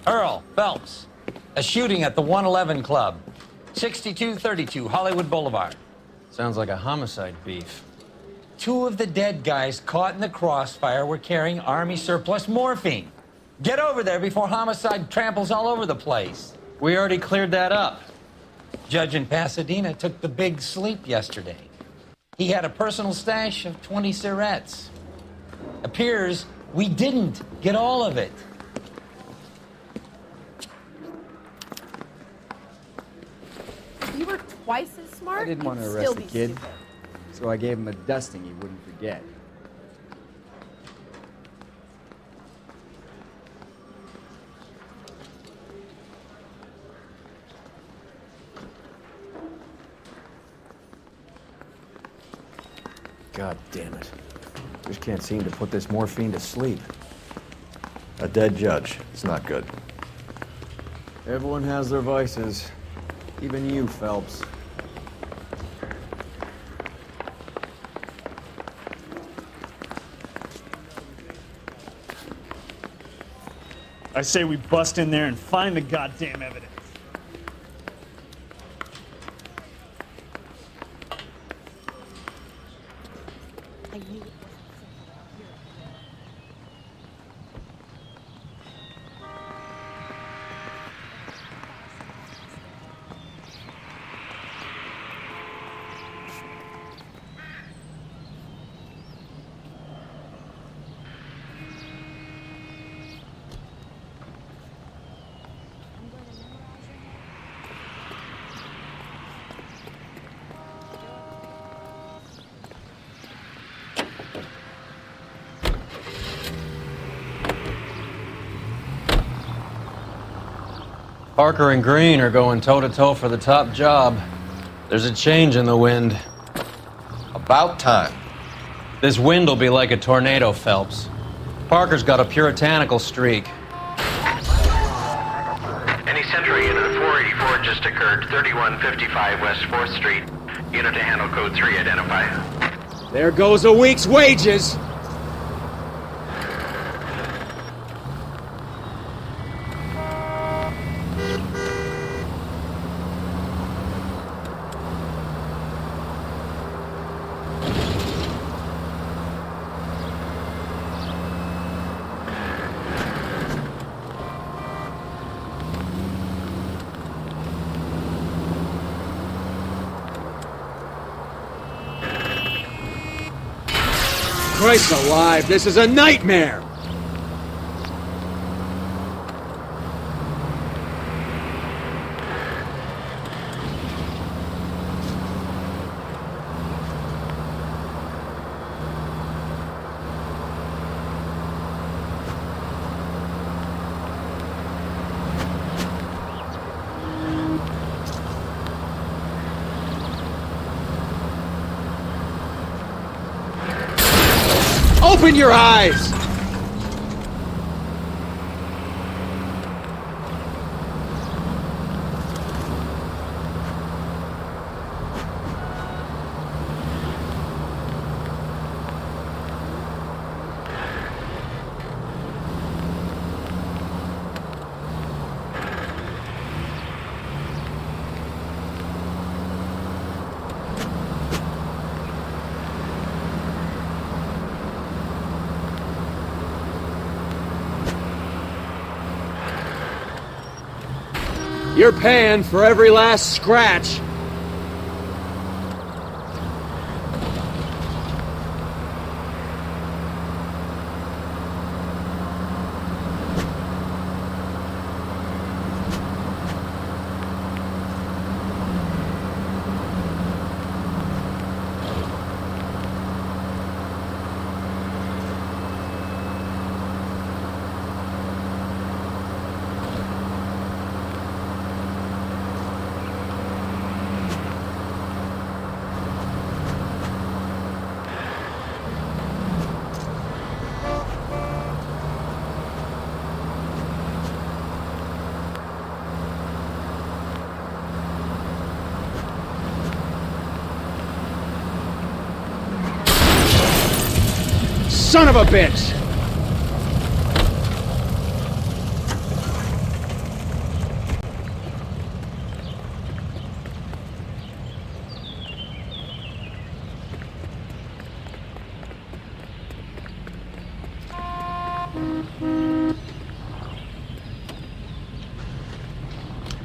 Cole Phelps. A shooting at the 111 Club. 6232 Hollywood Boulevard. Sounds like a homicide beef. 2 of the dead guys caught in the crossfire were carrying Army surplus morphine. Get over there before homicide tramples all over the place. We already cleared that up. Judge in Pasadena took the big sleep yesterday. He had a personal stash of 20 cigarettes. Appears we didn't get all of it. If you were twice as smart, I didn't want to you'd arrest still the be kid, stupid. so I gave him a dusting he wouldn't forget. God damn it. Just can't seem to put this morphine to sleep. A dead judge. It's not good. Everyone has their vices. Even you, Phelps. I say we bust in there and find the goddamn evidence. I knew it. Parker and Green are going toe-to-toe for the top job. There's a change in the wind. About time. This wind will be like a tornado, Phelps. Parker's got a puritanical streak. Any Central Unit 484 just occurred, 3155 West 4th Street. Unit to handle code 3, identify. There goes a week's wages! Christ alive, this is a nightmare! Open your eyes! You're paying for every last scratch. Son of a bitch!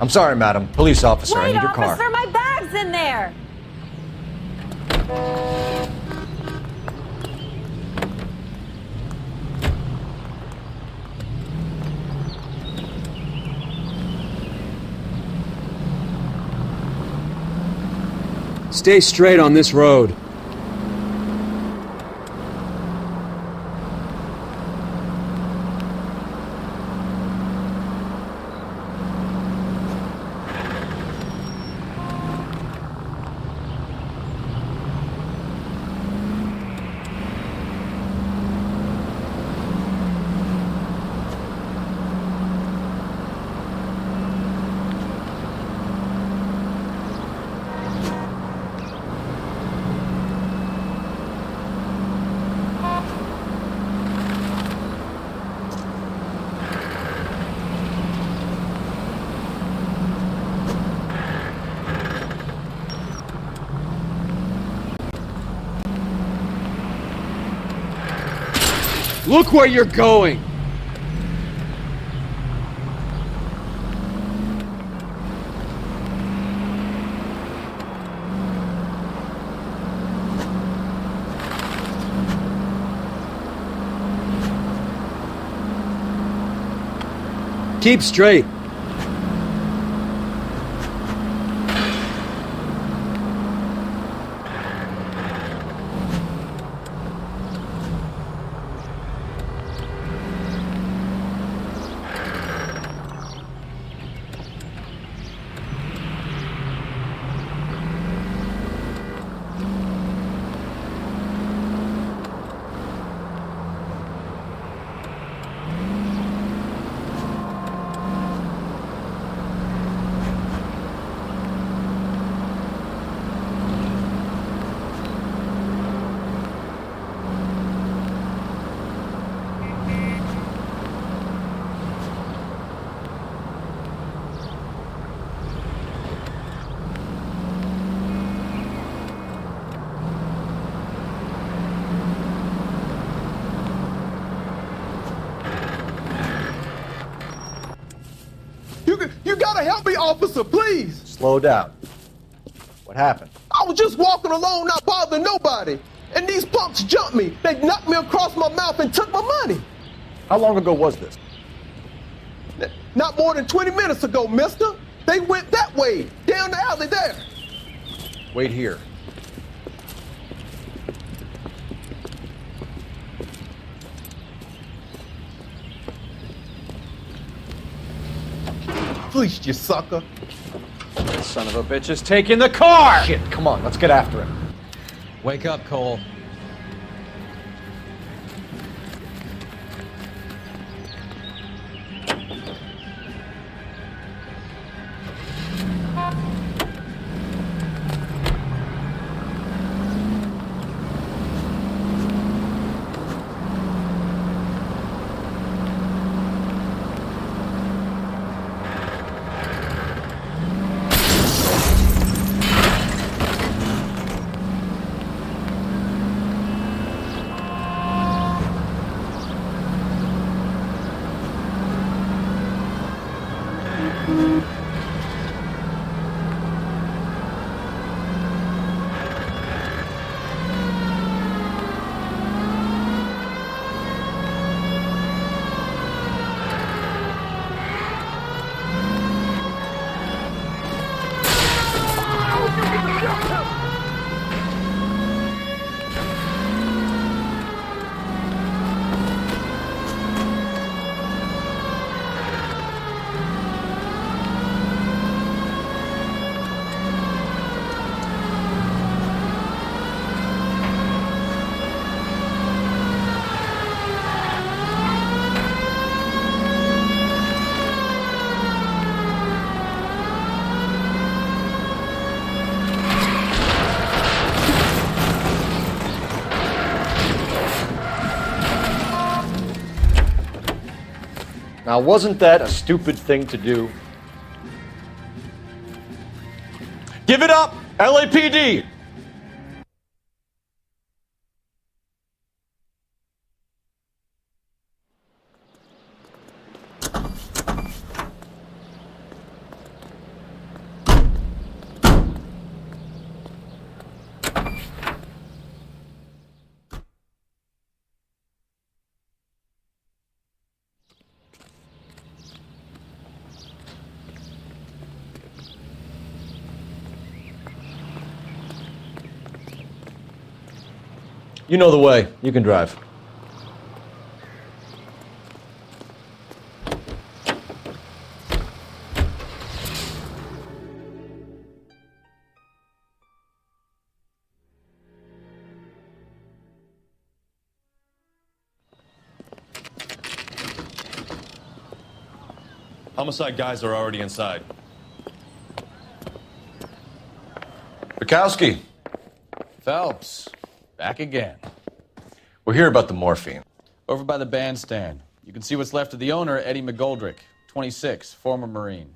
I'm sorry, madam. Police officer, I Wait, need your car. officer, my bag's in there! Stay straight on this road. Look where you're going! Keep straight. You gotta help me, officer, please. Slow down. What happened? I was just walking along, not bothering nobody. And these punks jumped me. They knocked me across my mouth and took my money. How long ago was this? Not more than 20 minutes ago, mister. They went that way, down the alley there. Wait here. Please, you sucker. Son of a bitch is taking the car! Shit, come on, let's get after him. Wake up, Cole. Now, wasn't that a stupid thing to do? Give it up, LAPD! You know the way. You can drive. Homicide guys are already inside. Bukowski, Phelps, back again. we're here about the morphine. Over by the bandstand. You can see what's left of the owner, Eddie McGoldrick, 26, former Marine.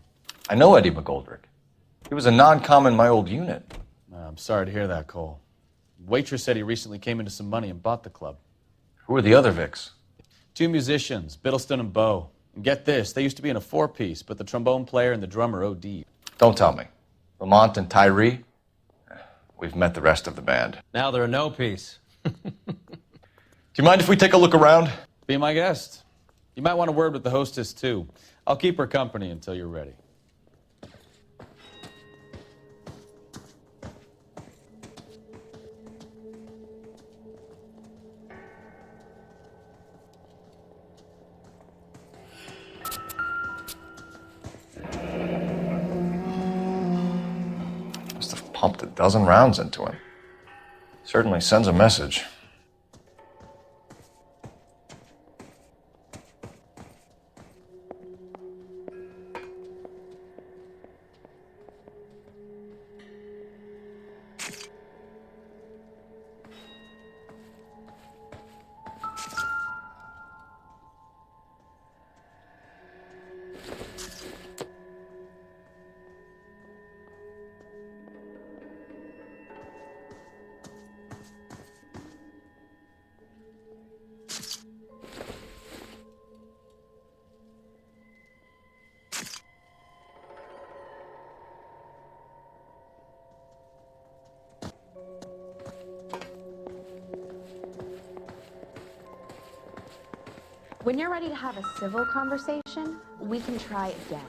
I know Eddie McGoldrick. He was a non-com in my old unit. I'm sorry to hear that, Cole. Waitress said he recently came into some money and bought the club. Who are the other Vics? 2 musicians, Biddleston and Bowe. And get this, they used to be in a 4-piece, but the trombone player and the drummer OD'd. Don't tell me. Lamont and Tyree? We've met the rest of the band. Now they're a no-piece. Do you mind if we take a look around? Be my guest. You might want a word with the hostess, too. I'll keep her company until you're ready. Must have pumped a dozen rounds into him. Certainly sends a message. When you're ready to have a civil conversation, we can try again.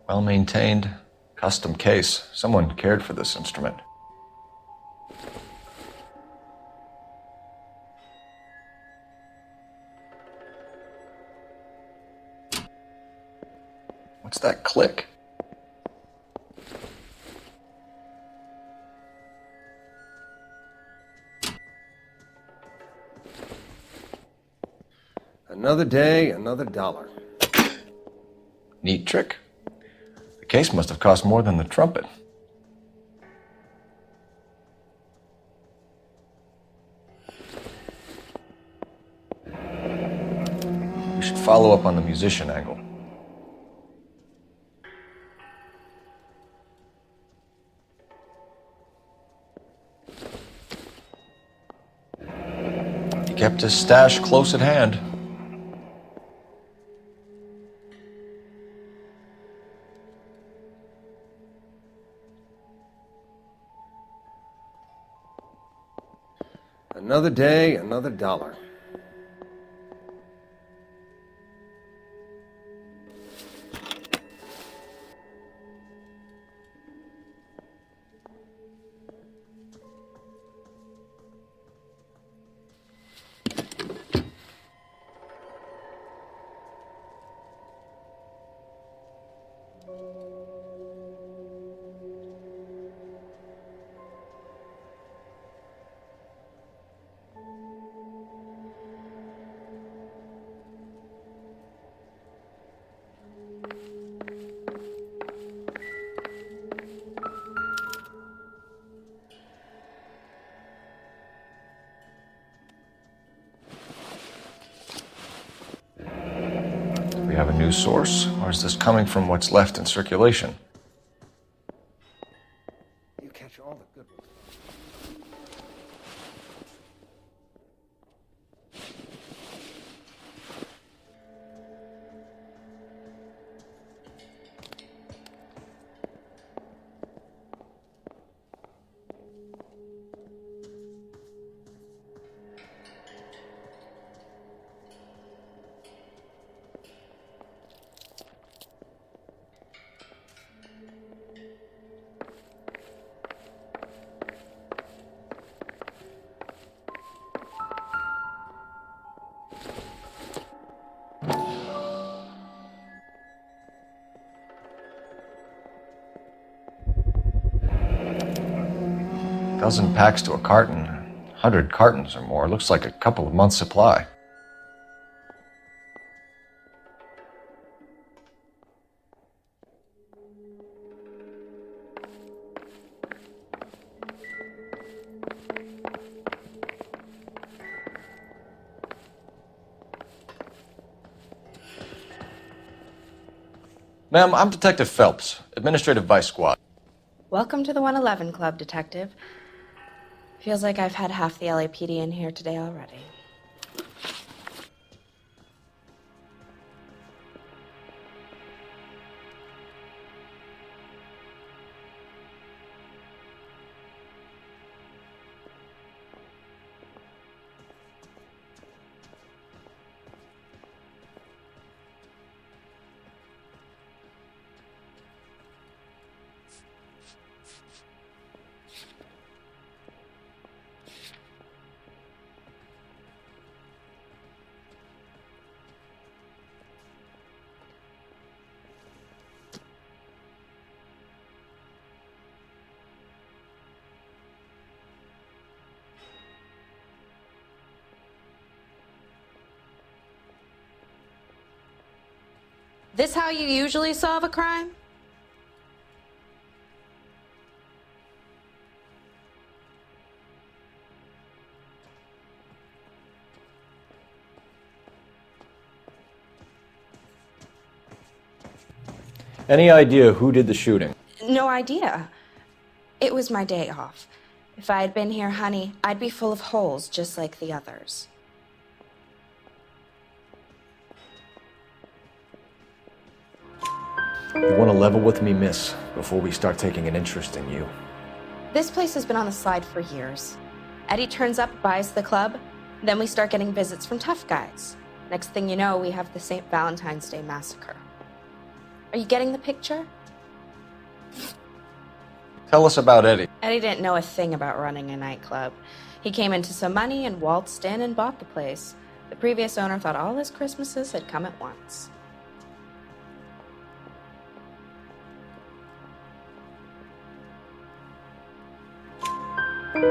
Well-maintained, custom case. Someone cared for this instrument. What's that click? Another day, another dollar. Neat trick. The case must have cost more than the trumpet. We should follow up on the musician angle. He kept his stash close at hand. Another day, another dollar. we have a new source, or is this coming from what's left in circulation? You catch all the good ones. Dozen packs to a carton, 100 cartons or more. Looks like a couple of months' supply. Ma'am, I'm Detective Phelps, Administrative Vice Squad. Welcome to the 111 Club, Detective. Feels like I've had half the LAPD in here today already. This how you usually solve a crime? Any idea who did the shooting? No idea. It was my day off. If I had been here, honey, I'd be full of holes just like the others. You want to level with me, miss, before we start taking an interest in you. This place has been on the slide for years. Eddie turns up, buys the club, then we start getting visits from tough guys. Next thing you know, we have the St. Valentine's Day massacre. Are you getting the picture? Tell us about Eddie. Eddie didn't know a thing about running a nightclub. He came into some money and waltzed in and bought the place. The previous owner thought all his Christmases had come at once.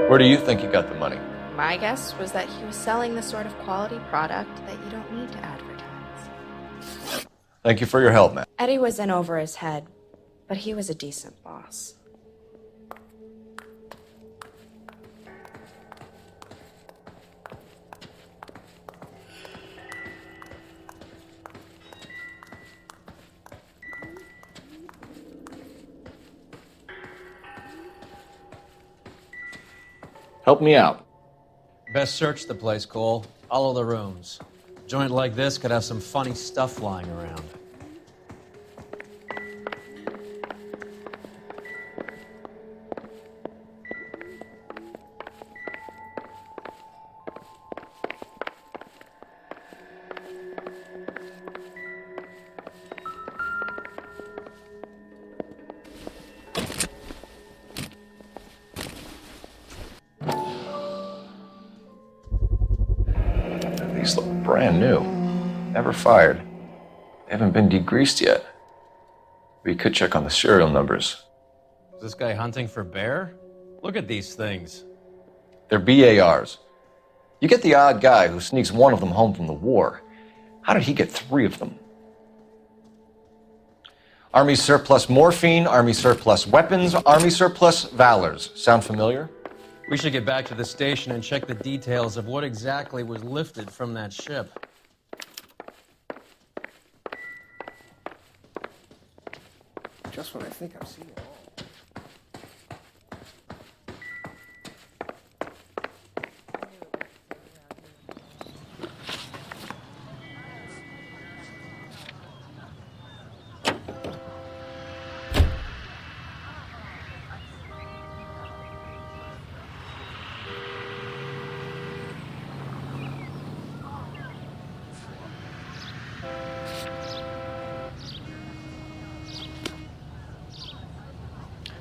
Where do you think he got the money? My guess was that he was selling the sort of quality product that you don't need to advertise. Thank you for your help, man. Eddie was in over his head, but he was a decent boss. Help me out. Best search the place, Cole. All of the rooms. A joint like this could have some funny stuff lying around. These look brand new. Never fired. They haven't been degreased yet. We could check on the serial numbers. Is this guy hunting for bear? Look at these things. They're BARs. You get the odd guy who sneaks one of them home from the war. How did he get 3 of them? Army surplus morphine, Army surplus weapons, Army surplus valors. Sound familiar? We should get back to the station and check the details of what exactly was lifted from that ship. Just when I think I've seen it all.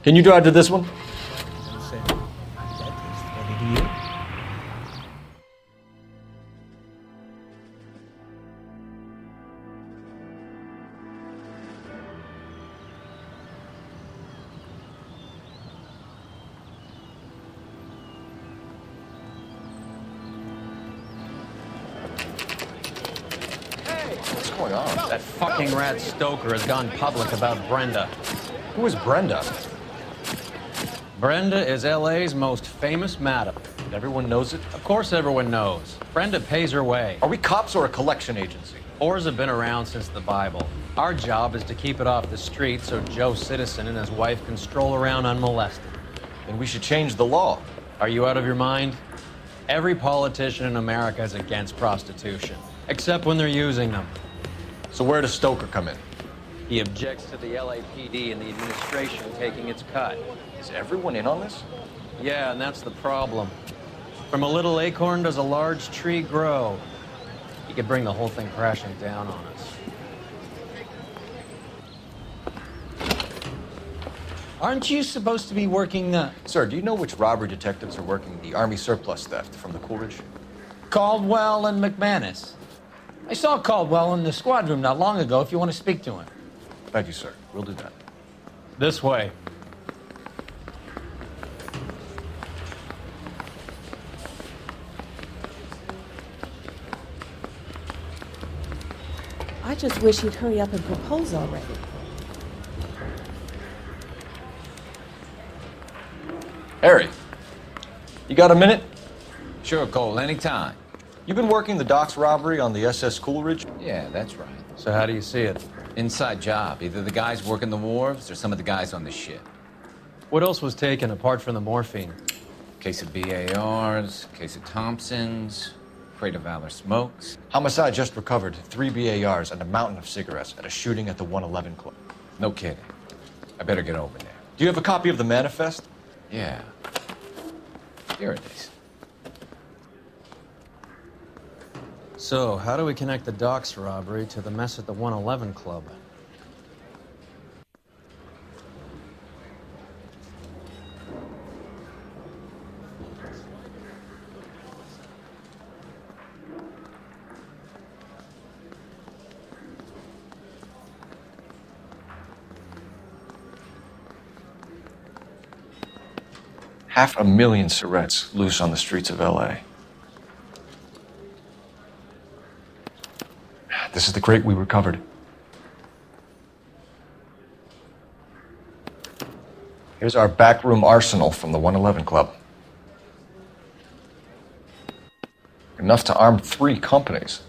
Can you drive to this one? What's going on? That fucking rat Stoker has gone public about Brenda. Who is Brenda? Brenda is LA's most famous madam. Everyone knows it? Of course everyone knows. Brenda pays her way. Are we cops or a collection agency? Whores have been around since the Bible. Our job is to keep it off the street so Joe Citizen and his wife can stroll around unmolested. Then we should change the law. Are you out of your mind? Every politician in America is against prostitution, except when they're using them. So where does Stoker come in? He objects to the LAPD and the administration taking its cut. Is everyone in on this? Yeah, and that's the problem. From a little acorn does a large tree grow. He could bring the whole thing crashing down on us. Aren't you supposed to be working the... Sir, do you know which robbery detectives are working the Army surplus theft from the Coolidge? Caldwell and McManus? I saw Caldwell in the squad room not long ago if you want to speak to him. Thank you, sir. We'll do that. This way. I just wish he'd hurry up and propose already. Harry, you got a minute? Sure, Cole, anytime. You've been working the docks robbery on the SS Coolidge? Yeah, that's right. So how do you see it? Inside job. Either the guys working the wharves or some of the guys on the ship. What else was taken apart from the morphine? Case of BARs, case of Thompsons, crate of Valor smokes. Homicide just recovered 3 BARs and a mountain of cigarettes at a shooting at the 111 Club. No kidding. I better get over there. Do you have a copy of the manifest? Yeah. Here it is. So, how do we connect the docks robbery to the mess at the 111 Club? $500,000 cigarettes loose on the streets of LA. This is the crate we recovered. Here's our backroom arsenal from the 111 Club. Enough to arm 3 companies.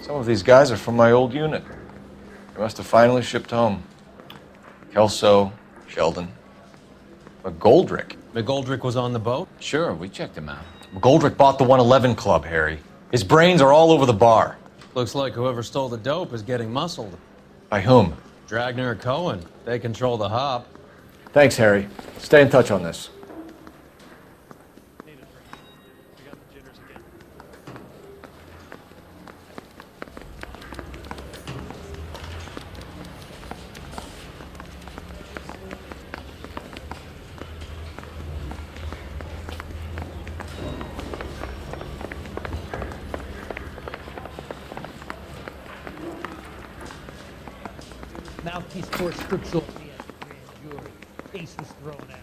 Some of these guys are from my old unit. They must have finally shipped home. Kelso, Sheldon, McGoldrick. McGoldrick was on the boat? Sure, we checked him out. McGoldrick bought the 111 Club, Harry. His brains are all over the bar. Looks like whoever stole the dope is getting muscled. By whom? Dragner or Cohen. They control the hop. Thanks, Harry. Stay in touch on this. Mouthpiece for scriptural at the end of the grand jury. Case was thrown out.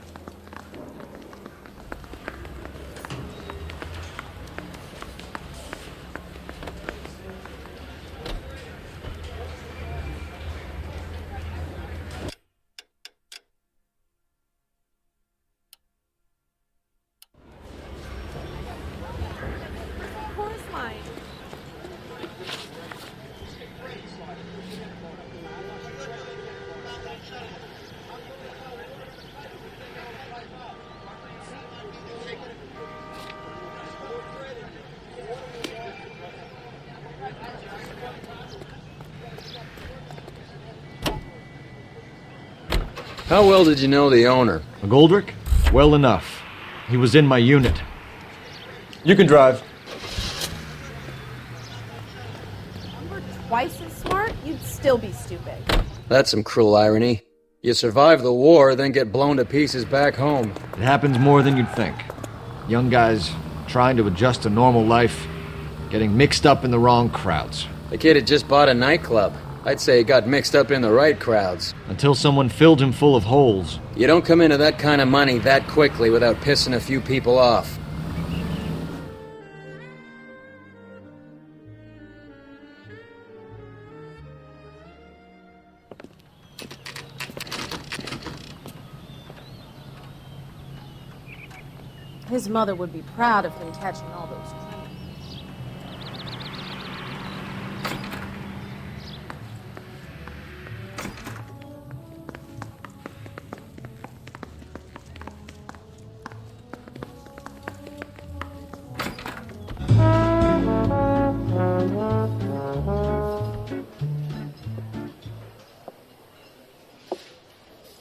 Chorus line. How well did you know the owner? McGoldrick? Well enough. He was in my unit. You can drive. If you were twice as smart, you'd still be stupid. That's some cruel irony. You survive the war, then get blown to pieces back home. It happens more than you'd think. Young guys trying to adjust to normal life, getting mixed up in the wrong crowds. The kid had just bought a nightclub. I'd say he got mixed up in the right crowds. Until someone filled him full of holes. You don't come into that kind of money that quickly without pissing a few people off. His mother would be proud of him catching all those criminals.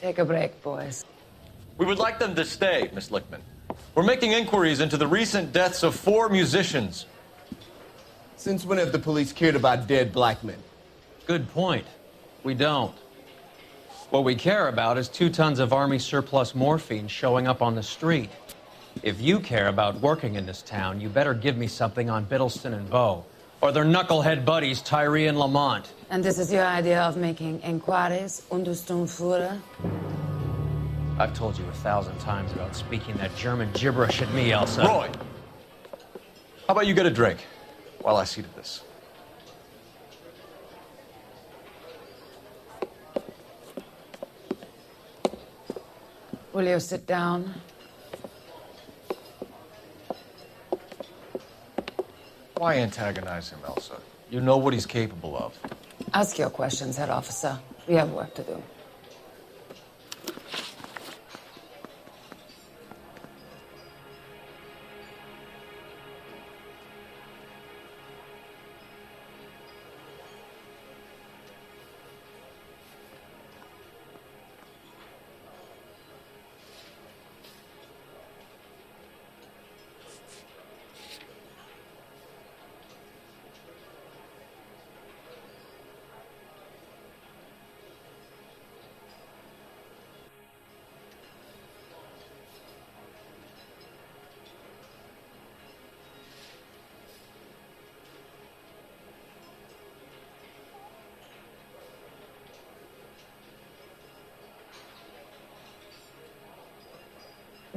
Take a break, boys. We would like them to stay, Miss Lickman. We're making inquiries into the recent deaths of 4 musicians. Since when have the police cared about dead black men? Good point. We don't. What we care about is 2 tons of Army surplus morphine showing up on the street. If you care about working in this town, you better give me something on Biddleston and Bow, or their knucklehead buddies Tyree and Lamont. And this is your idea of making inquiries, Untersturmführer? I've told you 1,000 times about speaking that German gibberish at me, Elsa. Roy, how about you get a drink while I see to this? Will you sit down? Why antagonize him, Elsa? You know what he's capable of. Ask your questions, Head Officer. We have work to do.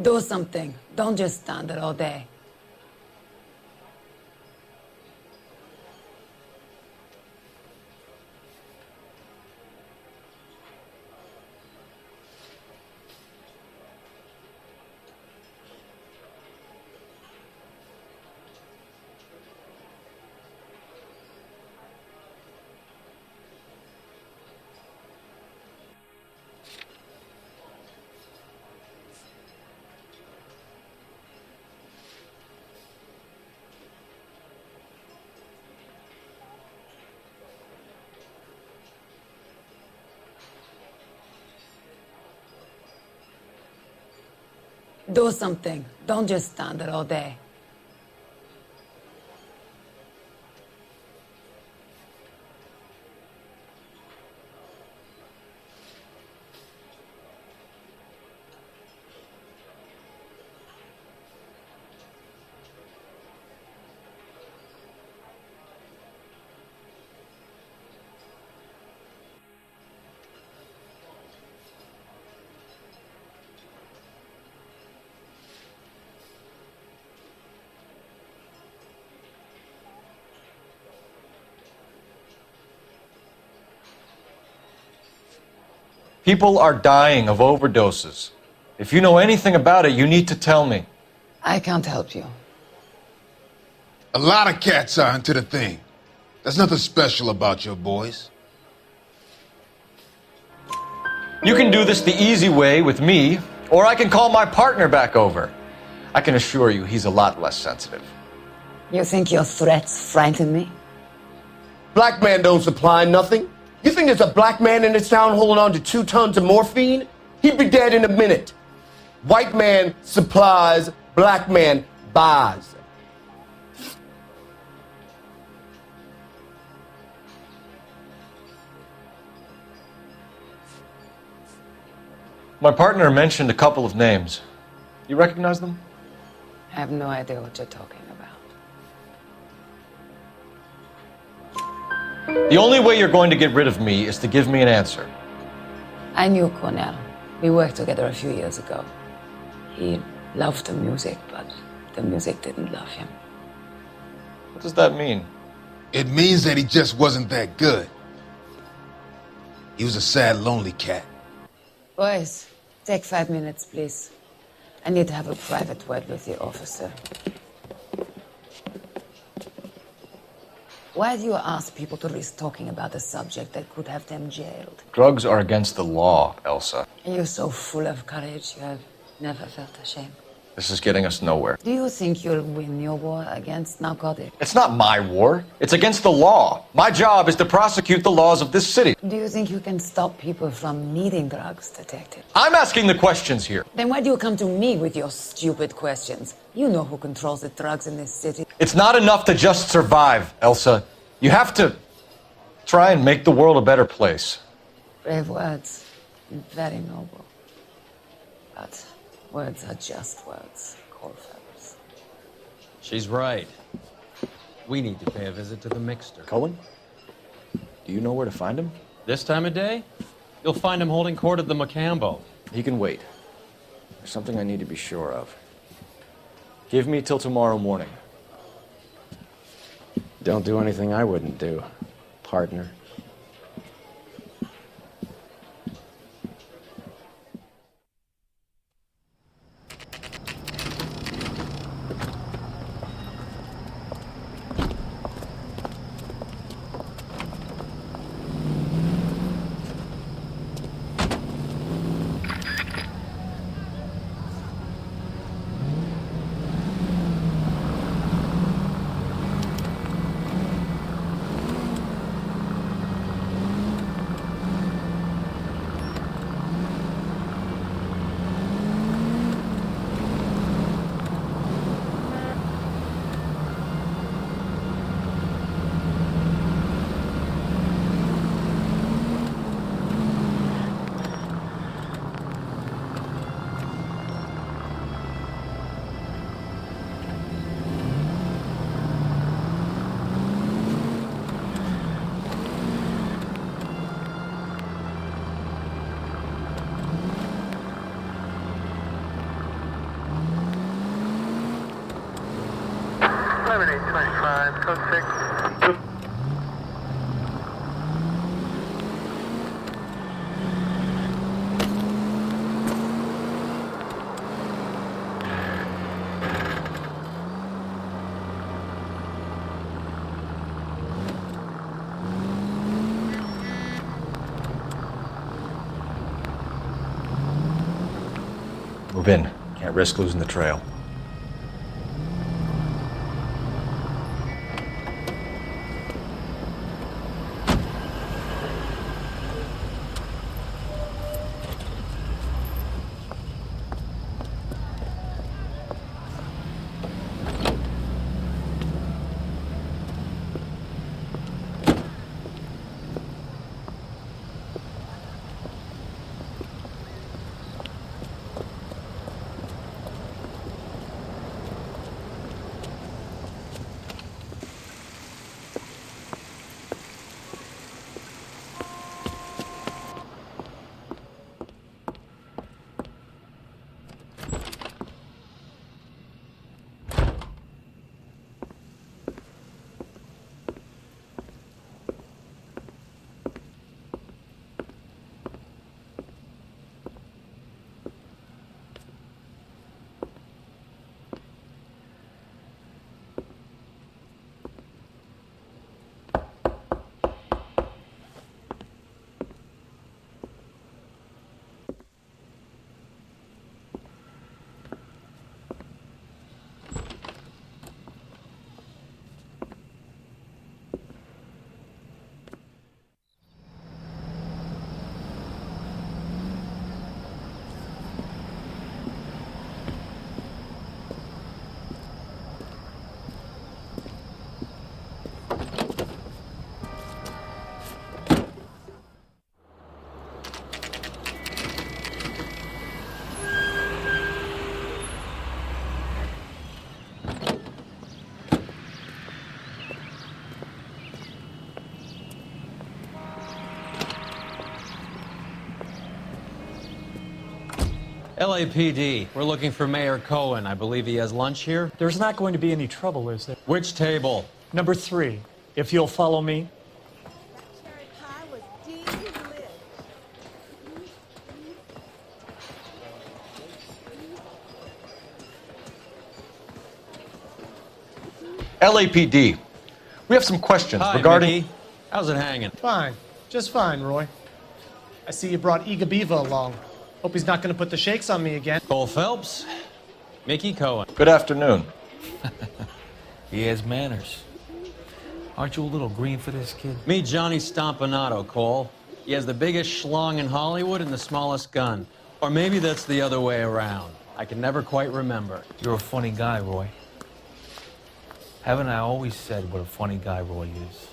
Do something. Don't just stand there all day. Do something. Don't just stand there all day. People are dying of overdoses. If you know anything about it, you need to tell me. I can't help you. A lot of cats are into the thing. There's nothing special about your boys. You can do this the easy way with me, or I can call my partner back over. I can assure you he's a lot less sensitive. You think your threats frighten me? Black man don't supply nothing. You think there's a black man in this town holding on to 2 tons of morphine? He'd be dead in a minute. White man supplies, black man buys. My partner mentioned a couple of names. You recognize them? I have no idea what you're talking about. The only way you're going to get rid of me is to give me an answer. I knew Cornell. We worked together a few years ago. He loved the music, but the music didn't love him. What does that mean? It means that he just wasn't that good. He was a sad, lonely cat. Boys, take 5 minutes, please. I need to have a private word with the officer. Why do you ask people to risk talking about a subject that could have them jailed? Drugs are against the law, Elsa. You're so full of courage, you have never felt ashamed. This is getting us nowhere. Do you think you'll win your war against narcotics? It's not my war. It's against the law. My job is to prosecute the laws of this city. Do you think you can stop people from needing drugs, Detective? I'm asking the questions here. Then why do you come to me with your stupid questions? You know who controls the drugs in this city. It's not enough to just survive, Elsa. You have to try and make the world a better place. Brave words. Very noble. But words are just words, Cole Phelps. She's right. We need to pay a visit to the mixer. Cullen? Do you know where to find him? This time of day? You'll find him holding court at the Macambo. He can wait. There's something I need to be sure of. Give me till tomorrow morning. Don't do anything I wouldn't do, partner. Code 6. Move in. Can't risk losing the trail. LAPD, we're looking for Mayor Cohen. I believe he has lunch here. There's not going to be any trouble, is there? Which table? Number 3, if you'll follow me. LAPD. We have some questions Hi, regarding... Mickey. How's it hanging? Fine. Just fine, Roy. I see you brought Iga Beaver along. Hope he's not going to put the shakes on me again. Cole Phelps, Mickey Cohen. Good afternoon. He has manners. Aren't you a little green for this kid? Meet Johnny Stompanato, Cole. He has the biggest schlong in Hollywood and the smallest gun. Or maybe that's the other way around. I can never quite remember. You're a funny guy, Roy. Haven't I always said what a funny guy Roy is?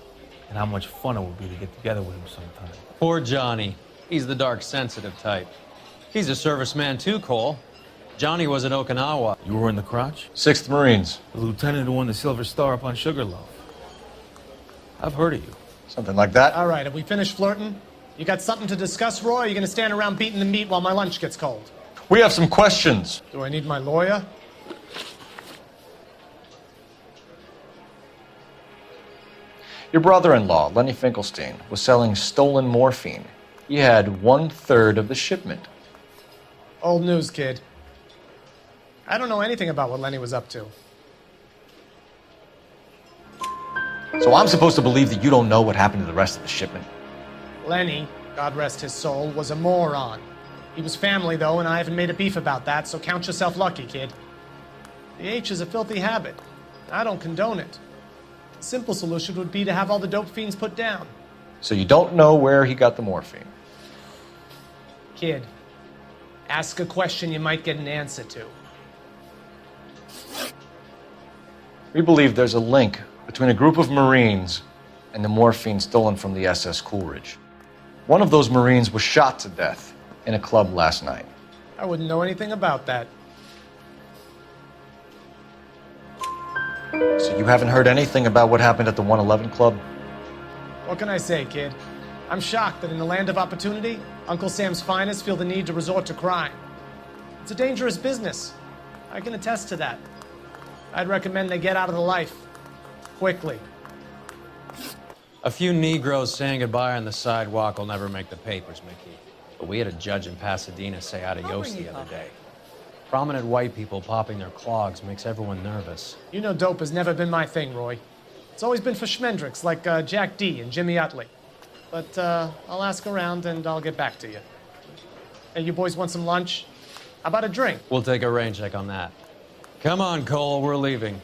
And how much fun it would be to get together with him sometime. Poor Johnny. He's the dark, sensitive type. He's a serviceman too, Cole. Johnny was in Okinawa. You were in the crotch? 6th Marines. The lieutenant who won the Silver Star up on Sugarloaf. I've heard of you. Something like that. All right, have we finished flirting? You got something to discuss, Roy, or are you going to stand around beating the meat while my lunch gets cold? We have some questions. Do I need my lawyer? Your brother-in-law, Lenny Finkelstein, was selling stolen morphine. He had 1/3 of the shipment. Old news, kid. I don't know anything about what Lenny was up to. So I'm supposed to believe that you don't know what happened to the rest of the shipment? Lenny, God rest his soul, was a moron. He was family, though, and I haven't made a beef about that, so count yourself lucky, kid. The H is a filthy habit. I don't condone it. The simple solution would be to have all the dope fiends put down. So you don't know where he got the morphine? Kid, ask a question you might get an answer to. We believe there's a link between a group of Marines and the morphine stolen from the SS Coolidge. One of those Marines was shot to death in a club last night. I wouldn't know anything about that. So you haven't heard anything about what happened at the 111 Club? What can I say, kid? I'm shocked that in the land of opportunity, Uncle Sam's finest feel the need to resort to crime. It's a dangerous business. I can attest to that. I'd recommend they get out of the life. Quickly. A few Negroes saying goodbye on the sidewalk will never make the papers, Mickey. But we had a judge in Pasadena say adios the other day. Prominent white people popping their clogs makes everyone nervous. You know dope has never been my thing, Roy. It's always been for schmendricks like Jack D and Jimmy Utley. But I'll ask around and I'll get back to you. Hey, you boys want some lunch? How about a drink? We'll take a rain check on that. Come on, Cole, we're leaving.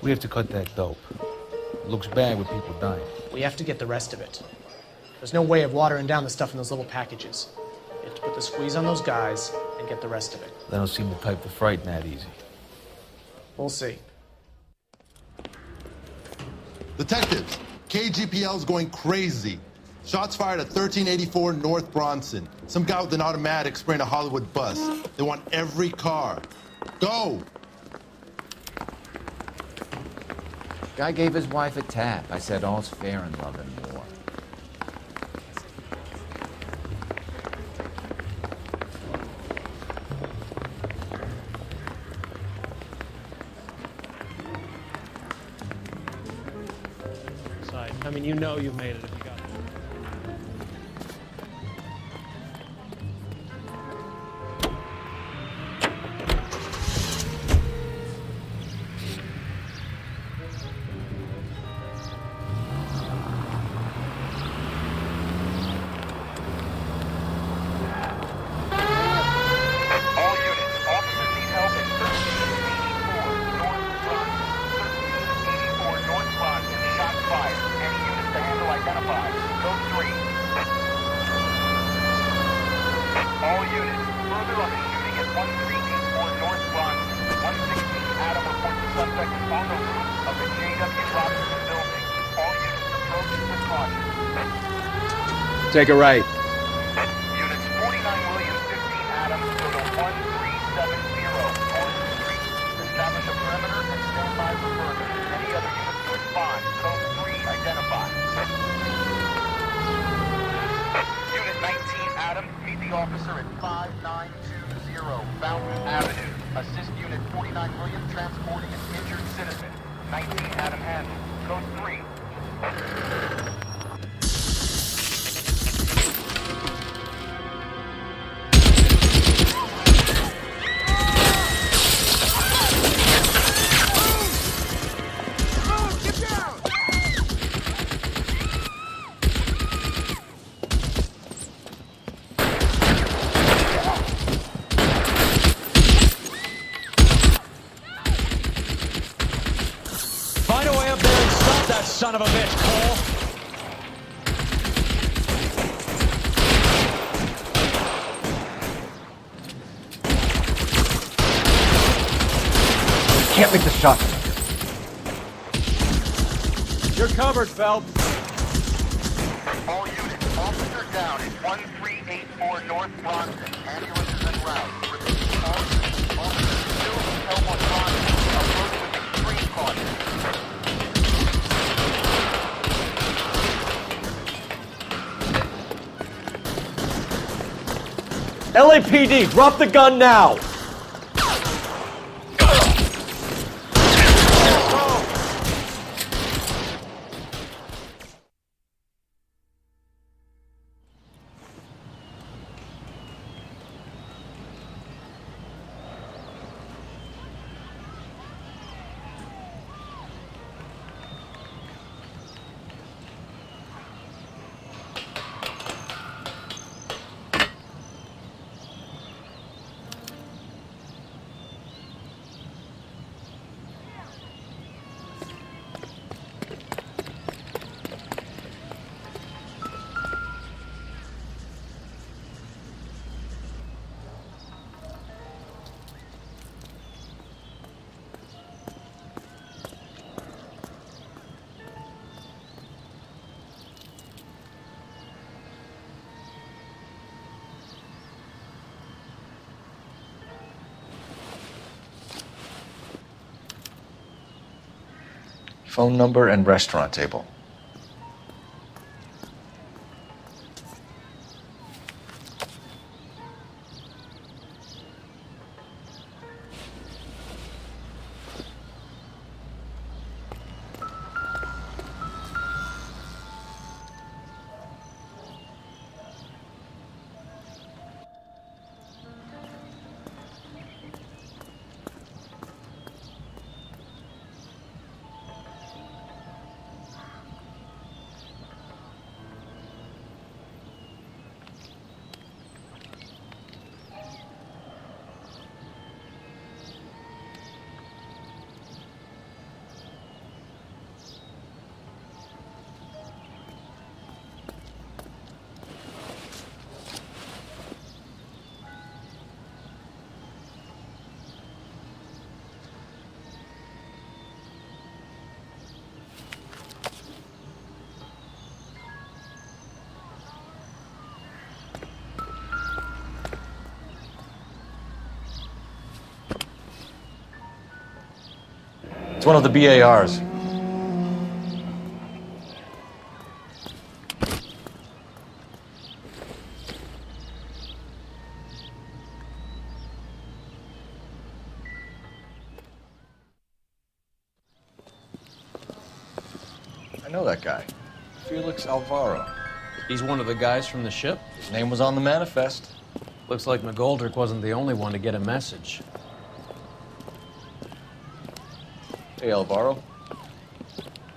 We have to cut that dope. It looks bad with people dying. We have to get the rest of it. There's no way of watering down the stuff in those little packages. You have to put the squeeze on those guys and get the rest of it. They don't seem the type to frighten that easy. We'll see. Detectives, KGPL's going crazy. Shots fired at 1384 North Bronson. Some guy with an automatic spraying a Hollywood bus. They want every car. Go! Guy gave his wife a tap. I said all's fair in love and war. I mean, you know you've made it if you got it. Take a right. Units 49 Williams, 15 Adams, go to 1370 North Street. Establish a perimeter and stand by for further. Any other units to respond. Code 3, identify. Unit 19 Adams, meet the officer at 5920 Fountain Avenue. Assist Unit 49 William transporting an injured citizen. 19 Adam Handel. Code 3. Find a way up there and stop that son of a bitch, Cole. Can't make the shot. You're covered, Phelps. All units, officer down at 1384 North Bronson. Ambulance is en route. Repeat, all units, officer still held on Bronson. Approach with extreme caution. LAPD, drop the gun now! Phone number and restaurant table. It's one of the BARs. I know that guy. Felix Alvaro. He's one of the guys from the ship? His name was on the manifest. Looks like McGoldrick wasn't the only one to get a message. Hey, Alvaro.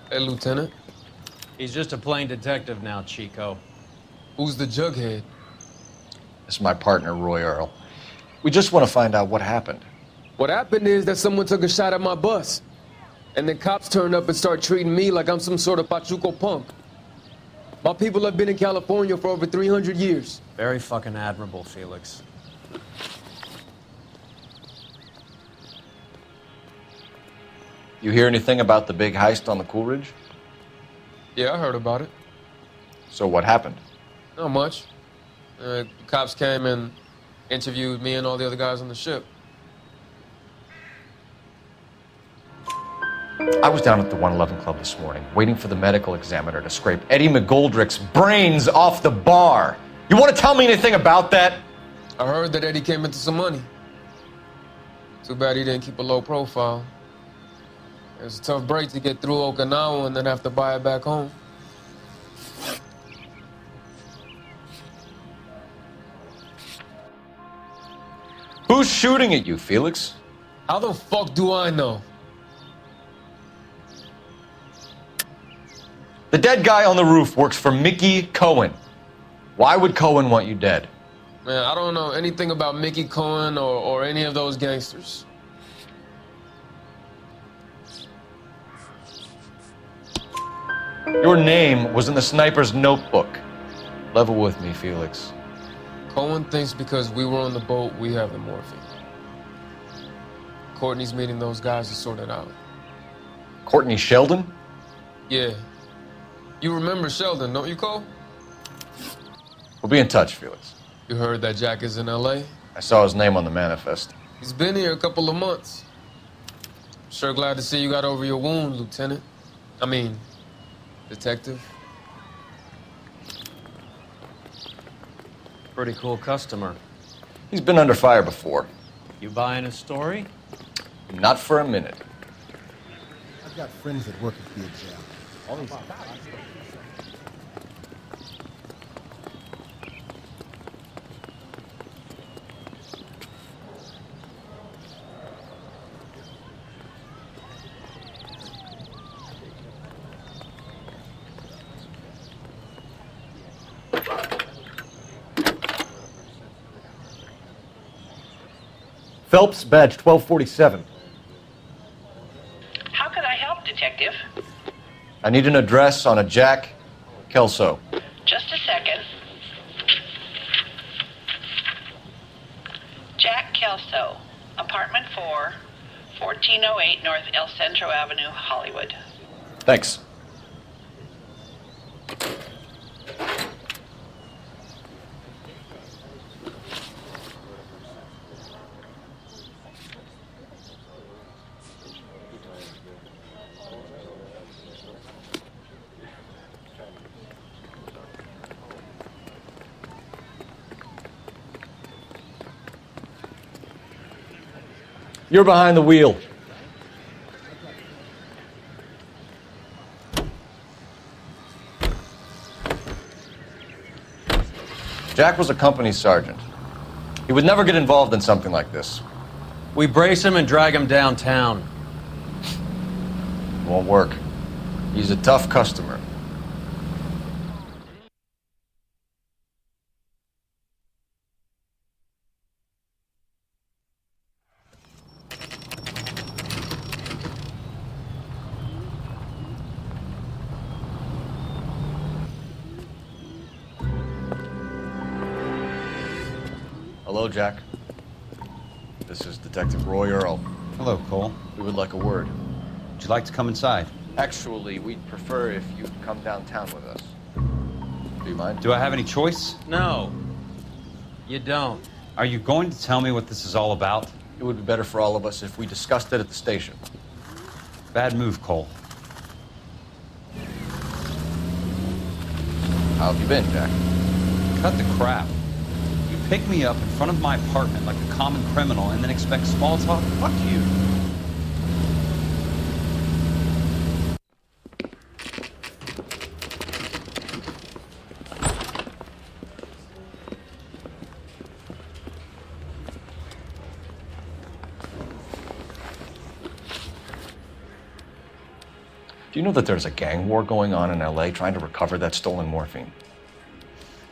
Hey, Lieutenant. He's just a plain detective now, Chico. Who's the jughead? This is my partner, Roy Earl. We just want to find out what happened. What happened is that someone took a shot at my bus. And then cops turned up and start treating me like I'm some sort of Pachuco punk. My people have been in California for over 300 years. Very fucking admirable, Felix. You hear anything about the big heist on the Coolidge? Yeah, I heard about it. So what happened? Not much. Cops came and interviewed me and all the other guys on the ship. I was down at the 111 Club this morning, waiting for the medical examiner to scrape Eddie McGoldrick's brains off the bar. You want to tell me anything about that? I heard that Eddie came into some money. Too bad he didn't keep a low profile. It was a tough break to get through Okinawa and then have to buy it back home. Who's shooting at you, Felix? How the fuck do I know? The dead guy on the roof works for Mickey Cohen. Why would Cohen want you dead? Man, I don't know anything about Mickey Cohen or any of those gangsters. Your name was in the sniper's notebook. Level with me, Felix. Cohen thinks because we were on the boat, we have the morphine. Courtney's meeting those guys to sort it out. Courtney Sheldon? Yeah. You remember Sheldon, don't you, Cole? We'll be in touch, Felix. You heard that Jack is in L.A.? I saw his name on the manifest. He's been here a couple of months. Sure glad to see you got over your wound, Lieutenant. I mean, Detective. Pretty cool customer. He's been under fire before. You buying his story? Not for a minute. I've got friends that work at the jail. All these Phelps, badge 1247. How can I help, Detective? I need an address on a Jack Kelso. Just a second. Jack Kelso, apartment 4, 1408 North El Centro Avenue, Hollywood. Thanks. You're behind the wheel. Jack was a company sergeant. He would never get involved in something like this. We brace him and drag him downtown. Won't work. He's a tough customer. Hello, Jack. This is Detective Roy Earl. Hello, Cole. We would like a word. Would you like to come inside? Actually, we'd prefer if you'd come downtown with us. Do you mind? Do I have any choice? No, you don't. Are you going to tell me what this is all about? It would be better for all of us if we discussed it at the station. Bad move, Cole. How have you been, Jack? Cut the crap. You pick me up in front of my apartment like a common criminal and then expect small talk? Fuck you. Do you know that there's a gang war going on in LA trying to recover that stolen morphine?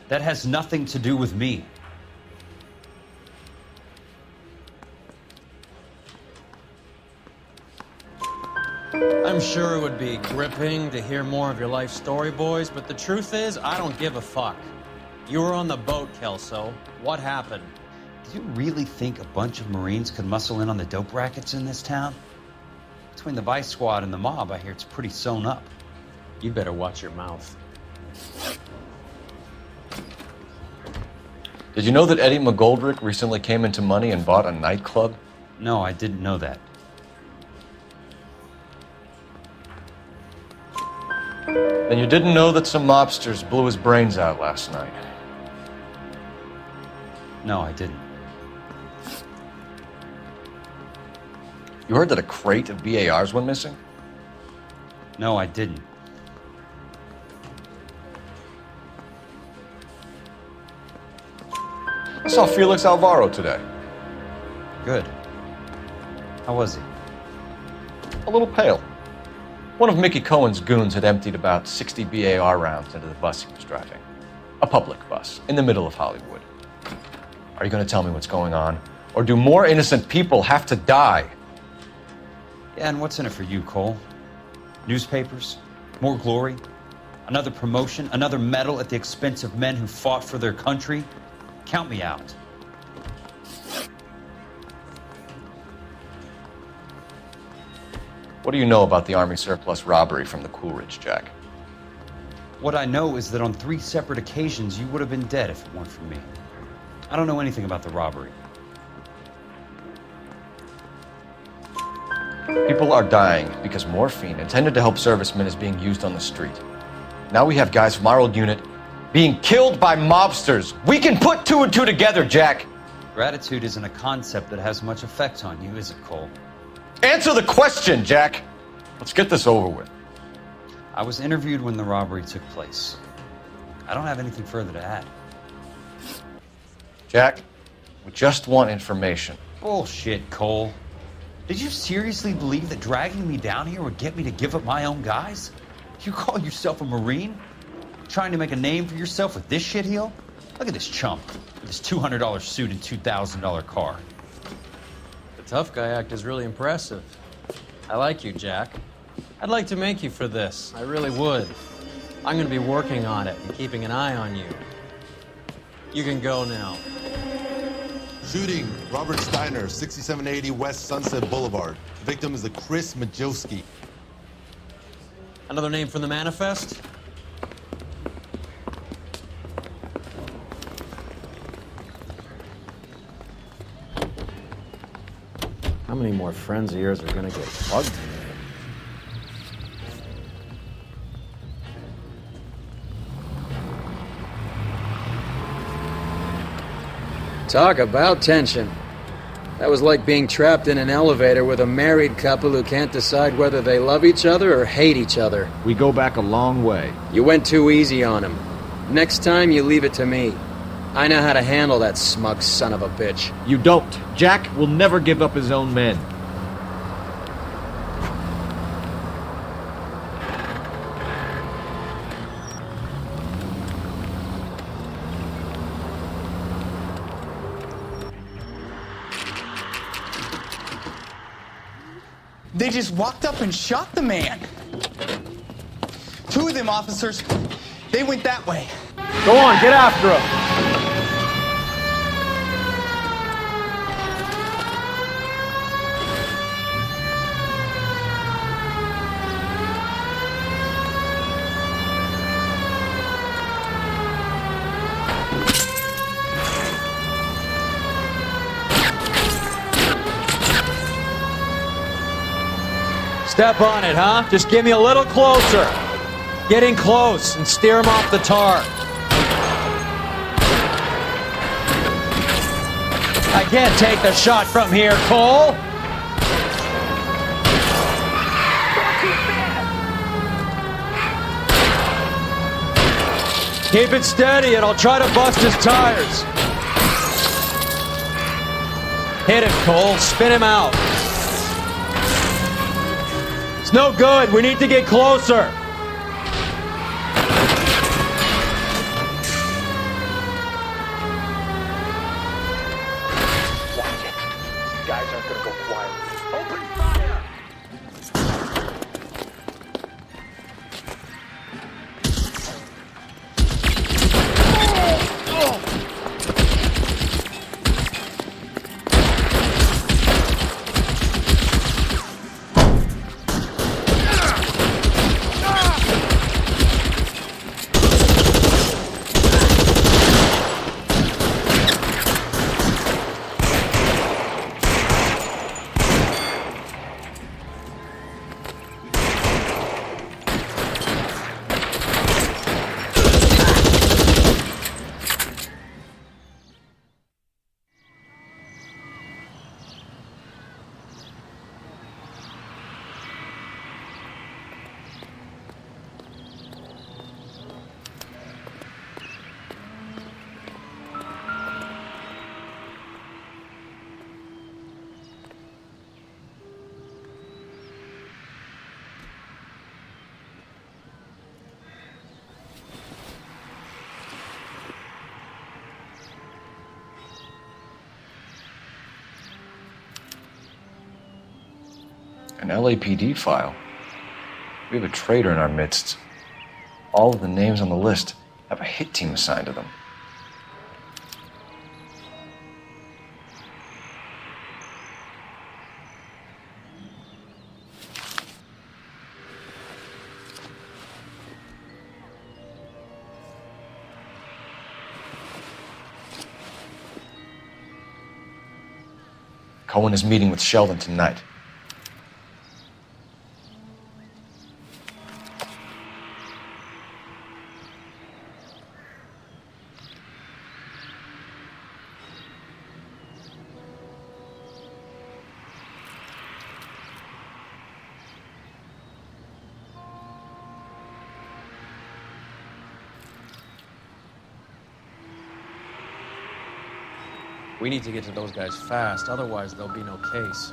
That has nothing to do with me. I'm sure it would be gripping to hear more of your life story, boys, but the truth is, I don't give a fuck. You were on the boat, Kelso. What happened? Do you really think a bunch of Marines could muscle in on the dope rackets in this town? Between the Vice Squad and the mob, I hear it's pretty sewn up. You better watch your mouth. Did you know that Eddie McGoldrick recently came into money and bought a nightclub? No, I didn't know that. Then you didn't know that some mobsters blew his brains out last night. No, I didn't. You heard that a crate of BARs went missing? No, I didn't. I saw Felix Alvaro today. Good. How was he? A little pale. One of Mickey Cohen's goons had emptied about 60 BAR rounds into the bus he was driving. A public bus, in the middle of Hollywood. Are you going to tell me what's going on? Or do more innocent people have to die? Yeah, and what's in it for you, Cole? Newspapers? More glory? Another promotion? Another medal at the expense of men who fought for their country? Count me out. What do you know about the Army surplus robbery from the Coolidge, Jack? What I know is that on 3 separate occasions you would have been dead if it weren't for me. I don't know anything about the robbery. People are dying because morphine intended to help servicemen is being used on the street. Now we have guys from our old unit being killed by mobsters. We can put 2 and 2 together, Jack. Gratitude isn't a concept that has much effect on you, is it, Cole? Answer the question, Jack. Let's get this over with. I was interviewed when the robbery took place. I don't have anything further to add. Jack, we just want information. Bullshit, Cole. Did you seriously believe that dragging me down here would get me to give up my own guys? You call yourself a Marine? Trying to make a name for yourself with this shitheel? Look at this chump with his $200 suit and $2,000 car. The tough guy act is really impressive. I like you, Jack. I'd like to make you for this. I really would. I'm going to be working on it and keeping an eye on you. You can go now. Shooting, Robert Steiner, 6780 West Sunset Boulevard. Victim is a Chris Majowski. Another name from the manifest? How many more friends of yours are gonna get plugged today? Talk about tension. That was like being trapped in an elevator with a married couple who can't decide whether they love each other or hate each other. We go back a long way. You went too easy on him. Next time, you leave it to me. I know how to handle that smug son of a bitch. You don't. Jack will never give up his own men. They just walked up and shot the man. 2 of them officers, they went that way. Go on, get after him. Step on it, huh? Just get me a little closer. Get in close and steer him off the tar. I can't take the shot from here, Cole. Keep it steady and I'll try to bust his tires. Hit it, Cole. Spin him out. It's no good. We need to get closer. Watch it. These guys aren't gonna go quiet. Open fire! An LAPD file. We have a traitor in our midst. All of the names on the list have a hit team assigned to them. Cohen is meeting with Sheldon tonight. We need to get to those guys fast, otherwise there'll be no case.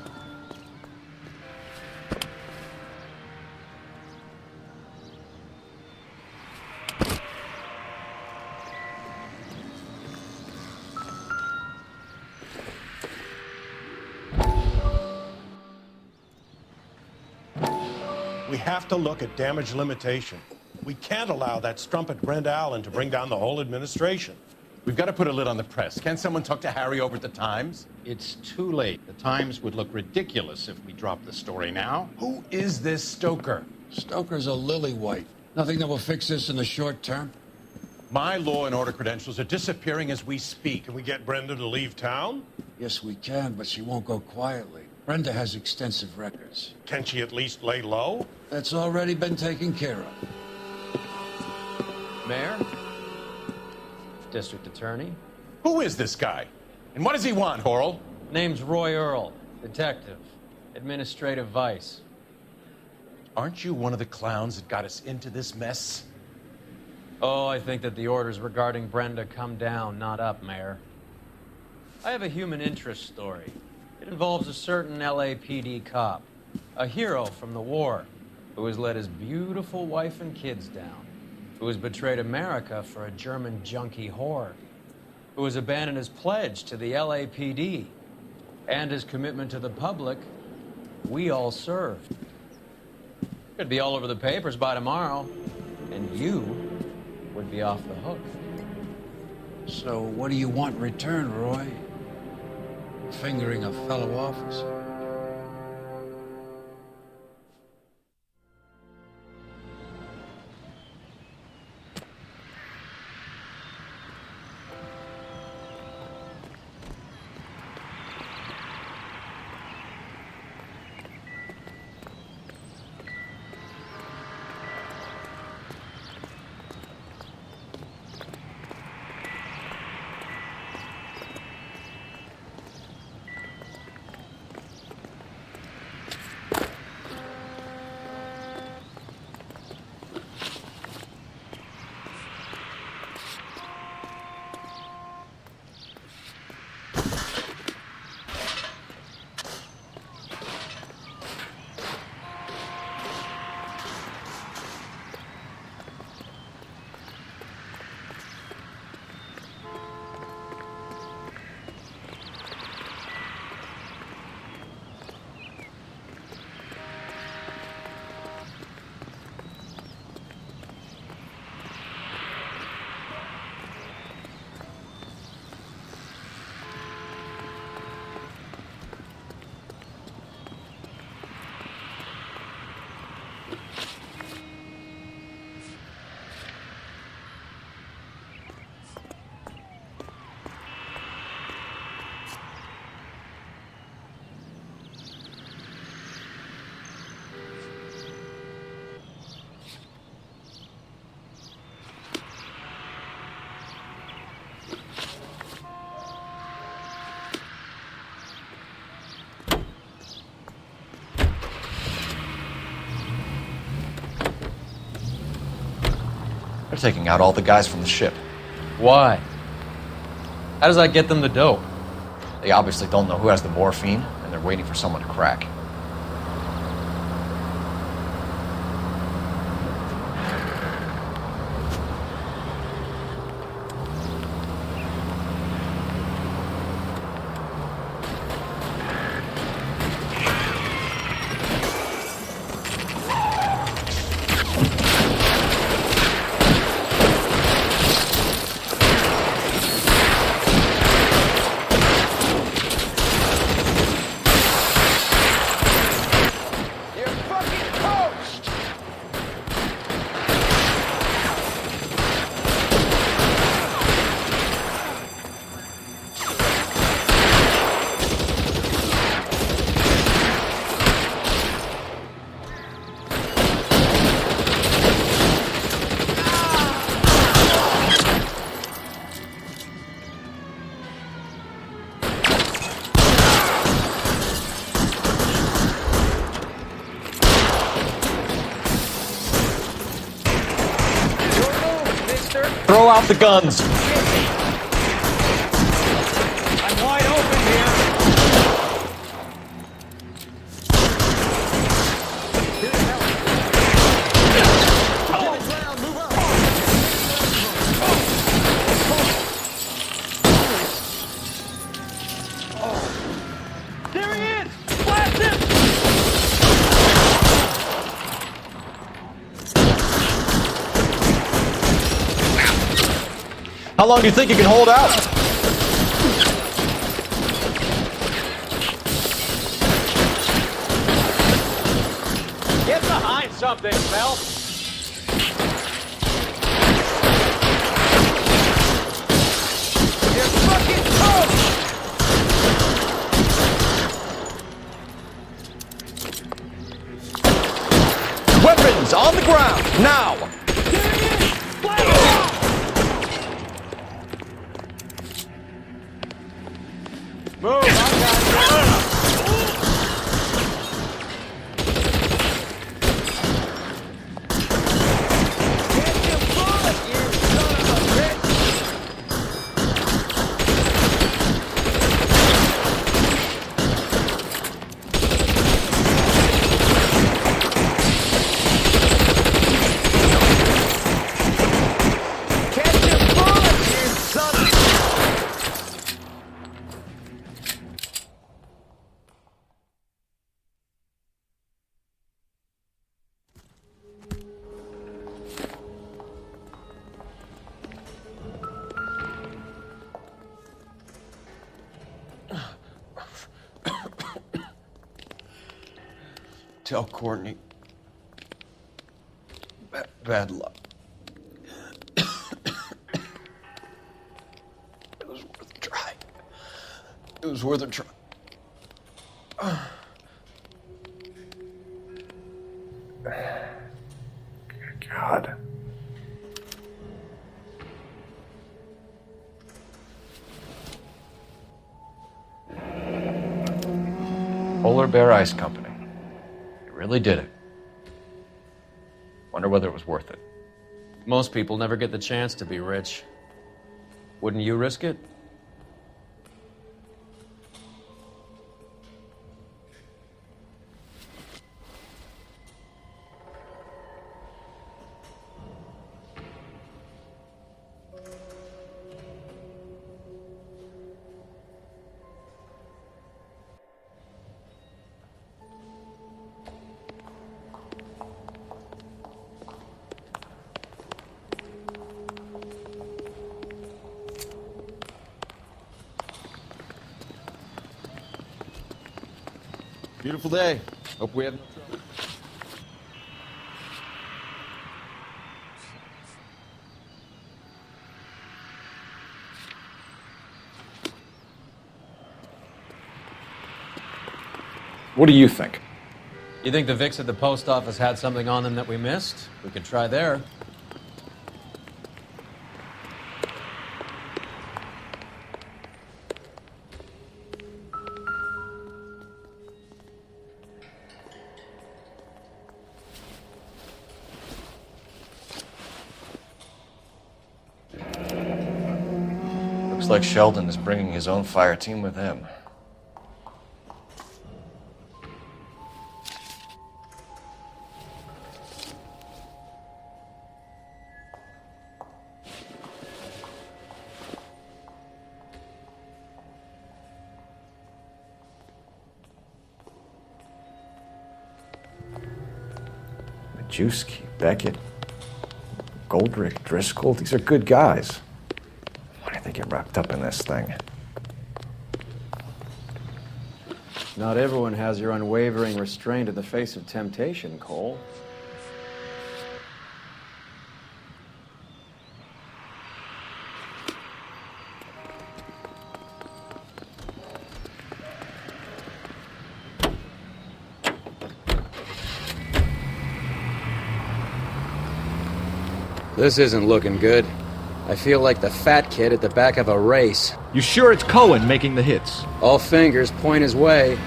We have to look at damage limitation. We can't allow that strumpet Brent Allen to bring down the whole administration. We've got to put a lid on the press. Can someone talk to Harry over at the Times? It's too late. The Times would look ridiculous if we dropped the story now. Who is this Stoker? Stoker's a lily-white. Nothing that will fix this in the short term. My law and order credentials are disappearing as we speak. Can we get Brenda to leave town? Yes, we can, but she won't go quietly. Brenda has extensive records. Can she at least lay low? That's already been taken care of. Mayor? District Attorney? Who is this guy? And what does he want, Horrell? Name's Roy Earl, detective, administrative vice. Aren't you one of the clowns that got us into this mess? Oh, I think that the orders regarding Brenda come down, not up, Mayor. I have a human interest story. It involves a certain LAPD cop, a hero from the war, who has let his beautiful wife and kids down, who has betrayed America for a German junkie whore, who has abandoned his pledge to the LAPD and his commitment to the public we all served. Could be all over the papers by tomorrow, and you would be off the hook. So what do you want in return, Roy? Fingering a fellow officer. They're taking out all the guys from the ship. Why? How does that get them the dope? They obviously don't know who has the morphine, and they're waiting for someone to crack. Throw out the guns. I'm wide open here. There he is! Blast him! How long do you think you can hold out? Get behind something, Phelps! You're fucking toast! Weapons on the ground, now! Move, I got Tell Courtney. Bad luck. It was worth a try. It was worth a try. God. Polar Bear Ice Company. Really did it. Wonder whether it was worth it. Most people never get the chance to be rich. Wouldn't you risk it? Beautiful day. Hope we have no trouble. What do you think? You think the Vicks at the post office had something on them that we missed? We could try there. Looks like Sheldon is bringing his own fire team with him. Majewski, Beckett, Goldrick, Driscoll, these are good guys. Why did they get wrapped up in this thing? Not everyone has your unwavering restraint in the face of temptation, Cole. This isn't looking good. I feel like the fat kid at the back of a race. You sure it's Cohen making the hits? All fingers point his way.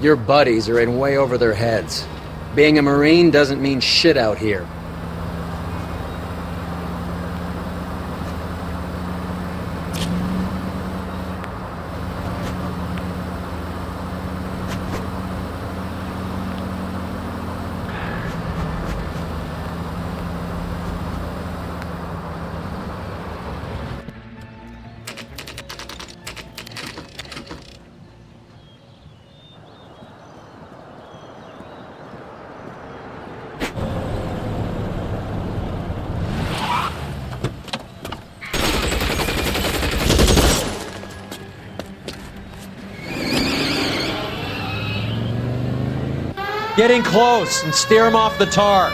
Your buddies are in way over their heads. Being a Marine doesn't mean shit out here. Get in close and steer him off the tar.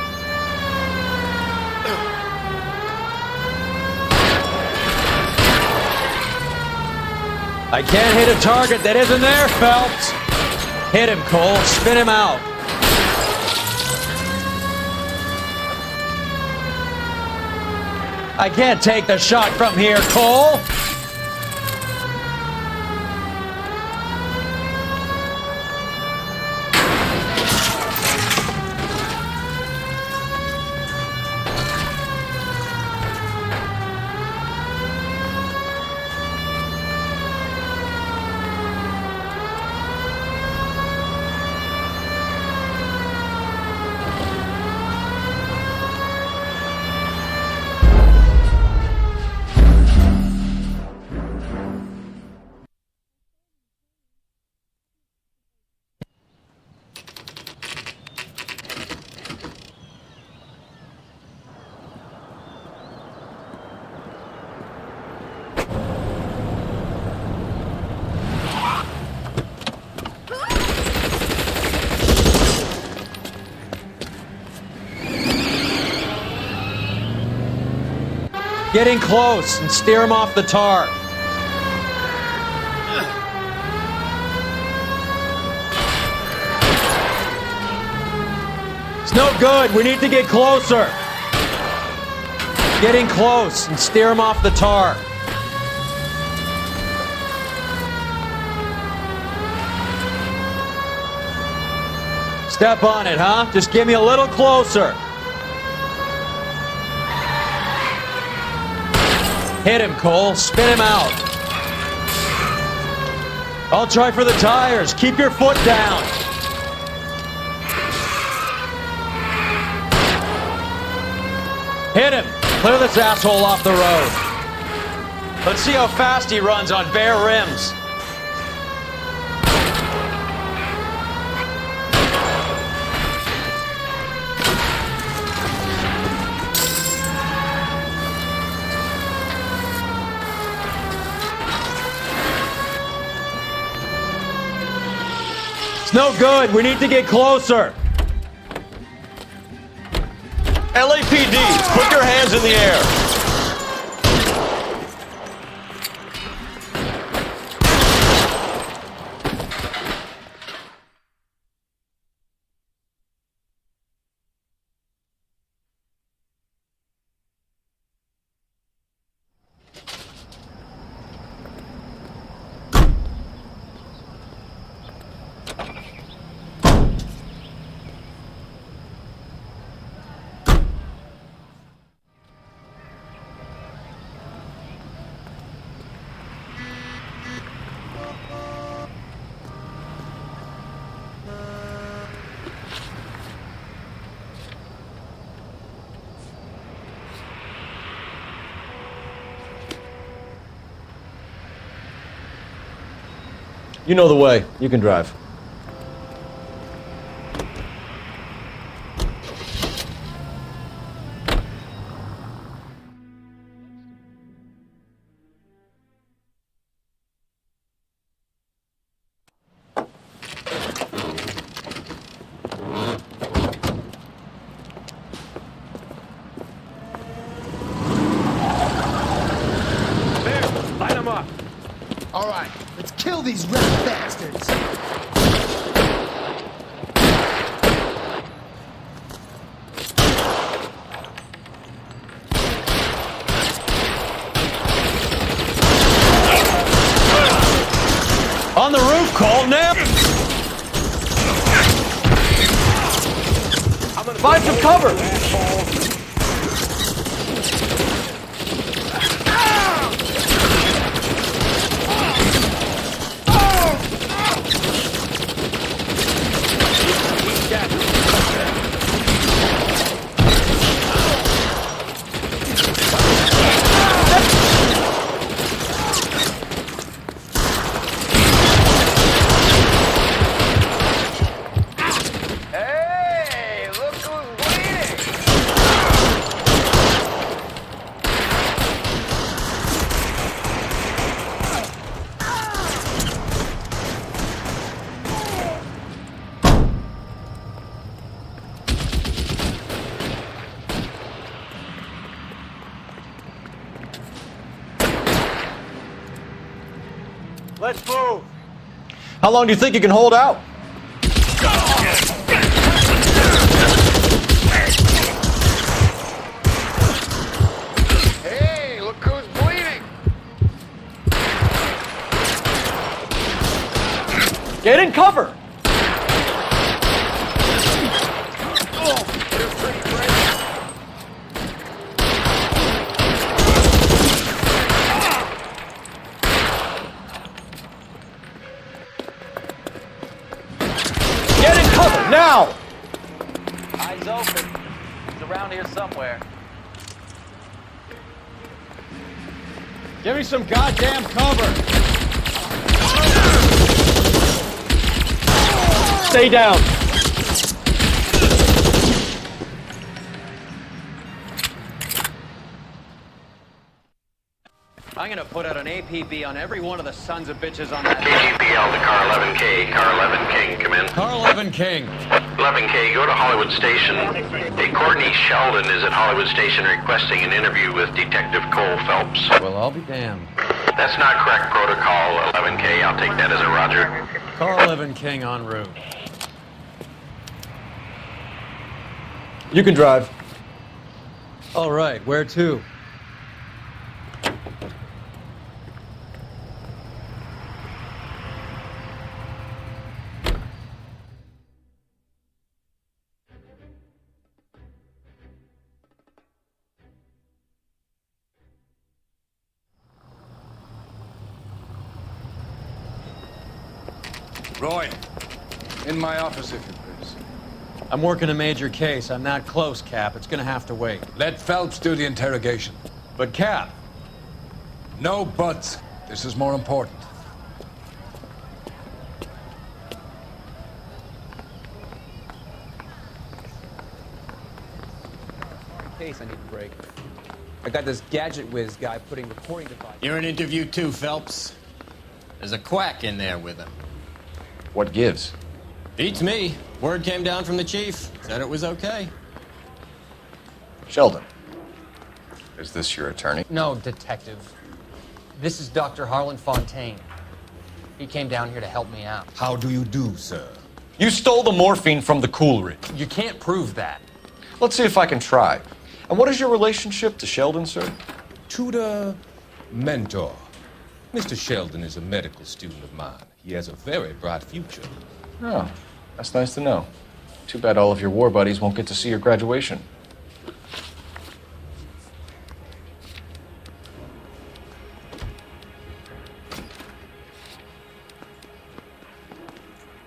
I can't hit a target that isn't there, Phelps. Hit him, Cole. Spin him out. I can't take the shot from here, Cole. Get in close and steer him off the tar. It's no good. We need to get closer. Get in close and steer him off the tar. Step on it, huh? Just give me a little closer. Hit him, Cole. Spin him out. I'll try for the tires. Keep your foot down. Hit him. Clear this asshole off the road. Let's see how fast he runs on bare rims. No good. We need to get closer. LAPD, put your hands in the air. You know the way. You can drive. Light him up. All right, let's kill these red bastards. On the roof, Cole. Nip. Find some cover. Hey, look who's bleeding. Let's move. How long do you think you can hold out? Hey, look who's bleeding. Get in cover! Get in cover, now! Eyes open. He's around here somewhere. Give me some goddamn cover. Stay down. I'm gonna put out an APB on every one of the sons of bitches on that. KGPL to car 11K. Car 11 King, come in. Car 11 King. 11K, go to Hollywood Station. Hey, Courtney Sheldon is at Hollywood Station requesting an interview with Detective Cole Phelps. Well, I'll be damned. That's not correct protocol, 11K. I'll take that as a roger. Car 11 King en route. You can drive. All right, where to? Roy, in my office, if you please. I'm working a major case. I'm not close, Cap. It's gonna have to wait. Let Phelps do the interrogation. But, Cap. No buts. This is more important. Case I need a break. I got this gadget whiz guy putting recording device. You're in interview too, Phelps. There's a quack in there with him. What gives? Beats me. Word came down from the chief. Said it was okay. Sheldon, is this your attorney? No, detective. This is Dr. Harlan Fontaine. He came down here to help me out. How do you do, sir? You stole the morphine from the Coolridge. You can't prove that. Let's see if I can try. And what is your relationship to Sheldon, sir? Tutor, mentor. Mr. Sheldon is a medical student of mine. He has a very bright future. Oh, that's nice to know. Too bad all of your war buddies won't get to see your graduation.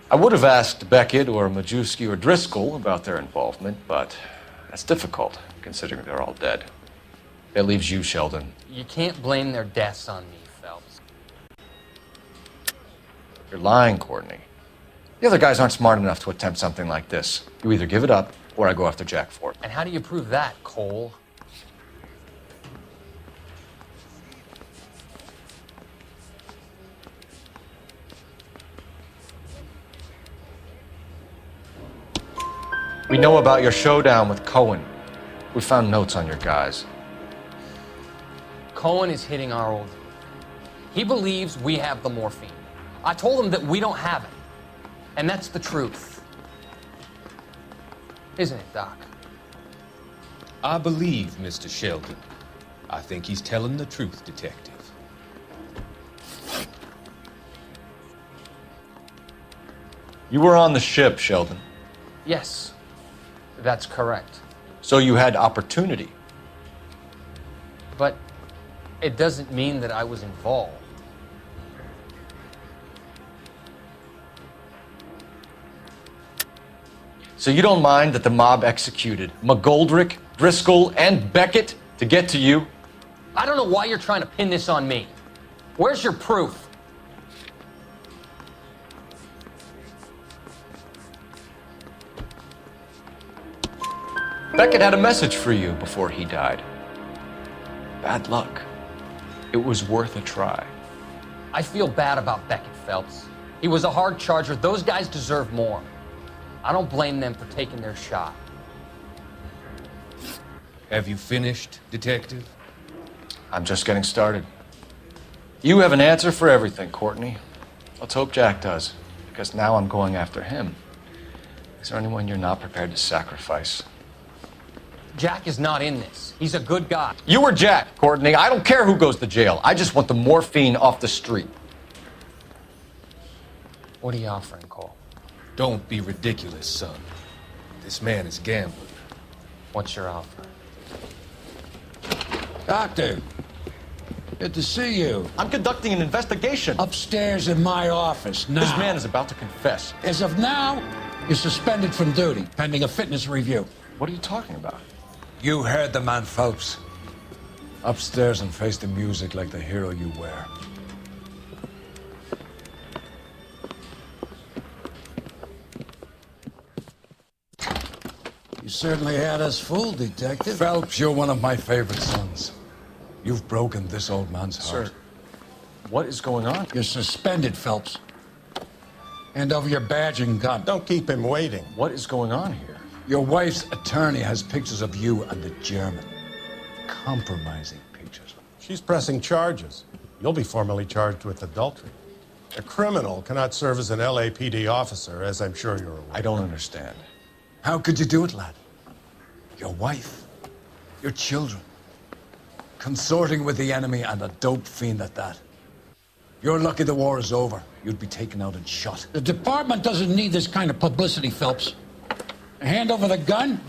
I would have asked Beckett or Majewski or Driscoll about their involvement, but that's difficult, considering they're all dead. That leaves you, Sheldon. You can't blame their deaths on me, Phelps. You're lying, Courtney. The other guys aren't smart enough to attempt something like this. You either give it up, or I go after Jack for it. And how do you prove that, Cole? We know about your showdown with Cohen. We found notes on your guys. Cohen is hitting our old. He believes we have the morphine. I told him that we don't have it. And that's the truth. Isn't it, Doc? I believe Mr. Sheldon. I think he's telling the truth, Detective. You were on the ship, Sheldon. Yes, that's correct. So you had opportunity. But it doesn't mean that I was involved. So you don't mind that the mob executed McGoldrick, Driscoll, and Beckett to get to you? I don't know why you're trying to pin this on me. Where's your proof? Beckett had a message for you before he died. Bad luck. It was worth a try. I feel bad about Beckett, Phelps. He was a hard charger. Those guys deserve more. I don't blame them for taking their shot. Have you finished, Detective? I'm just getting started. You have an answer for everything, Courtney. Let's hope Jack does, because now I'm going after him. Is there anyone you're not prepared to sacrifice? Jack is not in this. He's a good guy. You or Jack, Courtney. I don't care who goes to jail. I just want the morphine off the street. What are you offering, Cole? Don't be ridiculous, son. This man is gambling. What's your offer? Doctor, good to see you. I'm conducting an investigation. Upstairs in my office now. This man is about to confess. As of now, you're suspended from duty, pending a fitness review. What are you talking about? You heard the man, Phelps. Upstairs and face the music like the hero you were. You certainly had us fooled, Detective. Phelps, you're one of my favorite sons. You've broken this old man's heart. Sir, what is going on? You're suspended, Phelps. Hand over your badge and gun. Don't keep him waiting. What is going on here? Your wife's attorney has pictures of you and the German. Compromising pictures. She's pressing charges. You'll be formally charged with adultery. A criminal cannot serve as an LAPD officer, as I'm sure you're aware. I don't understand. How could you do it, lad? Your wife, your children, consorting with the enemy and a dope fiend at that. You're lucky the war is over. You'd be taken out and shot. The department doesn't need this kind of publicity, Phelps. Hand over the gun,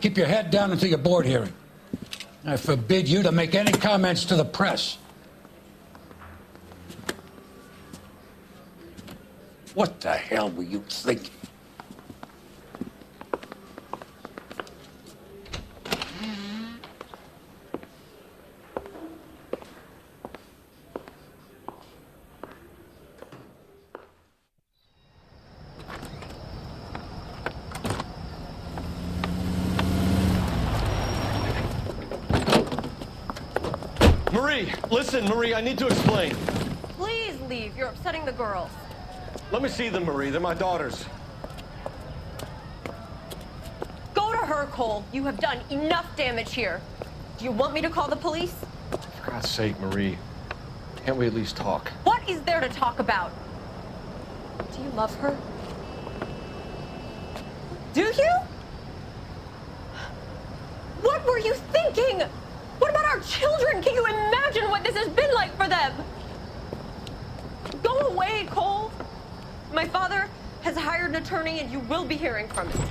keep your head down until your board hearing. I forbid you to make any comments to the press. What the hell were you thinking? Marie, listen, Marie, I need to explain. Please leave. You're upsetting the girls. Let me see them, Marie. They're my daughters. Go to her, Cole. You have done enough damage here. Do you want me to call the police? For God's sake, Marie. Can't we at least talk? What is there to talk about? Do you love her? Do you? What were you thinking? What about our children? Can you imagine what this has been like for them? Go away, Cole. My father has hired an attorney and you will be hearing from him.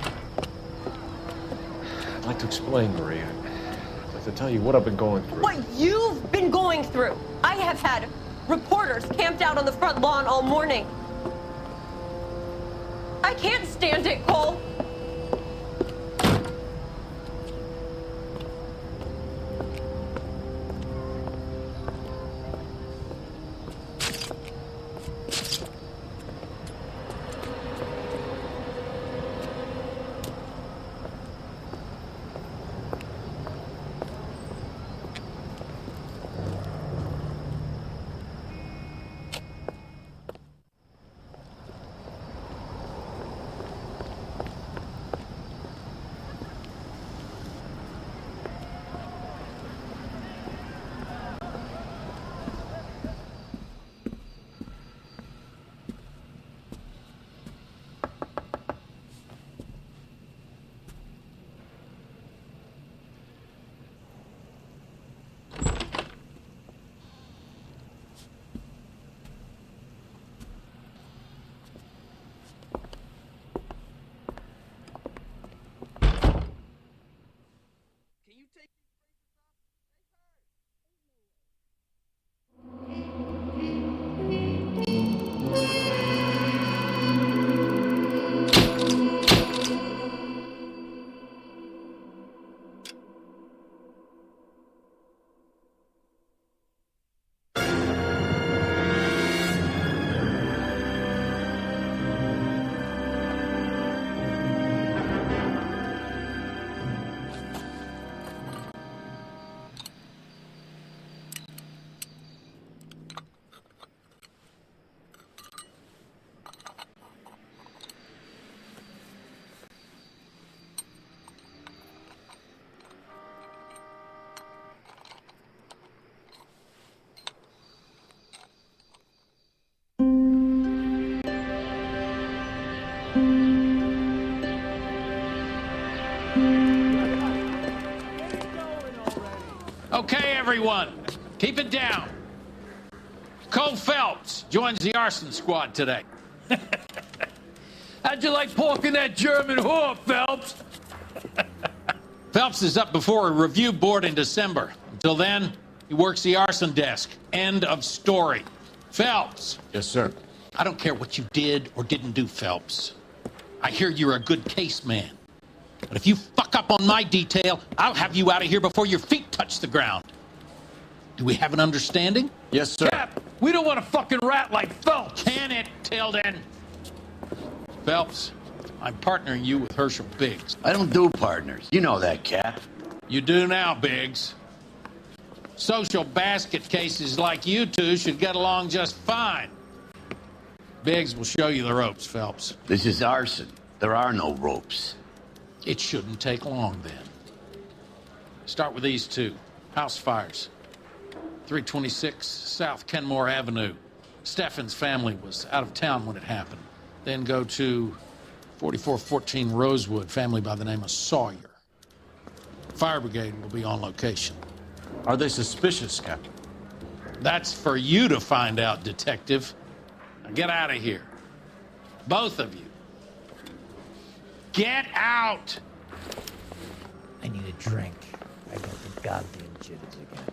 I'd like to explain, Marie. I'd like to tell you what I've been going through. What you've been going through. I have had reporters camped out on the front lawn all morning. I can't stand it, Cole. Okay, everyone, keep it down. Cole Phelps joins the arson squad today. How'd you like porking that German whore, Phelps? Phelps is up before a review board in December. Until then, he works the arson desk. End of story. Phelps. Yes, sir. I don't care what you did or didn't do, Phelps. I hear you're a good case man. But if you fuck up on my detail, I'll have you out of here before your feet touch the ground. Do we have an understanding? Yes, sir. Cap, we don't want a fucking rat like Phelps. Can it, Tilden? Phelps, I'm partnering you with Herschel Biggs. I don't do partners. You know that, Cap. You do now, Biggs. Social basket cases like you two should get along just fine. Biggs will show you the ropes, Phelps. This is arson. There are no ropes. It shouldn't take long, then. Start with these two. House fires. 326 South Kenmore Avenue. Steffen's family was out of town when it happened. Then go to 4414 Rosewood, family by the name of Sawyer. Fire brigade will be on location. Are they suspicious, Captain? That's for you to find out, Detective. Now get out of here. Both of you. Get out! I need a drink. I got the goddamn jitters again.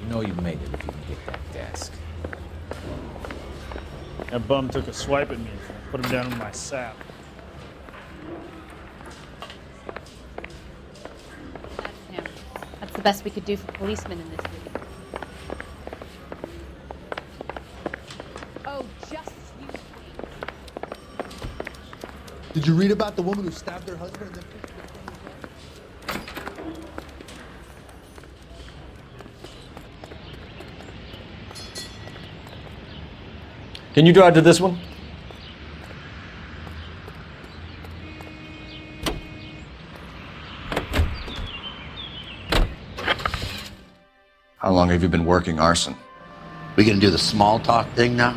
You know you made it if you can get that desk. That bum took a swipe at me, so I put him down in my sap. That's him. That's the best we could do for policemen in this city. Oh, just you wait. Did you read about the woman who stabbed her husband and then pushed her? Can you drive to this one? How long have you been working arson? We gonna do the small talk thing now?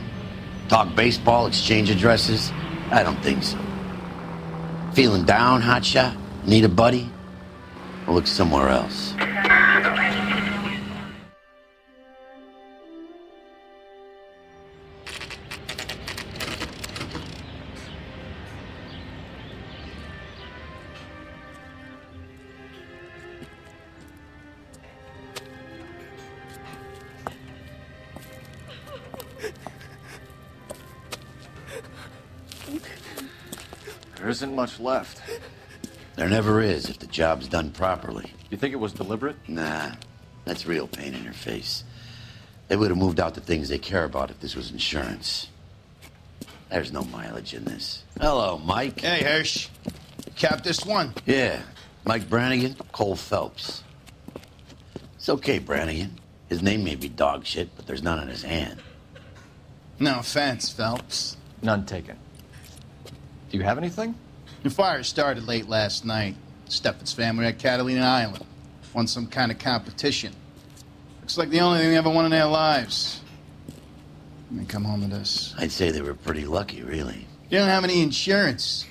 Talk baseball, exchange addresses? I don't think so. Feeling down, hotshot? Need a buddy? We'll look somewhere else. There isn't much left. There never is if the job's done properly. You think it was deliberate? Nah, that's real pain in your face. They would have moved out the things they care about if this was insurance. There's no mileage in this. Hello, Mike. Hey, Hirsch. Cap this one. Yeah, Mike Brannigan, Cole Phelps. It's okay, Brannigan. His name may be dog shit, but there's none on his hand. No offense, Phelps. None taken. Do you have anything? The fire started late last night. Steffen's family at Catalina Island. Won some kind of competition. Looks like the only thing they ever won in their lives. And they come home to this. I'd say they were pretty lucky, really. They don't have any insurance.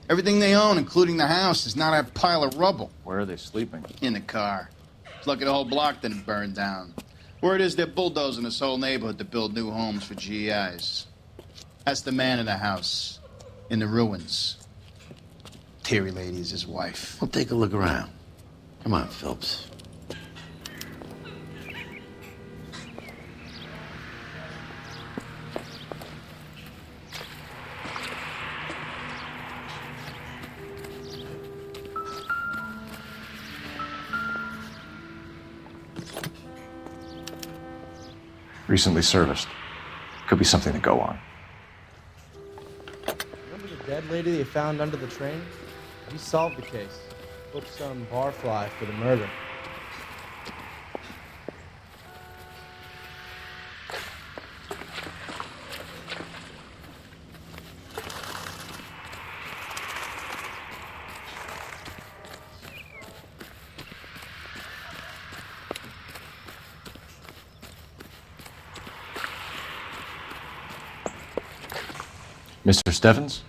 Everything they own, including the house, is not a pile of rubble. Where are they sleeping? In the car. It's lucky the whole block didn't burn down. Word is they're bulldozing this whole neighborhood to build new homes for GIs. That's the man in the house, in the ruins. Terry lady is his wife. We'll take a look around. Come on, Phelps. Recently serviced. Could be something to go on. Remember the dead lady they found under the train? We solved the case. Booked some barfly for the murder. Mr. Stevens?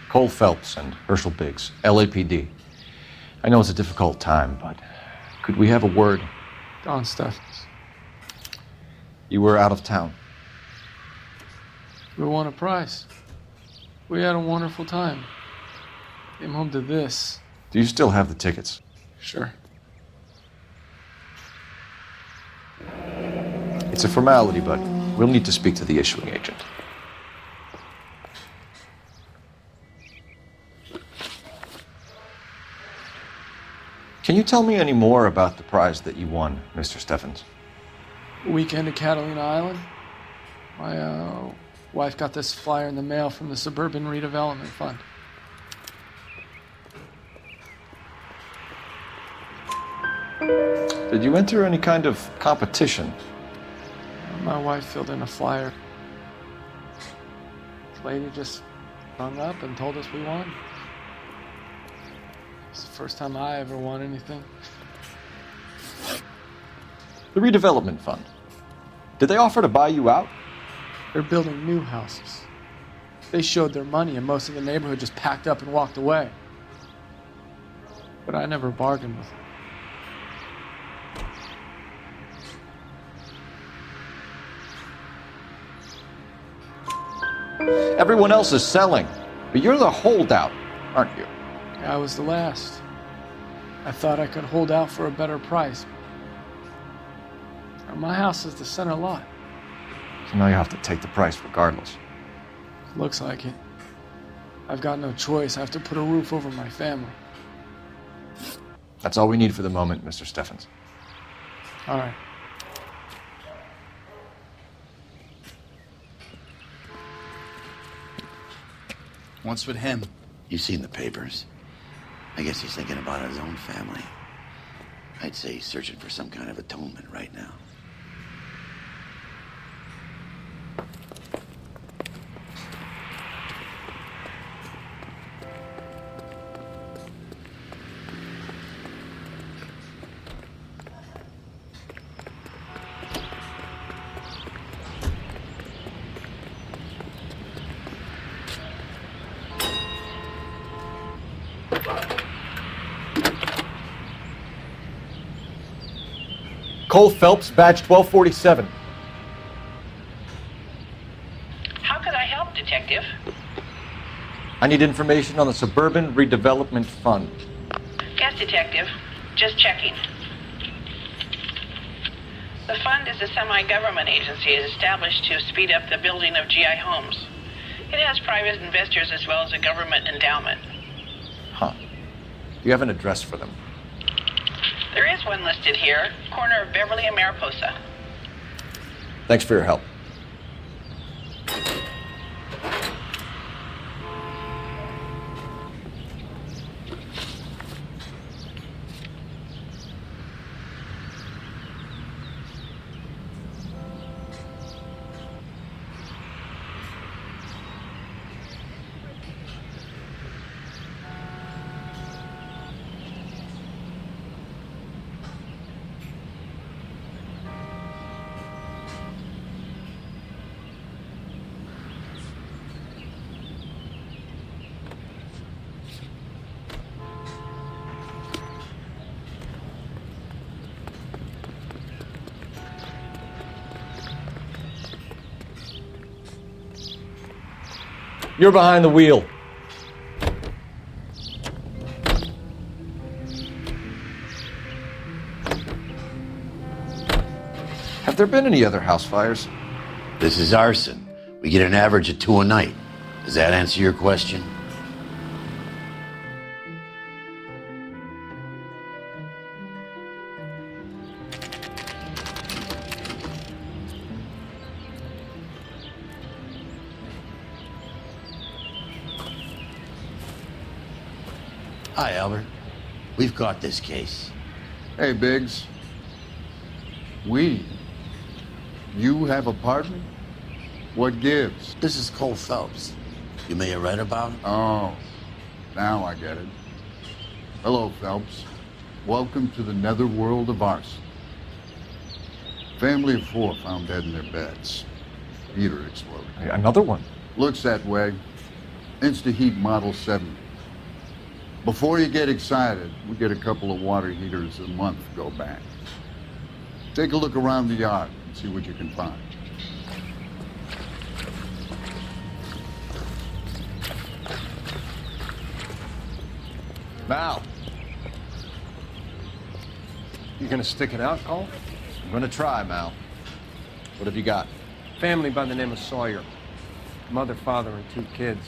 Cole Phelps and Herschel Biggs, LAPD. I know it's a difficult time, but could we have a word? Don Steffens. You were out of town. We won a prize. We had a wonderful time. Came home to this. Do you still have the tickets? Sure. It's a formality, but we'll need to speak to the issuing agent. Can you tell me any more about the prize that you won, Mr. Steffens? Weekend at Catalina Island. My wife got this flyer in the mail from the Suburban Redevelopment Fund. Did you enter any kind of competition? My wife filled in a flyer. The lady just hung up and told us we won. It's the first time I ever won anything. The redevelopment fund. Did they offer to buy you out? They're building new houses. They showed their money and most of the neighborhood just packed up and walked away. But I never bargained with them. Everyone else is selling, but you're the holdout, aren't you? I was the last. I thought I could hold out for a better price. My house is the center lot. So now you have to take the price regardless. Looks like it. I've got no choice. I have to put a roof over my family. That's all we need for the moment, Mr. Steffens. All right. What's with him? You've seen the papers. I guess he's thinking about his own family. I'd say he's searching for some kind of atonement right now. Cole Phelps, badge 1247. How could I help, Detective? I need information on the Suburban Redevelopment Fund. Yes, Detective. Just checking. The fund is a semi-government agency established to speed up the building of GI homes. It has private investors as well as a government endowment. Huh. Do you have an address for them? There is one listed here, corner of Beverly and Mariposa. Thanks for your help. You're behind the wheel. Have there been any other house fires? This is arson. We get an average of 2 a night. Does that answer your question? Hi, Albert. We've caught this case. Hey, Biggs. You have a partner? What gives? This is Cole Phelps. You may have read about him. Oh, now I get it. Hello, Phelps. Welcome to the netherworld of arson. Family of 4 found dead in their beds. Heater exploded. Another one? Looks that way. Insta-heat Model 70. Before you get excited, we get a couple of water heaters a month go back. Take a look around the yard and see what you can find. Mal. You gonna stick it out, Cole? I'm gonna try, Mal. What have you got? Family by the name of Sawyer. Mother, father, and 2 kids.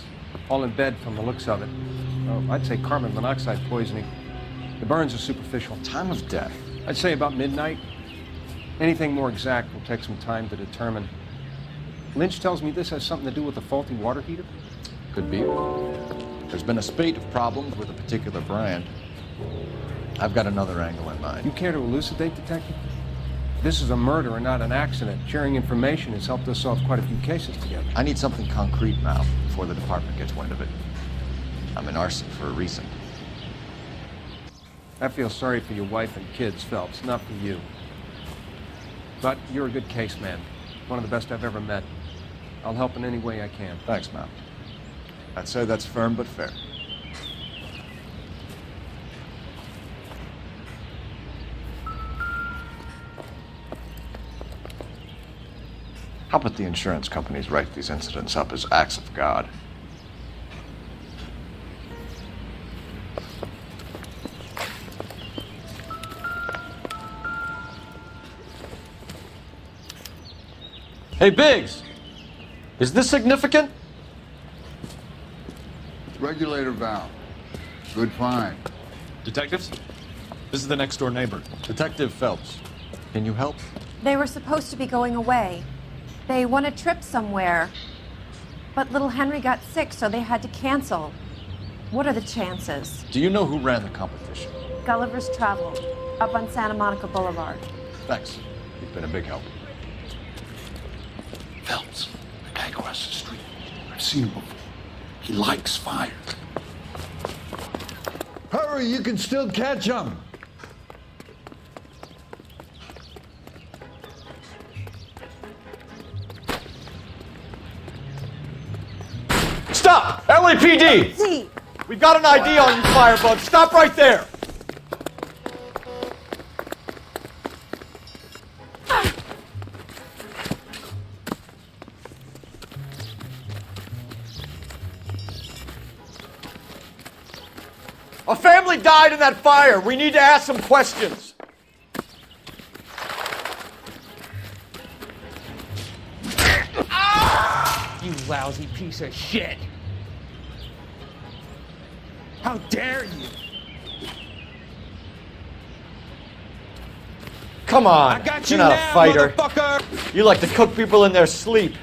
All in bed from the looks of it. Oh, I'd say carbon monoxide poisoning. The burns are superficial. Time of death? I'd say about midnight. Anything more exact will take some time to determine. Lynch tells me this has something to do with a faulty water heater. Could be. There's been a spate of problems with a particular brand. I've got another angle in mind. You care to elucidate, Detective? This is a murder and not an accident. Sharing information has helped us solve quite a few cases together. I need something concrete, Mal, before the department gets wind of it. I'm in arson for a reason. I feel sorry for your wife and kids, Phelps, not for you. But you're a good case man. One of the best I've ever met. I'll help in any way I can. Thanks, Mal. I'd say that's firm but fair. How about the insurance companies write these incidents up as acts of God? Hey, Biggs! Is this significant? Regulator valve. Good find. Detectives? This is the next door neighbor. Detective Phelps. Can you help? They were supposed to be going away. They won a trip somewhere. But little Henry got sick, so they had to cancel. What are the chances? Do you know who ran the competition? Gulliver's Travel, up on Santa Monica Boulevard. Thanks. You've been a big help. Phelps, the guy across the street. I've seen him before. He likes fire. Hurry, you can still catch him. Stop! LAPD! See. We've got an ID on you, firebug. Stop right there! A family died in that fire. We need to ask some questions. You lousy piece of shit! How dare you! Come on. I got you You're not now, a fighter. motherfucker! You like to cook people in their sleep.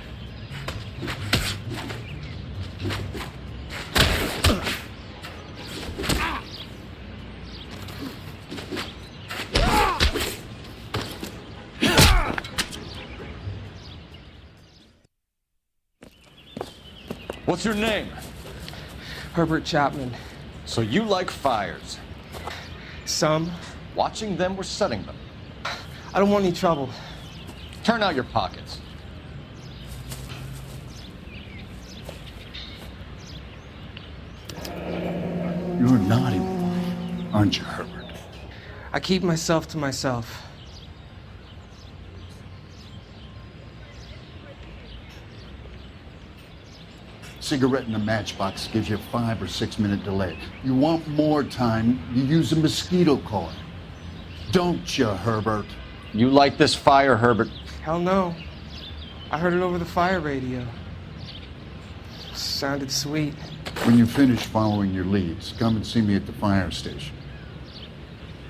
What's your name? Herbert Chapman. So you like fires? Some. Watching them or setting them? I don't want any trouble. Turn out your pockets. You're a naughty boy, aren't you, Herbert? I keep myself to myself. Cigarette in a matchbox gives you a 5 or 6 minute delay. You want more time, you use a mosquito coil. Don't you, Herbert? You light this fire, Herbert. Hell no. I heard it over the fire radio. Sounded sweet. When you finish following your leads, come and see me at the fire station.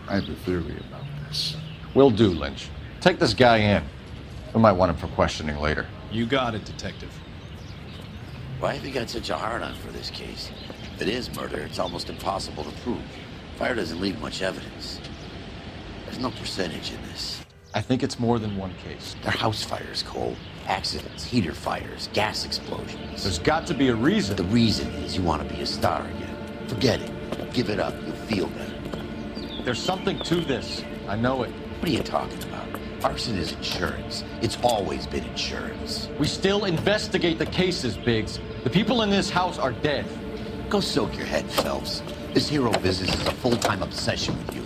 I have a theory about this. Will do, Lynch. Take this guy in. We might want him for questioning later. You got it, Detective. Why have you got such a hard-on for this case? If it is murder, it's almost impossible to prove. Fire doesn't leave much evidence. There's no percentage in this. I think it's more than one case. They're house fires, Cole. Accidents, heater fires, gas explosions. There's got to be a reason. The reason is you want to be a star again. Forget it. Give it up. You'll feel better. There's something to this. I know it. What are you talking about? Arson is insurance. It's always been insurance. We still investigate the cases, Biggs. The people in this house are dead. Go soak your head, Phelps. This hero business is a full-time obsession with you.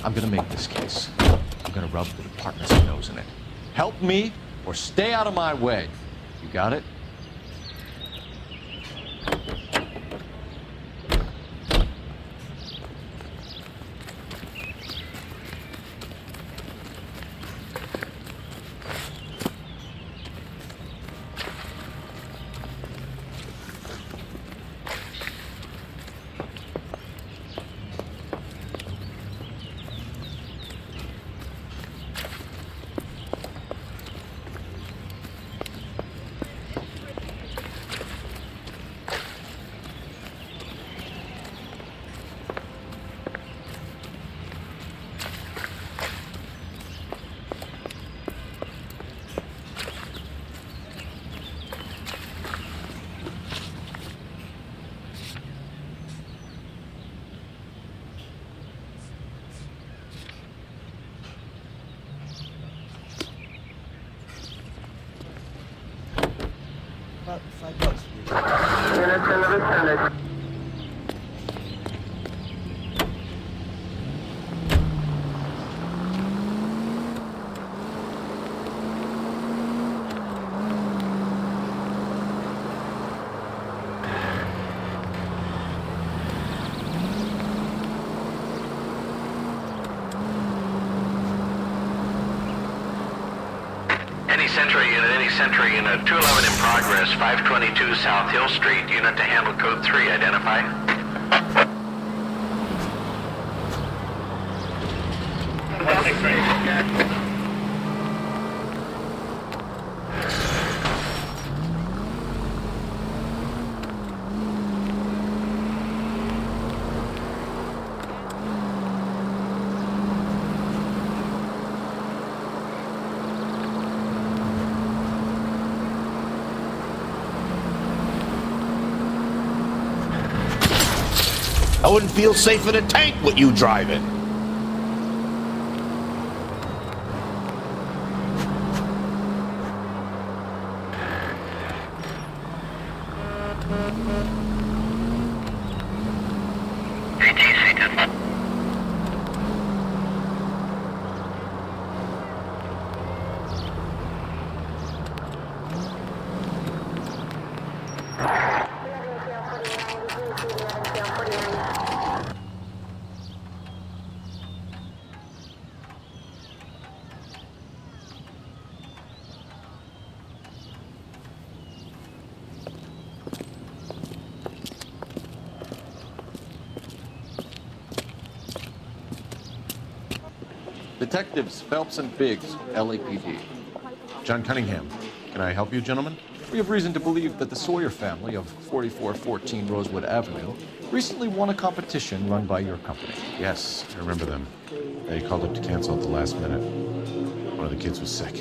I'm gonna make this case. I'm gonna rub the department's nose in it. Help me or stay out of my way. You got it? About $5, please. Sentry unit 211 in progress, 522 South Hill Street, unit to handle code 3, identify. I wouldn't feel safe in a tank with you driving. Detectives Phelps and Biggs, LAPD. John Cunningham. Can I help you, gentlemen? We have reason to believe that the Sawyer family of 4414 Rosewood Avenue recently won a competition run by your company. Yes, I remember them. They called up to cancel at the last minute. One of the kids was sick.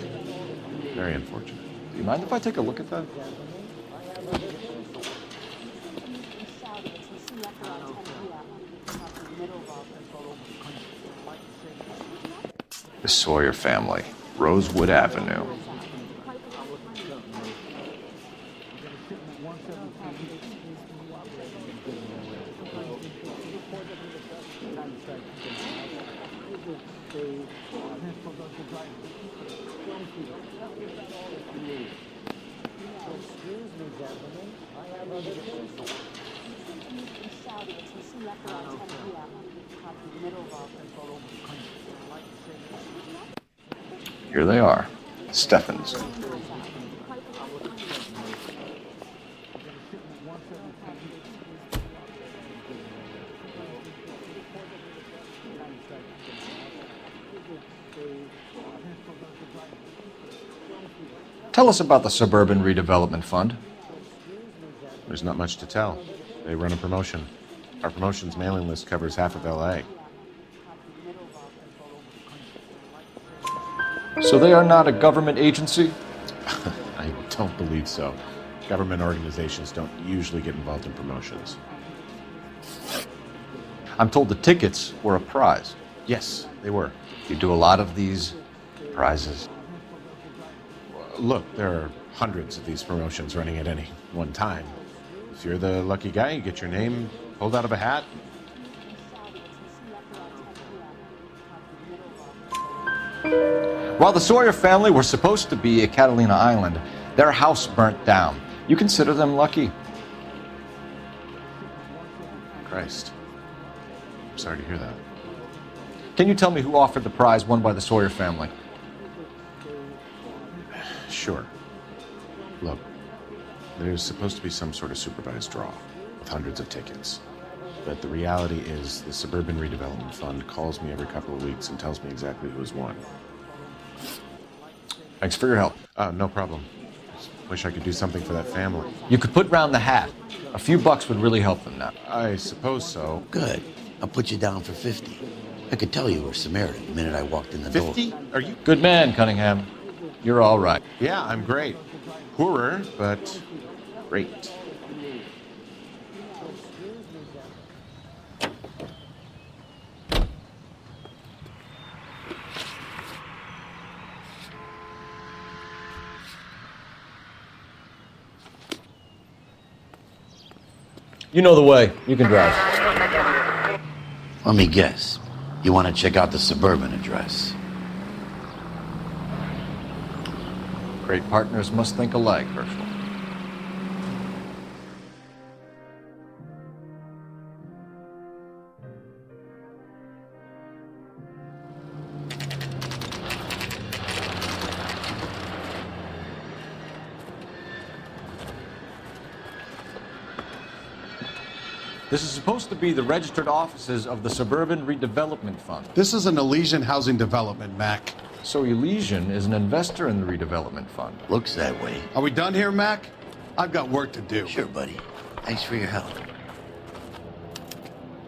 Very unfortunate. Do you mind if I take a look at that? The Sawyer family, Rosewood Avenue. Here they are, Steffens. Tell us about the Suburban Redevelopment Fund. There's not much to tell. They run a promotion. Our promotion's mailing list covers half of LA. So they are not a government agency? I don't believe so. Government organizations don't usually get involved in promotions. I'm told the tickets were a prize. Yes, they were. You do a lot of these prizes. Look, there are hundreds of these promotions running at any one time. If you're the lucky guy, you get your name pulled out of a hat. While the Sawyer family were supposed to be at Catalina Island, their house burnt down. You consider them lucky? Christ. I'm sorry to hear that. Can you tell me who offered the prize won by the Sawyer family? Sure. Look, there's supposed to be some sort of supervised draw with hundreds of tickets. But the reality is the Suburban Redevelopment Fund calls me every couple of weeks and tells me exactly who has won. Thanks for your help. No problem. Just wish I could do something for that family. You could put round the hat. A few bucks would really help them now. I suppose so. Good. I'll put you down for 50. I could tell you were Samaritan the minute I walked in the door. 50? Are you? Good man, Cunningham. You're all right. Yeah, I'm great. Poorer, but great. You know the way. You can drive. Let me guess. You want to check out the Suburban address? Great partners must think alike, Herschel. This is supposed to be the registered offices of the Suburban Redevelopment Fund. This is an Elysian housing development, Mac. So Elysian is an investor in the redevelopment fund. Looks that way. Are we done here, Mac? I've got work to do. Sure, buddy. Thanks for your help.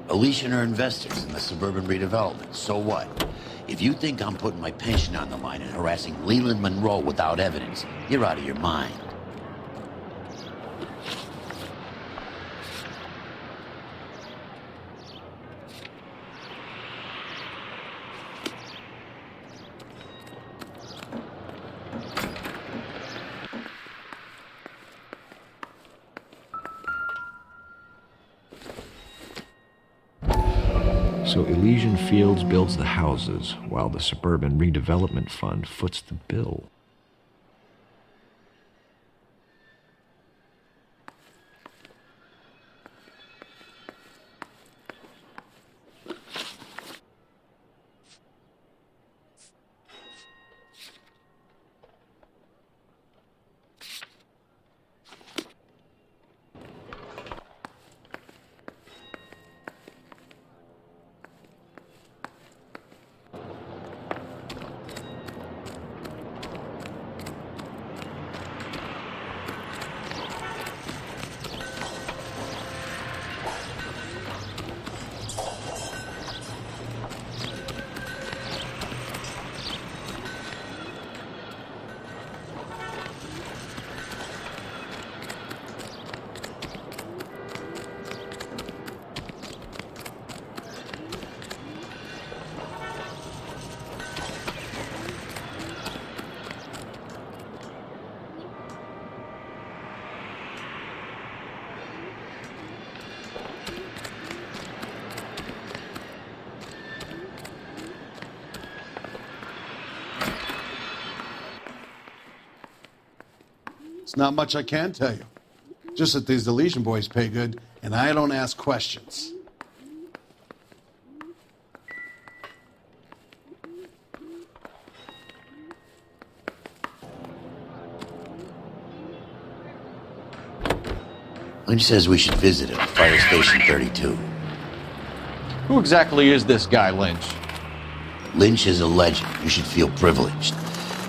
Elysian are investors in the Suburban Redevelopment. So what? If you think I'm putting my pension on the line and harassing Leland Monroe without evidence, you're out of your mind. So Elysian Fields builds the houses, while the Suburban Redevelopment Fund foots the bill. There's not much I can tell you. Just that these Elysian boys pay good, and I don't ask questions. Lynch says we should visit him, Fire Station 32. Who exactly is this guy, Lynch? Lynch is a legend. You should feel privileged.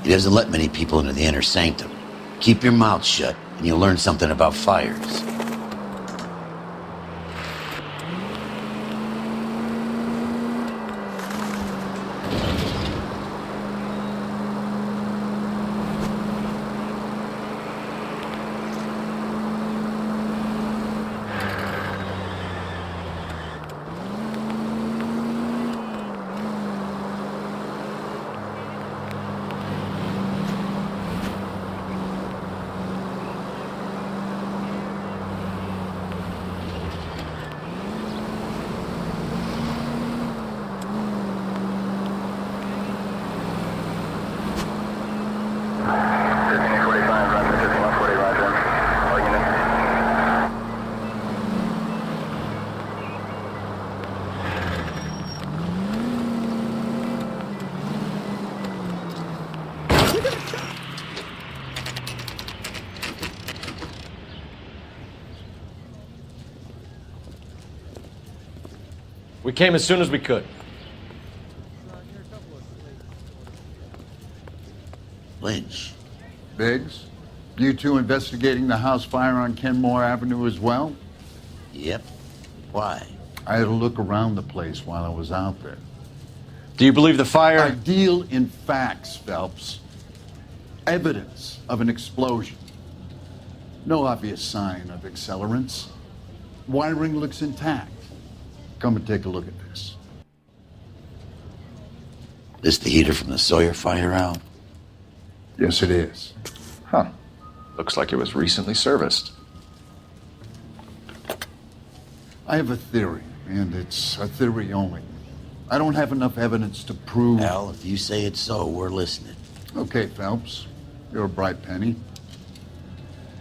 He doesn't let many people into the inner sanctum. Keep your mouth shut, and you'll learn something about fires. We came as soon as we could. Lynch. Biggs, you two investigating the house fire on Kenmore Avenue as well? Yep. Why? I had a look around the place while I was out there. Do you believe the fire? I deal in facts, Phelps. Evidence of an explosion. No obvious sign of accelerants. Wiring looks intact. Come and take a look at this. This the heater from the Sawyer fire out? Yes, it is. Huh. Looks like it was recently serviced. I have a theory, and it's a theory only. I don't have enough evidence to prove... Al, if you say it's so, we're listening. Okay, Phelps. You're a bright penny.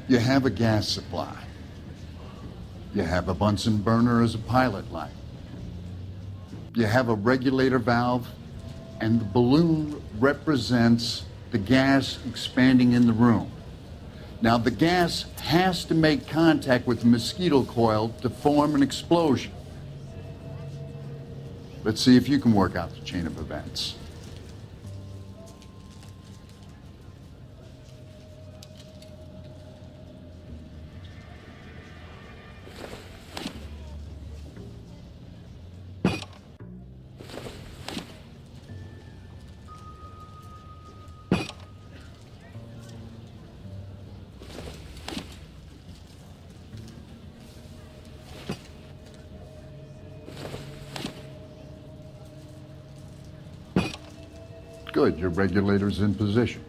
You have a gas supply. You have a Bunsen burner as a pilot light. You have a regulator valve, and the balloon represents the gas expanding in the room. Now, the gas has to make contact with the mosquito coil to form an explosion. Let's see if you can work out the chain of events. Good, your regulator's in position.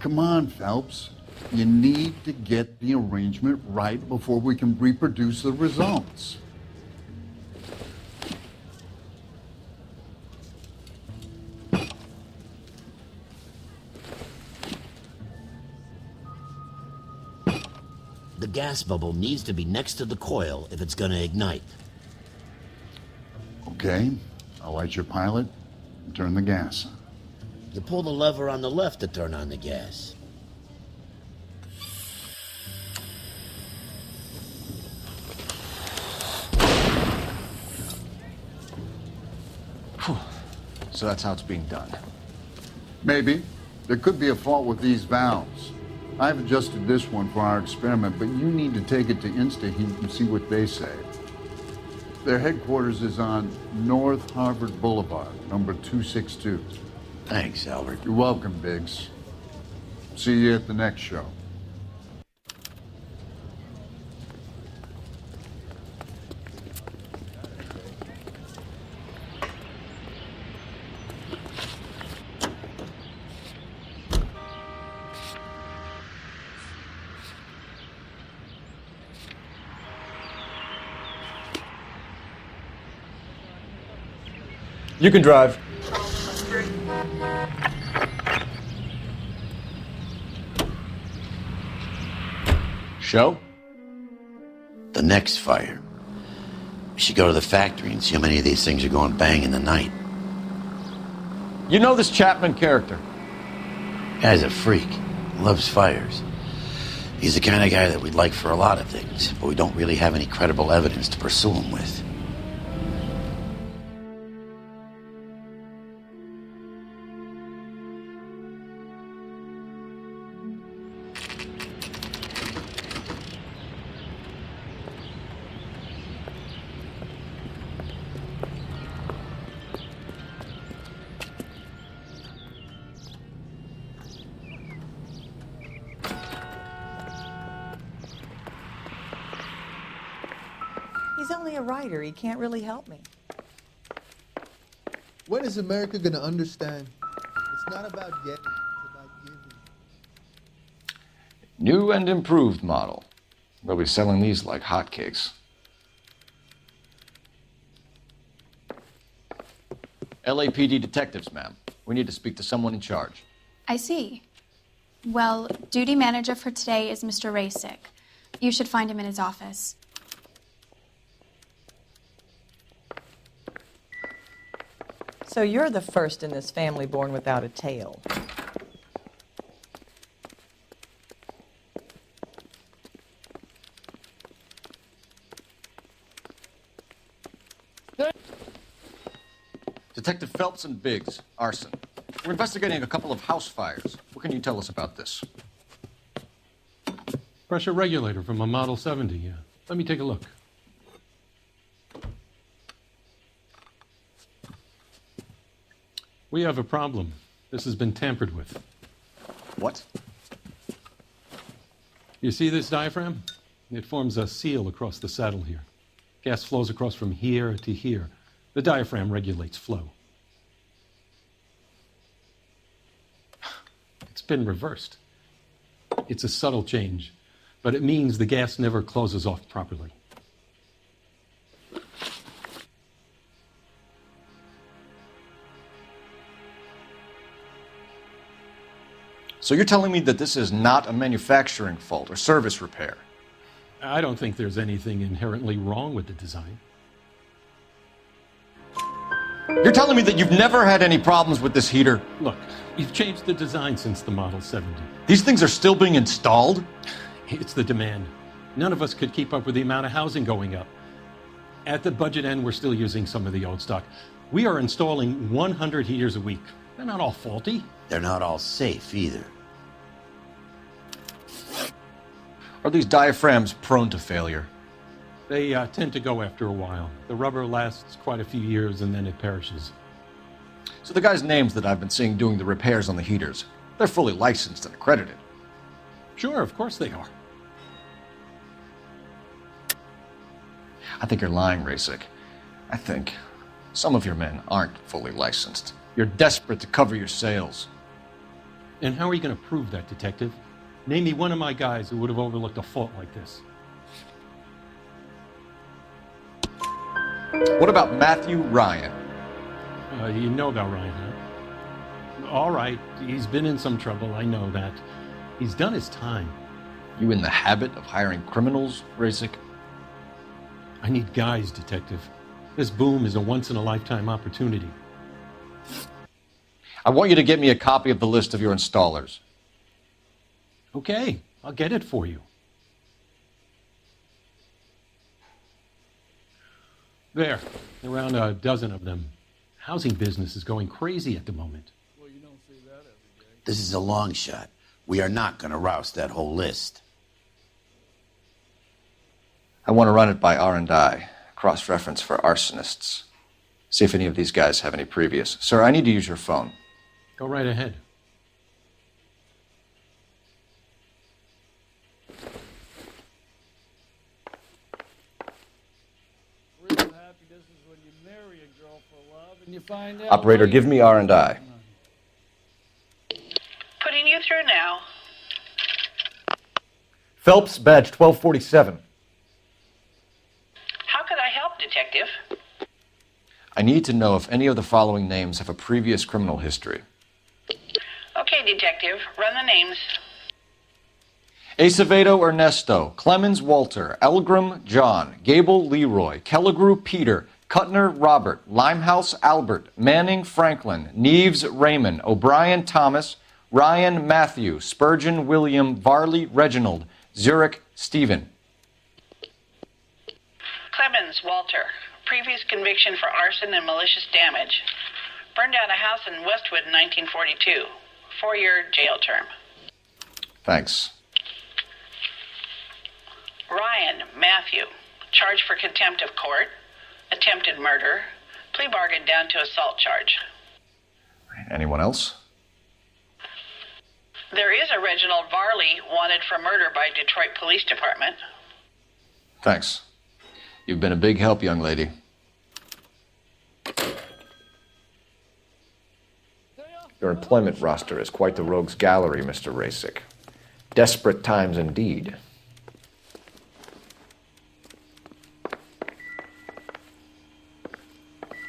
Come on, Phelps. You need to get the arrangement right before we can reproduce the results. The gas bubble needs to be next to the coil if it's gonna ignite. Okay, I'll light your pilot and turn the gas on. You pull the lever on the left to turn on the gas. So that's how it's being done. Maybe. There could be a fault with these valves. I've adjusted this one for our experiment, but you need to take it to InstaHeat and see what they say. Their headquarters is on North Harvard Boulevard, number 262. Thanks, Albert. You're welcome, Biggs. See you at the next show. You can drive. Show? The next fire. We should go to the factory and see how many of these things are going bang in the night. You know this Chapman character? Guy's a freak. Loves fires. He's the kind of guy that we'd like for a lot of things, but we don't really have any credible evidence to pursue him with. He's only a writer. He can't really help me. When is America going to understand? It's not about getting, it's about giving. New and improved model. They'll be selling these like hotcakes. LAPD detectives, ma'am. We need to speak to someone in charge. I see. Well, duty manager for today is Mr. Rasick. You should find him in his office. So you're the first in this family born without a tail. Detective Phelps and Biggs, arson. We're investigating a couple of house fires. What can you tell us about this? Pressure regulator from a Model 70. Let me take a look. We have a problem. This has been tampered with. What? You see this diaphragm? It forms a seal across the saddle here. Gas flows across from here to here. The diaphragm regulates flow. It's been reversed. It's a subtle change, but it means the gas never closes off properly. So you're telling me that this is not a manufacturing fault or service repair? I don't think there's anything inherently wrong with the design. You're telling me that you've never had any problems with this heater? Look, you've changed the design since the Model 70. These things are still being installed? It's the demand. None of us could keep up with the amount of housing going up. At the budget end, we're still using some of the old stock. We are installing 100 heaters a week. They're not all faulty. They're not all safe either. Are these diaphragms prone to failure? They tend to go after a while. The rubber lasts quite a few years and then it perishes. So the guys' names that I've been seeing doing the repairs on the heaters, they're fully licensed and accredited. Sure, of course they are. I think you're lying, Rasick. I think some of your men aren't fully licensed. You're desperate to cover your sales. And how are you going to prove that, Detective? Name me one of my guys who would have overlooked a fault like this. What about Matthew Ryan? You know about Ryan, huh? All right, he's been in some trouble, I know that. He's done his time. You in the habit of hiring criminals, Rasick? I need guys, Detective. This boom is a once-in-a-lifetime opportunity. I want you to get me a copy of the list of your installers. Okay, I'll get it for you. There, around a dozen of them. Housing business is going crazy at the moment. This is a long shot. We are not going to roust that whole list. I want to run it by R&I, cross-reference for arsonists. See if any of these guys have any previous. Sir, I need to use your phone. Go right ahead. Real happiness is when you marry a girl for love and you find out. Operator, give me R&I. Putting you through now. Phelps, badge 1247. How could I help, Detective? I need to know if any of the following names have a previous criminal history. Okay, Detective, run the names. Acevedo Ernesto, Clemens Walter, Elgram John, Gable Leroy, Kelligrew Peter, Cutner Robert, Limehouse Albert, Manning Franklin, Neves Raymond, O'Brien Thomas, Ryan Matthew, Spurgeon William, Varley Reginald, Zurich Stephen. Clemens Walter. Previous conviction for arson and malicious damage. Burned down a house in Westwood in 1942. 4-year jail term. Thanks. Ryan Matthew. Charged for contempt of court. Attempted murder. Plea bargain down to assault charge. Anyone else? There is a Reginald Varley wanted for murder by Detroit Police Department. Thanks. You've been a big help, young lady. Your employment roster is quite the rogues gallery, Mr. Rasick. Desperate times indeed.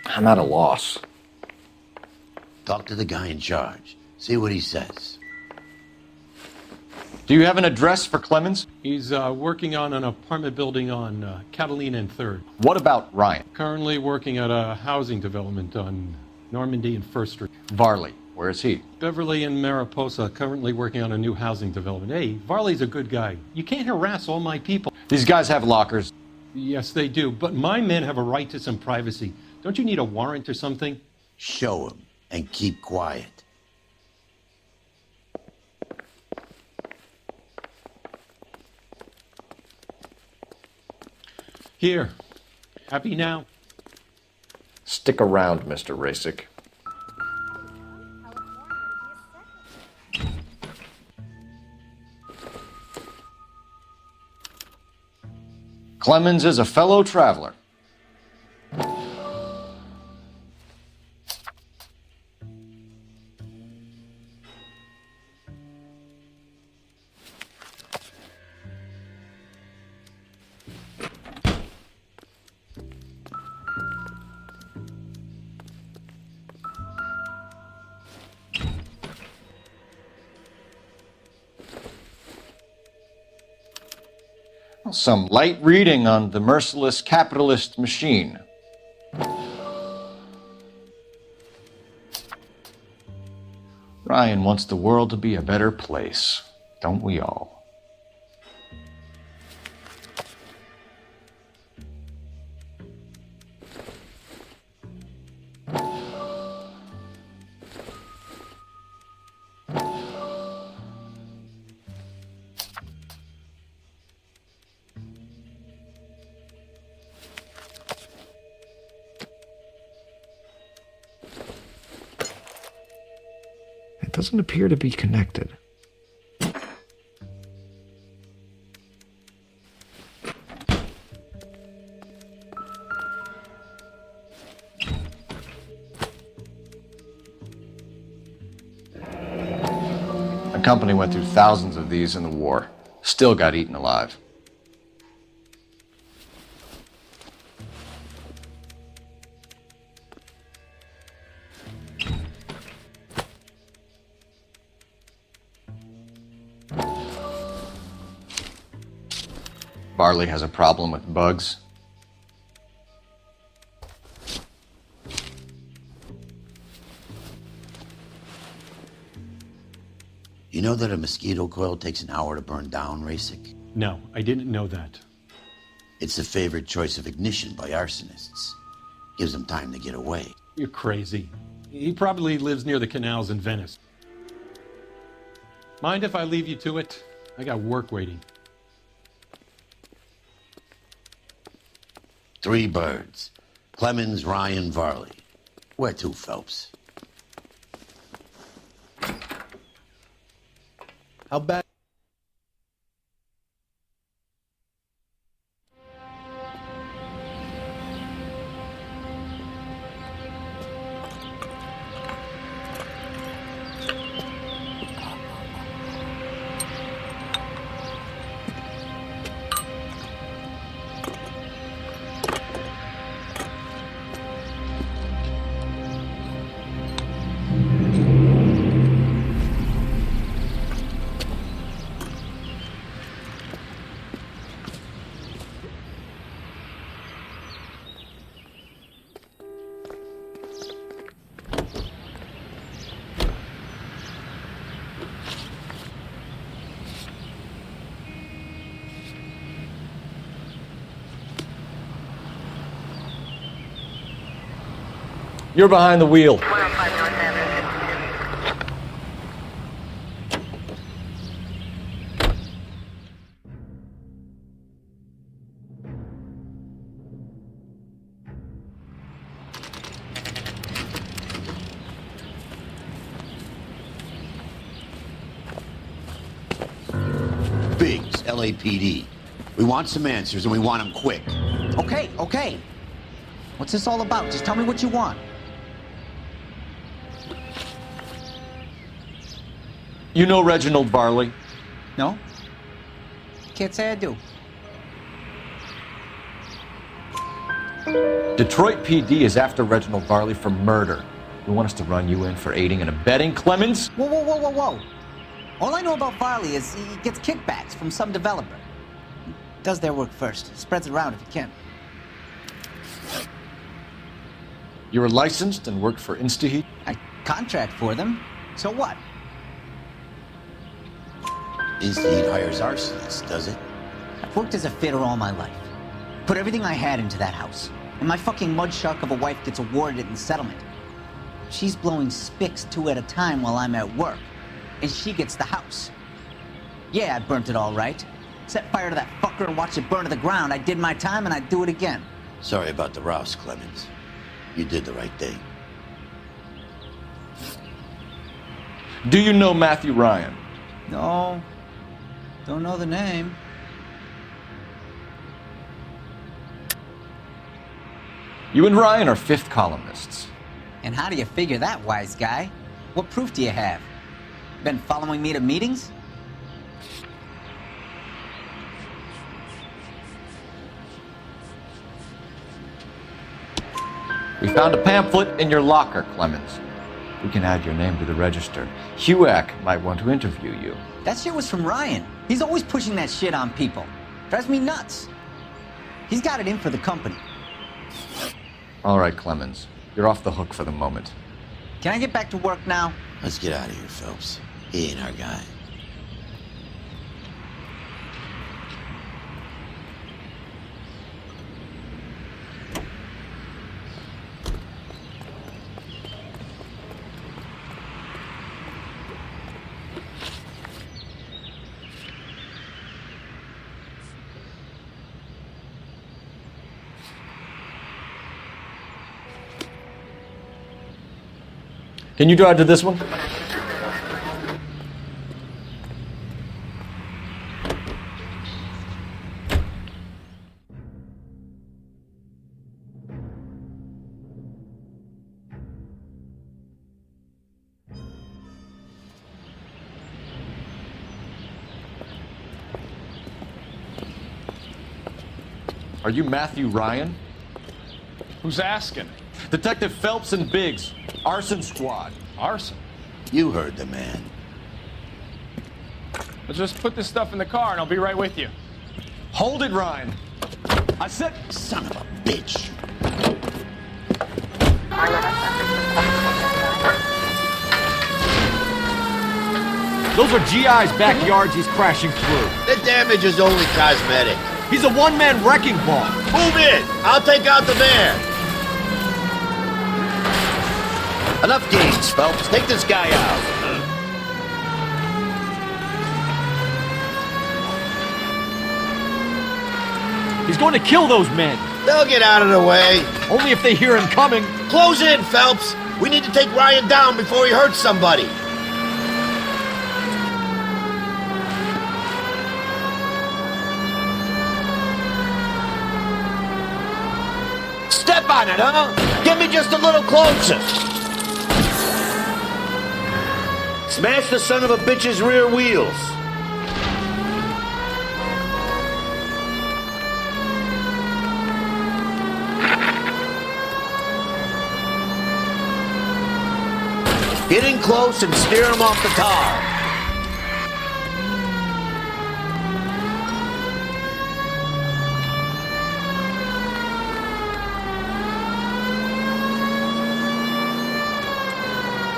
I'm at a loss. Talk to the guy in charge. See what he says. Do you have an address for Clemens? He's working on an apartment building on Catalina and 3rd. What about Ryan? Currently working at a housing development on Normandy and 1st Street. Varley, where is he? Beverly and Mariposa, currently working on a new housing development. Hey, Varley's a good guy. You can't harass all my people. These guys have lockers. Yes, they do, but my men have a right to some privacy. Don't you need a warrant or something? Show him and keep quiet. Here. Happy now? Stick around, Mr. Rasick. Clemens is a fellow traveler. Some light reading on the merciless capitalist machine. Ryan wants the world to be a better place, don't we all? It doesn't appear to be connected. The company went through thousands of these in the war. Still got eaten alive. Varley has a problem with bugs. You know that a mosquito coil takes an hour to burn down, Rasick? No, I didn't know that. It's the favorite choice of ignition by arsonists. Gives them time to get away. You're crazy. He probably lives near the canals in Venice. Mind if I leave you to it? I got work waiting. 3 birds. Clemens, Ryan, Varley. Where to, Phelps? How bad? You're behind the wheel. Biggs, LAPD. We want some answers and we want them quick. Okay, okay. What's this all about? Just tell me what you want. You know Reginald Varley? No? Can't say I do. Detroit PD is after Reginald Varley for murder. You want us to run you in for aiding and abetting Clemens? Whoa, whoa, whoa, whoa, whoa. All I know about Varley is he gets kickbacks from some developer. He does their work first. Spreads it around if he can. You were licensed and worked for InstaHeat? I contract for them. So what? InstaHeat hires arsonists, does it? I've worked as a fitter all my life. Put everything I had into that house. And my fucking mudshark of a wife gets awarded it in settlement. She's blowing spics 2 at a time while I'm at work. And she gets the house. Yeah, I burnt it all right. Set fire to that fucker and watched it burn to the ground. I did my time and I'd do it again. Sorry about the rouse, Clemens. You did the right thing. Do you know Matthew Ryan? No. Don't know the name. You and Ryan are fifth columnists. And how do you figure that, wise guy? What proof do you have? Been following me to meetings? We found a pamphlet in your locker, Clemens. We can add your name to the register. HUAC might want to interview you. That shit was from Ryan. He's always pushing that shit on people. Drives me nuts. He's got it in for the company. All right, Clemens. You're off the hook for the moment. Can I get back to work now? Let's get out of here, Phelps. He ain't our guy. Can you drive to this one? Are you Matthew Ryan? Who's asking? Detective Phelps and Biggs, arson squad. Arson? You heard the man. Let's just put this stuff in the car and I'll be right with you. Hold it, Ryan. I said... Son of a bitch. Those are GI's backyards he's crashing through. The damage is only cosmetic. He's a one-man wrecking ball. Move in! I'll take out the van! Enough games, Phelps. Take this guy out. He's going to kill those men. They'll get out of the way. Only if they hear him coming. Close in, Phelps. We need to take Ryan down before he hurts somebody. on it, huh? Get me just a little closer. Smash the son of a bitch's rear wheels. Get in close and steer him off the tar.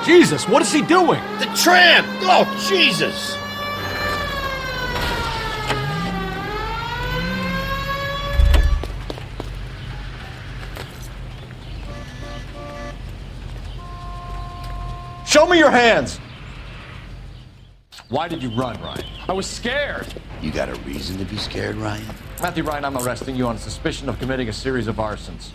Jesus, what is he doing? The tramp! Oh, Jesus! Show me your hands! Why did you run, Ryan? I was scared. You got a reason to be scared, Ryan? Matthew Ryan, I'm arresting you on suspicion of committing a series of arsons.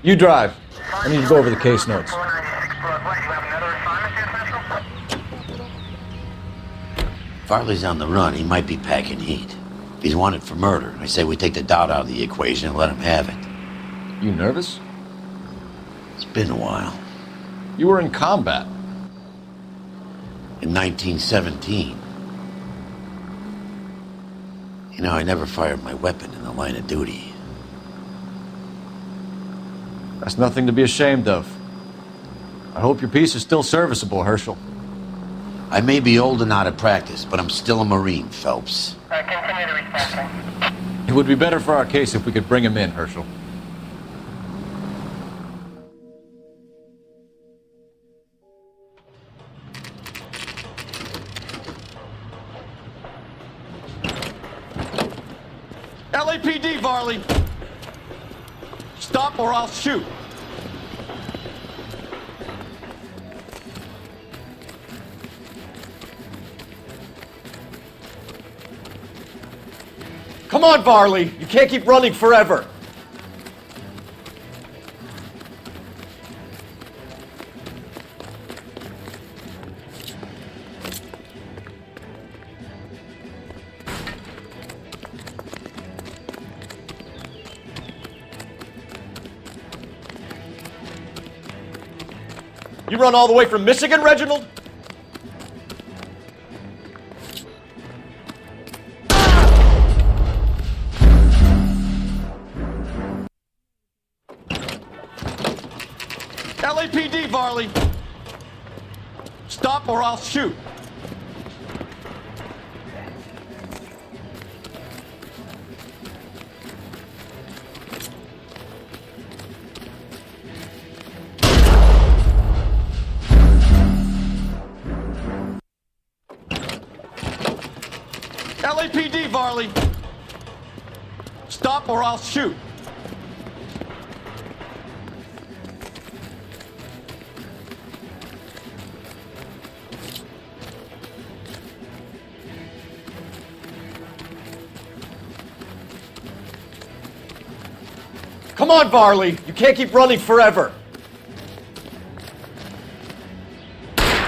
You drive. I need to go over the case notes. Farley's on the run. He might be packing heat. If he's wanted for murder, I say we take the doubt out of the equation and let him have it. You nervous? It's been a while. You were in combat. In 1917. You know, I never fired my weapon in the line of duty. That's nothing to be ashamed of. I hope your piece is still serviceable, Herschel. I may be old and out of practice, but I'm still a Marine, Phelps. Continue to respond. It would be better for our case if we could bring him in, Herschel. LAPD, Varley! Stop or I'll shoot! Come on, Varley! You can't keep running forever! You run all the way from Michigan, Reginald? LAPD, Varley! Stop or I'll shoot! LAPD, Varley! Stop or I'll shoot! Come on, Varley! You can't keep running forever!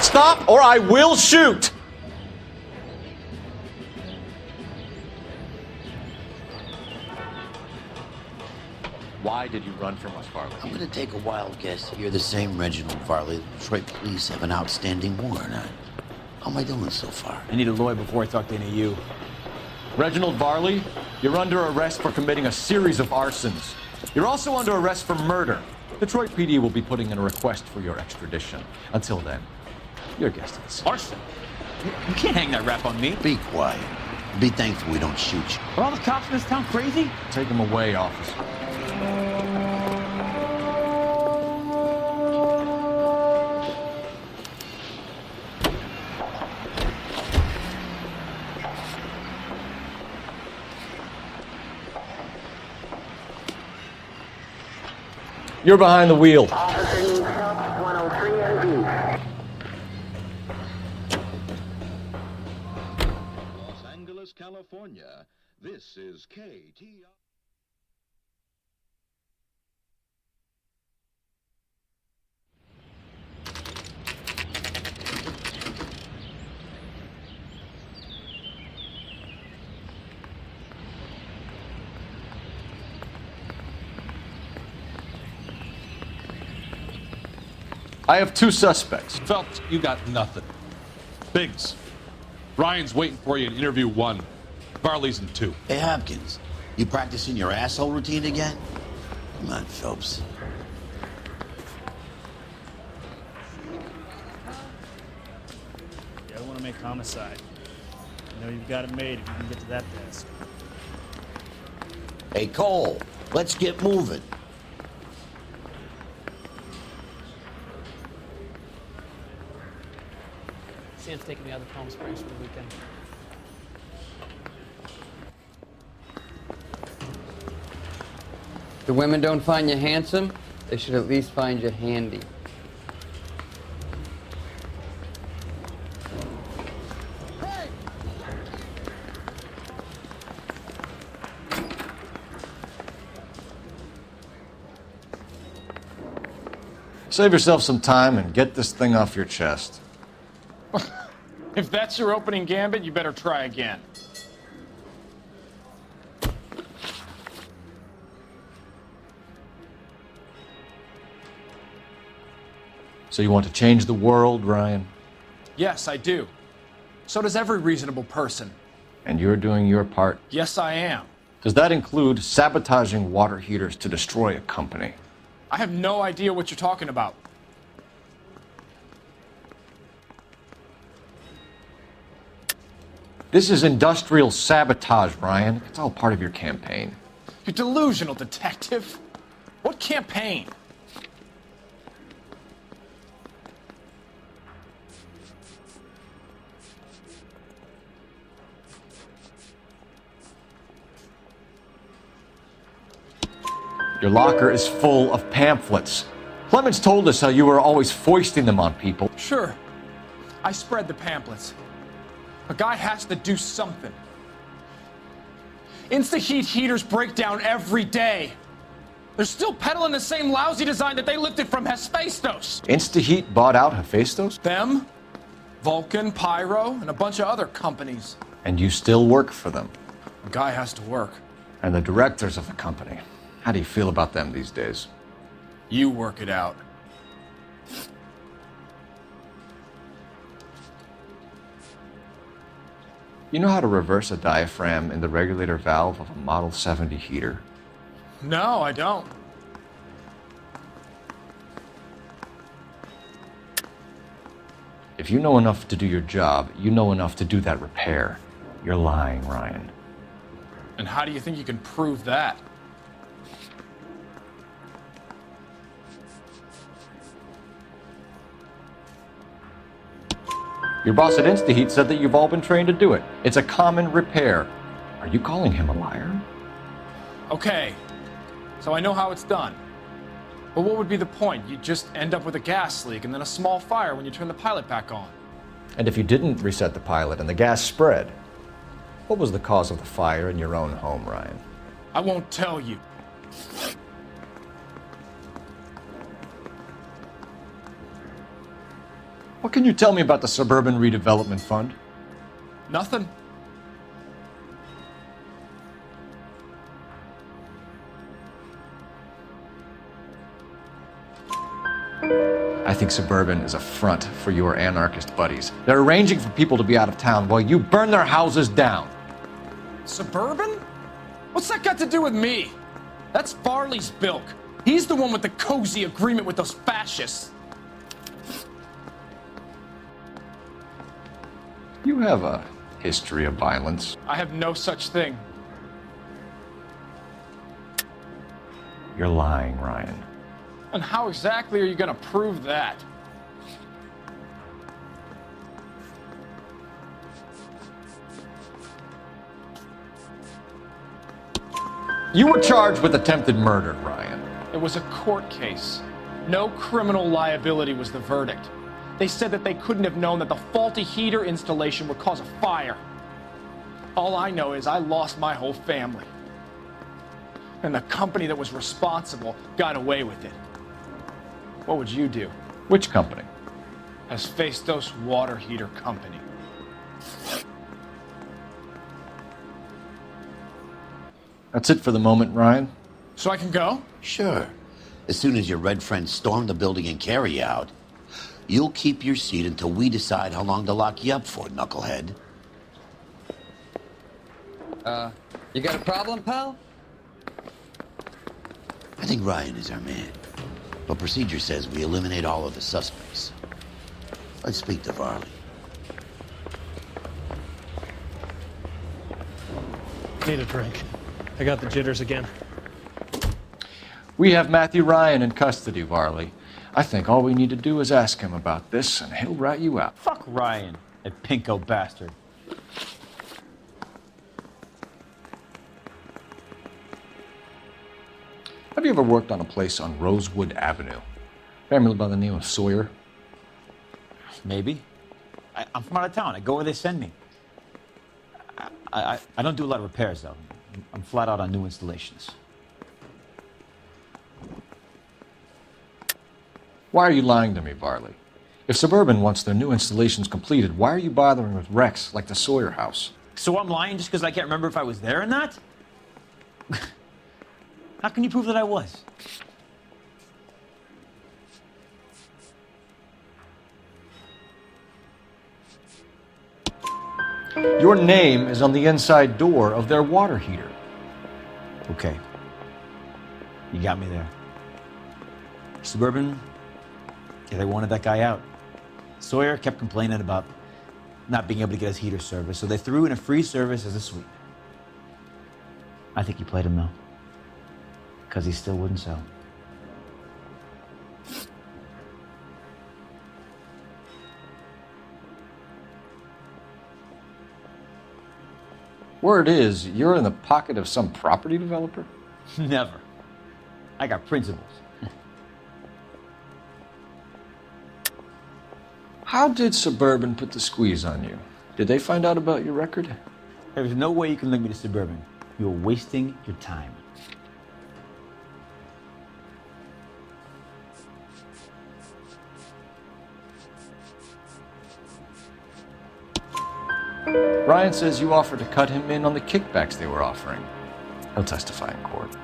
Stop or I will shoot! Why did you run from us, Varley? I'm gonna take a wild guess. You're the same Reginald Varley the Detroit police have an outstanding warrant on. How am I doing so far? I need a lawyer before I talk to any of you. Reginald Varley, you're under arrest for committing a series of arsons. You're also under arrest for murder. Detroit PD will be putting in a request for your extradition. Until then, your guest is. Arson? You can't hang that rap on me. Be quiet. Be thankful we don't shoot you. Are all the cops in this town crazy? Take him away, officer. You're behind the wheel. Los Angeles, California. This is KTR. I have 2 suspects. Phelps, you got nothing. Biggs, Ryan's waiting for you in interview 1. Varley's in 2. Hey, Hopkins, you practicing your asshole routine again? Come on, Phelps. You don't want to make homicide. You know you've got it made if you can get to that desk. Hey, Cole, let's get moving. Sam's taking me out to Palm Springs for the weekend. The women don't find you handsome, they should at least find you handy. Save yourself some time and get this thing off your chest. If that's your opening gambit, you better try again. So you want to change the world, Ryan? Yes, I do. So does every reasonable person. And you're doing your part? Yes, I am. Does that include sabotaging water heaters to destroy a company? I have no idea what you're talking about. This is industrial sabotage, Ryan. It's all part of your campaign. You delusional detective. What campaign? Your locker is full of pamphlets. Clemens told us how you were always foisting them on people. Sure. I spread the pamphlets. A guy has to do something. Insta-heat heaters break down every day. They're still peddling the same lousy design that they lifted from Hephaestus. Insta-heat bought out Hephaestus? Them, Vulcan, Pyro, and a bunch of other companies. And you still work for them. A guy has to work. And the directors of the company. How do you feel about them these days? You work it out. You know how to reverse a diaphragm in the regulator valve of a Model 70 heater? No, I don't. If you know enough to do your job, you know enough to do that repair. You're lying, Ryan. And how do you think you can prove that? Your boss at InstaHeat said that you've all been trained to do it. It's a common repair. Are you calling him a liar? Okay, so I know how it's done. But what would be the point? You just end up with a gas leak and then a small fire when you turn the pilot back on. And if you didn't reset the pilot and the gas spread, what was the cause of the fire in your own home, Ryan? I won't tell you. What can you tell me about the Suburban Redevelopment Fund? Nothing. I think Suburban is a front for your anarchist buddies. They're arranging for people to be out of town while you burn their houses down. Suburban? What's that got to do with me? That's Farley's bilk. He's the one with the cozy agreement with those fascists. You have a history of violence. I have no such thing. You're lying, Ryan. And how exactly are you going to prove that? You were charged with attempted murder, Ryan. It was a court case. No criminal liability was the verdict. They said that they couldn't have known that the faulty heater installation would cause a fire. All I know is I lost my whole family. And the company that was responsible got away with it. What would you do? Which company? Hephaestus Water Heater Company. That's it for the moment, Ryan. So I can go? Sure. As soon as your red friends storm the building and carry you out, you'll keep your seat until we decide how long to lock you up for, knucklehead. You got a problem, pal? I think Ryan is our man. But procedure says we eliminate all of the suspects. Let's speak to Varley. Need a drink. I got the jitters again. We have Matthew Ryan in custody, Varley. I think all we need to do is ask him about this, and he'll rat you out. Fuck Ryan, that pinko bastard. Have you ever worked on a place on Rosewood Avenue? Family by the name of Sawyer? Maybe. I'm from out of town. I go where they send me. I don't do a lot of repairs, though. I'm flat out on new installations. Why are you lying to me, Varley? If Suburban wants their new installations completed, why are you bothering with wrecks like the Sawyer house? So I'm lying just because I can't remember if I was there or not? How can you prove that I was? Your name is on the inside door of their water heater. Okay. You got me there. Suburban, yeah, they wanted that guy out. Sawyer kept complaining about not being able to get his heater service, so they threw in a free service as a sweep. I think he played him, though. Because he still wouldn't sell. Word is, you're in the pocket of some property developer? Never. I got principles. How did Suburban put the squeeze on you? Did they find out about your record? There's no way you can link me to Suburban. You're wasting your time. Ryan says you offered to cut him in on the kickbacks they were offering. He'll testify in court.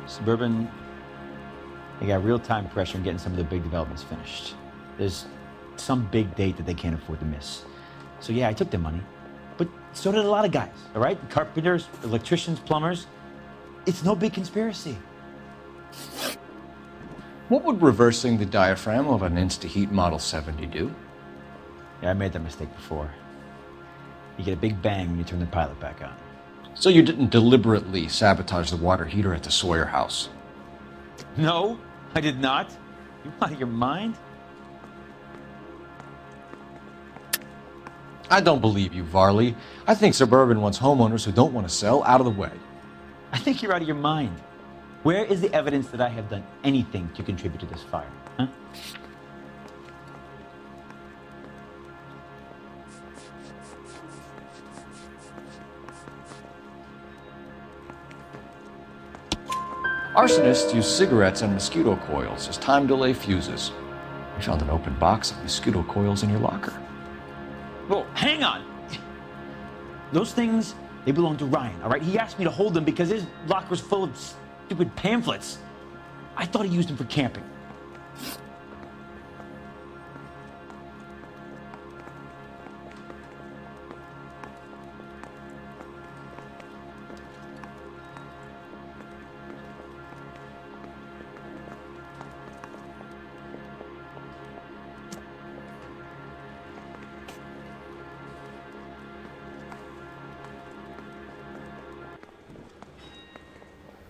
Suburban, they got real time pressure on getting some of their big developments finished. There's some big date that they can't afford to miss. So yeah, I took their money, but so did a lot of guys, all right? Carpenters, electricians, plumbers. It's no big conspiracy. What would reversing the diaphragm of an InstaHeat Model 70 do? Yeah, I made that mistake before. You get a big bang when you turn the pilot back on. So you didn't deliberately sabotage the water heater at the Sawyer house? No, I did not. You out of your mind? I don't believe you, Varley. I think Suburban wants homeowners who don't want to sell out of the way. I think you're out of your mind. Where is the evidence that I have done anything to contribute to this fire? Huh? Arsonists use cigarettes and mosquito coils as time delay fuses. We found an open box of mosquito coils in your locker. Whoa, hang on! Those things, they belong to Ryan, all right? He asked me to hold them because his locker's full of stupid pamphlets. I thought he used them for camping.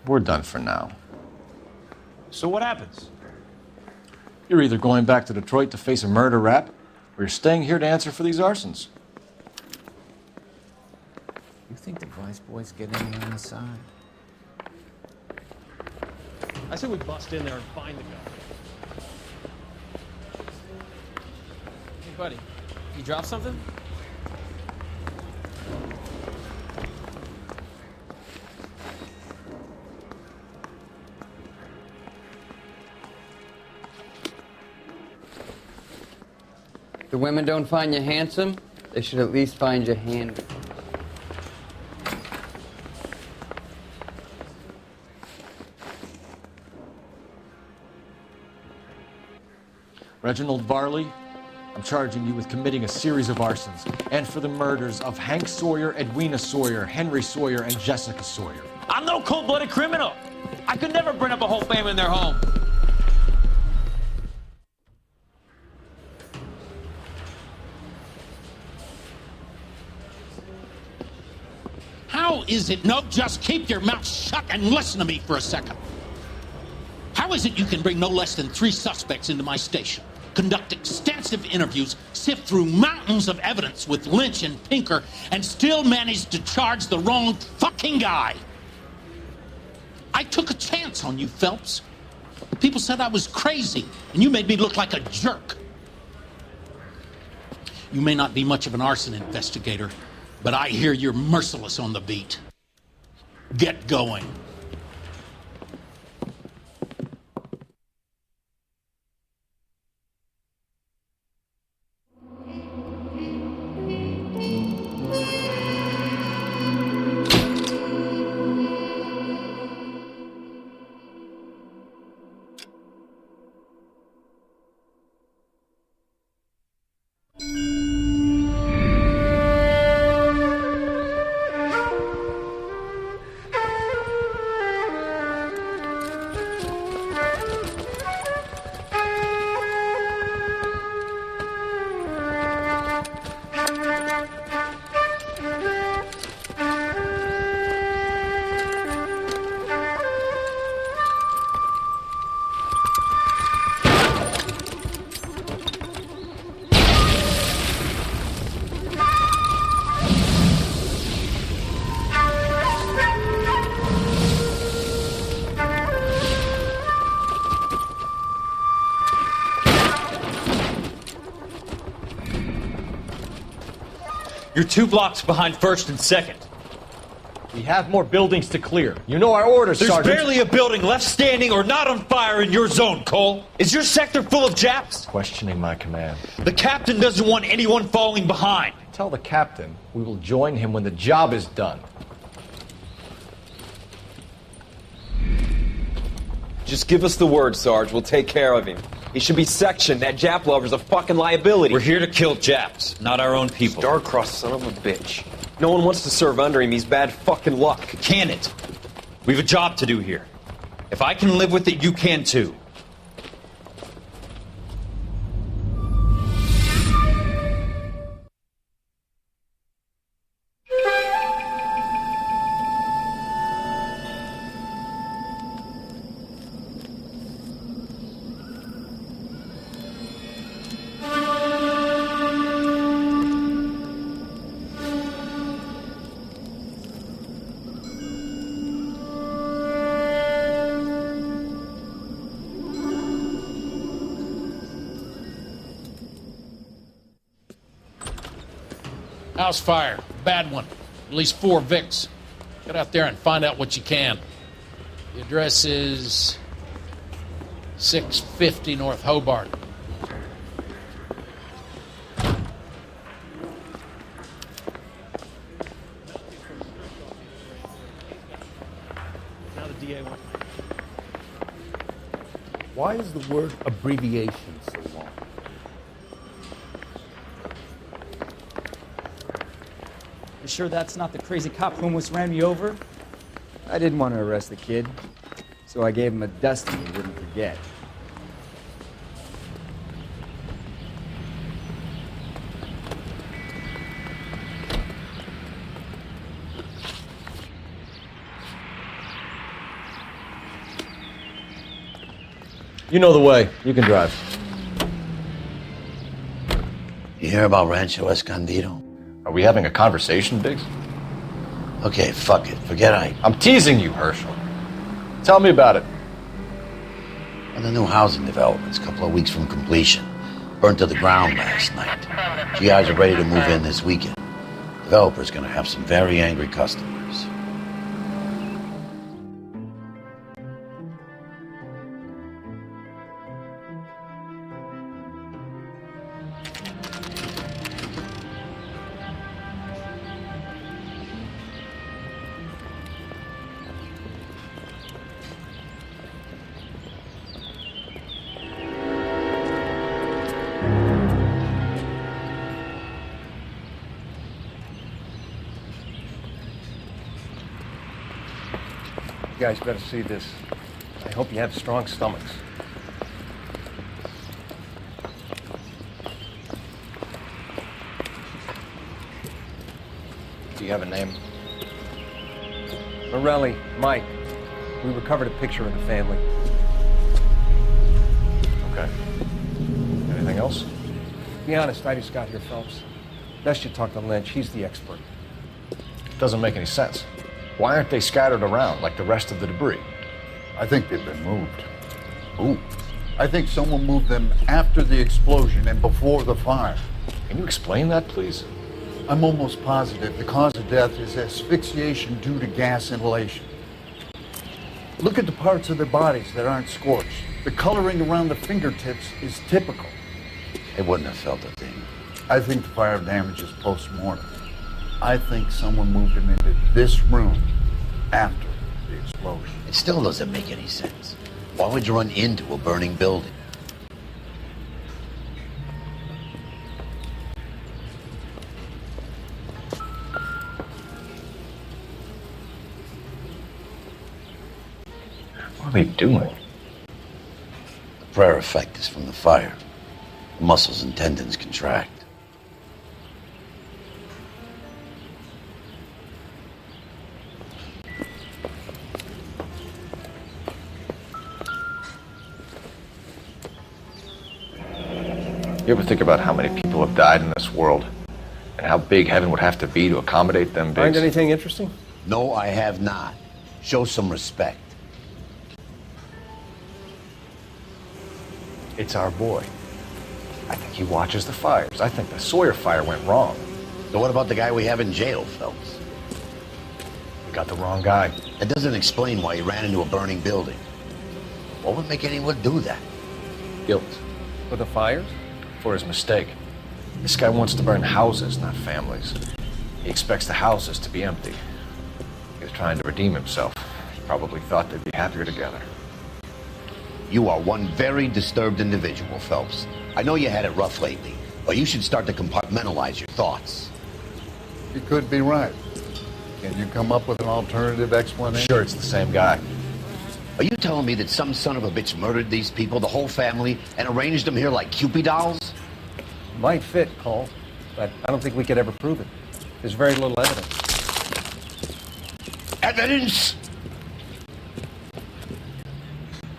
We're done for now. So what happens? You're either going back to Detroit to face a murder rap, or you're staying here to answer for these arsons. You think the Vice Boys get any on the side? I say we bust in there and find the guy. Hey, buddy, you drop something? If the women don't find you handsome, they should at least find you handy. Reginald Varley, I'm charging you with committing a series of arsons and for the murders of Hank Sawyer, Edwina Sawyer, Henry Sawyer, and Jessica Sawyer. I'm no cold-blooded criminal. I could never burn up a whole family in their home. How is it? No, just keep your mouth shut and listen to me for a second. How is it you can bring no less than 3 suspects into my station, conduct extensive interviews, sift through mountains of evidence with Lynch and Pinker, and still manage to charge the wrong fucking guy? I took a chance on you, Phelps. People said I was crazy, and you made me look like a jerk. You may not be much of an arson investigator, but I hear you're merciless on the beat. Get going. You're 2 blocks behind 1st and 2nd. We have more buildings to clear. You know our orders, Sergeant. There's barely a building left standing or not on fire in your zone, Cole. Is your sector full of Japs? Questioning my command. The captain doesn't want anyone falling behind. Tell the captain we will join him when the job is done. Just give us the word, Sarge. We'll take care of him. He should be sectioned. That Jap lover's a fucking liability. We're here to kill Japs, not our own people. Star-crossed son of a bitch. No one wants to serve under him. He's bad fucking luck. Can it? We have a job to do here. If I can live with it, you can too. House fire. Bad one. At least 4 Vicks. Get out there and find out what you can. The address is 650 North Hobart. Now the DA wants. Why is the word abbreviation so long? You sure that's not the crazy cop who almost ran me over? I didn't want to arrest the kid, so I gave him a dusting he wouldn't forget. You know the way. You can drive. You hear about Rancho Escondido? Are we having a conversation, Biggs? Okay, fuck it. Forget I... I'm teasing you, Herschel. Tell me about it. And the new housing development's a couple of weeks from completion. Burnt to the ground last night. GIs are ready to move in this weekend. Developer's gonna have some very angry customers. You guys better see this. I hope you have strong stomachs. Do you have a name? Morelli, Mike. We recovered a picture of the family. Okay. Anything else? Be honest, I just got here, Phelps. Best you talk to Lynch. He's the expert. Doesn't make any sense. Why aren't they scattered around like the rest of the debris? I think they've been moved. Ooh. I think someone moved them after the explosion and before the fire. Can you explain that, please? I'm almost positive the cause of death is asphyxiation due to gas inhalation. Look at the parts of their bodies that aren't scorched. The coloring around the fingertips is typical. They wouldn't have felt a thing. I think the fire damage is post-mortem. I think someone moved him into this room after the explosion. It still doesn't make any sense. Why would you run into a burning building? What are they doing? The prayer effect is from the fire. The muscles and tendons contract. You ever think about how many people have died in this world? And how big heaven would have to be to accommodate them, Biggs? Find anything interesting? No, I have not. Show some respect. It's our boy. I think he watches the fires. I think the Sawyer fire went wrong. So what about the guy we have in jail, Phelps? We got the wrong guy. That doesn't explain why he ran into a burning building. What would make anyone do that? Guilt. For the fires? For his mistake. This guy wants to burn houses, not families. He expects the houses to be empty. He was trying to redeem himself. He probably thought they'd be happier together. You are one very disturbed individual, Phelps. I know you had it rough lately, but you should start to compartmentalize your thoughts. You could be right. Can you come up with an alternative explanation? Sure, it's the same guy. Are you telling me that some son of a bitch murdered these people, the whole family, and arranged them here like Cupid dolls? Might fit, Cole, but I don't think we could ever prove it. There's very little evidence. Evidence?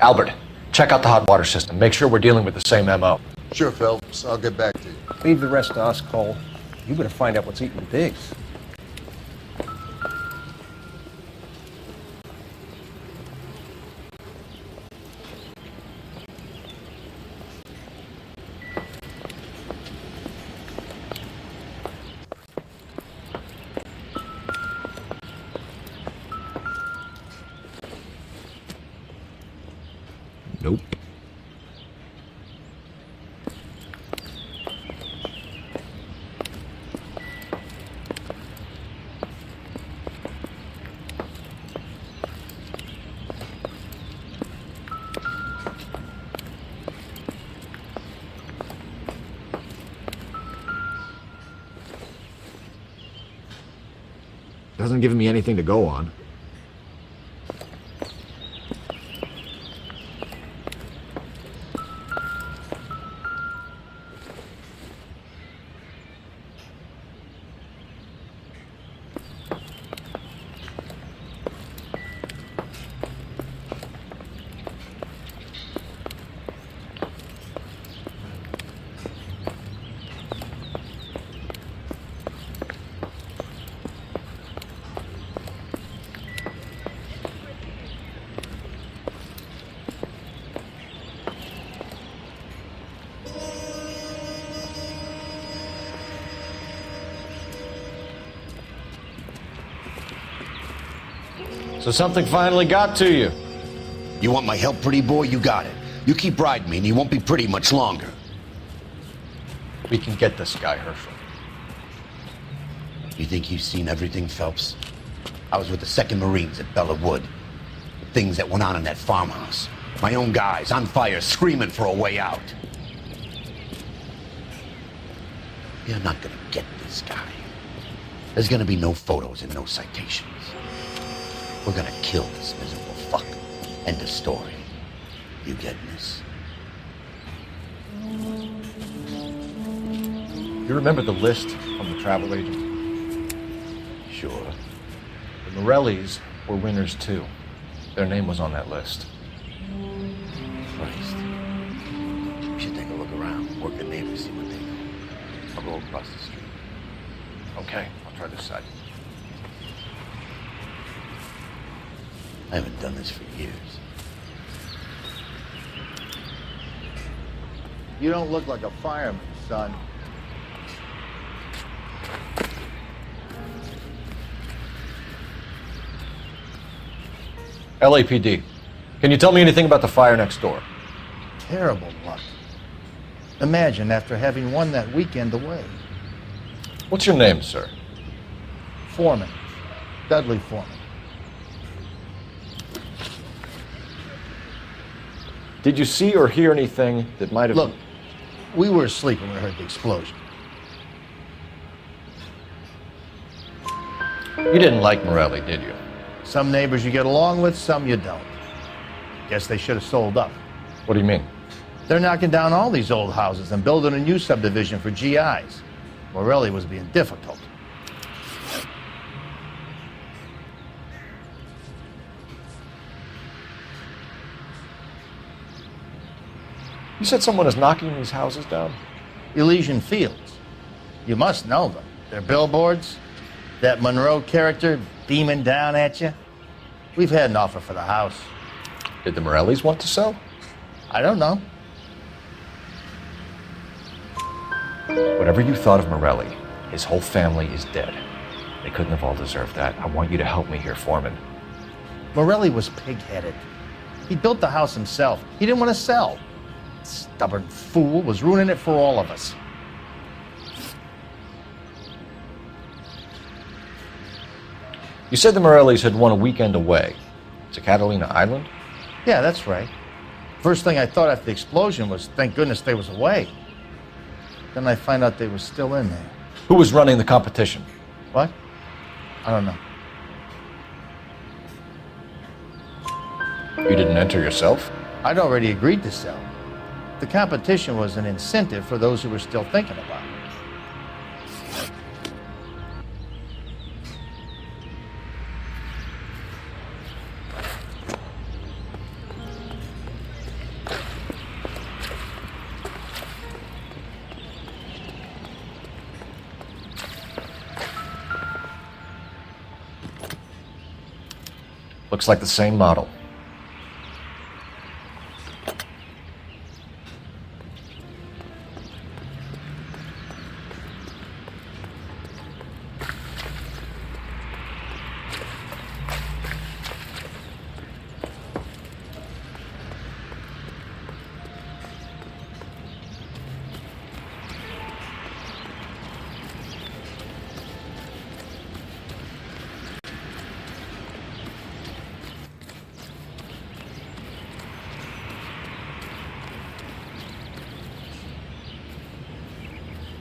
Albert, check out the hot water system. Make sure we're dealing with the same MO. Sure, Phelps. I'll get back to you. Leave the rest to us, Cole. You better find out what's eating Biggs. Nope. Doesn't give me anything to go on. So something finally got to you. You want my help, pretty boy? You got it. You keep riding me and you won't be pretty much longer. We can get this guy, Herschel. You think you've seen everything, Phelps? I was with the 2nd Marines at Bella Wood. The things that went on in that farmhouse. My own guys on fire, screaming for a way out. You're not gonna get this guy. There's gonna be no photos and no citations. We're gonna kill this miserable fuck. End of story. You getting this? You remember the list from the travel agent? Sure. The Morellis were winners too. Their name was on that list. Christ. We should take a look around, work the neighbors, see what they know. I'll go across the street. Okay, I'll try this side. I haven't done this for years. You don't look like a fireman, son. LAPD. Can you tell me anything about the fire next door? Terrible luck. Imagine after having won that weekend away. What's your name, sir? Foreman. Dudley Foreman. Did you see or hear anything that might have... Look, we were asleep when we heard the explosion. You didn't like Morelli, did you? Some neighbors you get along with, some you don't. Guess they should have sold up. What do you mean? They're knocking down all these old houses and building a new subdivision for GIs. Morelli was being difficult. You said someone is knocking these houses down? Elysian Fields. You must know them. They're billboards. That Monroe character beaming down at you. We've had an offer for the house. Did the Morellis want to sell? I don't know. Whatever you thought of Morelli, his whole family is dead. They couldn't have all deserved that. I want you to help me here, Foreman. Morelli was pig-headed. He built the house himself. He didn't want to sell. Stubborn fool was ruining it for all of us. You said the Morellis had won a weekend away to Catalina Island? Yeah, that's right. First thing I thought after the explosion was, thank goodness they was away. Then I find out they were still in there. Who was running the competition? What? I don't know. You didn't enter yourself? I'd already agreed to sell. The competition was an incentive for those who were still thinking about it. Looks like the same model.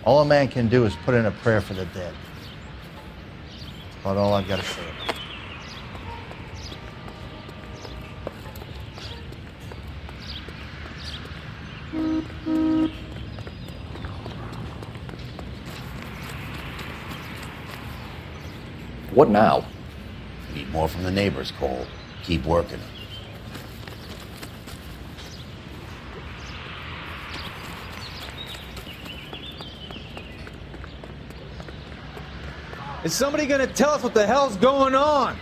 All a man can do is put in a prayer for the dead. That's about all I've got to say about it. What now? Need more from the neighbors, Cole. Keep working. Is somebody gonna tell us what the hell's going on?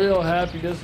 real happiness.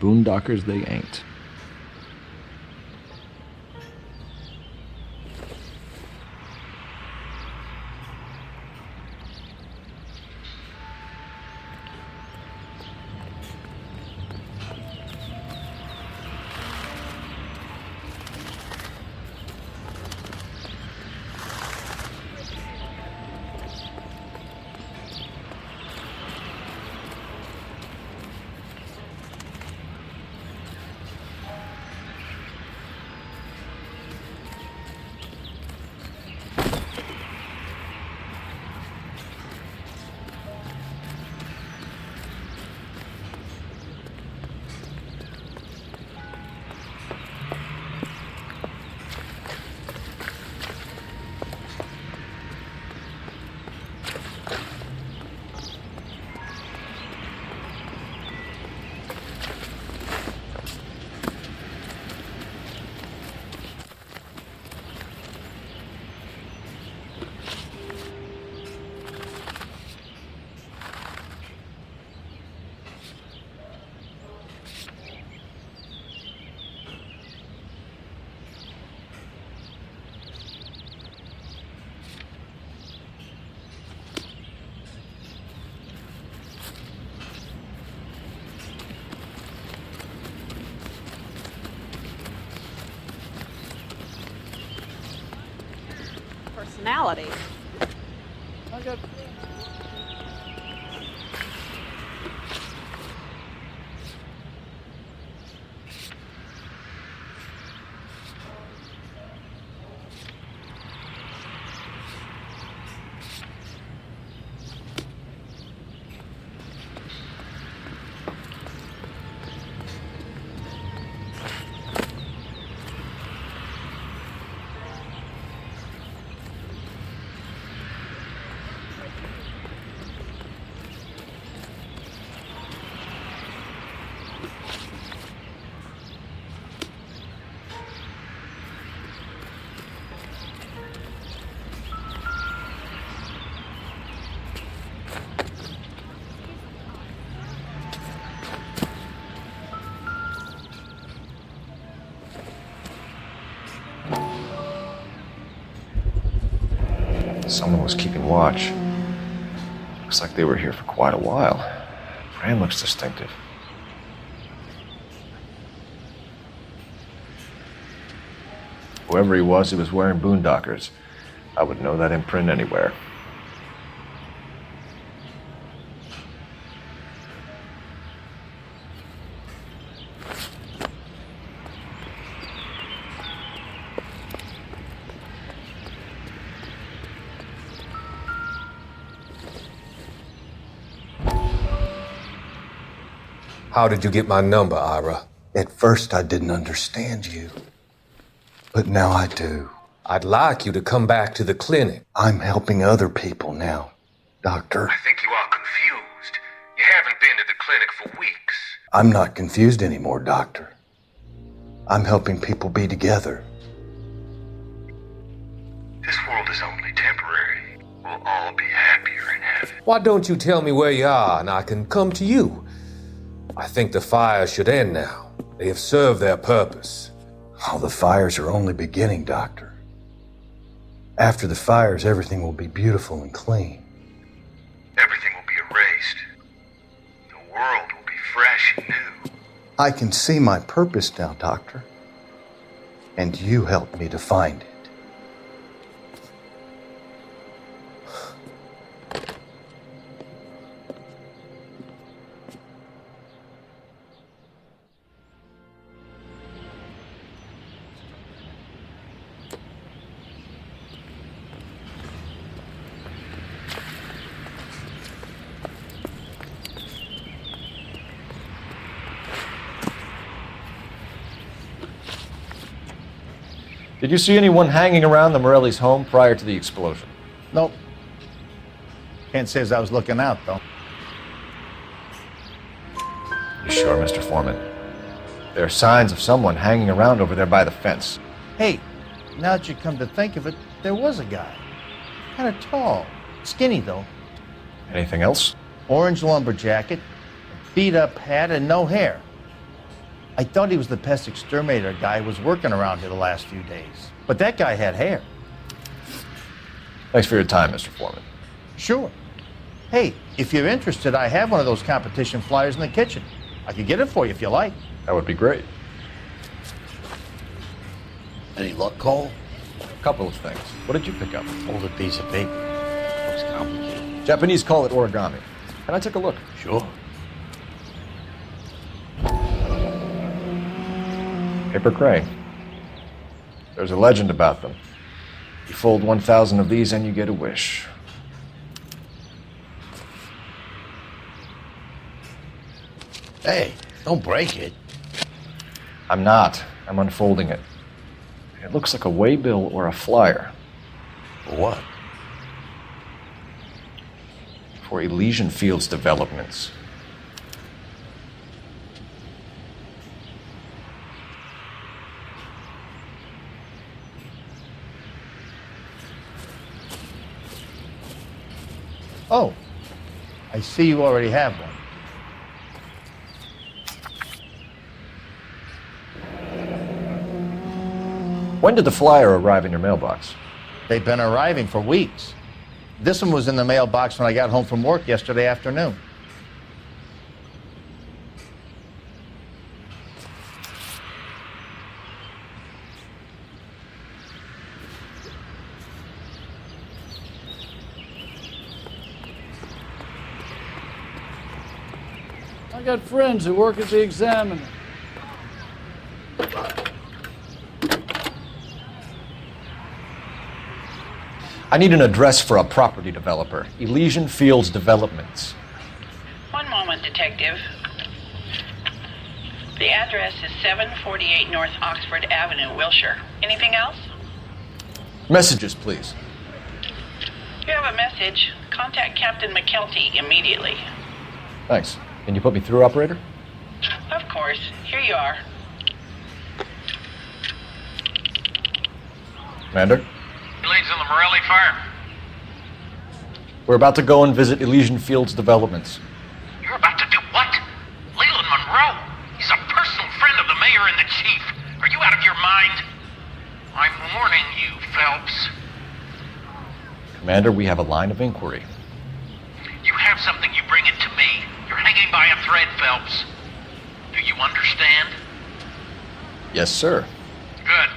Boondockers they ain't. Personality. Someone was keeping watch. Looks like they were here for quite a while. Brand looks distinctive. Whoever he was wearing boondockers. I would know that imprint anywhere. How did you get my number, Ira? At first, I didn't understand you. But now I do. I'd like you to come back to the clinic. I'm helping other people now, Doctor. I think you are confused. You haven't been to the clinic for weeks. I'm not confused anymore, Doctor. I'm helping people be together. world is only temporary. We'll all be happier in heaven. Why don't you tell me where you are and I can come to you? I think the fires should end now. They have served their purpose. Oh, the fires are only beginning, Doctor. After the fires, everything will be beautiful and clean. Everything will be erased. The world will be fresh and new. I can see my purpose now, Doctor. And you helped me to find it. Did you see anyone hanging around the Morelli's home prior to the explosion? Nope. Can't say as I was looking out, though. You sure, Mr. Foreman? There are signs of someone hanging around over there by the fence. Hey, now that you come to think of it, there was a guy. Kind of tall. Skinny, though. Anything else? Orange lumber jacket, beat-up hat, and no hair. I thought he was the pest exterminator guy who was working around here the last few days. But that guy had hair. Thanks for your time, Mr. Foreman. Sure. Hey, if you're interested, I have one of those competition flyers in the kitchen. I could get it for you if you like. That would be great. Any luck, Cole? A couple of things. What did you pick up? Folded piece of paper. Looks complicated. Japanese call it origami. Can I take a look? Sure. Paper crane. There's a legend about them. You fold 1,000 of these and you get a wish. Hey, don't break it. I'm not. I'm unfolding it. It looks like a waybill or a flyer. For what? For Elysian Fields developments. Oh, I see you already have one. When did the flyer arrive in your mailbox? They've been arriving for weeks. This one was in the mailbox when I got home from work yesterday afternoon. I got friends who work at the Examiner. I need an address for a property developer. Elysian Fields Developments. One moment, Detective. The address is 748 North Oxford Avenue, Wilshire. Anything else? Messages, please. If you have a message, contact Captain McKelty immediately. Thanks. Can you put me through, operator? Of course. Here you are. Commander? Leads in the Morelli fire. We're about to go and visit Elysian Fields Developments. You're about to do what? Leland Monroe. He's a personal friend of the mayor and the chief. Are you out of your mind? I'm warning you, Phelps. Commander, we have a line of inquiry. You have something, you bring it to me. You're hanging by a thread, Phelps. Do you understand? Yes, sir. Good.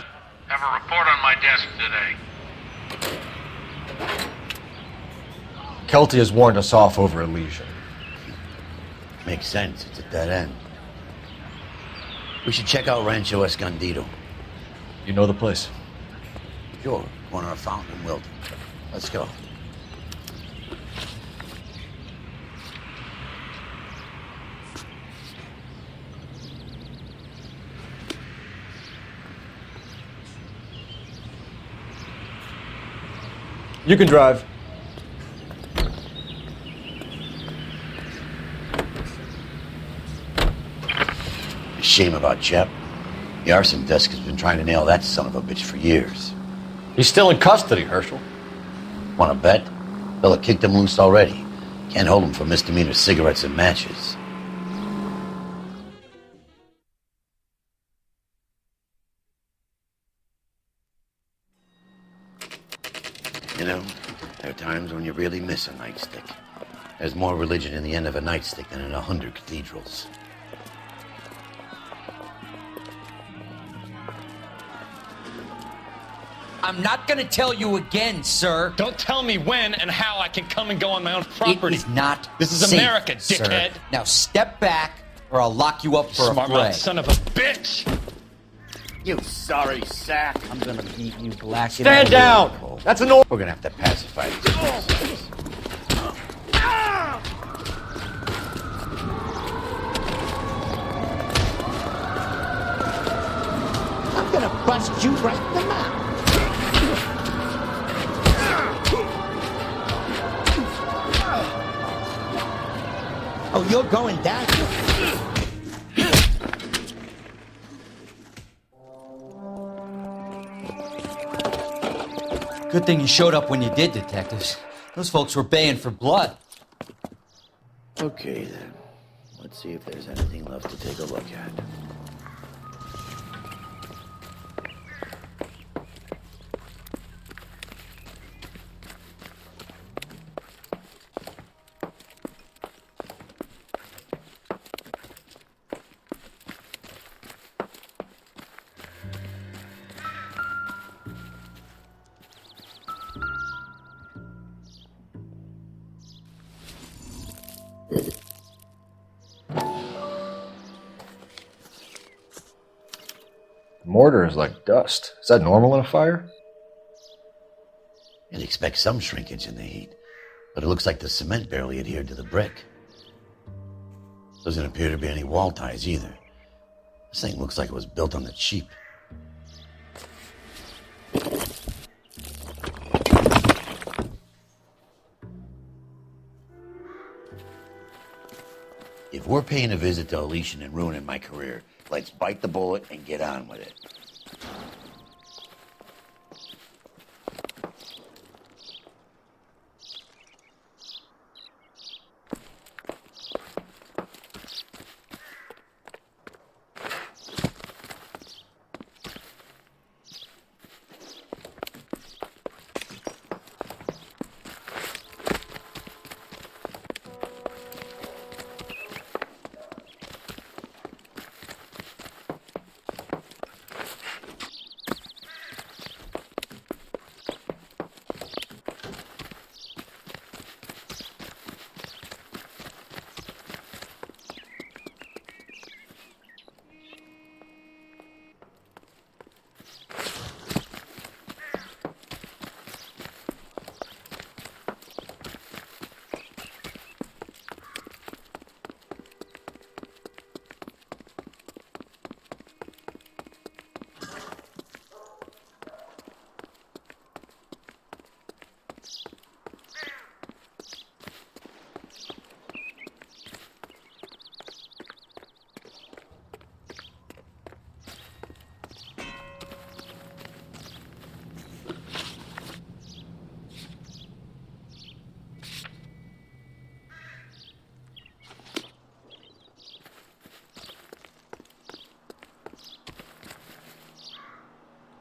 Have a report on my desk today. Kelty has warned us off over Elysian. Makes sense. It's at that end. We should check out Rancho Escondido. You know the place? Sure. Corner of Fountain and Wilton. Let's go. You can drive. Shame about Jep. The arson desk has been trying to nail that son of a bitch for years. He's still in custody, Herschel. Want to bet? Fella kicked him loose already. Can't hold him for misdemeanor cigarettes and matches. You know, there are times when you really miss a nightstick. There's more religion in the end of a nightstick than in 100 cathedrals. I'm not gonna tell you again, sir. Don't tell me when and how I can come and go on my own property. It is not This is safe, America, dickhead. Sir. Now step back, or I'll lock you up for Smart a fray. mouth son of a bitch! You sorry sack. I'm gonna beat you black. Stand down! That's an order. We're gonna have to pacify these guys. I'm gonna bust you right in the mouth. Oh, you're going down. Good thing you showed up when you did, detectives. Those folks were baying for blood. Okay, then. Let's see if there's anything left to take a look at. Mortar is like dust. Is that normal in a fire? You'd expect some shrinkage in the heat, but it looks like the cement barely adhered to the brick. Doesn't appear to be any wall ties either. This thing looks like it was built on the cheap. If we're paying a visit to Elysian and ruining my career, let's bite the bullet and get on with it.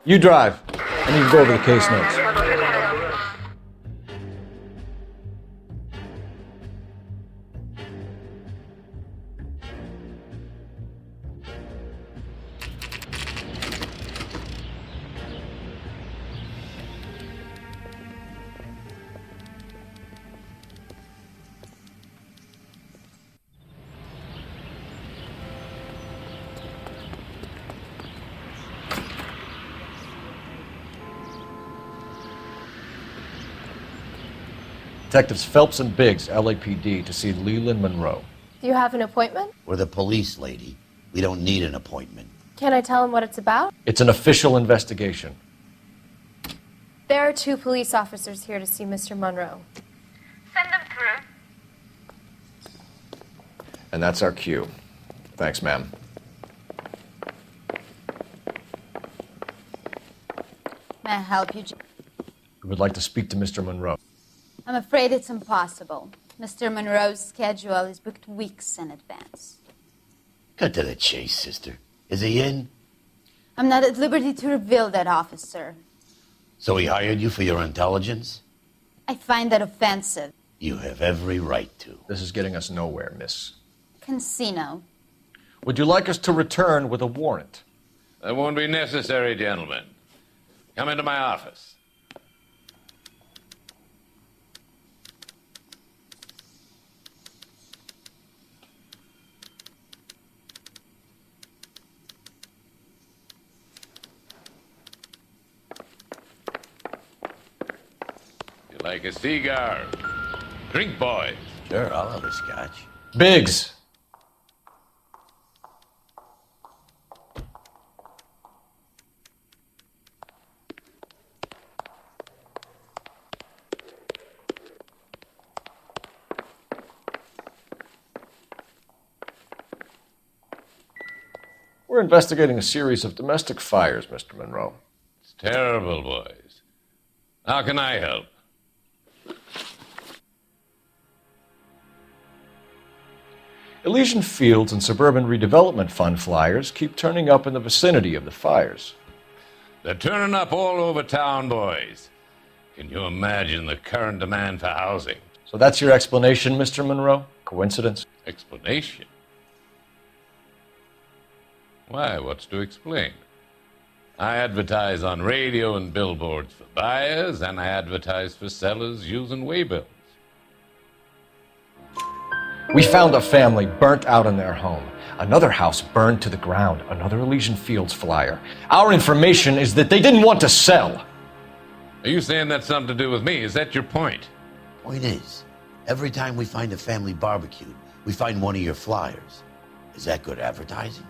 You drive. I need to go over the case notes. Detectives Phelps and Biggs, LAPD, to see Leland Monroe. Do you have an appointment? We're the police, lady. We don't need an appointment. Can I tell him what it's about? It's an official investigation. There are 2 police officers here to see Mr. Monroe. Send them through. And that's our cue. Thanks, ma'am. May I help you? We would like to speak to Mr. Monroe. I'm afraid it's impossible. Mr. Monroe's schedule is booked weeks in advance. Cut to the chase, sister. Is he in? I'm not at liberty to reveal that, officer. So he hired you for your intelligence? I find that offensive. You have every right to. This is getting us nowhere, miss. Casino. Would you like us to return with a warrant? That won't be necessary, gentlemen. Come into my office. You like a cigar? Drink, boys. Sure, I'll have a scotch. Biggs! We're investigating a series of domestic fires, Mr. Monroe. It's terrible, boys. How can I help? Elysian Fields and Suburban Redevelopment Fund flyers keep turning up in the vicinity of the fires. They're turning up all over town, boys. Can you imagine the current demand for housing? So that's your explanation, Mr. Monroe? Coincidence? Explanation? Why, what's to explain? I advertise on radio and billboards for buyers, and I advertise for sellers using waybills. We found a family burnt out in their home. Another house burned to the ground. Another Elysian Fields flyer. Our information is that they didn't want to sell. Are you saying that's something to do with me? Is that your point? Point is, every time we find a family barbecued, we find one of your flyers. Is that good advertising?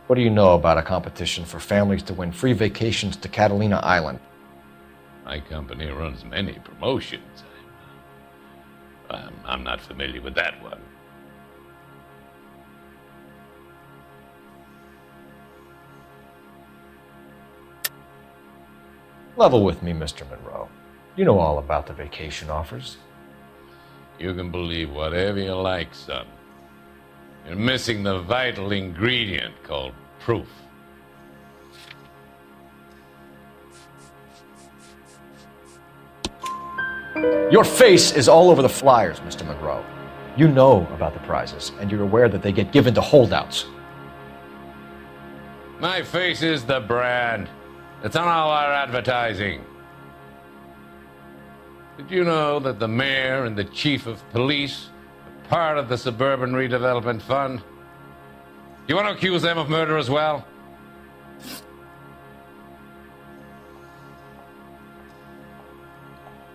What do you know about a competition for families to win free vacations to Catalina Island? My company runs many promotions. I'm not familiar with that one. Level with me, Mr. Monroe. You know all about the vacation offers. You can believe whatever you like, son. You're missing the vital ingredient called proof. Your face is all over the flyers, Mr. Monroe. You know about the prizes, and you're aware that they get given to holdouts. My face is the brand. It's on all our advertising. Did you know that the mayor and the chief of police are part of the Suburban Redevelopment Fund? Do you want to accuse them of murder as well?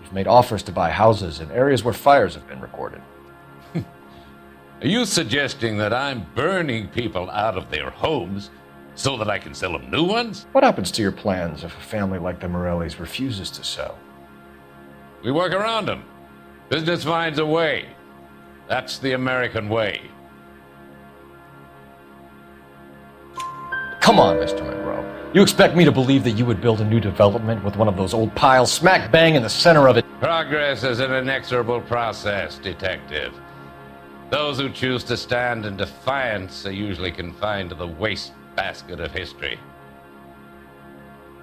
You've made offers to buy houses in areas where fires have been recorded. Are you suggesting that I'm burning people out of their homes so that I can sell them new ones? What happens to your plans if a family like the Morellis refuses to sell? We work around them. Business finds a way. That's the American way. Come on, Mr. Monroe. You expect me to believe that you would build a new development with one of those old piles smack bang in the center of it? Progress is an inexorable process, detective. Those who choose to stand in defiance are usually confined to the wastebasket of history.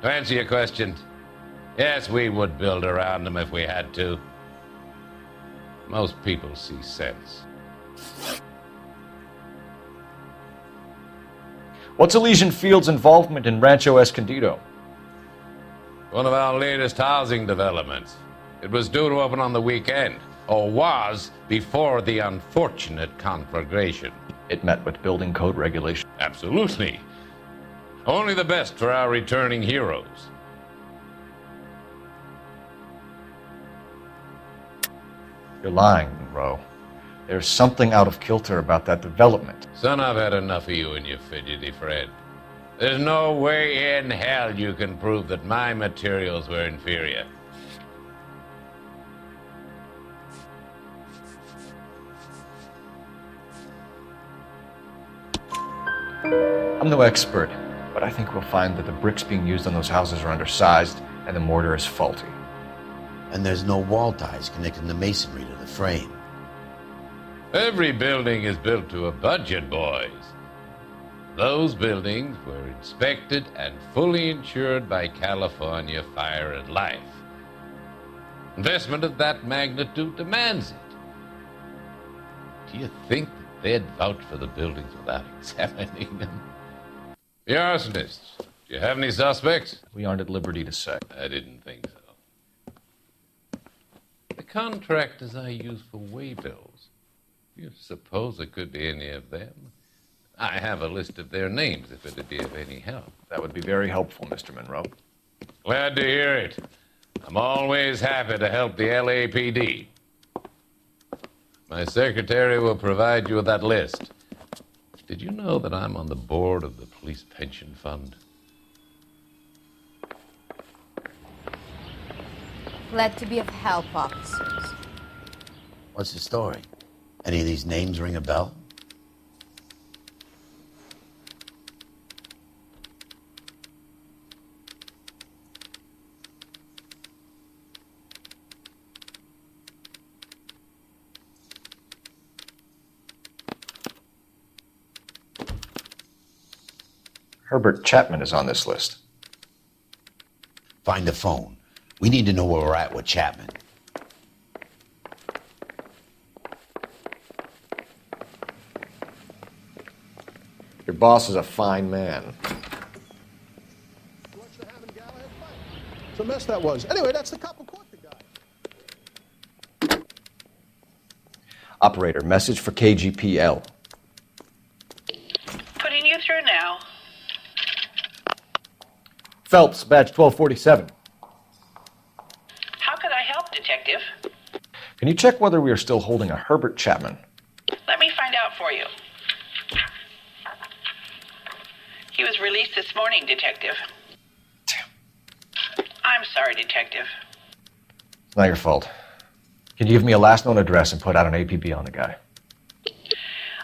To answer your question, yes, we would build around them if we had to. Most people see sense. What's Elysian Fields' involvement in Rancho Escondido? One of our latest housing developments. It was due to open on the weekend, or was before the unfortunate conflagration. It met with building code regulations. Absolutely. Only the best for our returning heroes. You're lying, Monroe. There's something out of kilter about that development. Son, I've had enough of you and your fidgety friend. There's no way in hell you can prove that my materials were inferior. I'm no expert, but I think we'll find that the bricks being used on those houses are undersized and the mortar is faulty. And there's no wall ties connecting the masonry to the frame. Every building is built to a budget, boys. Those buildings were inspected and fully insured by California Fire and Life. Investment of that magnitude demands it. Do you think that they'd vouch for the buildings without examining them? The arsonists, do you have any suspects? We aren't at liberty to say. I didn't think so. The contractors I use for waybills, do you suppose it could be any of them? I have a list of their names if it'd be of any help. That would be very helpful, Mr. Monroe. Glad to hear it. I'm always happy to help the LAPD. My secretary will provide you with that list. Did you know that I'm on the board of the police pension fund? Glad to be of help, officers. What's the story? Any of these names ring a bell? Herbert Chapman is on this list. Find the phone. We need to know where we're at with Chapman. Your boss is a fine man. It's a mess that was. Anyway, that's the cop who caught the guy. Operator, message for KGPL. Putting you through now. Phelps, badge 1247. How could I help, Detective? Can you check whether we are still holding a Herbert Chapman? Let me find out for you. He was released this morning, Detective. Damn. I'm sorry, Detective. It's not your fault. Can you give me a last known address and put out an APB on the guy?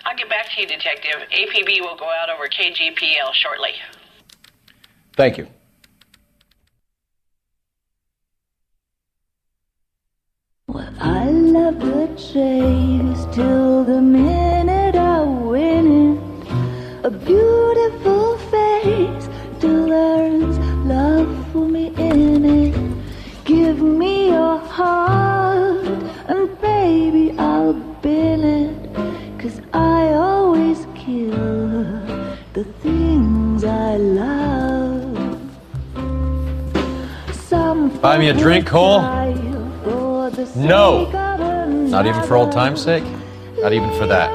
I'll get back to you, Detective. APB will go out over KGPL shortly. Thank you. Well, I love the chase till the minute I win it. A beautiful face till there's love for me in it. Give me your heart and baby I'll bill it. 'Cause I always kill the things I love. Some buy me a drink, Cole? No! Not even for old time's sake? Not even for that.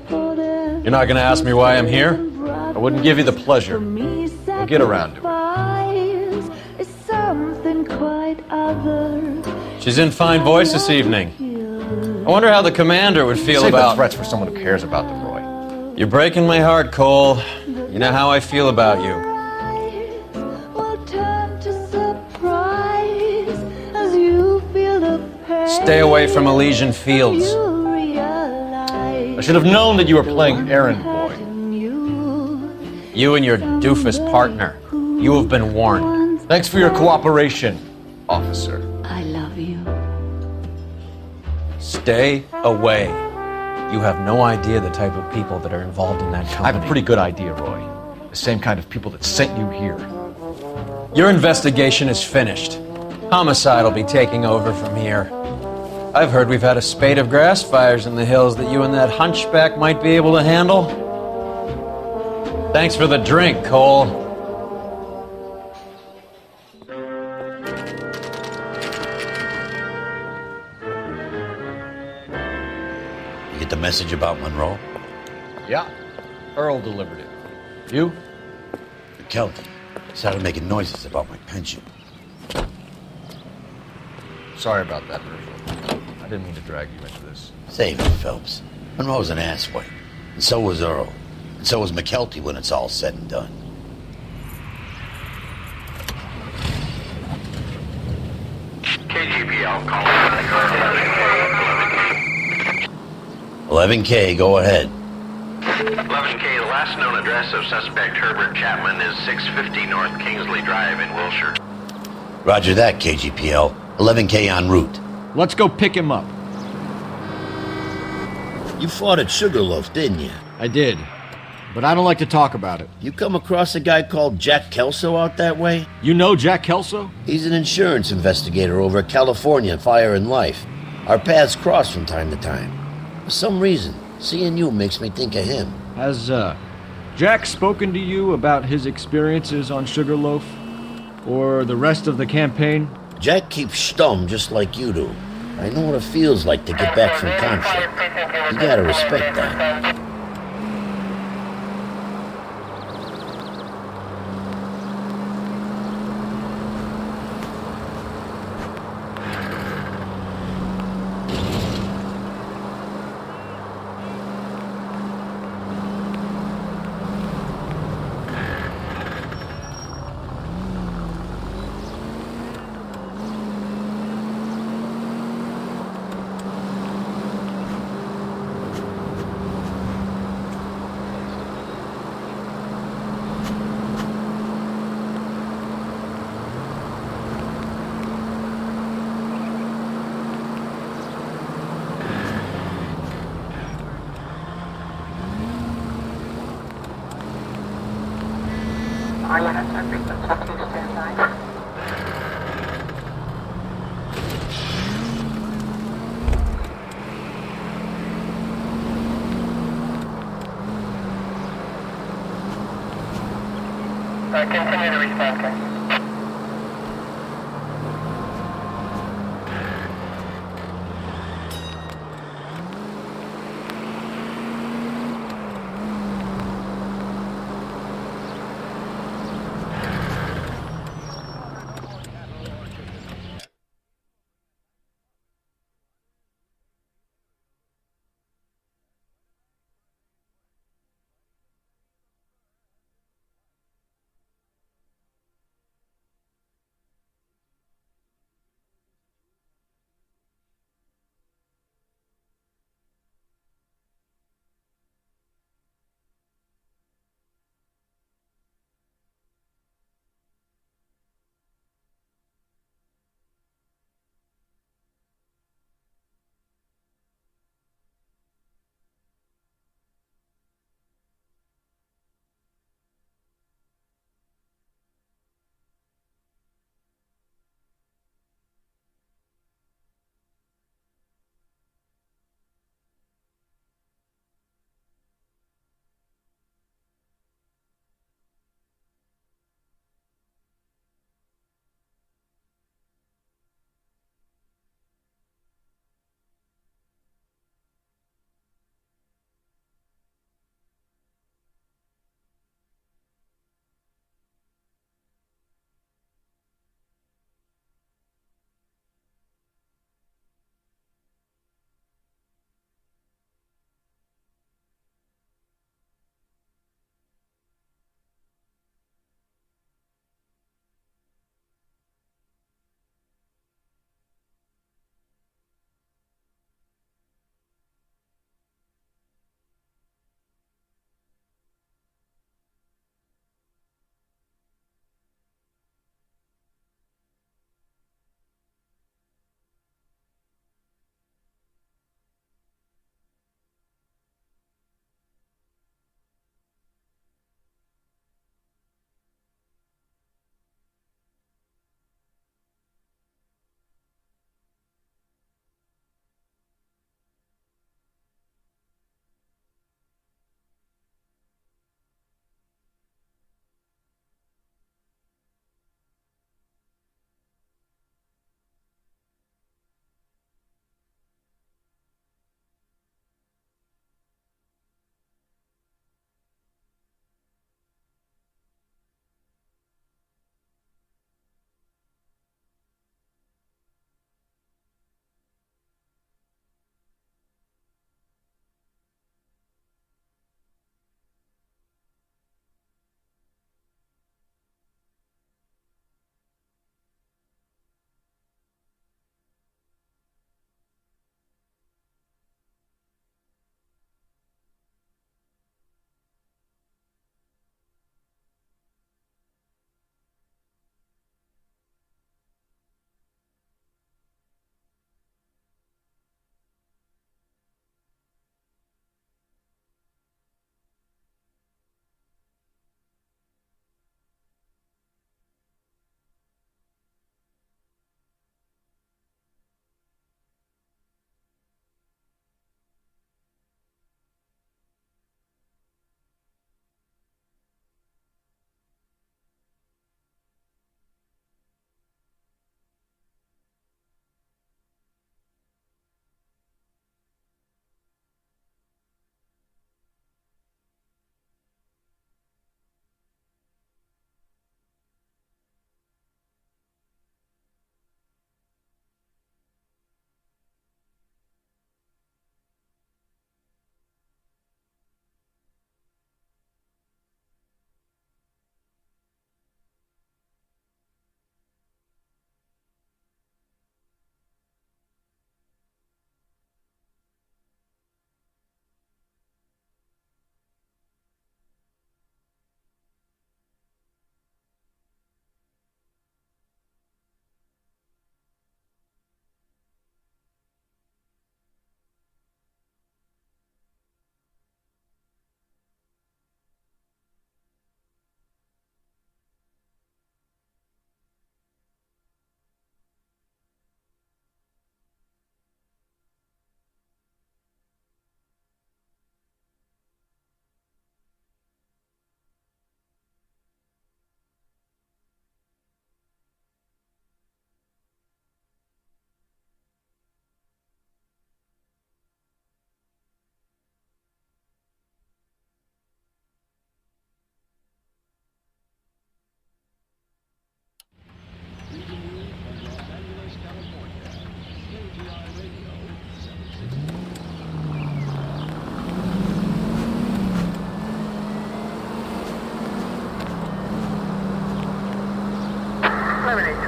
You're not gonna ask me why I'm here? I wouldn't give you the pleasure. We'll get around to it. She's in fine voice this evening. I wonder how the commander would feel Save about... the threats for someone who cares about them, Roy. You're breaking my heart, Cole. You know how I feel about you. Stay away from Elysian Fields. I should have known that you were playing errand boy. You and your doofus partner. You have been warned. Thanks for your cooperation, officer. I love you. Stay away. You have no idea the type of people that are involved in that company. I have a pretty good idea, Roy. The same kind of people that sent you here. Your investigation is finished. Homicide will be taking over from here. I've heard we've had a spate of grass fires in the hills that you and that hunchback might be able to handle. Thanks for the drink, Cole. You get the message about Monroe? Yeah. Earl delivered it. You? McKelty started making noises about my pension. Sorry about that, Virgil. I didn't mean to drag you into this. Save it, Phelps. Monroe's an asswipe. And so was Earl. And so was McKelty when it's all said and done. KGPL calling. 11K, go ahead. 11K, the last known address of suspect Herbert Chapman is 650 North Kingsley Drive in Wilshire. Roger that, KGPL. 11K en route. Let's go pick him up. You fought at Sugarloaf, didn't you? I did, but I don't like to talk about it. You come across a guy called Jack Kelso out that way? You know Jack Kelso? He's an insurance investigator over at California Fire and Life. Our paths cross from time to time. For some reason, seeing you makes me think of him. Has, Jack spoken to you about his experiences on Sugarloaf? Or the rest of the campaign? Jack keeps stum just like you do. I know what it feels like to get back from conflict. You gotta respect that. Continue to respond, sir.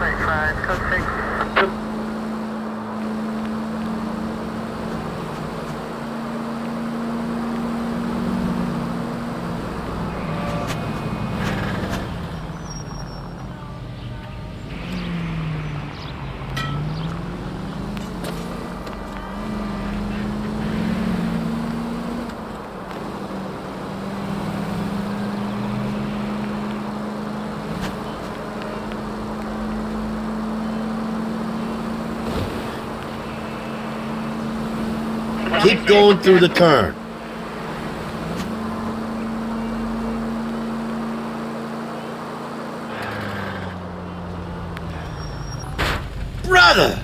25, code 6. Keep going through the turn. Brother!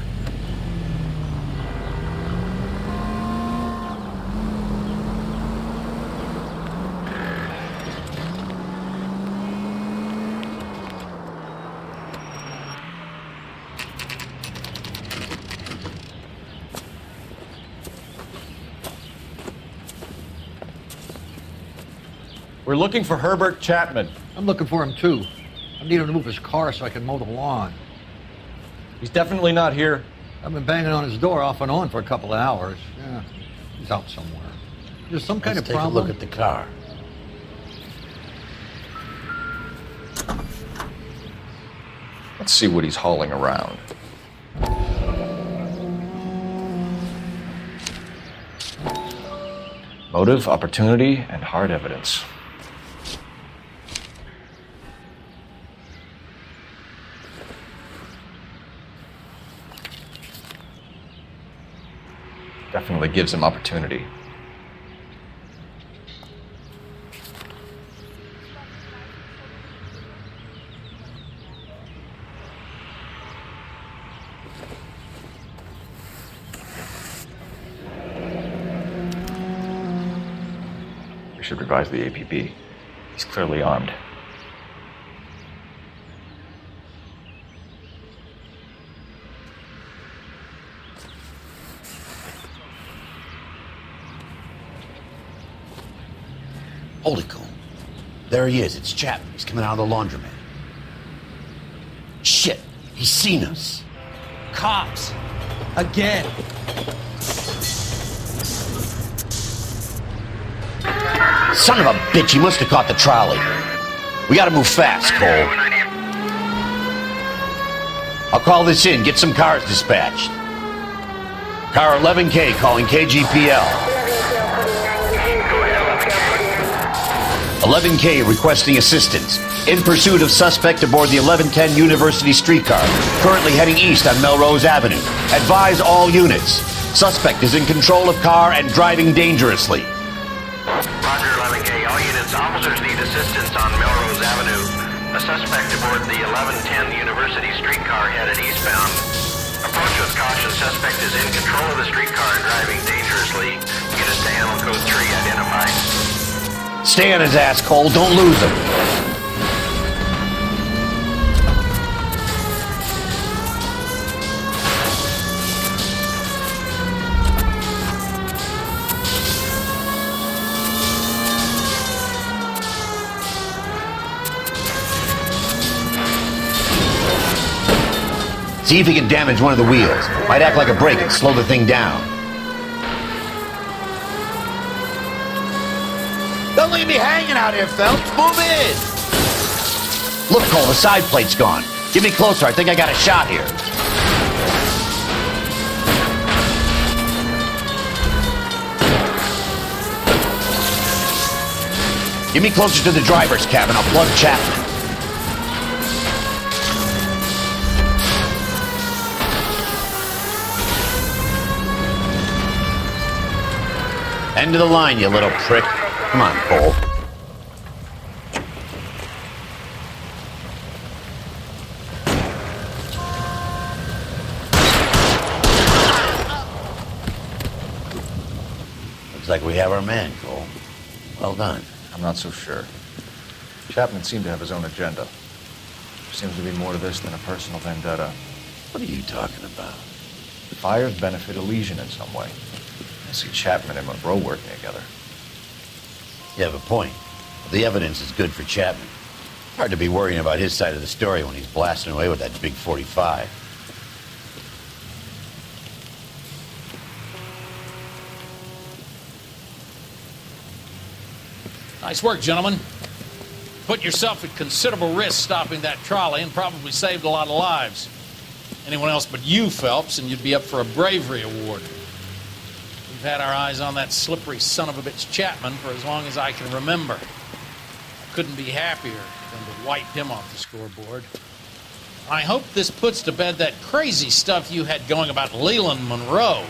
We're looking for Herbert Chapman. I'm looking for him too. I need him to move his car so I can mow the lawn. He's definitely not here. I've been banging on his door off and on for a couple of hours. Yeah, he's out somewhere. There's some kind of problem. Let's take a look at the car. Let's see what he's hauling around. Motive, opportunity, and hard evidence. Definitely gives him opportunity. We should revise the APB. He's clearly armed. Holy Cole. There he is. It's Chapman. He's coming out of the laundromat. Shit. He's seen us. Cops. Again. Son of a bitch. He must have caught the trolley. We gotta move fast, Cole. I'll call this in. Get some cars dispatched. Car 11K calling KGPL. 11K requesting assistance. In pursuit of suspect aboard the 1110 University streetcar. Currently heading east on Melrose Avenue. Advise all units. Suspect is in control of car and driving dangerously. Roger, 11K. All units, officers need assistance on Melrose Avenue. A suspect aboard the 1110 University streetcar headed eastbound. Approach with caution. Suspect is in control of the streetcar and driving dangerously. Units to handle code 3 identified. Stay on his ass, Cole. Don't lose him. See if he can damage one of the wheels. Might act like a brake and slow the thing down. Don't leave me hanging out here, Phelps. Move in! Look, Cole, the side plate's gone. Get me closer. I think I got a shot here. Get me closer to the driver's cabin. I'll plug Chapman. End of the line, you little prick. Come on, Cole. Looks like we have our man, Cole. Well done. I'm not so sure. Chapman seemed to have his own agenda. There seems to be more to this than a personal vendetta. What are you talking about? Fires benefit Elysian in some way. I see Chapman and Monroe working together. You have a point. The evidence is good for Chapman. Hard to be worrying about his side of the story when he's blasting away with that big 45. Nice work, gentlemen. Put yourself at considerable risk stopping that trolley and probably saved a lot of lives. Anyone else but you, Phelps, and you'd be up for a bravery award. We've had our eyes on that slippery son of a bitch Chapman for as long as I can remember. I couldn't be happier than to wipe him off the scoreboard. I hope this puts to bed that crazy stuff you had going about Leland Monroe.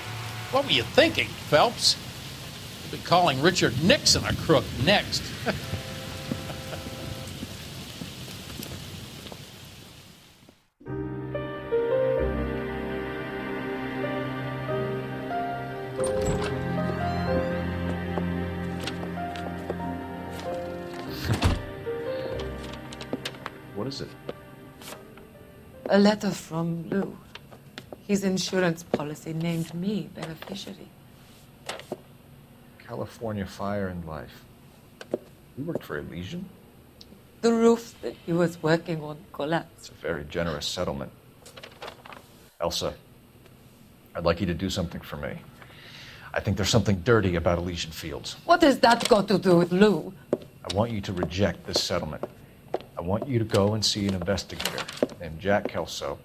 What were you thinking, Phelps? You'll be calling Richard Nixon a crook next. What is it? A letter from Lou. His insurance policy named me beneficiary. California Fire and Life. You worked for Elysian? The roof that he was working on collapsed. It's a very generous settlement. Elsa, I'd like you to do something for me. I think there's something dirty about Elysian Fields. What has that got to do with Lou? I want you to reject this settlement. I want you to go and see an investigator named Jack Kelso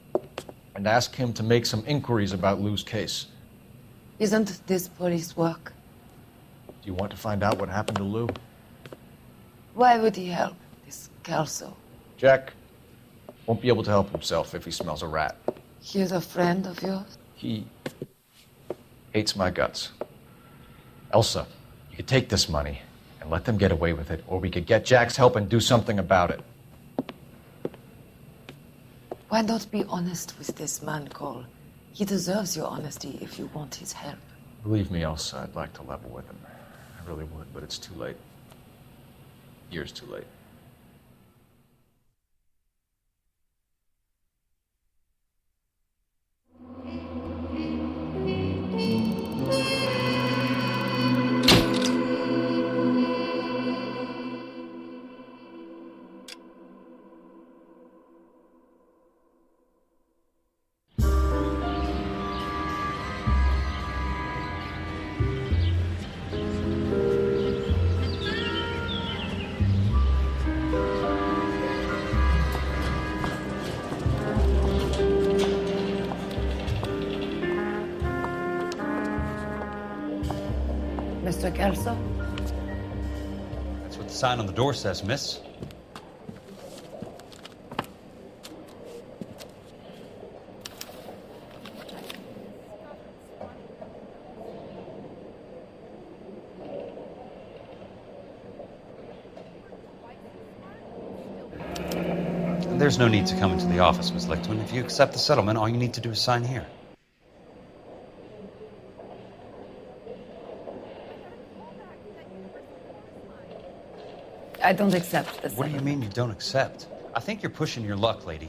and ask him to make some inquiries about Lou's case. Isn't this police work? Do you want to find out what happened to Lou? Why would he help this Kelso? Jack won't be able to help himself if he smells a rat. He's a friend of yours? He hates my guts. Elsa, you could take this money and let them get away with it, or we could get Jack's help and do something about it. Why not be honest with this man, Cole? He deserves your honesty if you want his help. Believe me, Elsa, I'd like to level with him. I really would, but it's too late. Years too late. Mr. Kelso? That's what the sign on the door says, miss. There's no need to come into the office, Miss Lichtman. If you accept the settlement, all you need to do is sign here. I don't accept this. What do you mean you don't accept? I think you're pushing your luck, lady.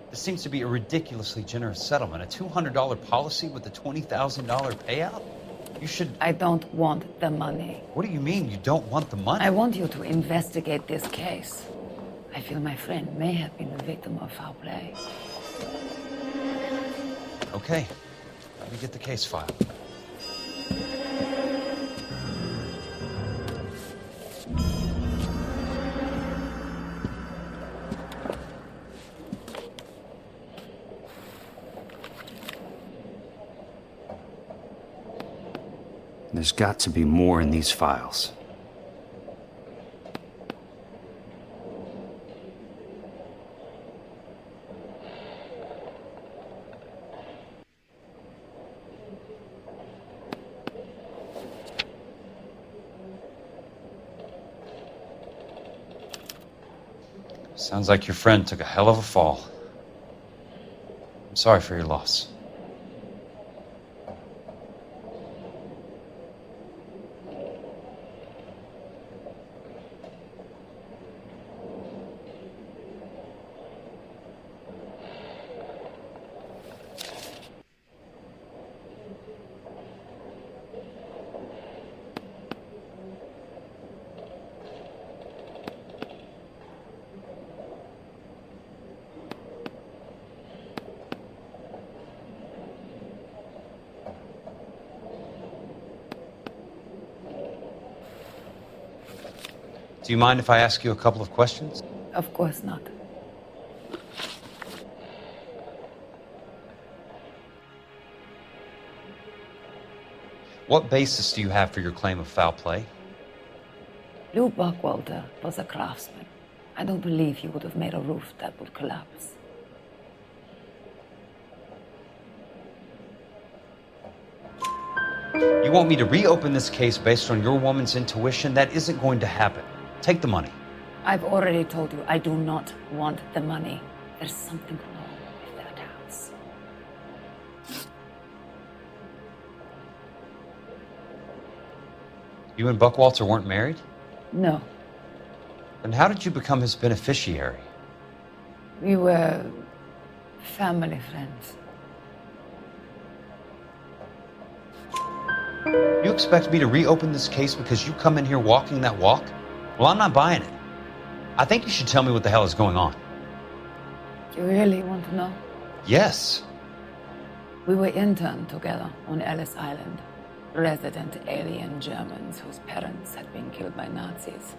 This seems to be a ridiculously generous settlement. A $200 policy with a $20,000 payout? You should... I don't want the money. What do you mean you don't want the money? I want you to investigate this case. I feel my friend may have been the victim of foul play. Okay. Let me get the case file. There's got to be more in these files. Sounds like your friend took a hell of a fall. I'm sorry for your loss. Do you mind if I ask you a couple of questions? Of course not. What basis do you have for your claim of foul play? Lou Buckwalter was a craftsman. I don't believe he would have made a roof that would collapse. You want me to reopen this case based on your woman's intuition? That isn't going to happen. Take the money. I've already told you I do not want the money. There's something wrong with that house. You and Buckwalter weren't married? No. Then how did you become his beneficiary? We were family friends. You expect me to reopen this case because you come in here walking that walk? Well, I'm not buying it. I think you should tell me what the hell is going on. You really want to know? Yes. We were interned together on Ellis Island. Resident alien Germans whose parents had been killed by Nazis.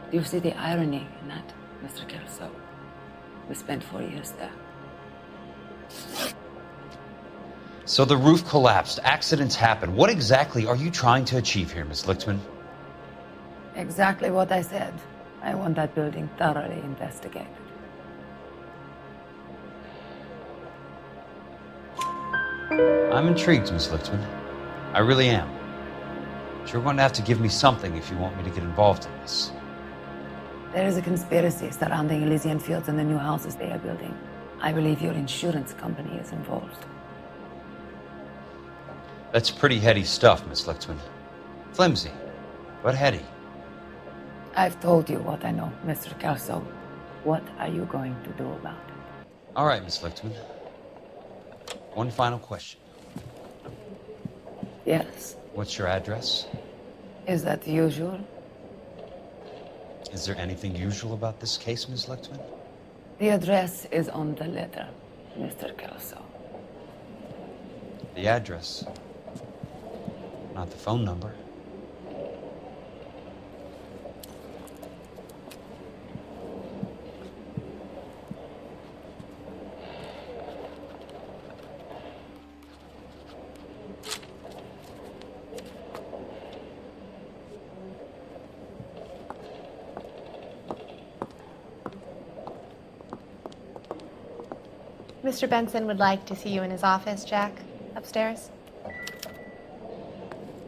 Do you see the irony in that, Mr. Kelso? We spent 4 years there. So the roof collapsed, accidents happen. What exactly are you trying to achieve here, Miss Lichtman? Exactly what I said. I want that building thoroughly investigated. I'm intrigued, Miss Lichtman. I really am. But you're going to have to give me something if you want me to get involved in this. There is a conspiracy surrounding Elysian Fields and the new houses they are building. I believe your insurance company is involved. That's pretty heady stuff, Miss Lichtman. Flimsy, but heady. I've told you what I know, Mr. Kelso. What are you going to do about it? All right, Miss Lichtman. One final question. Yes. What's your address? Is that usual? Is there anything usual about this case, Miss Lichtman? The address is on the letter, Mr. Kelso. The address, not the phone number. Mr. Benson would like to see you in his office, Jack. Upstairs.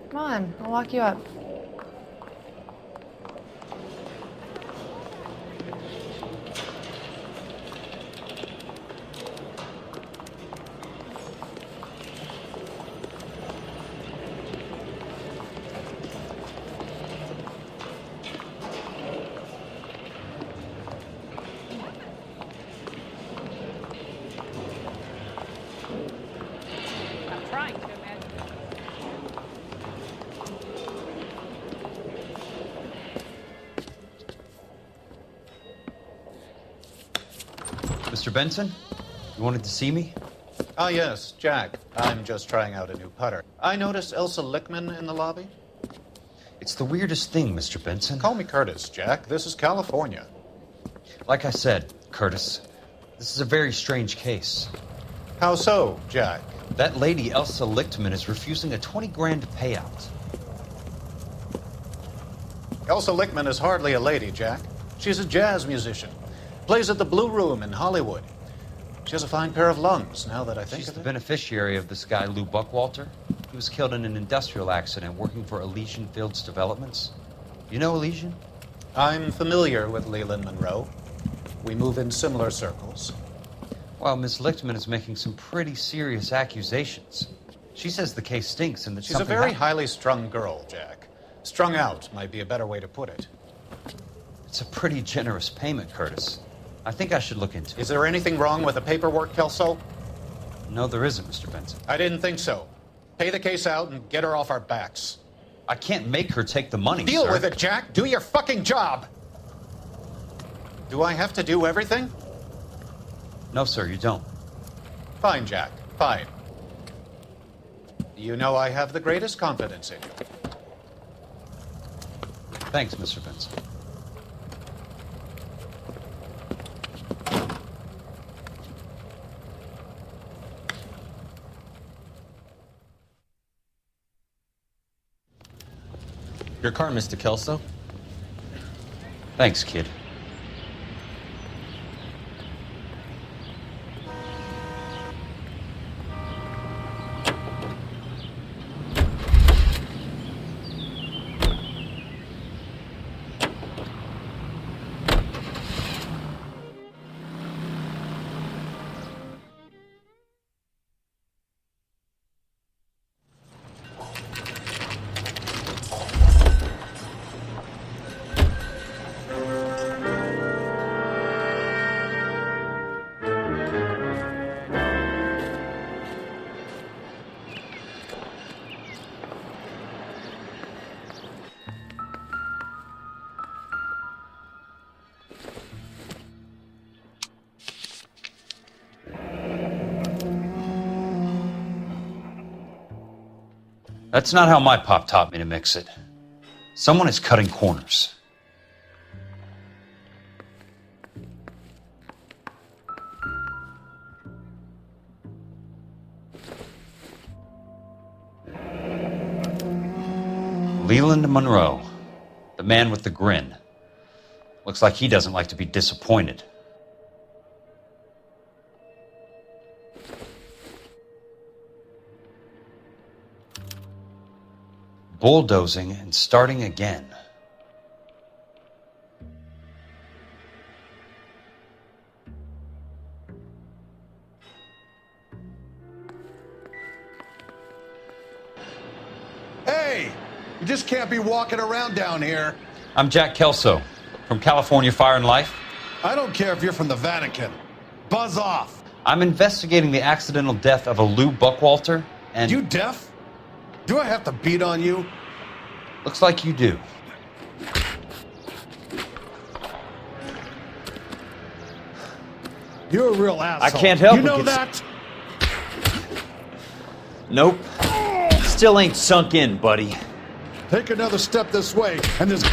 Come on, I'll walk you up. Mr. Benson, you wanted to see me? Ah, yes, Jack. I'm just trying out a new putter. I noticed Elsa Lichtman in the lobby. It's the weirdest thing, Mr. Benson. Call me Curtis, Jack. This is California. Like I said, Curtis, this is a very strange case. How so, Jack? That lady, Elsa Lichtman, is refusing a 20 grand payout. Elsa Lichtman is hardly a lady, Jack. She's a jazz musician. Plays at the Blue Room in Hollywood. She has a fine pair of lungs, now that I think She's of the it. beneficiary of this guy, Lou Buckwalter. He was killed in an industrial accident working for Elysian Fields Developments. You know Elysian? I'm familiar with Leland Monroe. We move in similar circles. Well, Miss Lichtman is making some pretty serious accusations. She says the case stinks and that She's a very highly strung girl, Jack. Strung out might be a better way to put it. It's a pretty generous payment, Curtis. I think I should look into it. Is there anything wrong with the paperwork, Kelso? No, there isn't, Mr. Benson. I didn't think so. Pay the case out and get her off our backs. I can't make her take the money, Deal sir. with it, Jack. Do your fucking job. Do I have to do everything? No, sir, you don't. Fine, Jack. Fine. You know I have the greatest confidence in you. Thanks, Mr. Benson. Your car, Mr. Kelso. Thanks, kid. That's not how my pop taught me to mix it. Someone is cutting corners. Leland Monroe, the man with the grin. Looks like he doesn't like to be disappointed. Bulldozing and starting again. Hey! You just can't be walking around down here. I'm Jack Kelso, from California Fire and Life. I don't care if you're from the Vatican. Buzz off. I'm investigating the accidental death of a Lou Buckwalter, and... You deaf? Do I have to beat on you? Looks like you do. You're a real asshole. I can't help it. You know that? Nope. Still ain't sunk in, buddy. Take another step this way, and this...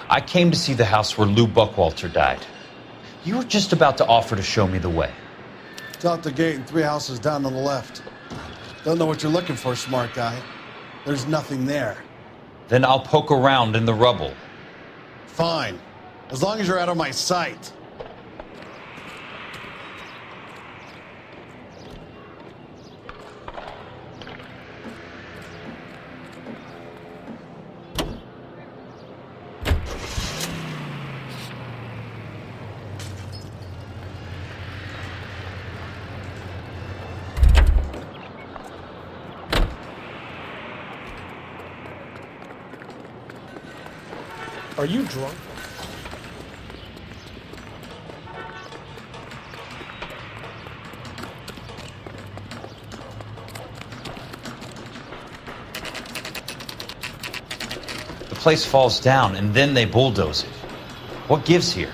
I came to see the house where Lou Buckwalter died. You were just about to offer to show me the way. It's out the gate and 3 houses down on the left. Don't know what you're looking for, smart guy. There's nothing there. Then I'll poke around in the rubble. Fine. As long as you're out of my sight. Are you drunk? The place falls down, and then they bulldoze it. What gives here?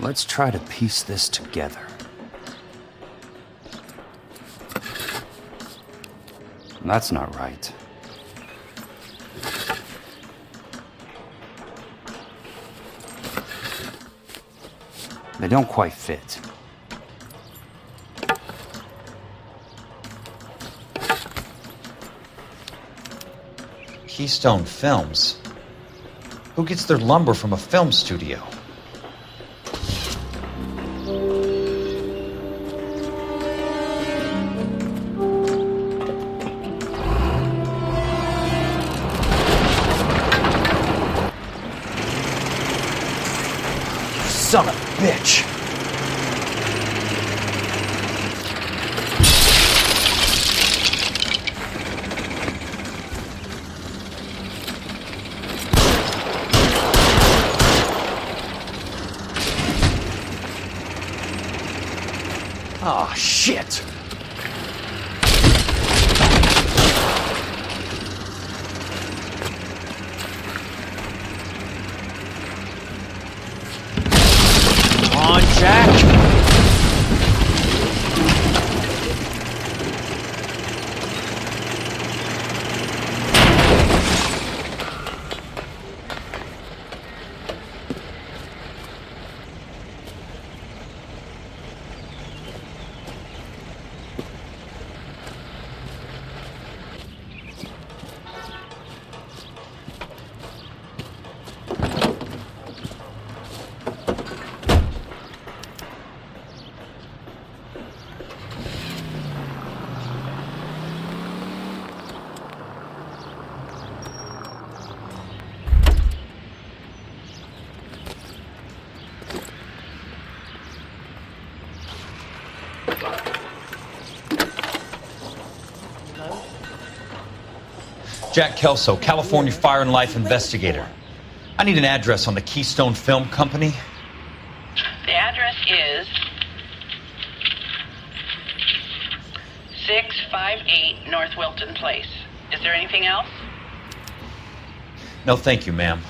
Let's try to piece this together. That's not right. They don't quite fit. Keystone Films? Who gets their lumber from a film studio? Ah, shit! Come on, Jack! Jack Kelso, California Fire and Life investigator. I need an address on the Keystone Film Company. The address is 658 North Wilton Place. Is there anything else? No, thank you, ma'am.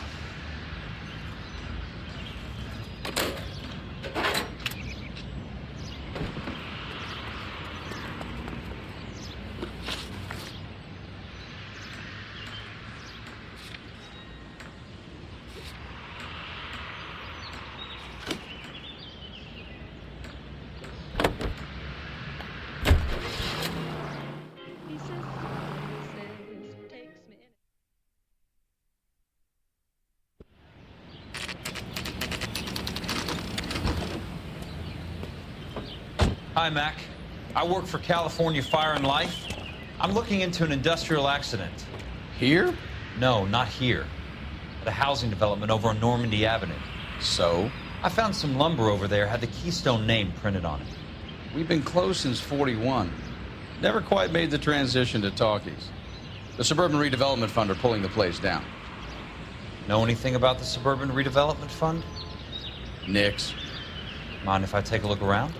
Hi, Mac. I work for California Fire and Life. I'm looking into an industrial accident. Here? No, not here. At a housing development over on Normandy Avenue. So? I found some lumber over there, had the Keystone name printed on it. We've been closed since 41. Never quite made the transition to talkies. The Suburban Redevelopment Fund are pulling the place down. Know anything about the Suburban Redevelopment Fund? Nix. Mind if I take a look around?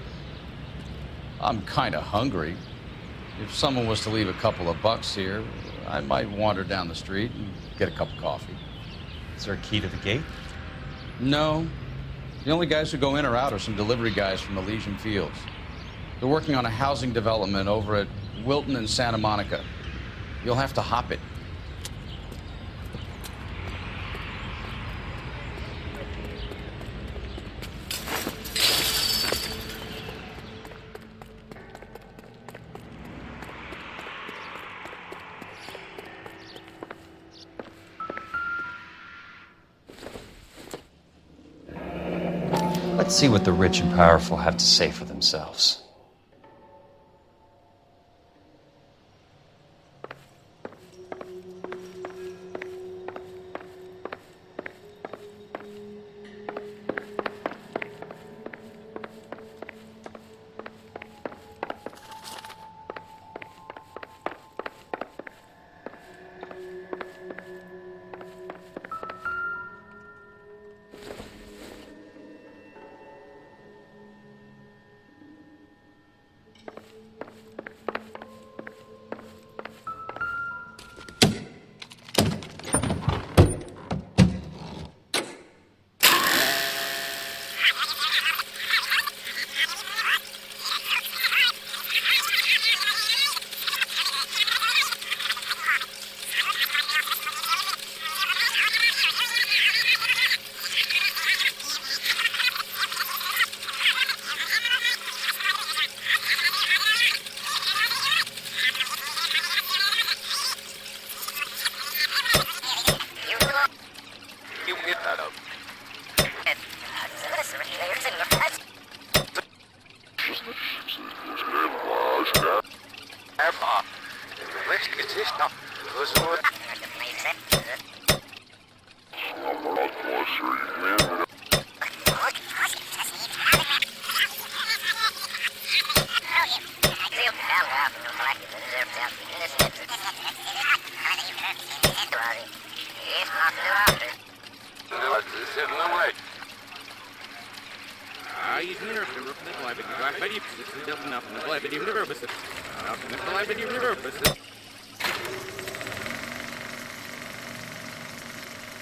I'm kind of hungry. If someone was to leave a couple of bucks here, I might wander down the street and get a cup of coffee. Is there a key to the gate? No. The only guys who go in or out are some delivery guys from Elysian Fields. They're working on a housing development over at Wilton and Santa Monica. You'll have to hop it. Let's see what the rich and powerful have to say for themselves.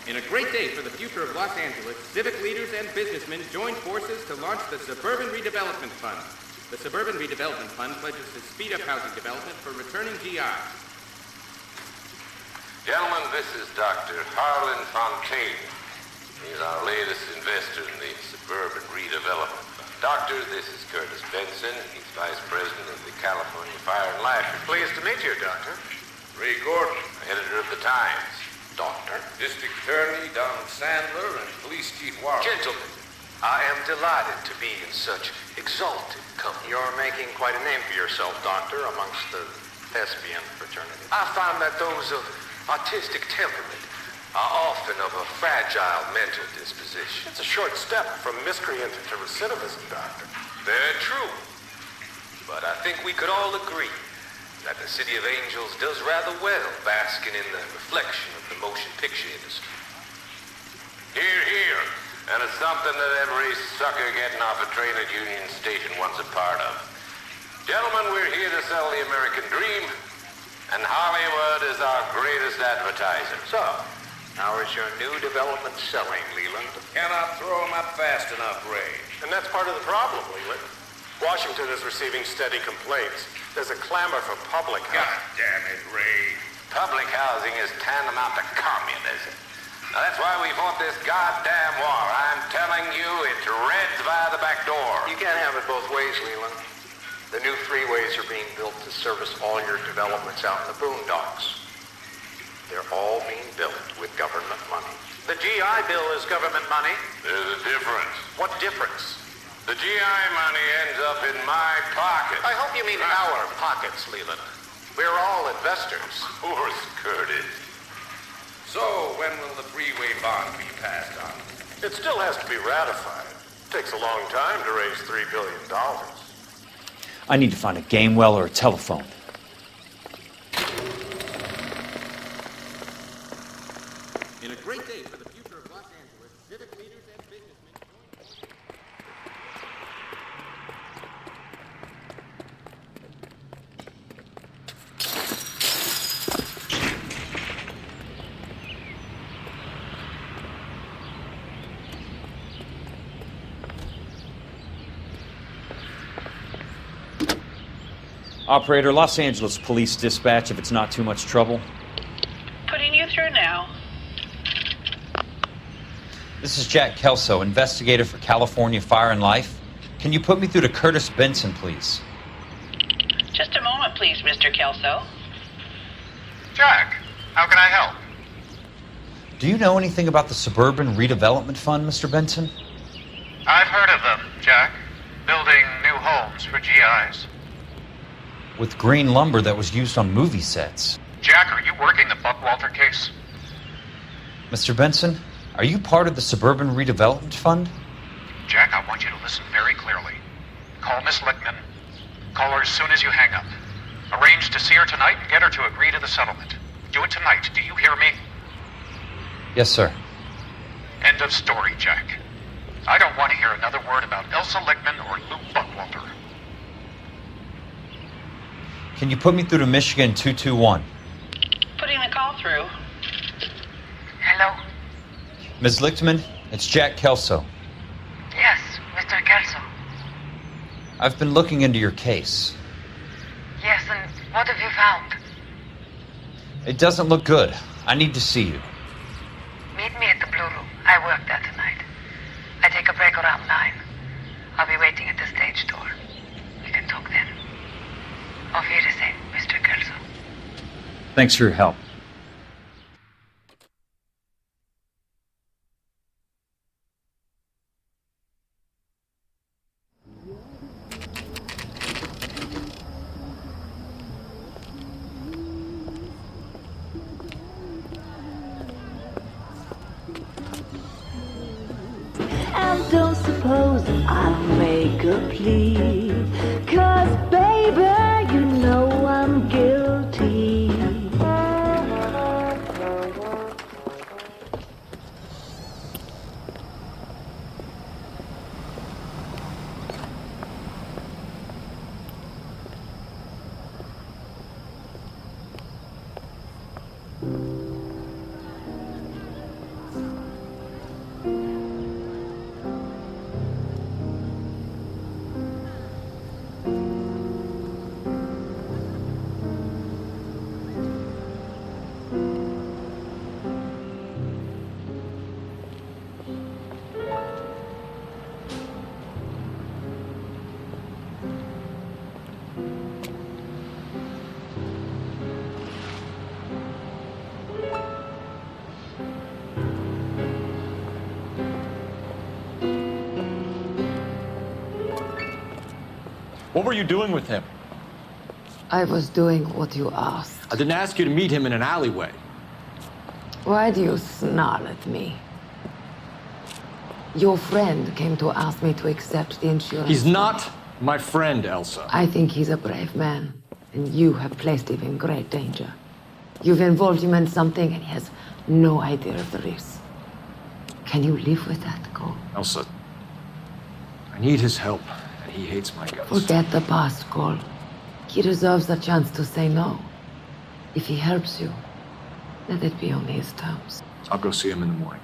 In a great day for the future of Los Angeles, civic leaders and businessmen joined forces to launch the Suburban Redevelopment Fund. The Suburban Redevelopment Fund pledges to speed up housing development for returning GIs. Gentlemen, this is Dr. Harlan Fontaine. He's our latest investor in the Suburban Redevelopment Fund. Doctor, this is Curtis Benson. He's Vice President of the California Fire and Life. Pleased to meet you, Doctor. Ray Gordon, editor of the Times. Doctor. District Attorney Donald Sandler and Police Chief Warren. Gentlemen, I am delighted to be in such exalted company. You're making quite a name for yourself, Doctor, amongst the thespian fraternity. I find that those of artistic temperament are often of a fragile mental disposition. It's a short step from miscreant to recidivism, Doctor. Very true. But I think we could all agree that the City of Angels does rather well basking in the reflection of the motion picture industry. Hear, hear. And it's something that every sucker getting off a train at Union Station wants a part of. Gentlemen, we're here to sell the American dream, and Hollywood is our greatest advertiser. So, how is your new development selling, Leland? Cannot throw them up fast enough, Ray. And that's part of the problem, Leland. Washington is receiving steady complaints. There's a clamor for public housing. God damn it, Ray. Public housing is tantamount to communism. Now, that's why we fought this goddamn war. I'm telling you, it's Reds via the back door. You can't have it both ways, Leland. The new freeways are being built to service all your developments out in the boondocks. They're all being built with government money. The GI Bill is government money. There's a difference. What difference? The GI money ends up in my pocket. I hope you mean our pockets, Leland. We're all investors. Of course, Curtis. So, when will the freeway bond be passed on? It still has to be ratified. It takes a long time to raise $3 billion. I need to find a game well or a telephone. In a great day for the future of Los Angeles, civic leaders and businessmen joined Operator, Los Angeles Police Dispatch, if it's not too much trouble. Putting you through now. This is Jack Kelso, investigator for California Fire and Life. Can you put me through to Curtis Benson, please? Just a moment, please, Mr. Kelso. Jack, how can I help? Do you know anything about the Suburban Redevelopment Fund, Mr. Benson? I've heard of them, Jack. Building new homes for GIs. With green lumber that was used on movie sets. Jack, are you working the Buckwalter case? Mr. Benson, are you part of the Suburban Redevelopment Fund? Jack, I want you to listen very clearly. Call Miss Lickman. Call her as soon as you hang up. Arrange to see her tonight and get her to agree to the settlement. Do it tonight. Do you hear me? Yes, sir. End of story, Jack. I don't want to hear another word about Elsa Lickman or Lou Buckwalter. Can you put me through to Michigan 221? Putting the call through. Hello? Ms. Lichtman, it's Jack Kelso. Yes, Mr. Kelso. I've been looking into your case. Yes, and what have you found? It doesn't look good. I need to see you. Meet me at the Blue Room. I work there tonight. I take a break around 9. I'll be waiting at the stage door. We can talk then. Auf Wiedersehen, Mr. Kelso. Thanks for your help. And don't suppose I'll make a plea, 'cause baby, you know I'm guilty. What were you doing with him? I was doing what you asked. I didn't ask you to meet him in an alleyway. Why do you snarl at me? Your friend came to ask me to accept the insurance. He's not my friend, Elsa. I think he's a brave man, and you have placed him in great danger. You've involved him in something, and he has no idea of the risk. Can you live with that, Cole? Elsa, I need his help, and he hates my guts. Forget the past, Cole. He deserves a chance to say no. If he helps you, let it be on his terms. I'll go see him in the morning.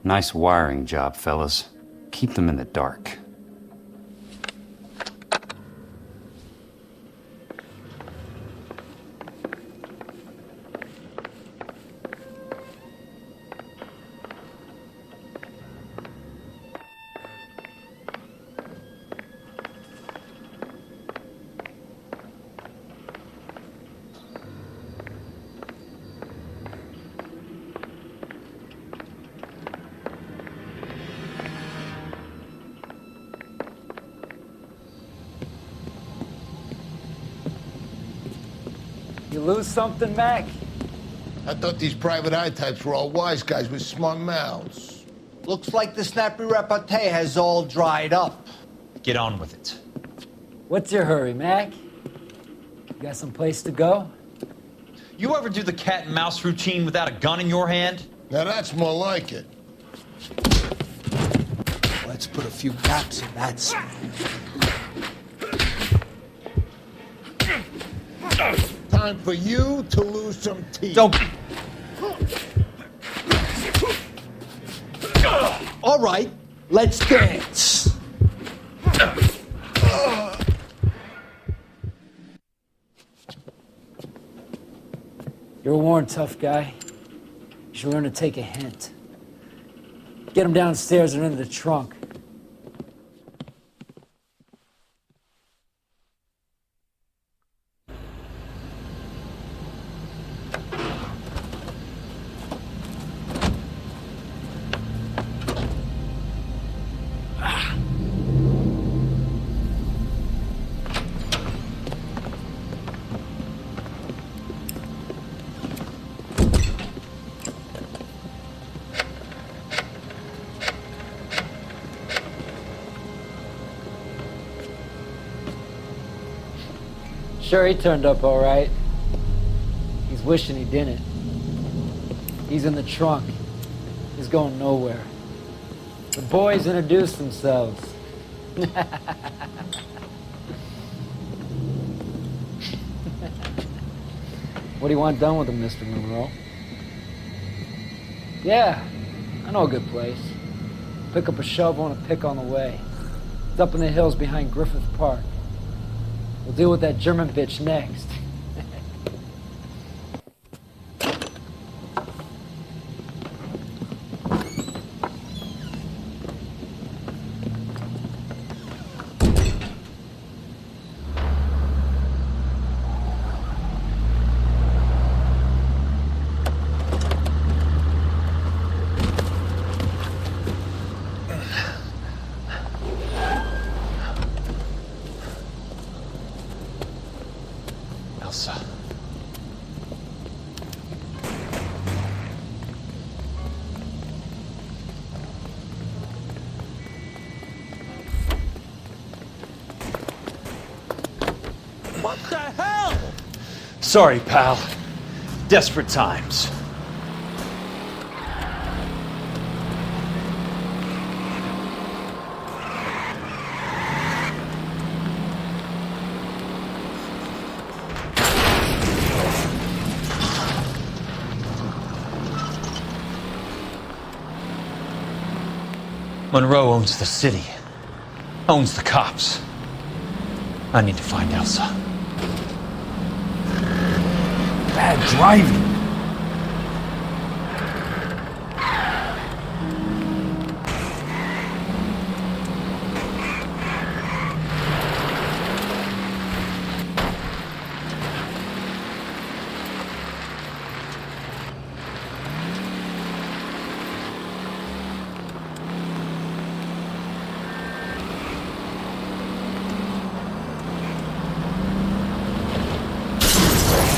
Nice wiring job, fellas. Keep them in the dark. You lose something, Mac? I thought these private eye types were all wise guys with smart mouths. Looks like the snappy repartee has all dried up. Get on with it. What's your hurry, Mac? You got some place to go? You ever do the cat and mouse routine without a gun in your hand? Now that's more like it. Let's put a few caps in that side. Time for you to lose some teeth. Don't. All right, let's dance. You're a worn, tough guy. You should learn to take a hint. Get him downstairs and into the trunk. Sure, he turned up all right. He's wishing he didn't. He's in the trunk. He's going nowhere. The boys introduced themselves. What do you want done with him, Mr. Monroe? Yeah, I know a good place. Pick up a shovel and a pick on the way. It's up in the hills behind Griffith Park. We'll deal with that German bitch next. What the hell? Sorry, pal. Desperate times. Monroe owns the city, owns the cops. I need to find Elsa. Bad driving.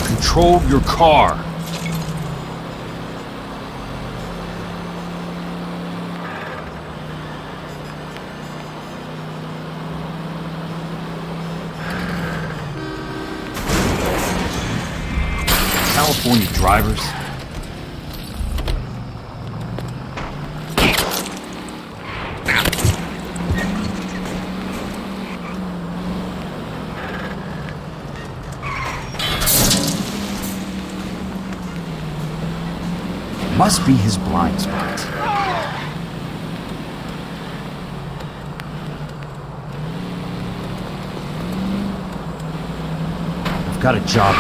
Control your car. California drivers. Must be his blind spot. I've got a job.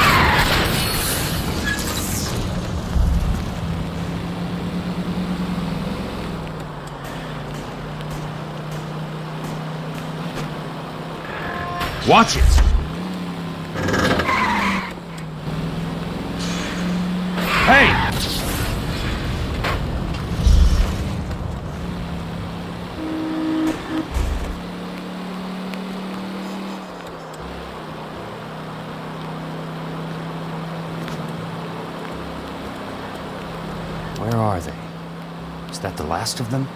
Watch it! Hey! Where are they? Is that the last of them?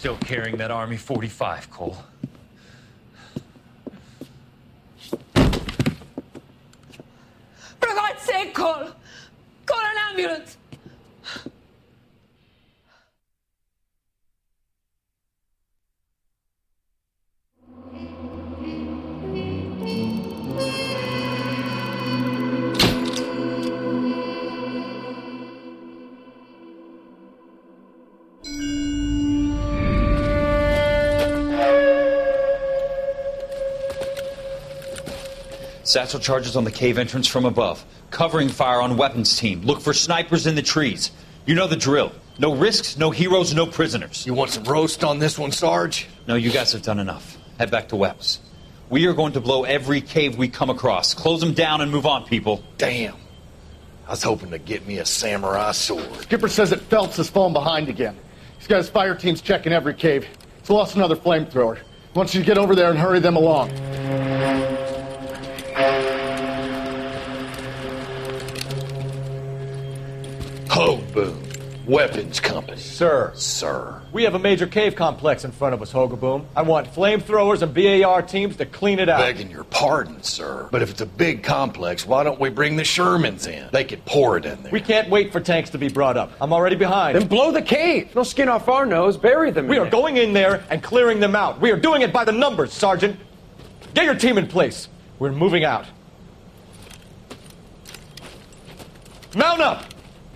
still carrying that Army 45, Cole. For God's sake, Cole! Call an ambulance! Satchel charges on the cave entrance from above. Covering fire on weapons team. Look for snipers in the trees. You know the drill. No risks, no heroes, no prisoners. You want some roast on this one, Sarge? No, you guys have done enough. Head back to Webb's. We are going to blow every cave we come across. Close them down and move on, people. Damn. I was hoping to get me a samurai sword. Skipper says that Phelps has fallen behind again. He's got his fire teams checking every cave. He's lost another flamethrower. He wants you to get over there and hurry them along. Ho, boom. Weapons company. Sir. Sir. We have a major cave complex in front of us, Hogaboom. I want flamethrowers and BAR teams to clean it out. Begging your pardon, sir. But if it's a big complex, why don't we bring the Shermans in? They could pour it in there. We can't wait for tanks to be brought up. I'm already behind. Then blow the cave. No skin off our nose. Bury them. We are going in there and clearing them out. We are doing it by the numbers, Sergeant. Get your team in place. We're moving out. Mount up!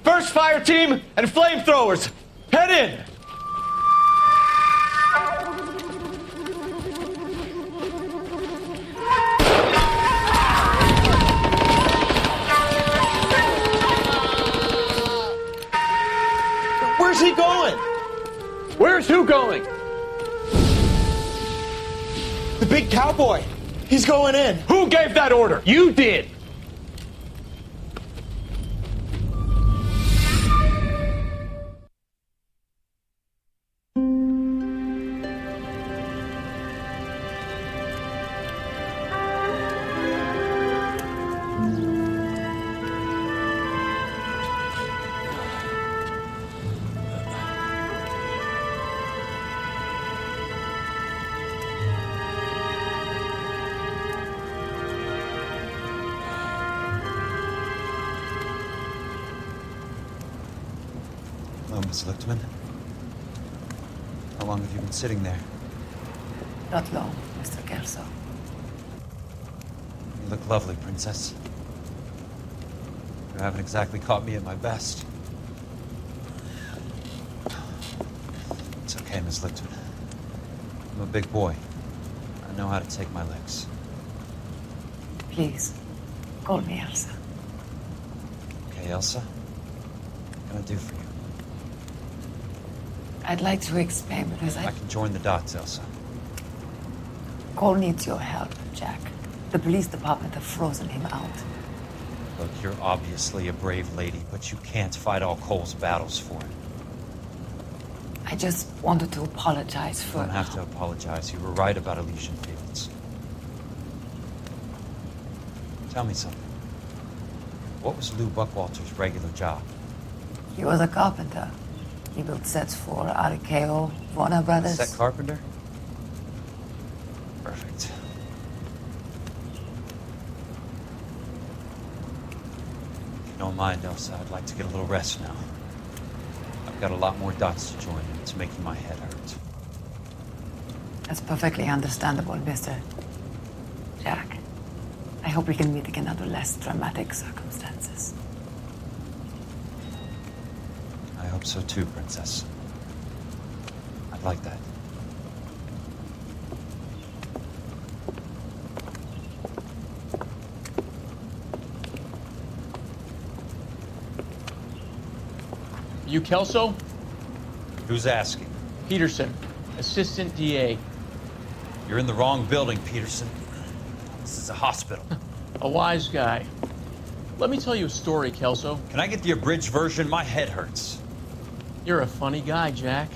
First fire team and flamethrowers! Head in! Where's he going? Where's who going? The big cowboy. He's going in. Who gave that order? You did. Hello, Miss Lichtman. How long have you been sitting there? Not long, Mr. Kelso. You look lovely, Princess. You haven't exactly caught me at my best. It's okay, Miss Lichtman. I'm a big boy. I know how to take my licks. Please, call me Elsa. Okay, Elsa? What can I do for you? I'd like to explain because I can join the dots, Elsa. Cole needs your help, Jack. The police department have frozen him out. Look, you're obviously a brave lady, but you can't fight all Cole's battles for him. I just wanted to apologize for... You don't have to apologize. You were right about Elysian Fields. Tell me something. What was Lou Buckwalter's regular job? He was a carpenter. He built sets for RKO, Warner Brothers. Set carpenter? Perfect. If you don't mind, Elsa, I'd like to get a little rest now. I've got a lot more dots to join, and it's making my head hurt. That's perfectly understandable, Mr. Jack. I hope we can meet again under less dramatic circumstances. I hope so too, Princess. I'd like that. You Kelso? Who's asking? Peterson, assistant DA. You're in the wrong building, Peterson. This is a hospital. A wise guy. Let me tell you a story, Kelso. Can I get the abridged version? My head hurts. You're a funny guy, Jack.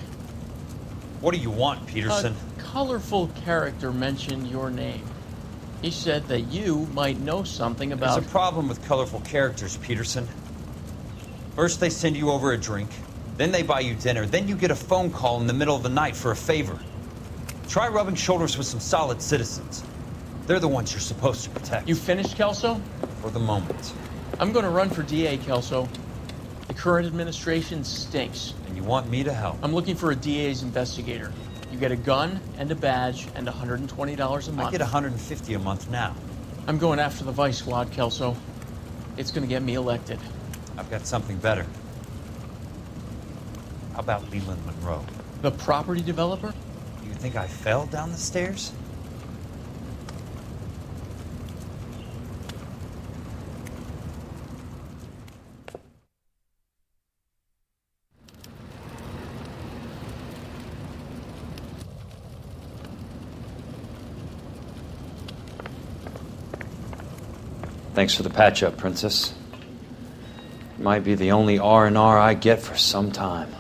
What do you want, Peterson? A colorful character mentioned your name. He said that you might know something about... There's a problem with colorful characters, Peterson. First, they send you over a drink. Then they buy you dinner. Then you get a phone call in the middle of the night for a favor. Try rubbing shoulders with some solid citizens. They're the ones you're supposed to protect. You finished, Kelso? For the moment. I'm going to run for DA, Kelso. The current administration stinks. And you want me to help? I'm looking for a DA's investigator. You get a gun and a badge and $120 a month. I get $150 a month now. I'm going after the Vice Squad, Kelso. It's going to get me elected. I've got something better. How about Leland Monroe? The property developer? You think I fell down the stairs? Thanks for the patch-up, Princess. Might be the only R&R I get for some time.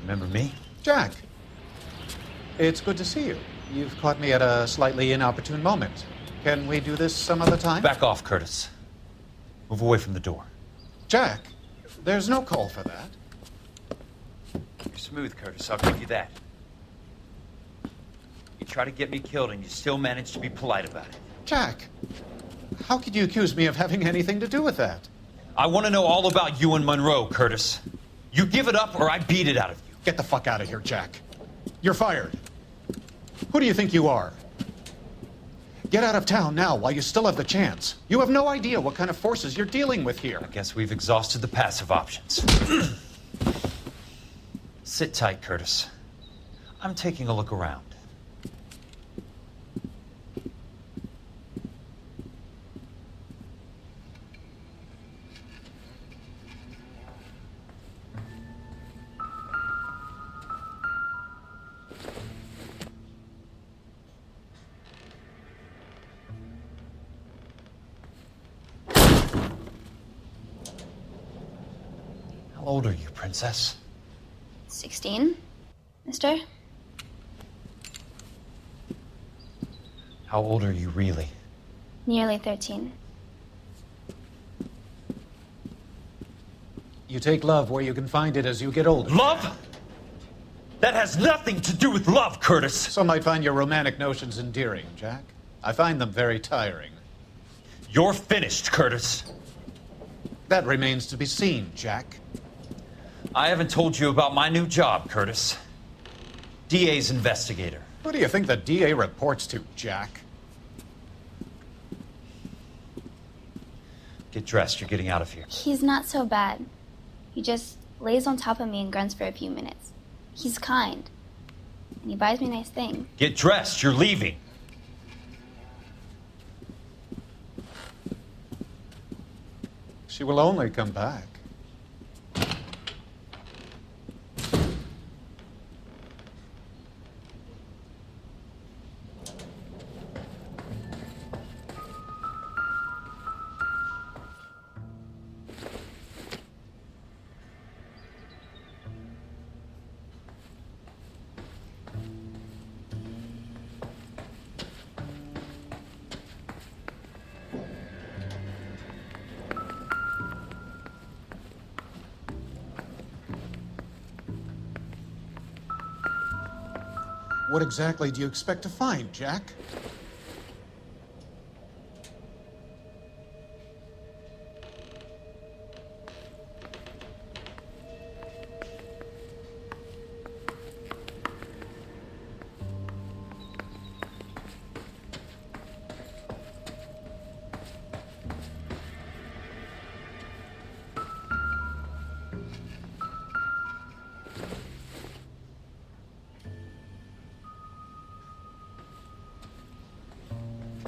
Remember me? Jack. It's good to see you. You've caught me at a slightly inopportune moment. Can we do this some other time? Back off, Curtis. Move away from the door. Jack, there's no call for that. You're smooth, Curtis. I'll give you that. You try to get me killed and you still manage to be polite about it. Jack, how could you accuse me of having anything to do with that? I want to know all about you and Monroe, Curtis. You give it up or I beat it out of you. Get the fuck out of here, Jack. You're fired. Who do you think you are? Get out of town now while you still have the chance. You have no idea what kind of forces you're dealing with here. I guess we've exhausted the passive options. Sit tight, Curtis. I'm taking a look around. How old are you, Princess? 16, mister? How old are you really? Nearly 13. You take love where you can find it as you get older. Love? That has nothing to do with love, Curtis. Some might find your romantic notions endearing, Jack. I find them very tiring. You're finished, Curtis. That remains to be seen, Jack. I haven't told you about my new job, Curtis. DA's investigator. Who do you think the DA reports to, Jack? Get dressed. You're getting out of here. He's not so bad. He just lays on top of me and grunts for a few minutes. He's kind. And he buys me nice things. Get dressed. You're leaving. She will only come back. What exactly do you expect to find, Jack?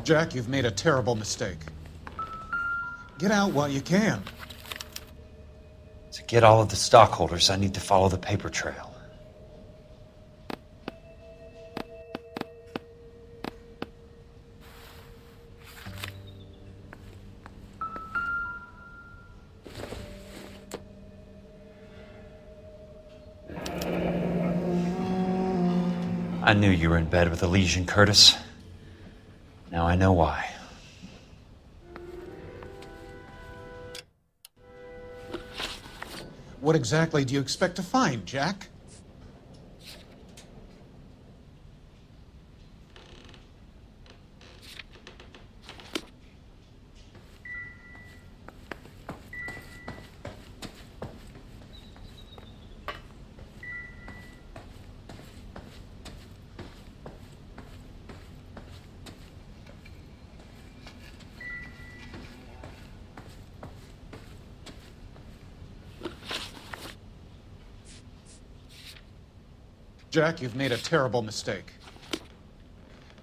Jack, you've made a terrible mistake. Get out while you can. To get all of the stockholders, I need to follow the paper trail. I knew you were in bed with Elysian, Curtis. Now I know why. What exactly do you expect to find, Jack? Jack, you've made a terrible mistake.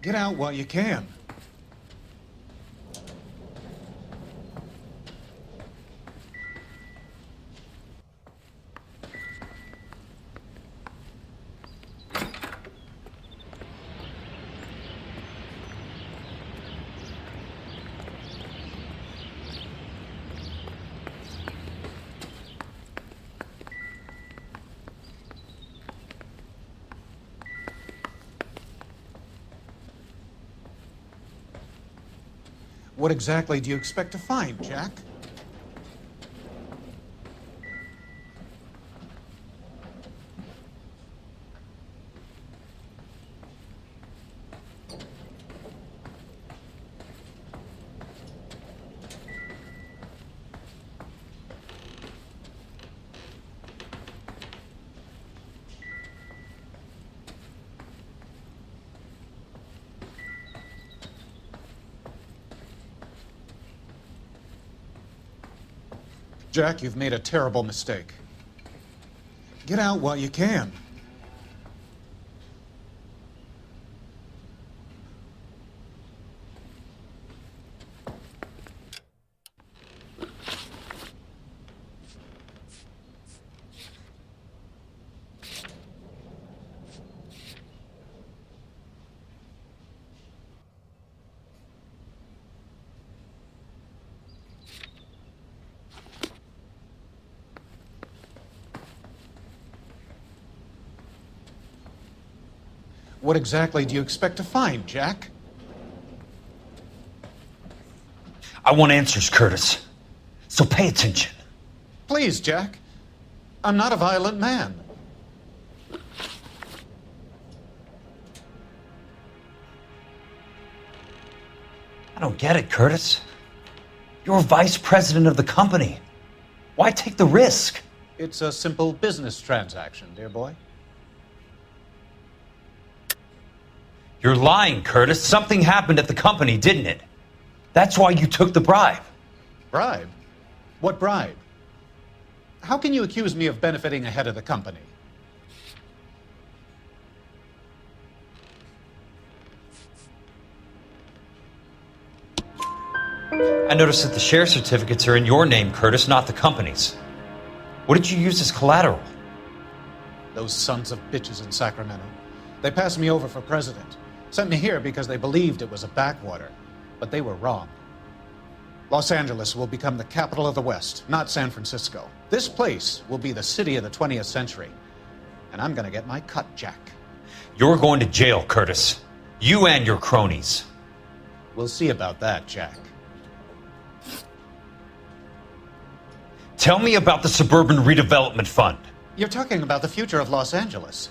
Get out while you can. What exactly do you expect to find, Jack? Jack, you've made a terrible mistake. Get out while you can. What exactly do you expect to find, Jack? I want answers, Curtis. So pay attention. Please, Jack. I'm not a violent man. I don't get it, Curtis. You're vice president of the company. Why take the risk? It's a simple business transaction, dear boy. You're lying, Curtis. Something happened at the company, didn't it? That's why you took the bribe. Bribe? What bribe? How can you accuse me of benefiting ahead of the company? I noticed that the share certificates are in your name, Curtis, not the company's. What did you use as collateral? Those sons of bitches in Sacramento. They passed me over for president. Sent me here because they believed it was a backwater. But they were wrong. Los Angeles will become the capital of the West, not San Francisco. This place will be the city of the 20th century. And I'm gonna get my cut, Jack. You're going to jail, Curtis. You and your cronies. We'll see about that, Jack. Tell me about the Suburban Redevelopment Fund. You're talking about the future of Los Angeles.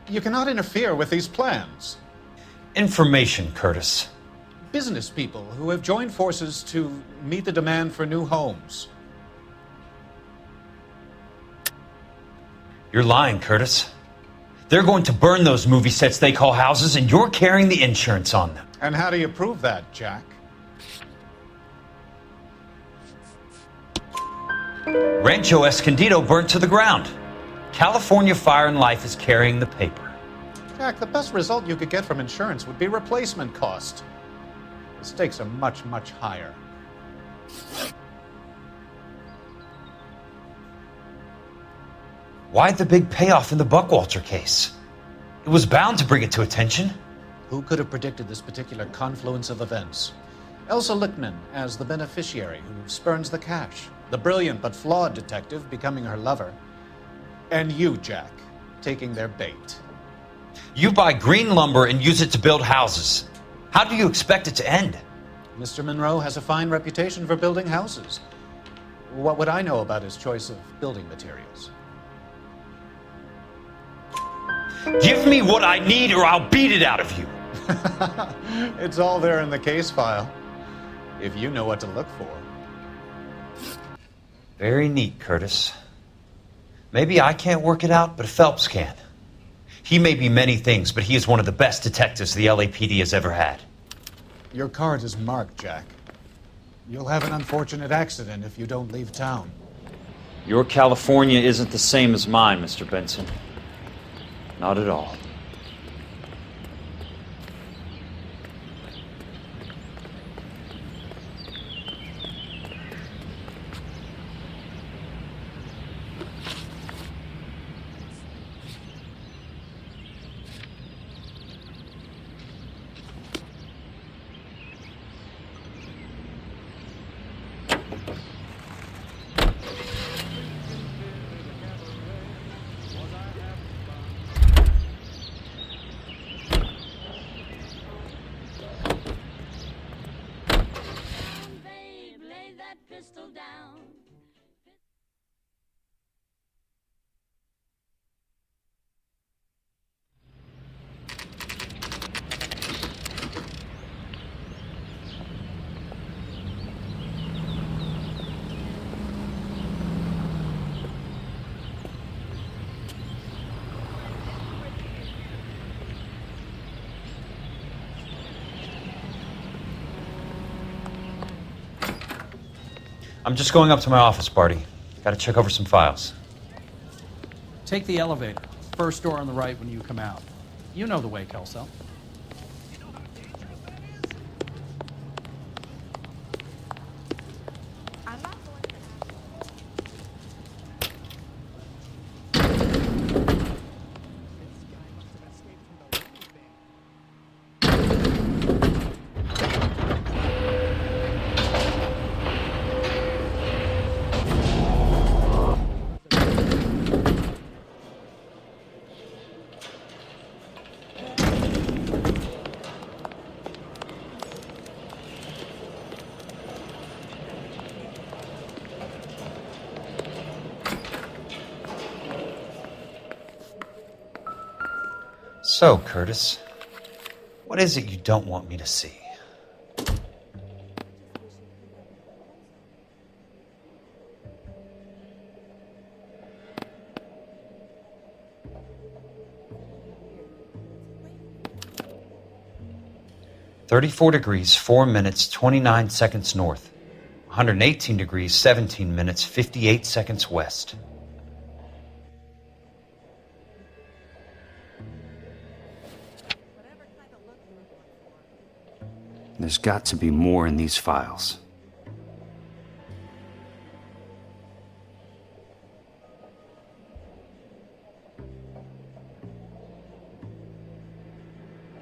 You cannot interfere with these plans. Information, Curtis. Business people who have joined forces to meet the demand for new homes. You're lying, Curtis. They're going to burn those movie sets they call houses, and you're carrying the insurance on them. And how do you prove that, Jack? Rancho Escondido burnt to the ground. California Fire and Life is carrying the paper. Jack, the best result you could get from insurance would be replacement cost. The stakes are much, much higher. Why the big payoff in the Buckwalter case? It was bound to bring it to attention. Who could have predicted this particular confluence of events? Elsa Lichtman as the beneficiary who spurns the cash. The brilliant but flawed detective becoming her lover. And you, Jack, taking their bait. You buy green lumber and use it to build houses. How do you expect it to end? Mr. Monroe has a fine reputation for building houses. What would I know about his choice of building materials? Give me what I need or I'll beat it out of you. It's all there in the case file, if you know what to look for. Very neat, Curtis. Maybe I can't work it out, but Phelps can. He may be many things, but he is one of the best detectives the LAPD has ever had. Your card is marked, Jack. You'll have an unfortunate accident if you don't leave town. Your California isn't the same as mine, Mr. Benson. Not at all. I'm just going up to my office, Barty. Gotta check over some files. Take the elevator. First door on the right when you come out. You know the way, Kelso. So, Curtis, what is it you don't want me to see? (34 degrees, 4 minutes, 29 seconds north. 118 degrees, 17 minutes, 58 seconds west. There's got to be more in these files.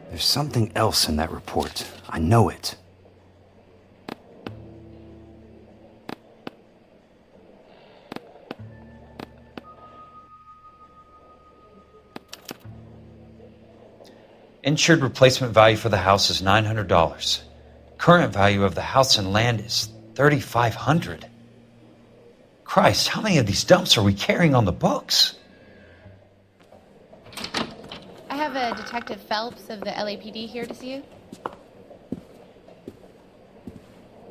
There's something else in that report. I know it. Insured replacement value for the house is $900. Current value of the house and land is $3,500. Christ, how many of these dumps are we carrying on the books? Detective Phelps of the LAPD here to see you.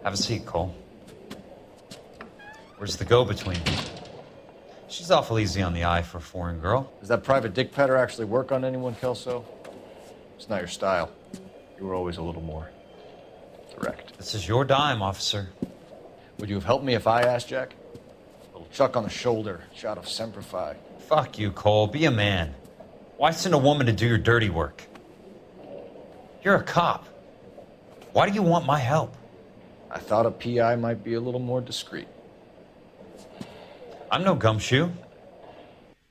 Have a seat, Cole. Where's the go-between? She's awful easy on the eye for a foreign girl. Does that private dick petter actually work on anyone, Kelso? It's not your style. You were always a little more direct. This is your dime, officer. Would you have helped me if I asked, Jack? A little chuck on the shoulder, shot of Semper Fi. Fuck you, Cole. Be a man. Why send a woman to do your dirty work? You're a cop. Why do you want my help? I thought a PI might be a little more discreet. I'm no gumshoe.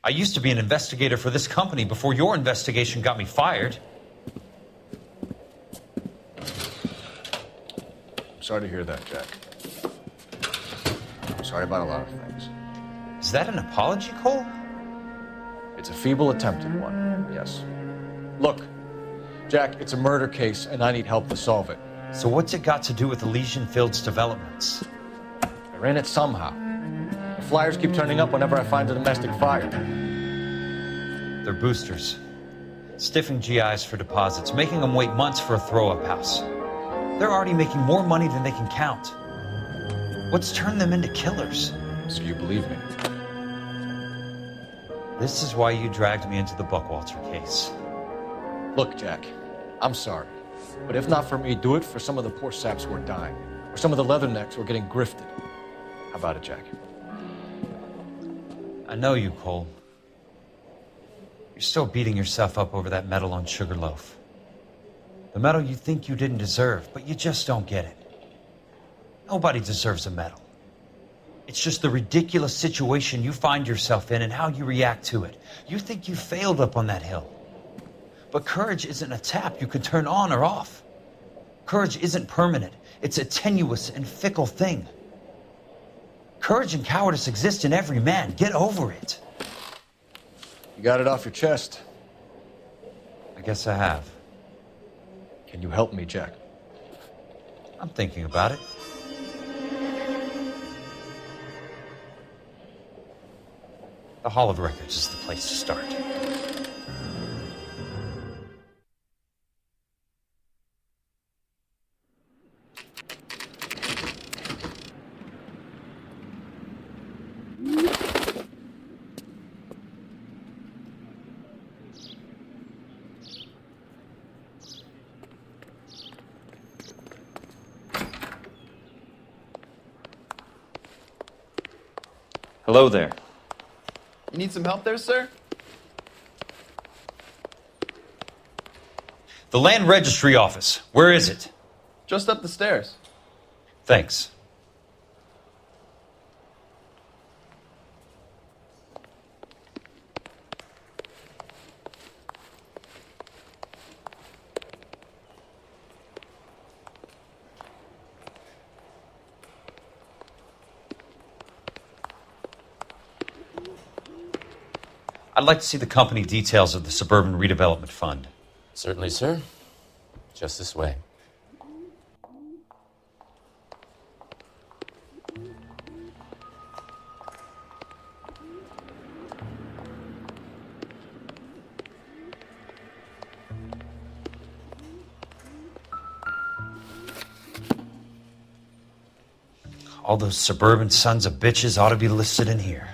I used to be an investigator for this company before your investigation got me fired. I'm sorry to hear that, Jack. I'm sorry about a lot of things. Is that an apology, Cole? It's a feeble attempt at one, yes. Look, Jack, it's a murder case, and I need help to solve it. So what's it got to do with Elysian Fields developments? They're in it somehow. The flyers keep turning up whenever I find a domestic fire. They're boosters. Stiffing GIs for deposits, making them wait months for a throw-up house. They're already making more money than they can count. What's turned them into killers? So you believe me? This is why you dragged me into the Buckwalter case. Look, Jack, I'm sorry. But if not for me, do it for some of the poor saps who are dying. Or some of the leathernecks who are getting grifted. How about it, Jack? I know you, Cole. You're still beating yourself up over that medal on Sugarloaf. The medal you think you didn't deserve, but you just don't get it. Nobody deserves a medal. It's just the ridiculous situation you find yourself in and how you react to it. You think you failed up on that hill. But courage isn't a tap you can turn on or off. Courage isn't permanent. It's a tenuous and fickle thing. Courage and cowardice exist in every man. Get over it. You got it off your chest. I guess I have. Can you help me, Jack? I'm thinking about it. The Hall of Records is the place to start. Hello there. You need some help there, sir? The Land Registry Office. Where is it? Just up the stairs. Thanks. I'd like to see the company details of the Suburban Redevelopment Fund. Certainly, sir. Just this way. All those suburban sons of bitches ought to be listed in here.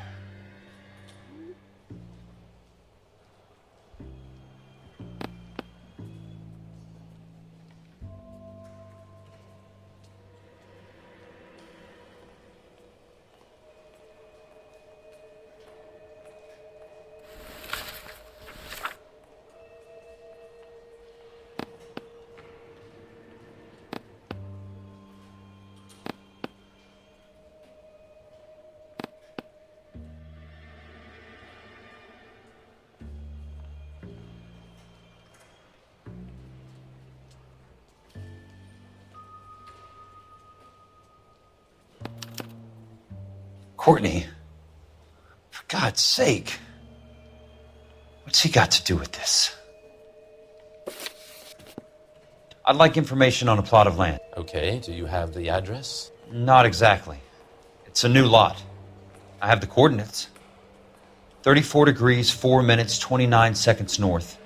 Courtney, for God's sake, what's he got to do with this? I'd like information on a plot of land. Okay, do you have the address? Not exactly. It's a new lot. I have the coordinates. 34 degrees, 4 minutes, 29 seconds north.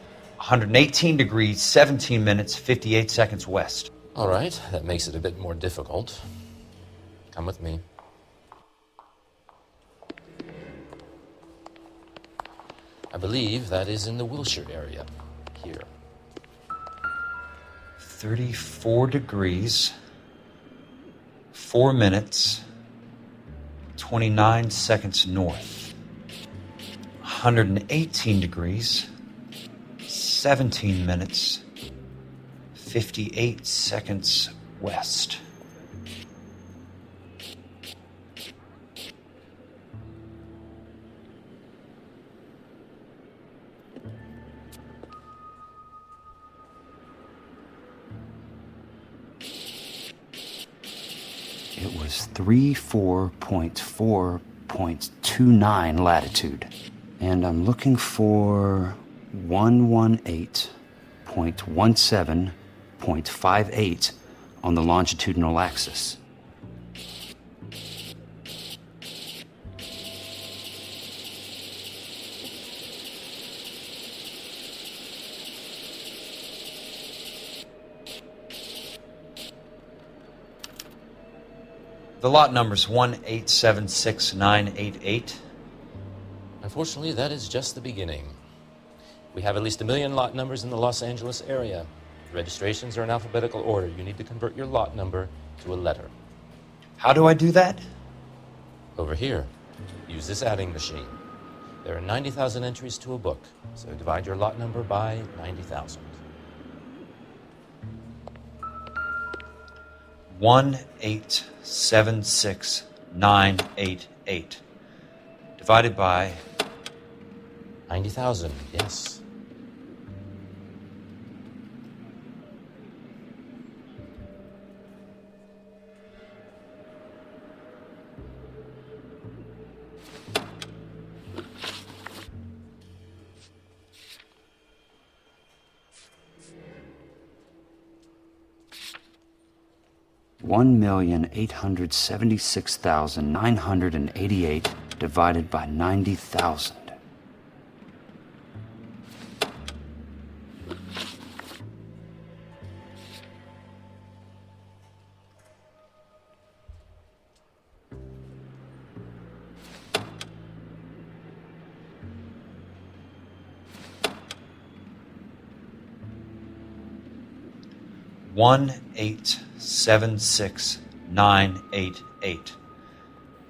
118 degrees, 17 minutes, 58 seconds west. All right, that makes it a bit more difficult. Come with me. I believe that is in the Wilshire area. Here. 34 degrees, 4 minutes, 29 seconds north. 118 degrees, 17 minutes, 58 seconds west. It was 34.4.29 latitude. And I'm looking for 118.17.58 on the longitudinal axis. The lot number's 1876988. Unfortunately, that is just the beginning. We have at least 1 million lot numbers in the Los Angeles area. Registrations are in alphabetical order. You need to convert your lot number to a letter. How do I do that? Over here. Use this adding machine. There are 90,000 entries to a book, so divide your lot number by 90,000. 1876988 divided by 90,000, yes. $1,876,988 divided by 90,000. $1,876,988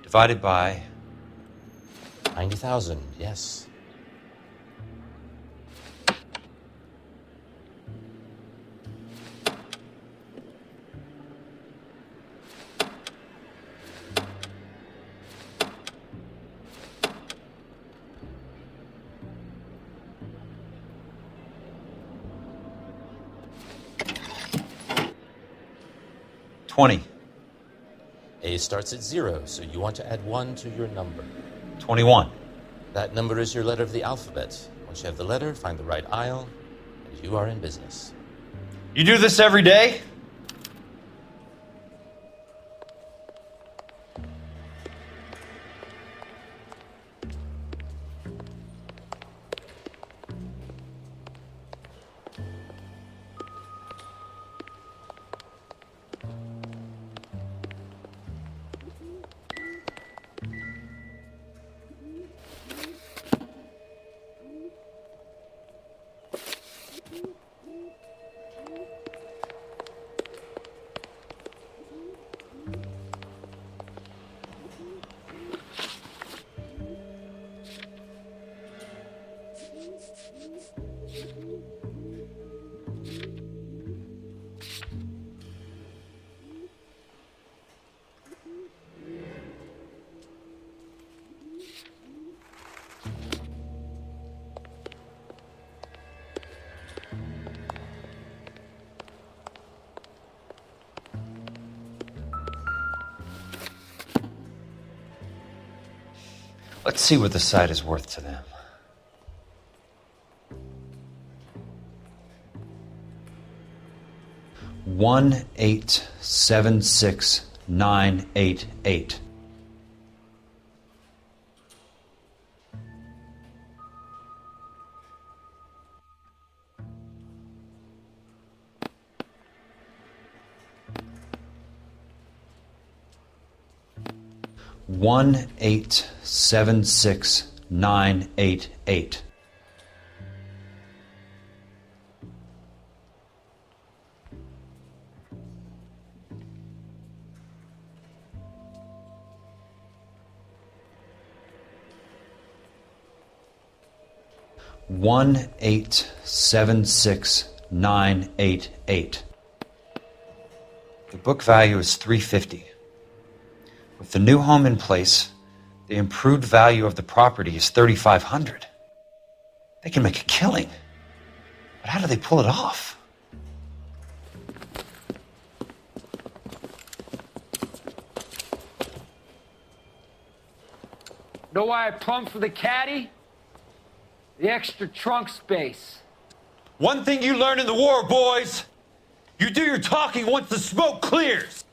divided by 90,000, yes. $20. A starts at 0, so you want to add 1 to your number. 21. That number is your letter of the alphabet. Once you have the letter, find the right aisle, and you are in business. You do this every day? Let's see what the site is worth to them. $1,876,988. 1876988. $1876988. The book value is $350. With the new home in place, the improved value of the property is $3,500. They can make a killing. But how do they pull it off? Know why I plumbed for the caddy? The extra trunk space. One thing you learn in the war, boys. You do your talking once the smoke clears.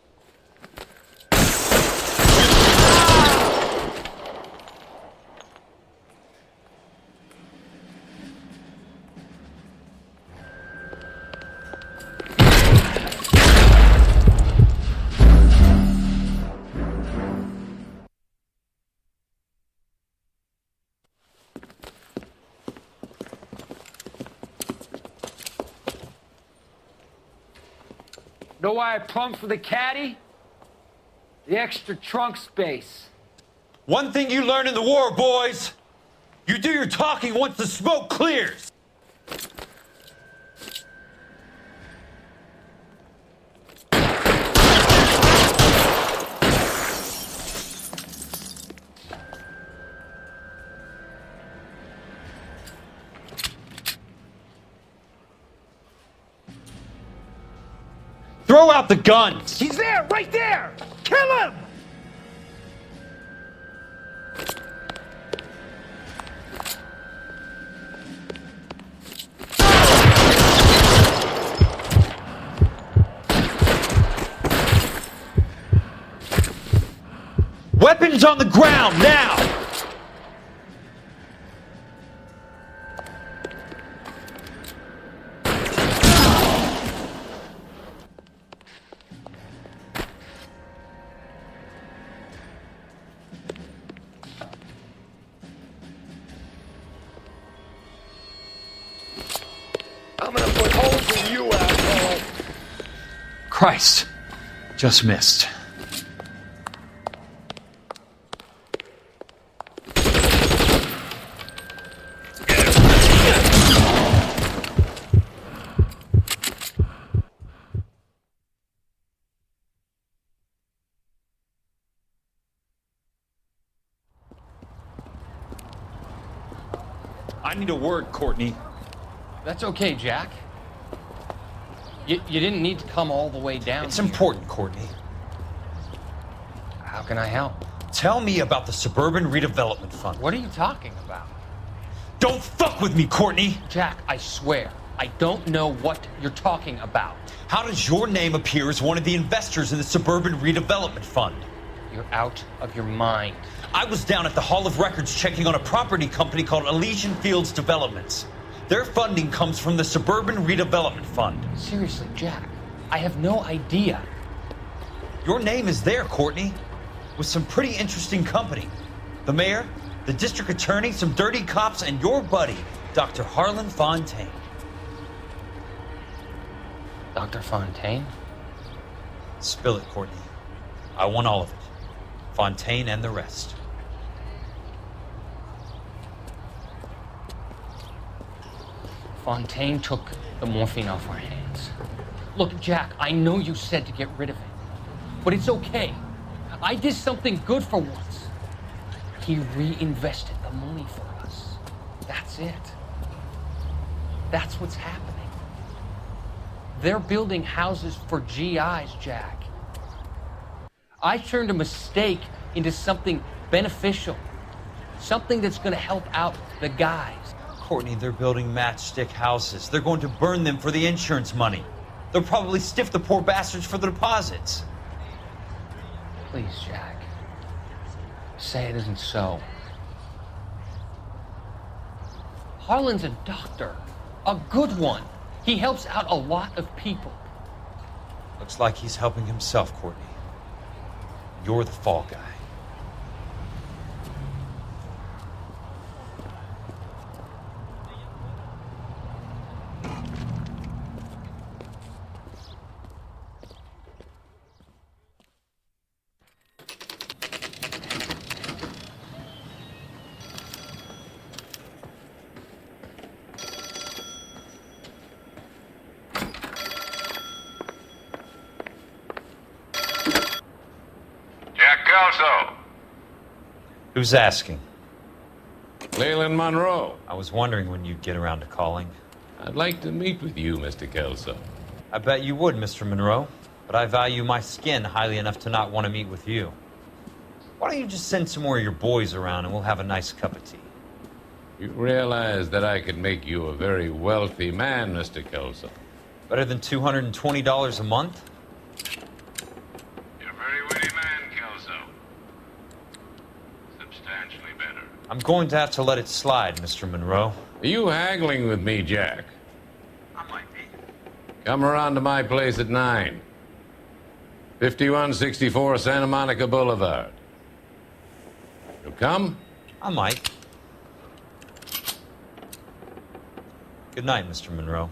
Know why I plumbed for the caddy? The extra trunk space. One thing you learn in the war, boys. You do your talking once the smoke clears. Throw out the guns! He's there, right there! Kill him! Weapons on the ground, now! I'm gonna put holes in you, asshole! Christ. Just missed. I need a word, Courtney. That's okay, Jack. You didn't need to come all the way down. It's important, Courtney. How can I help? Tell me about the Suburban Redevelopment Fund. What are you talking about? Don't fuck with me, Courtney! Jack, I swear, I don't know what you're talking about. How does your name appear as one of the investors in the Suburban Redevelopment Fund? You're out of your mind. I was down at the Hall of Records checking on a property company called Elysian Fields Developments. Their funding comes from the Suburban Redevelopment Fund. Seriously, Jack, I have no idea. Your name is there, Courtney, with some pretty interesting company. The mayor, the district attorney, some dirty cops, and your buddy, Dr. Harlan Fontaine. Dr. Fontaine? Spill it, Courtney. I want all of it. Fontaine and the rest. Fontaine took the morphine off our hands. Look, Jack, I know you said to get rid of it, but it's okay. I did something good for once. He reinvested the money for us. That's it. That's what's happening. They're building houses for GIs, Jack. I turned a mistake into something beneficial. Something that's going to help out the guys. Courtney, they're building matchstick houses. They're going to burn them for the insurance money. They'll probably stiff the poor bastards for the deposits. Please, Jack. Say it isn't so. Harlan's a doctor. A good one. He helps out a lot of people. Looks like he's helping himself, Courtney. You're the fall guy. Who's asking? Leland Monroe. I was wondering when you'd get around to calling. I'd like to meet with you, Mr. Kelso. I bet you would, Mr. Monroe. But I value my skin highly enough to not want to meet with you. Why don't you just send some more of your boys around and we'll have a nice cup of tea? You realize that I could make you a very wealthy man, Mr. Kelso. Better than $220 a month? You're a very witty man, Kelso. Substantially better. I'm going to have to let it slide, Mr. Monroe. Are you haggling with me, Jack? I might be. Come around to my place at 9. 5164 Santa Monica Boulevard. You'll come? I might. Good night, Mr. Monroe.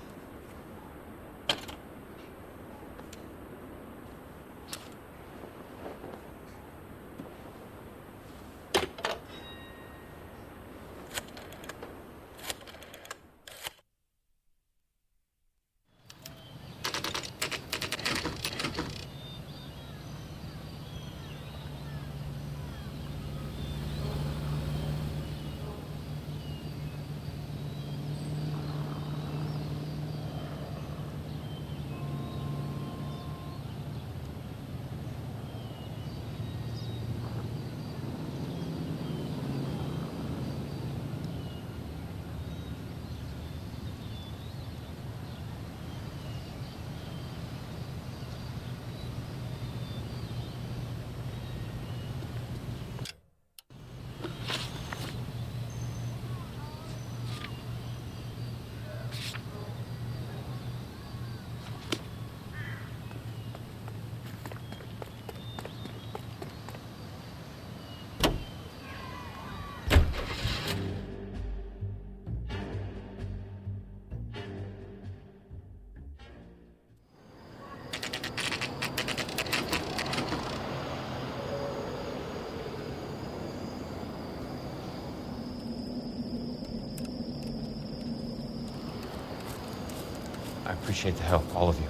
I appreciate the help, all of you.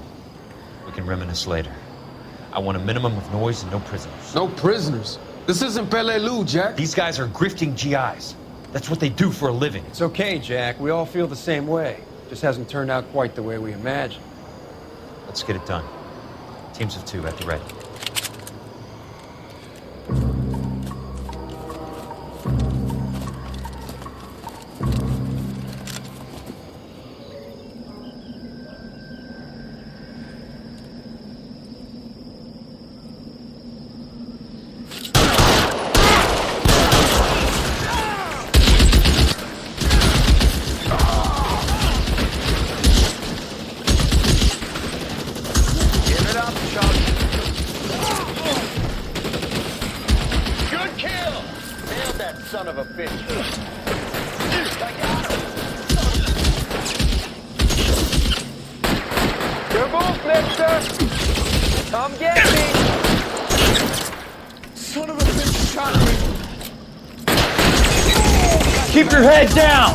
We can reminisce later. I want a minimum of noise and no prisoners. No prisoners? This isn't Peleliu, Jack. These guys are grifting GIs. That's what they do for a living. It's okay, Jack. We all feel the same way. Just hasn't turned out quite the way we imagined. Let's get it done. Teams of 2 at the ready. Keep your head down!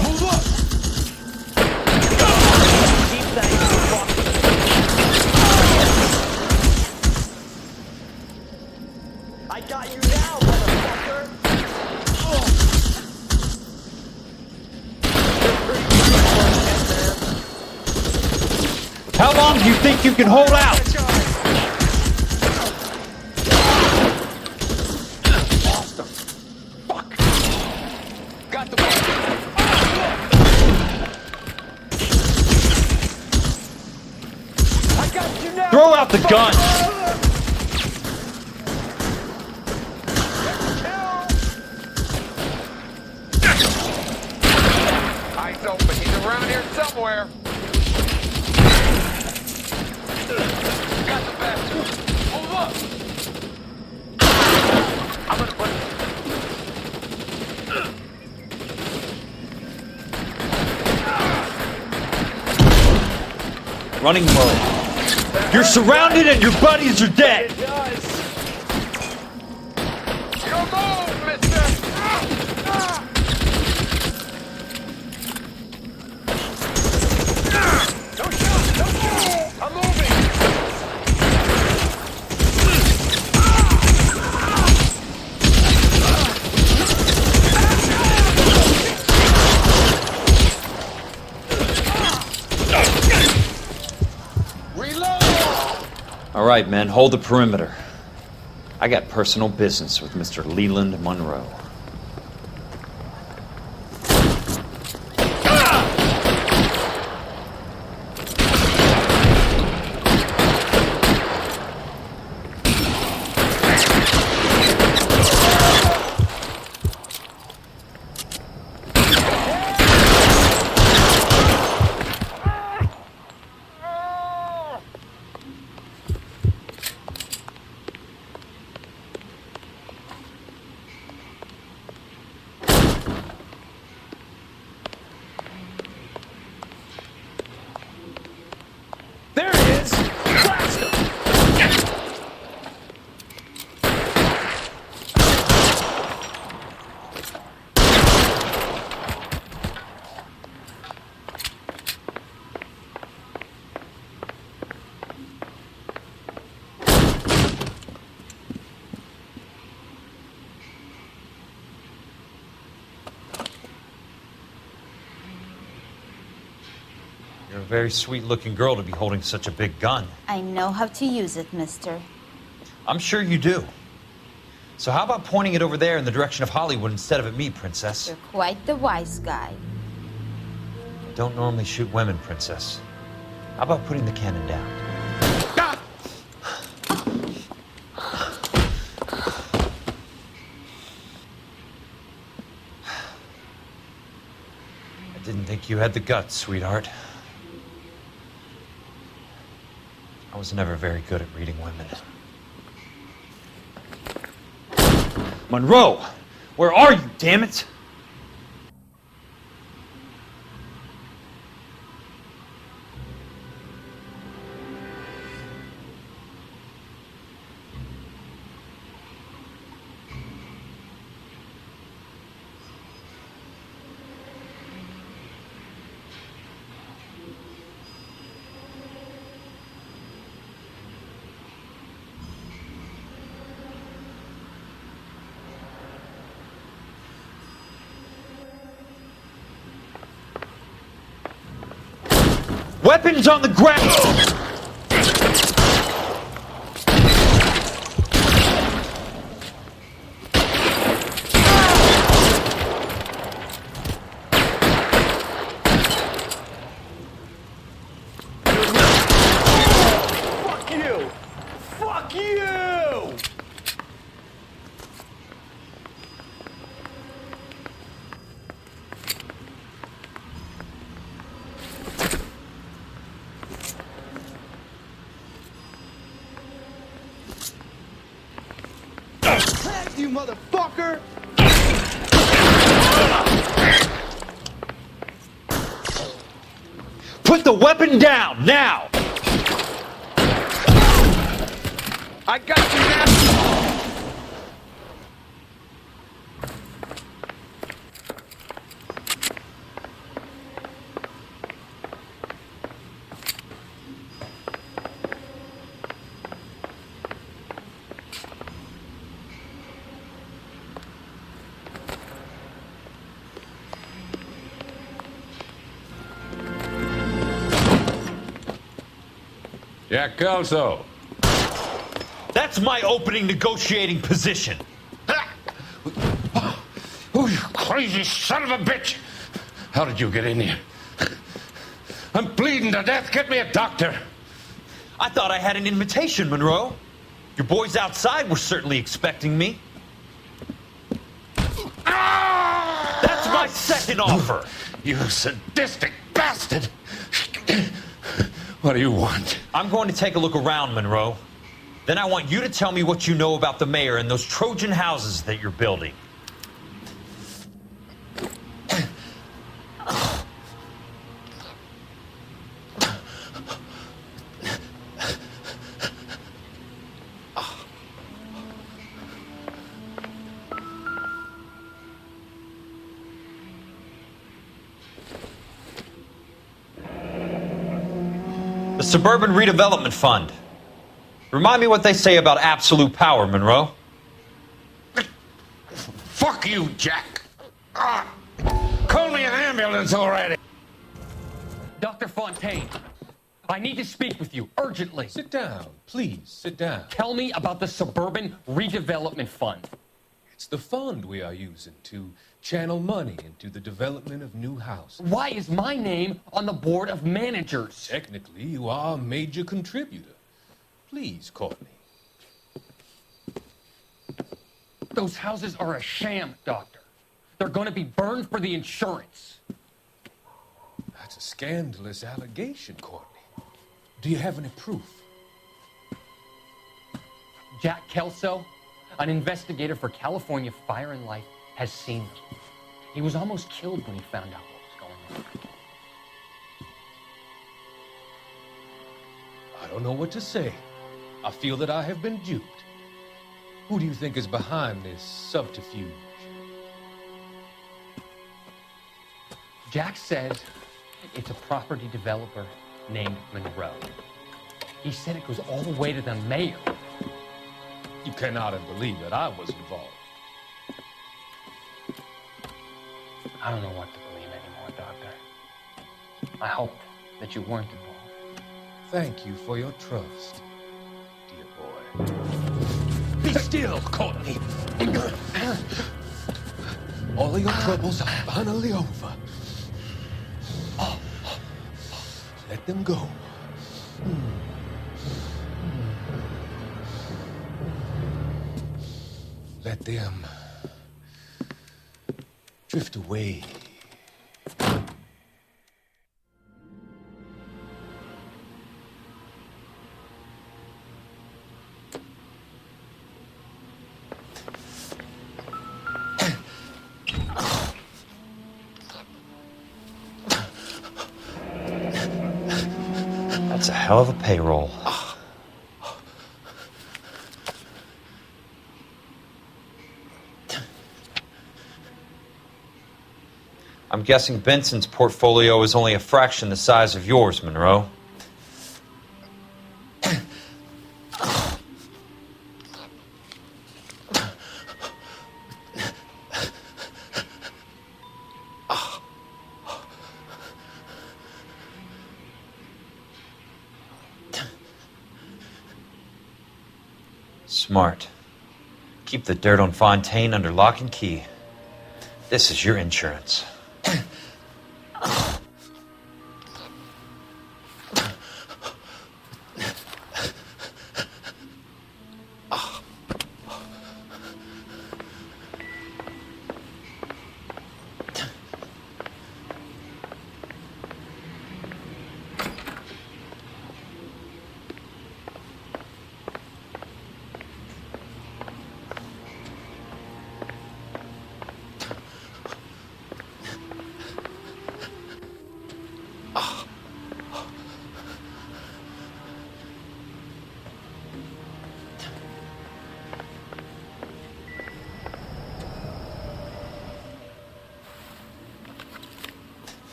I got you now, motherfucker! How long do you think you can hold out? Throw out the gun! Eyes open. He's around here somewhere. Got the best. Move up. I'm gonna put Running low. You're surrounded and your buddies are dead! Come on, mister! Don't shoot! Don't shoot! I'm moving! All right, men, hold the perimeter. I got personal business with Mr. Leland Monroe. You're a very sweet-looking girl to be holding such a big gun. I know how to use it, mister. I'm sure you do. So how about pointing it over there in the direction of Hollywood instead of at me, Princess? You're quite the wise guy. I don't normally shoot women, Princess. How about putting the cannon down? I didn't think you had the guts, sweetheart. I was never very good at reading women. Monroe! Where are you, damn it? Weapons on the ground! Fuck you! Fuck you! You motherfucker! Put the weapon down, now! I got you now! Jack Kelso. That's my opening negotiating position. Oh, you crazy son of a bitch! How did you get in here? I'm bleeding to death. Get me a doctor. I thought I had an invitation, Monroe. Your boys outside were certainly expecting me. That's my second offer. You sadistic bastard! What do you want? I'm going to take a look around, Monroe. Then I want you to tell me what you know about the mayor and those Trojan houses that you're building. The Suburban Redevelopment Fund. Remind me what they say about absolute power, Monroe. Fuck you, Jack. Call me an ambulance already. Dr. Fontaine, I need to speak with you, urgently. Sit down, please, sit down. Tell me about the Suburban Redevelopment Fund. It's the fund we are using to channel money into the development of new houses. Why is my name on the board of managers? Technically, you are a major contributor. Please, Courtney. Those houses are a sham, Doctor. They're going to be burned for the insurance. That's a scandalous allegation, Courtney. Do you have any proof? Jack Kelso, an investigator for California Fire and Life, has seen them. He was almost killed when he found out what was going on. I don't know what to say. I feel that I have been duped. Who do you think is behind this subterfuge? Jack says it's a property developer named Monroe. He said it goes all the way to the mayor. You cannot believe that I was involved. I don't know what to believe anymore, Doctor. I hope that you weren't involved. Thank you for your trust, dear boy. Be still, Courtney. All of your troubles are finally over. Let them go. Let them drift away. That's a hell of a payroll. I'm guessing Benson's portfolio is only a fraction the size of yours, Monroe. Smart. Keep the dirt on Fontaine under lock and key. This is your insurance.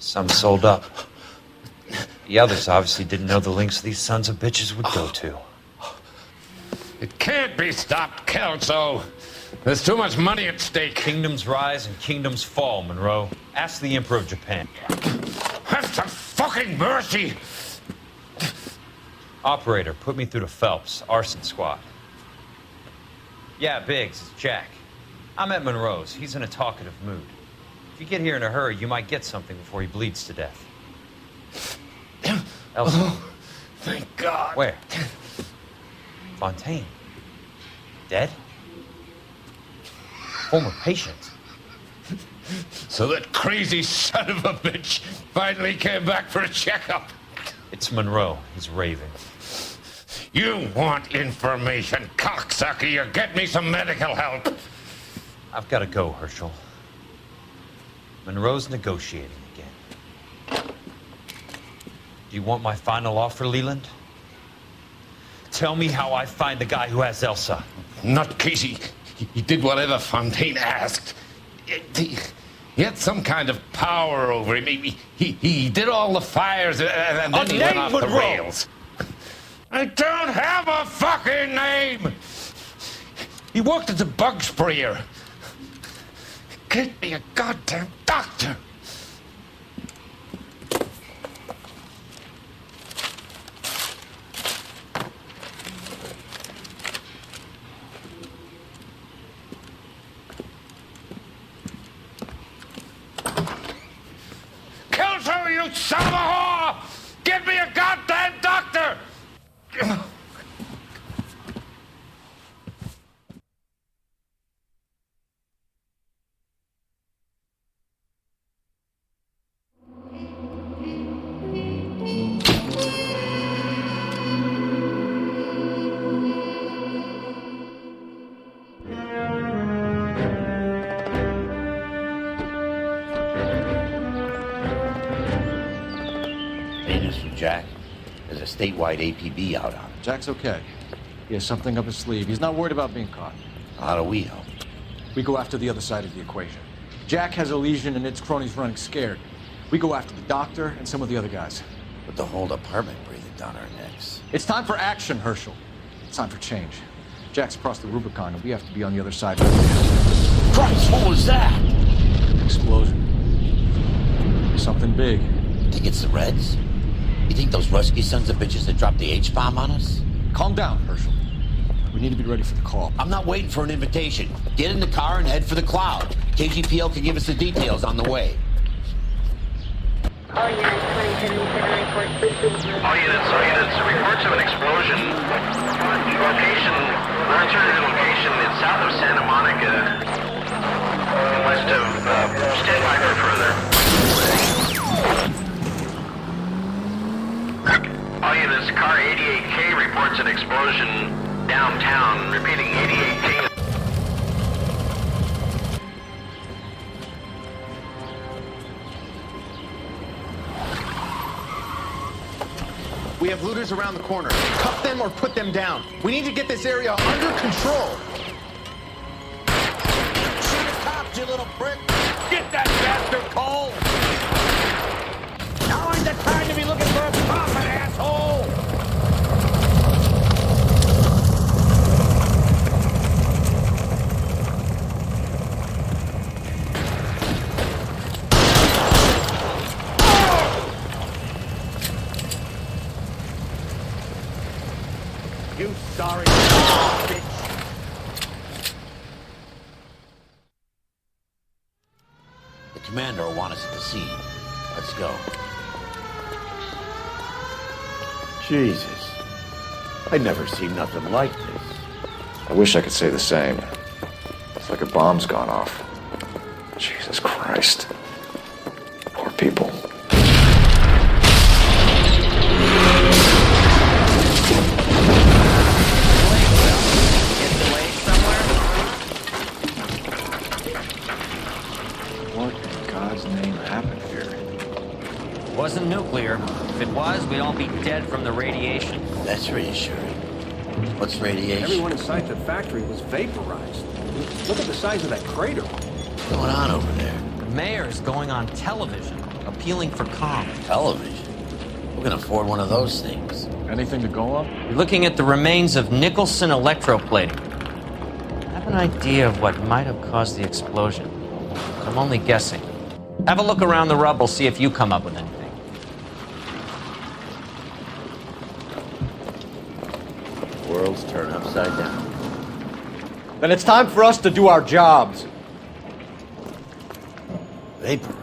Some sold up. The others obviously didn't know the links these sons of bitches would go to. It can't be stopped, Kelso. There's too much money at stake. Kingdoms rise and kingdoms fall, Monroe. Ask the Emperor of Japan. Have some fucking mercy! Operator, put me through to Phelps, arson squad. Yeah, Biggs, it's Jack. I'm at Monroe's. He's in a talkative mood. If you get here in a hurry, you might get something before he bleeds to death. Elsa. Oh, thank God. Where? Fontaine. Dead? Former patient. So that crazy son of a bitch finally came back for a checkup. It's Monroe. He's raving. You want information, cocksucker. You get me some medical help. I've got to go, Herschel. Monroe's negotiating again. Do you want my final offer, Leland? Tell me how I find the guy who has Elsa. Not Casey. He did whatever Fontaine asked. He had some kind of power over him. He did all the fires and then he went off the rails. I don't have a fucking name! He worked as a bug sprayer. Get me a goddamn doctor! Killjoy, you son of a whore! Get me a goddamn doctor! Jack. There's a statewide APB out on him. Jack's okay. He has something up his sleeve. He's not worried about being caught. How do we help? We go after the other side of the equation. Jack has a legion and its cronies running scared. We go after the doctor and some of the other guys. With the whole department breathing down our necks. It's time for action, Herschel. It's time for change. Jack's crossed the Rubicon and we have to be on the other side. Christ, what was that? Explosion. Something big. You think it's the Reds? You think those Rusky sons of bitches that dropped the H-bomb on us? Calm down, Herschel. We need to be ready for the call. I'm not waiting for an invitation. Get in the car and head for the cloud. KGPL can give us the details on the way. All units, reports of an explosion. Location, alternative location in south of Santa Monica, west of, stand by for further. All units, car 88K reports an explosion downtown. Repeating, 88K. We have looters around the corner. Cuff them or put them down. We need to get this area under control. Shoot the cops, you little prick! Get that bastard, Cole! Now ain't the time to be looking for a profit, asshole! You sorry bitch. The commander will want us at the scene. Let's go. Jesus. I'd never seen nothing like this. I wish I could say the same. It's like a bomb's gone off. Jesus Christ. Poor people. What in God's name happened here? Wasn't nuclear. If it was, we'd all be dead from the radiation. That's reassuring. What's radiation? Everyone inside the factory was vaporized. Look at the size of that crater. What's going on over there? The mayor's going on television, appealing for calm. Television? Who can afford one of those things? Anything to go on? You're looking at the remains of Nicholson electroplating. I have an idea of what might have caused the explosion. I'm only guessing. Have a look around the rubble, see if you come up with anything. World's turned upside down. Then it's time for us to do our jobs. Vaporized.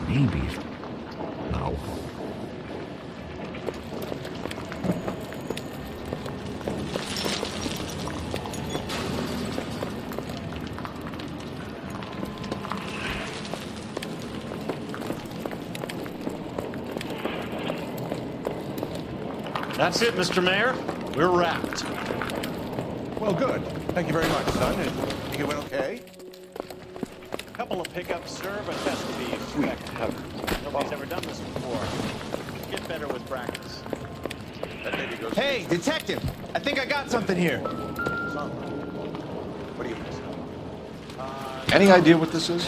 Maybe. No. That's it, Mr. Mayor. We're wrapped. Well, good. Thank you very much, son. And you went okay? A couple of pick up serve or test to be expected. Nobody's ever done this before. Get better with practice. Hey, detective! I think I got something here. What do you think? Any idea what this is?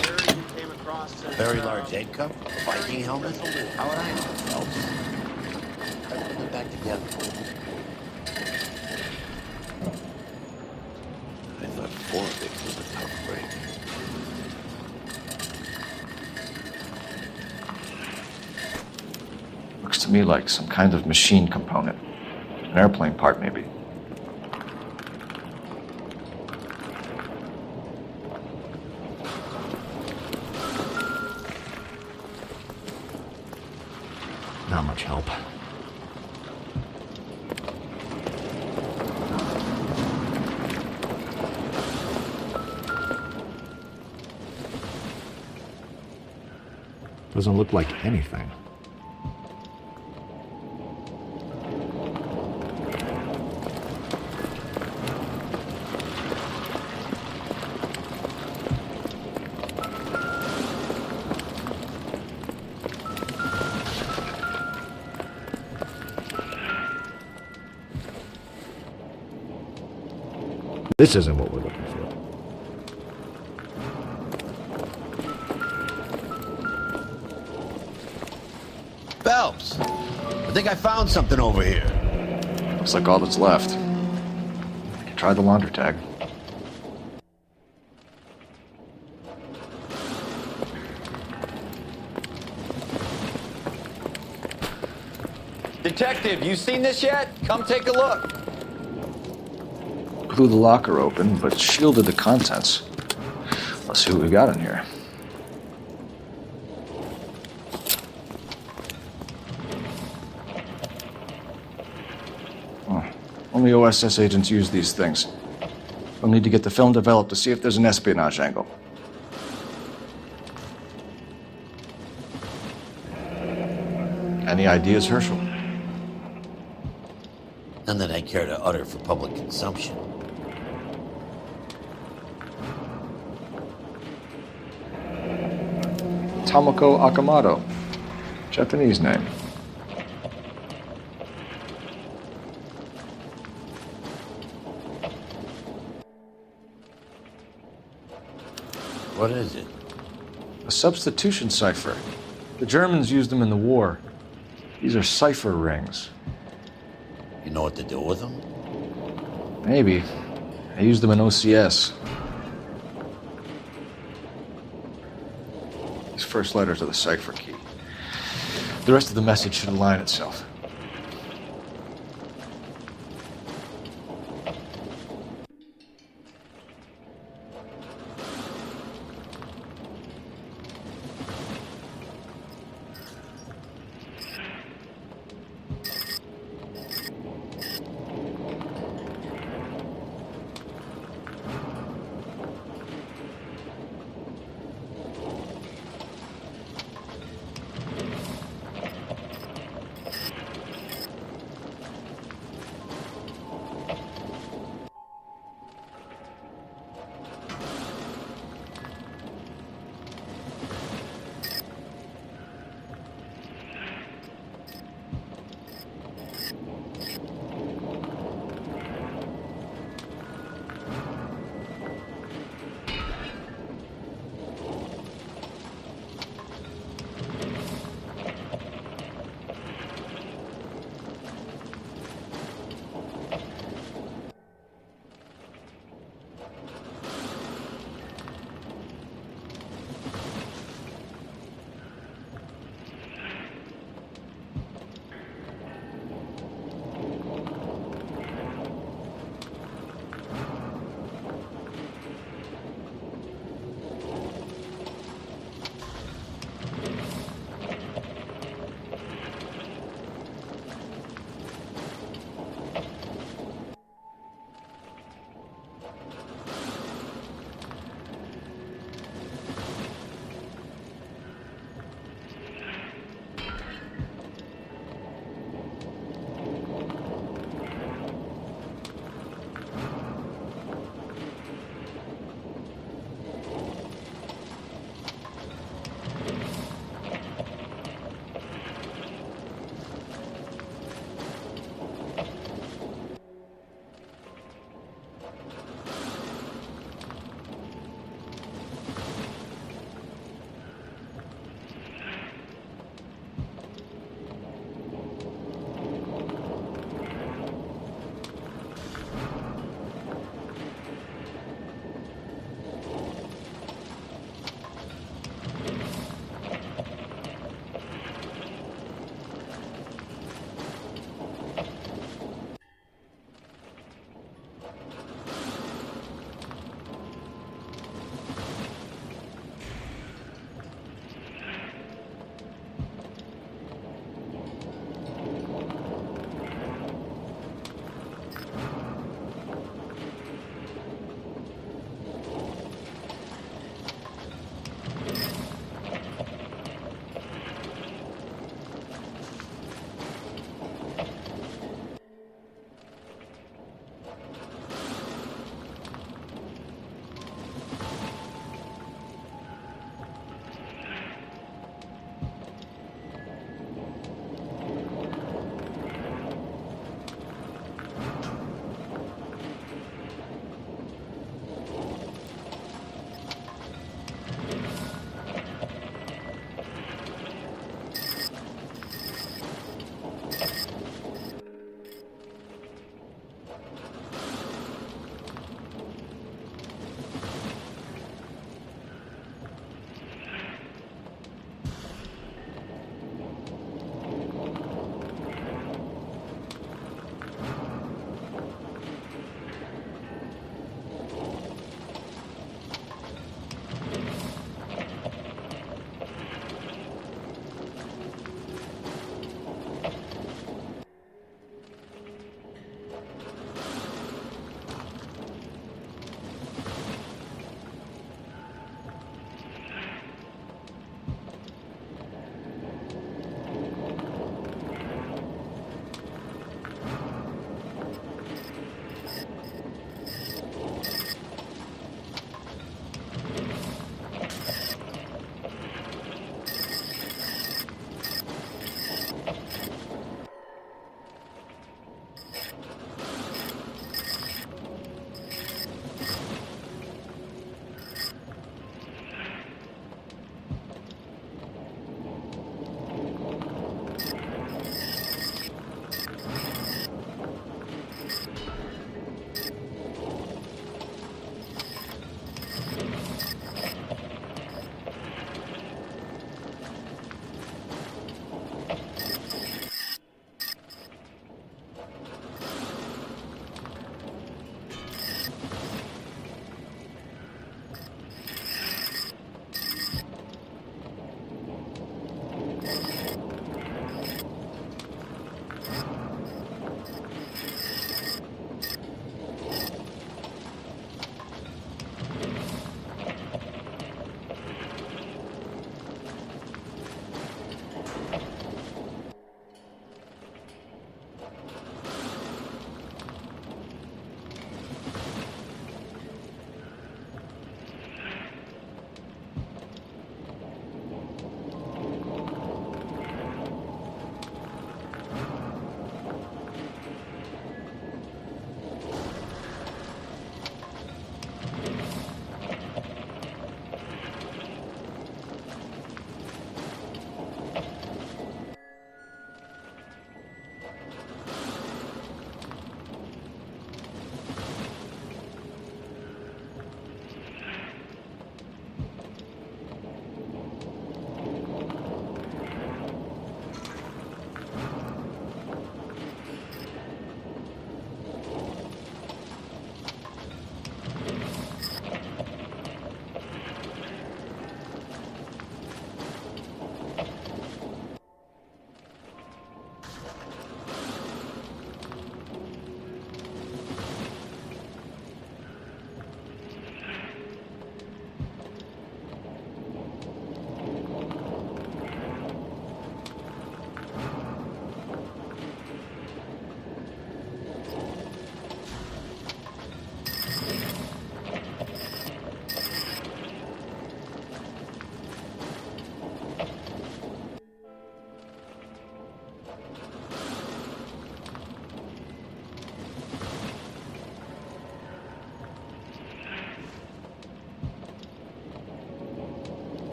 Very large egg cup, Viking helmet. How would I know, Phelps? I put it back together. I thought 4 of it was a tough break. Looks to me like some kind of machine component. An airplane part, maybe. Not much help. Doesn't look like anything. This isn't what we're looking for. Phelps, I think I found something over here. Looks like all that's left. Try the launder tag. Detective, you seen this yet? Come take a look. Blew the locker open, but shielded the contents. Let's see what we got in here. Oh, only OSS agents use these things. We'll need to get the film developed to see if there's an espionage angle. Any ideas, Herschel? None that I care to utter for public consumption. Tomoko Akamoto. Japanese name. What is it? A substitution cipher. The Germans used them in the war. These are cipher rings. You know what to do with them? Maybe. I used them in OCS. These first letters are the cipher key. The rest of the message should align itself.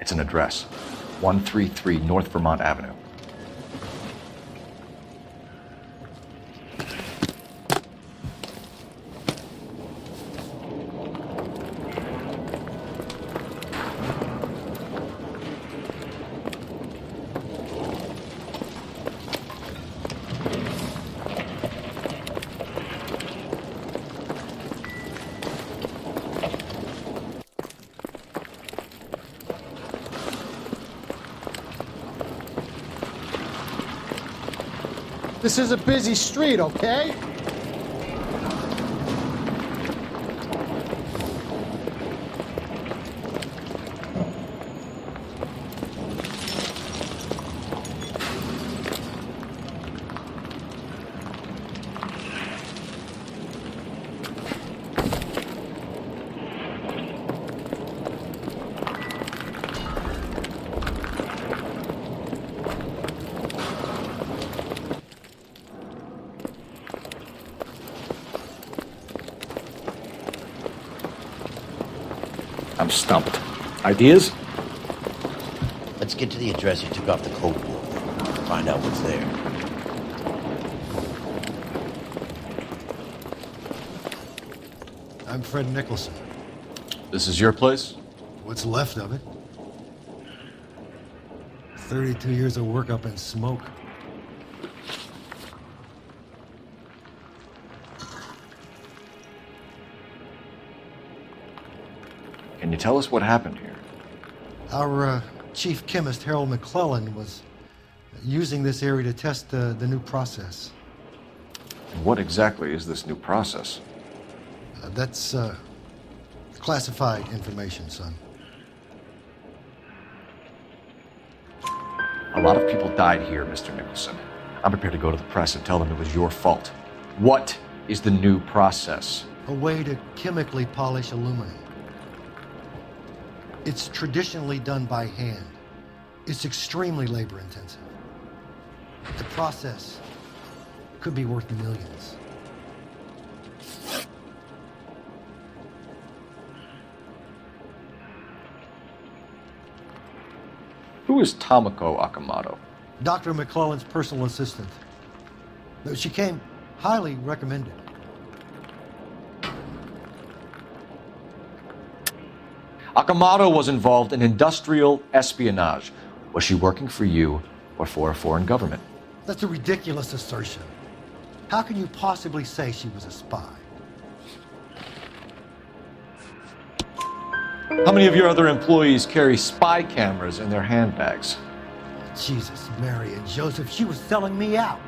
It's an address. 133 North Vermont Avenue. This is a busy street, okay? I'm stumped. Ideas? Let's get to the address you took off the code board. Find out what's there. I'm Fred Nicholson. This is your place? What's left of it? 32 years of work up in smoke. Can you tell us what happened here? Our chief chemist, Harold McClellan, was using this area to test the new process. And what exactly is this new process? That's classified information, son. A lot of people died here, Mr. Nicholson. I'm prepared to go to the press and tell them it was your fault. What is the new process? A way to chemically polish aluminum. It's traditionally done by hand. It's extremely labor intensive. The process could be worth millions. Who is Tomoko Akamoto? Dr. McClellan's personal assistant. She came highly recommended. Akamoto was involved in industrial espionage. Was she working for you or for a foreign government? That's a ridiculous assertion. How can you possibly say she was a spy? How many of your other employees carry spy cameras in their handbags? Jesus, Mary and Joseph, she was selling me out.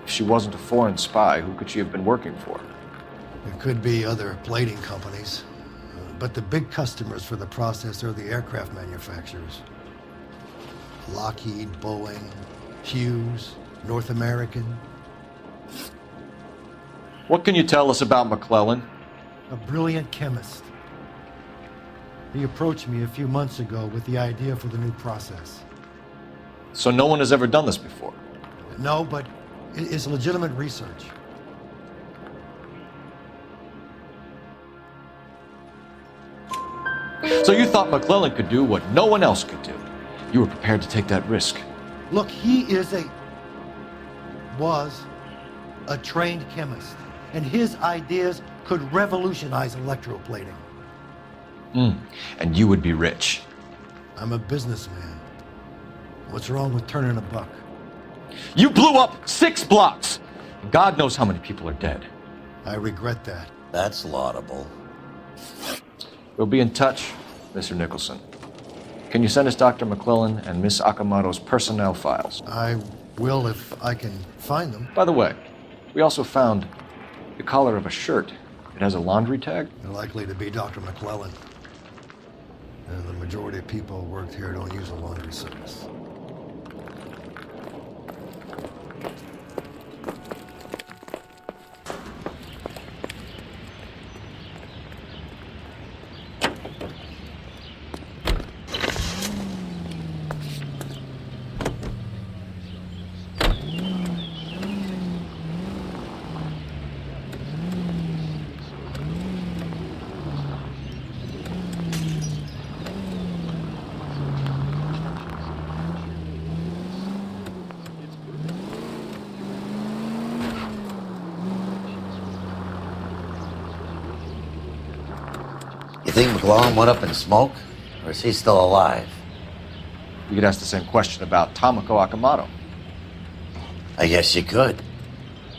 If she wasn't a foreign spy, who could she have been working for? There could be other plating companies. But the big customers for the process are the aircraft manufacturers. Lockheed, Boeing, Hughes, North American. What can you tell us about McClellan? A brilliant chemist. He approached me a few months ago with the idea for the new process. So no one has ever done this before? No, but it's legitimate research. So you thought McClellan could do what no one else could do. You were prepared to take that risk. Look, he was a trained chemist, and his ideas could revolutionize electroplating. And you would be rich. I'm a businessman. What's wrong with turning a buck? You blew up 6 blocks! God knows how many people are dead. I regret that. That's laudable. We'll be in touch, Mr. Nicholson. Can you send us Dr. McClellan and Miss Akamoto's personnel files? I will if I can find them. By the way, we also found the collar of a shirt. It has a laundry tag. They're likely to be Dr. McClellan. And the majority of people who worked here don't use a laundry service. think McLaughlin went up in smoke? Or is he still alive? You could ask the same question about Tomoko Akamoto. I guess you could.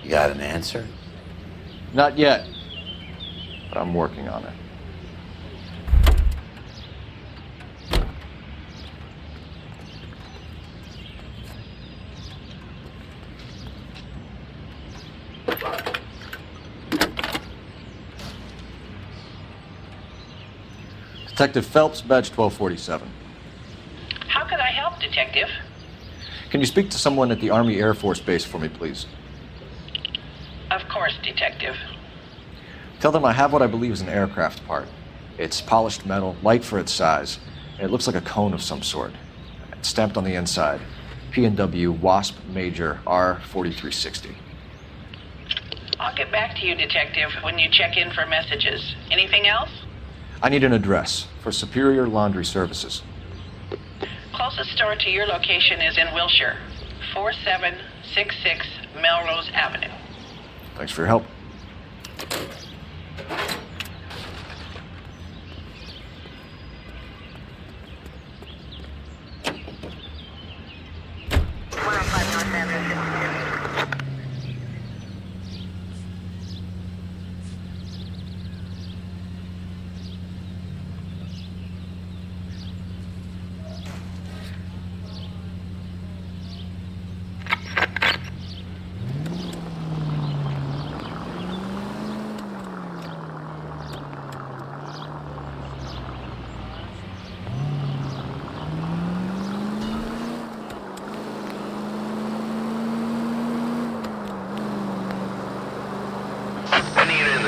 You got an answer? Not yet, but I'm working on it. Detective Phelps, badge 1247. How could I help, Detective? Can you speak to someone at the Army Air Force Base for me, please? Of course, Detective. Tell them I have what I believe is an aircraft part. It's polished metal, light for its size, and it looks like a cone of some sort. It's stamped on the inside. P&W Wasp Major R4360. I'll get back to you, Detective, when you check in for messages. Anything else? I need an address for Superior Laundry Services. Closest store to your location is in Wilshire, 4766 Melrose Avenue. Thanks for your help.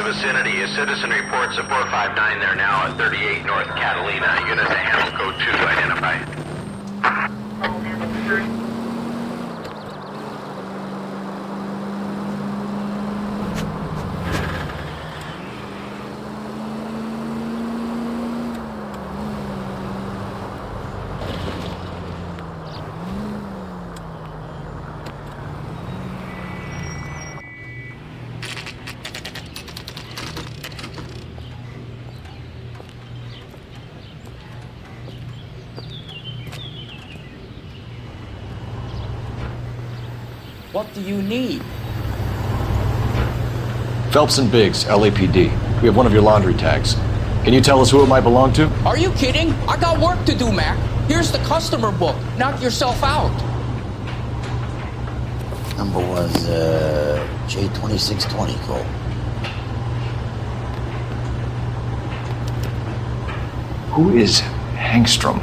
Vicinity. A citizen reports a 459 there now at 38 North Catalina. Unit to handle code 2 identified. What do you need? Phelps and Biggs, LAPD. We have one of your laundry tags. Can you tell us who it might belong to? Are you kidding? I got work to do, Mac. Here's the customer book. Knock yourself out. Number was J2620, Cole. Who is Hangstrom?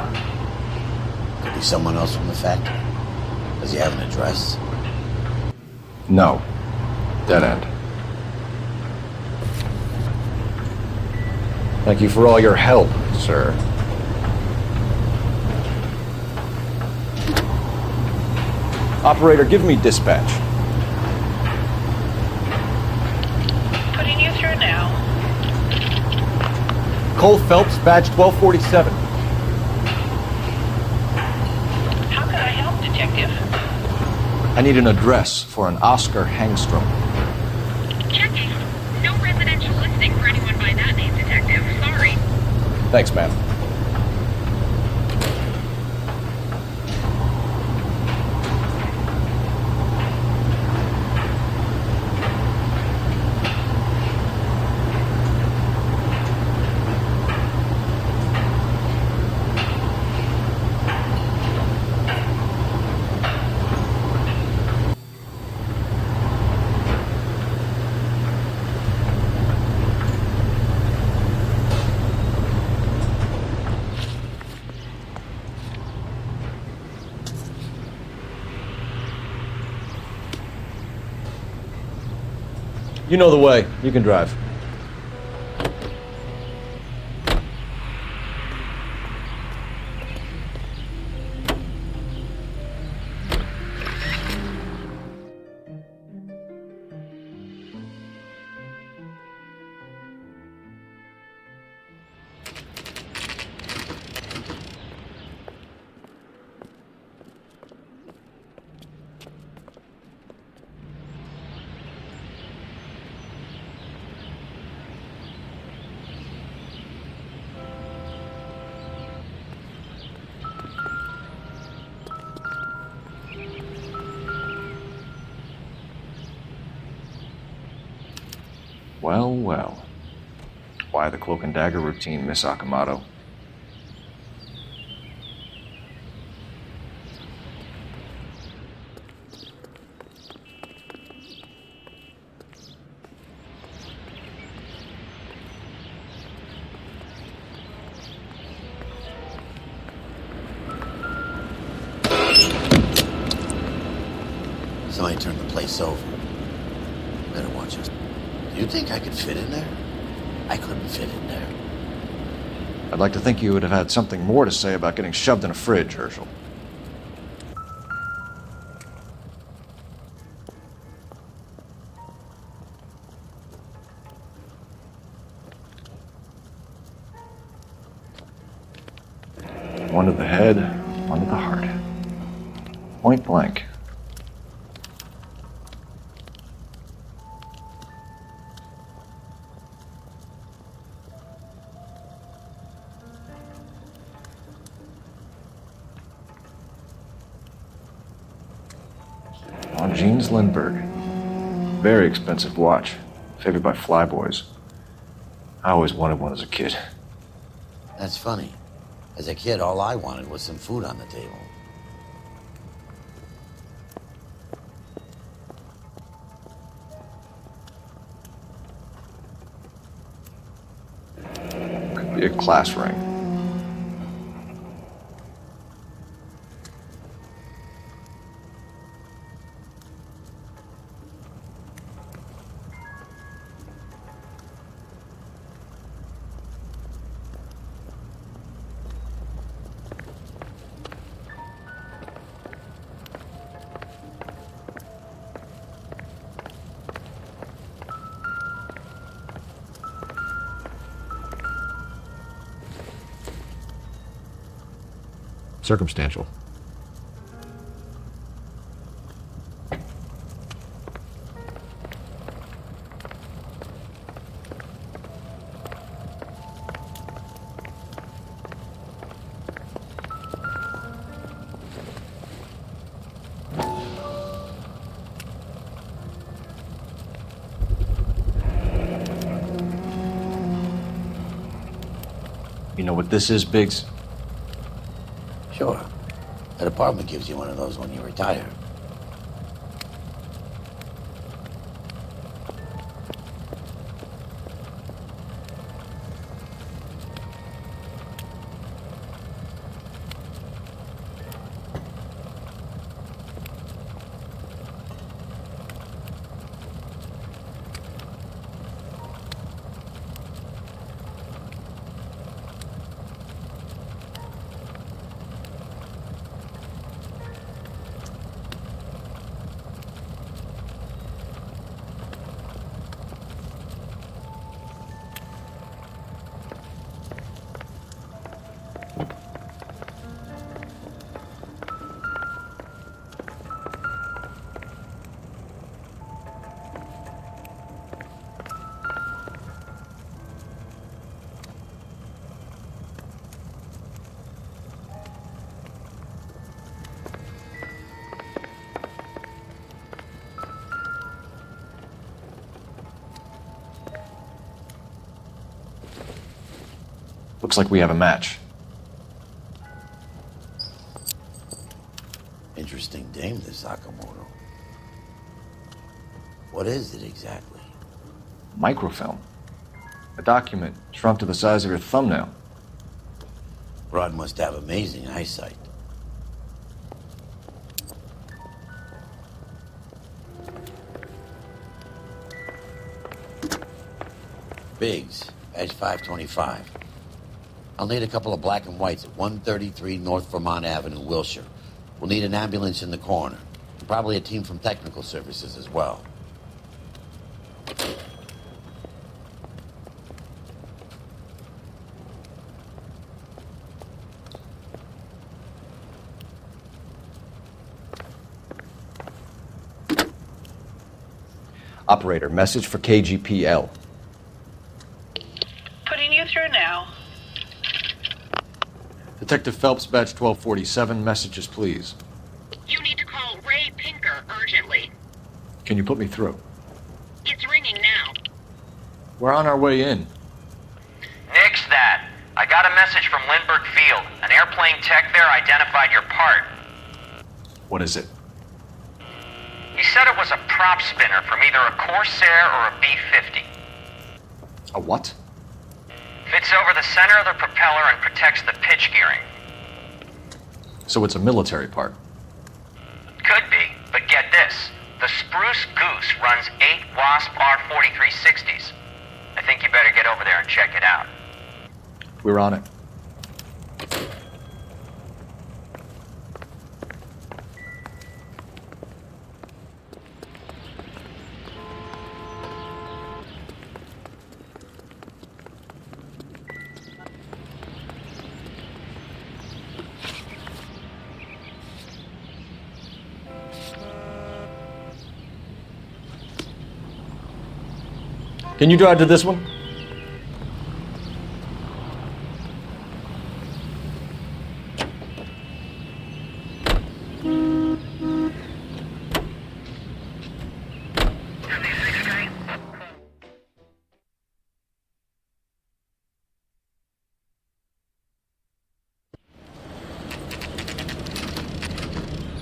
Could be someone else from the factory. Does he have an address? No. Dead end. Thank you for all your help, sir. Operator, give me dispatch. Putting you through now. Cole Phelps, badge 1247. How could I help, Detective? I need an address for an Oscar Hangstrom. Checking. No residential listing for anyone by that name, Detective. Sorry. Thanks, ma'am. You know the way. You can drive. Well, well. Why the cloak and dagger routine, Miss Akamoto? Somebody turned the place over. Better watch us. Do you think I could fit in there? I couldn't fit in there. I'd like to think you would have had something more to say about getting shoved in a fridge, Herschel. One to the head, one to the heart. Point blank. Jeans Lindbergh. Very expensive watch. Favored by flyboys. I always wanted one as a kid. That's funny. As a kid, all I wanted was some food on the table. Could be a class ring. Circumstantial. You know what this is, Biggs? Sure. That apartment gives you one of those when you retire. Looks like we have a match. Interesting dame, this Sakamoto. What is it exactly? Microfilm. A document shrunk to the size of your thumbnail. Broad must have amazing eyesight. Biggs, edge 525. I'll need a couple of black and whites at 133 North Vermont Avenue, Wilshire. We'll need an ambulance in the corner. And probably a team from technical services as well. Operator, message for KGPL. Putting you through now. Detective Phelps, badge 1247, messages please. You need to call Ray Pinker urgently. Can you put me through? It's ringing now. We're on our way in. Nix that. I got a message from Lindbergh Field. An airplane tech there identified your part. What is it? He said it was a prop spinner from either a Corsair or a B-50. A what? Fits over the center of the propeller and protects the pitch gearing. So it's a military part. Could be, but get this. The Spruce Goose runs 8 Wasp R-4360s. I think you better get over there and check it out. We're on it. Can you drive to this one?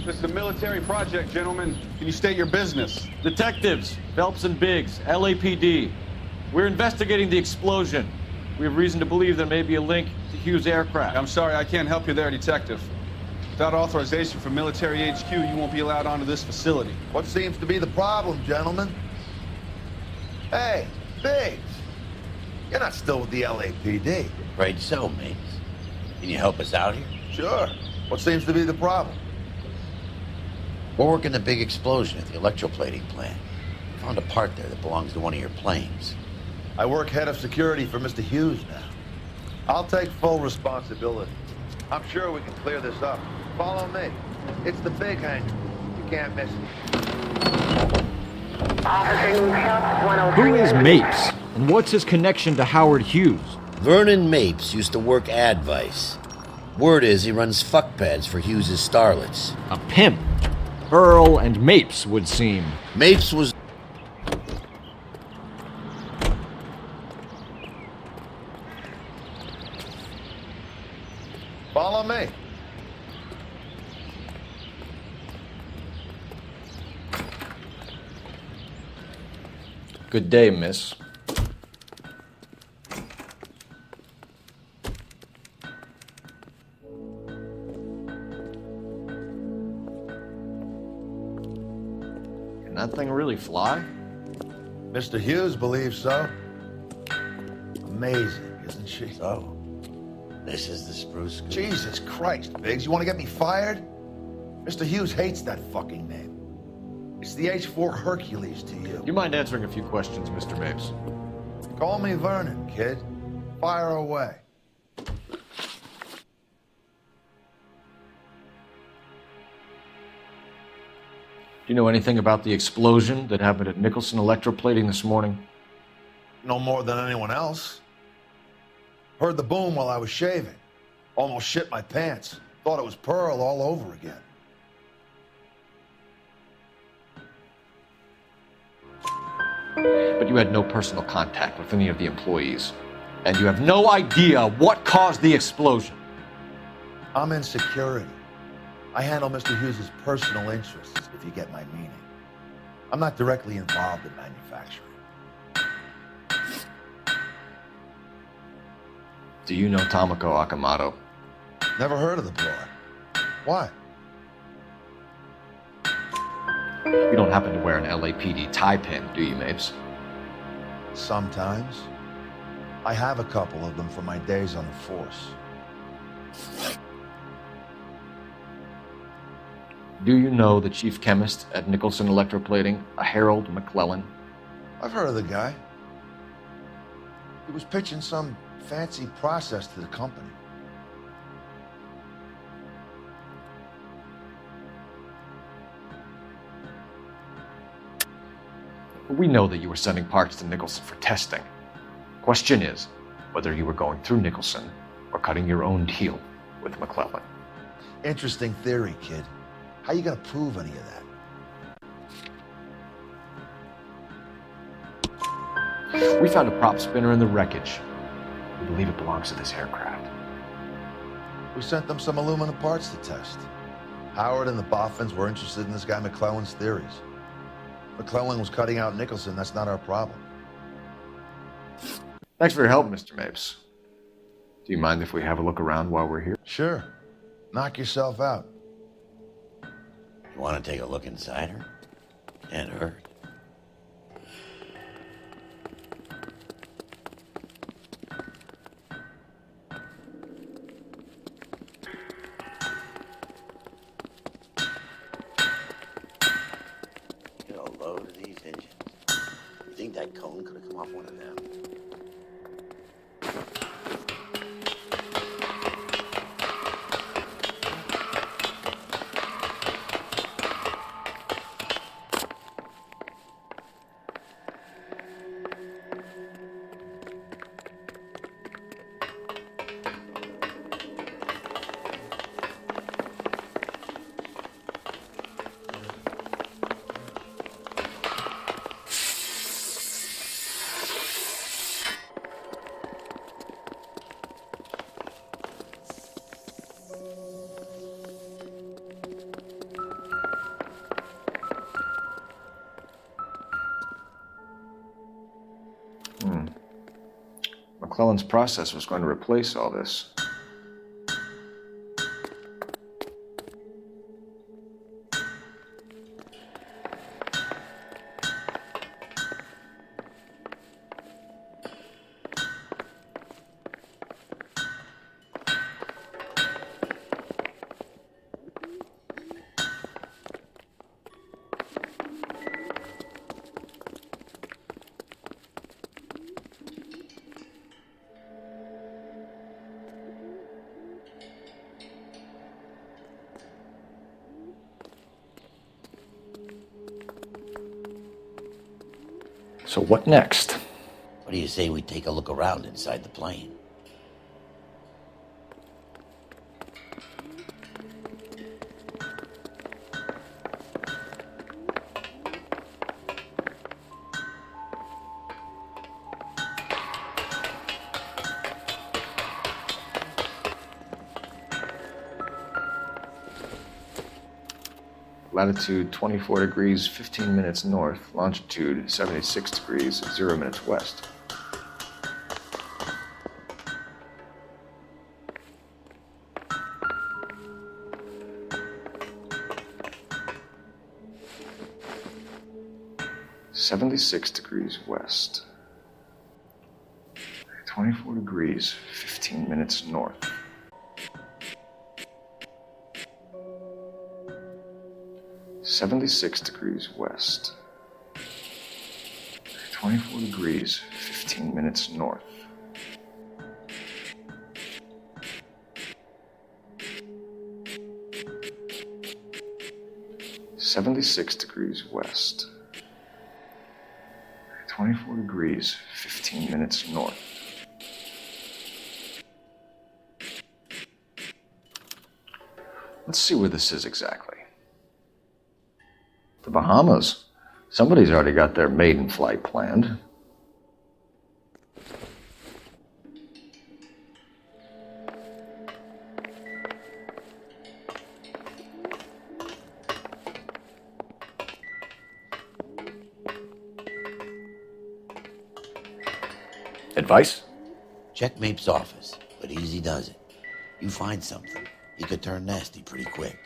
This is a military project, gentlemen. Can you state your business? Detectives, Phelps and Biggs, LAPD. We're investigating the explosion. We have reason to believe there may be a link to Hughes' aircraft. I'm sorry, I can't help you there, Detective. Without authorization from military HQ, you won't be allowed onto this facility. What seems to be the problem, gentlemen? Hey, Biggs. You're not still with the LAPD. Afraid so, mates. Can you help us out here? Sure. What seems to be the problem? We're working the big explosion at the electroplating plant. We found a part there that belongs to one of your planes. I work head of security for Mr. Hughes now. I'll take full responsibility. I'm sure we can clear this up. Follow me. It's the big hangar. You can't miss it. Who is Mapes? And what's his connection to Howard Hughes? Vernon Mapes used to work advice. Word is he runs fuck pads for Hughes' starlets. A pimp. Earl and Mapes would seem. Mapes was... Follow me. Good day, miss. Can that thing really fly? Mr. Hughes believes so. Amazing, isn't she? So, this is the Spruce Goose. Jesus Christ, Biggs, you want to get me fired? Mr. Hughes hates that fucking name. It's the H-4 Hercules to you. Do you mind answering a few questions, Mr. Mapes? Call me Vernon, kid. Fire away. Do you know anything about the explosion that happened at Nicholson Electroplating this morning? No more than anyone else. Heard the boom while I was shaving. Almost shit my pants. Thought it was Pearl all over again. But you had no personal contact with any of the employees. And you have no idea what caused the explosion. I'm in security. I handle Mr. Hughes' personal interests, if you get my meaning. I'm not directly involved in manufacturing. Do you know Tomoko Akamoto? Never heard of the broad. Why? You don't happen to wear an LAPD tie pin, do you, Mapes? Sometimes. I have a couple of them from my days on the force. Do you know the chief chemist at Nicholson Electroplating, a Harold McClellan? I've heard of the guy. He was pitching some fancy process to the company. We know that you were sending parts to Nicholson for testing. Question is whether you were going through Nicholson or cutting your own deal with McClellan. Interesting theory, kid. How you gonna prove any of that? We found a prop spinner in the wreckage. We believe it belongs to this aircraft. We sent them some aluminum parts to test. Howard and the Boffins were interested in this guy McClellan's theories. McClellan was cutting out Nicholson. That's not our problem. Thanks for your help, Mr. Mapes. Do you mind if we have a look around while we're here? Sure. Knock yourself out. You want to take a look inside her? Can't hurt. Get a load of these engines. You think that cone could have come off one of them? McClellan's process was going to replace all this. So what next? What do you say we take a look around inside the plane? Latitude 24 degrees, 15 minutes north. Longitude 76 degrees, 0 minutes west. (76 degrees west). 24 degrees, 15 minutes north. (76 degrees west). 24 degrees, 15 minutes north. (76 degrees west). 24 degrees, 15 minutes north. Let's see where this is exactly. The Bahamas. Somebody's already got their maiden flight planned. Advice? Check Mapes' office, but easy does it. You find something, you could turn nasty pretty quick.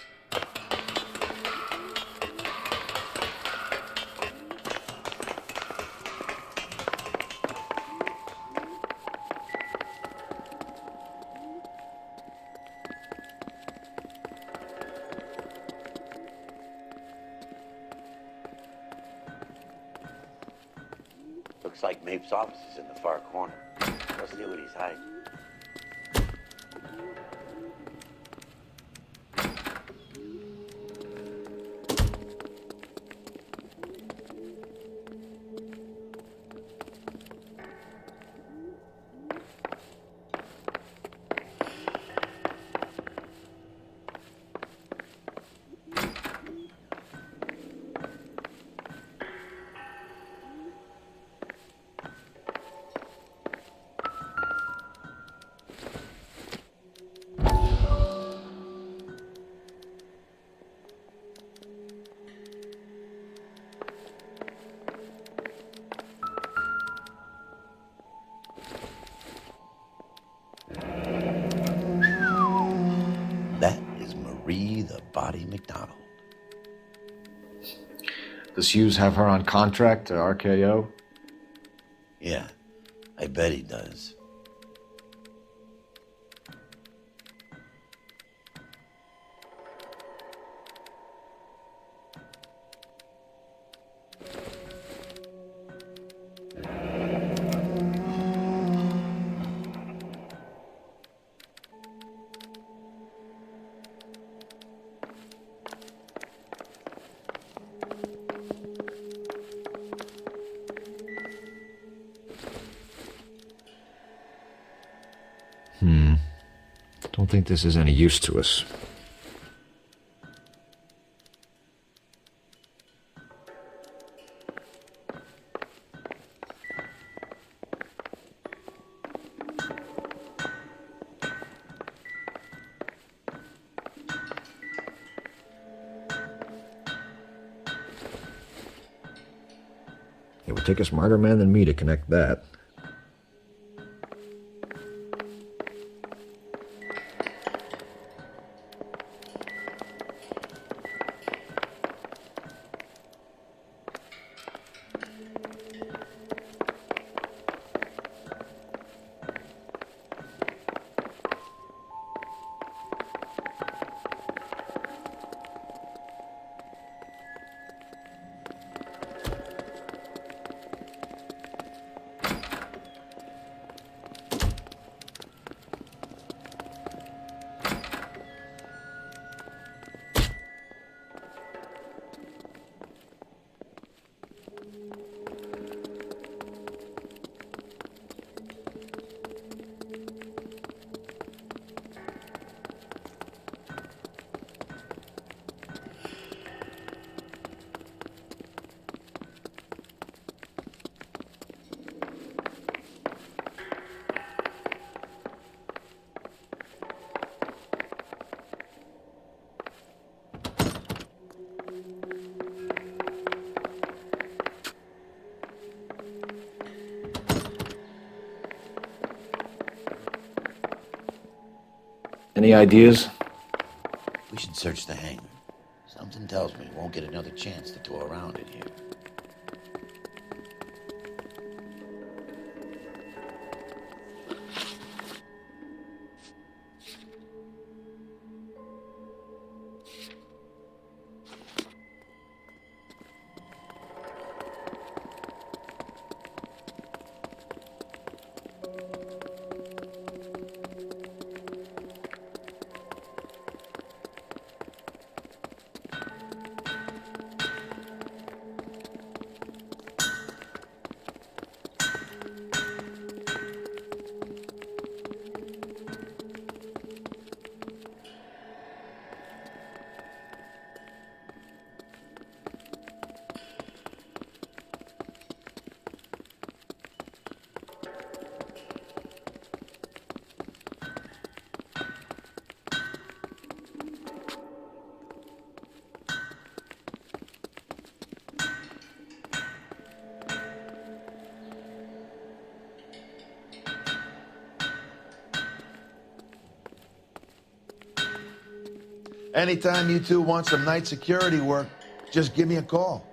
Looks like Mapes' office is in the far corner. Let's see what he's hiding. Marie the Body McDonald. Does Hughes have her on contract to RKO? Yeah, I bet he does. Don't think this is any use to us. It would take a smarter man than me to connect that. Any ideas? We should search the hangar. Something tells me we won't get another chance to tour around in here. Anytime you two want some night security work, just give me a call.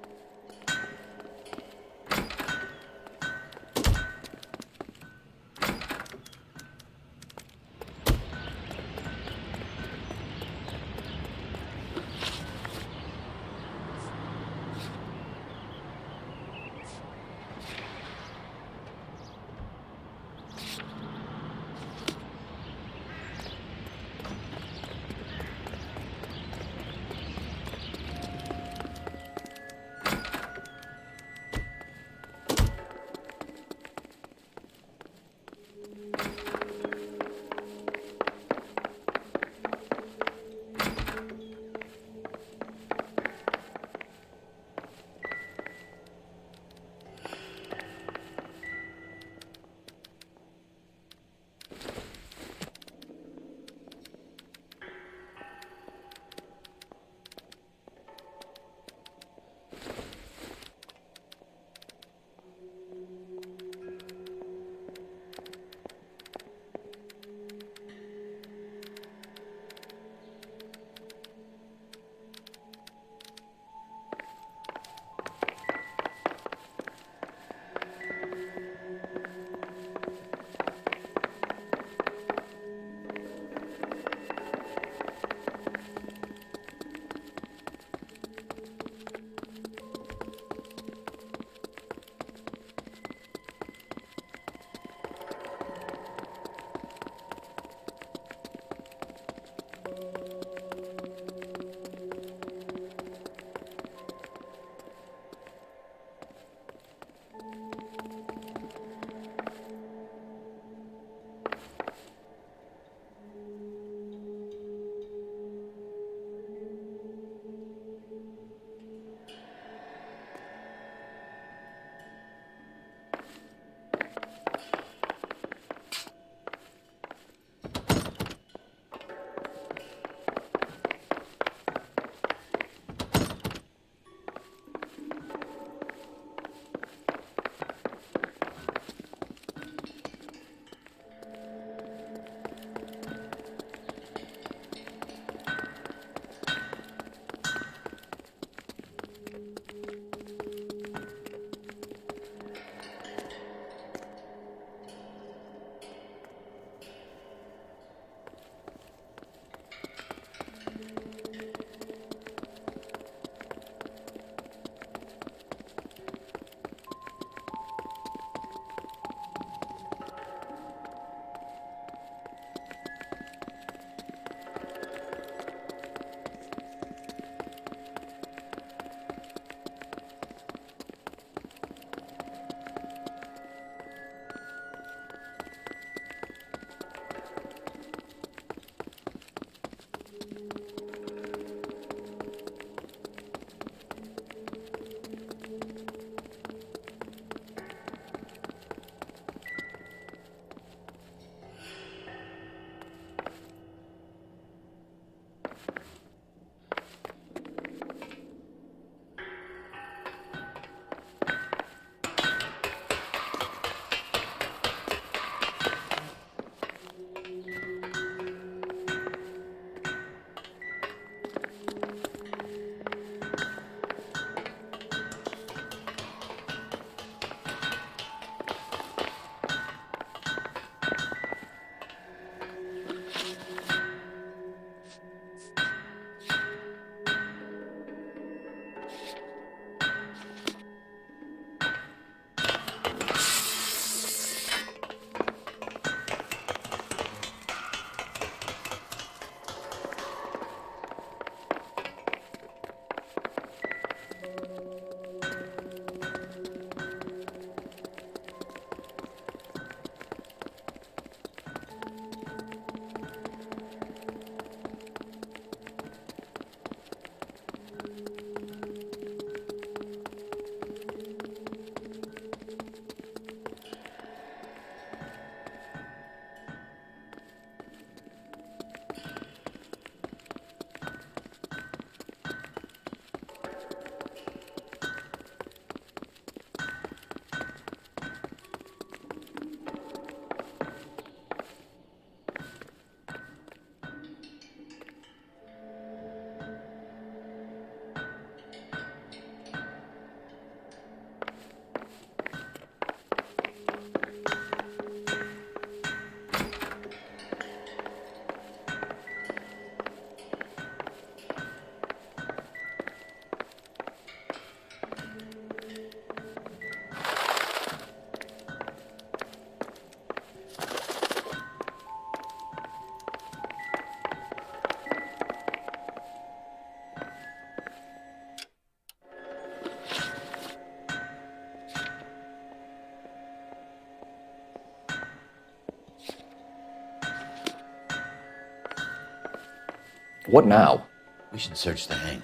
What now? We should search the hangar.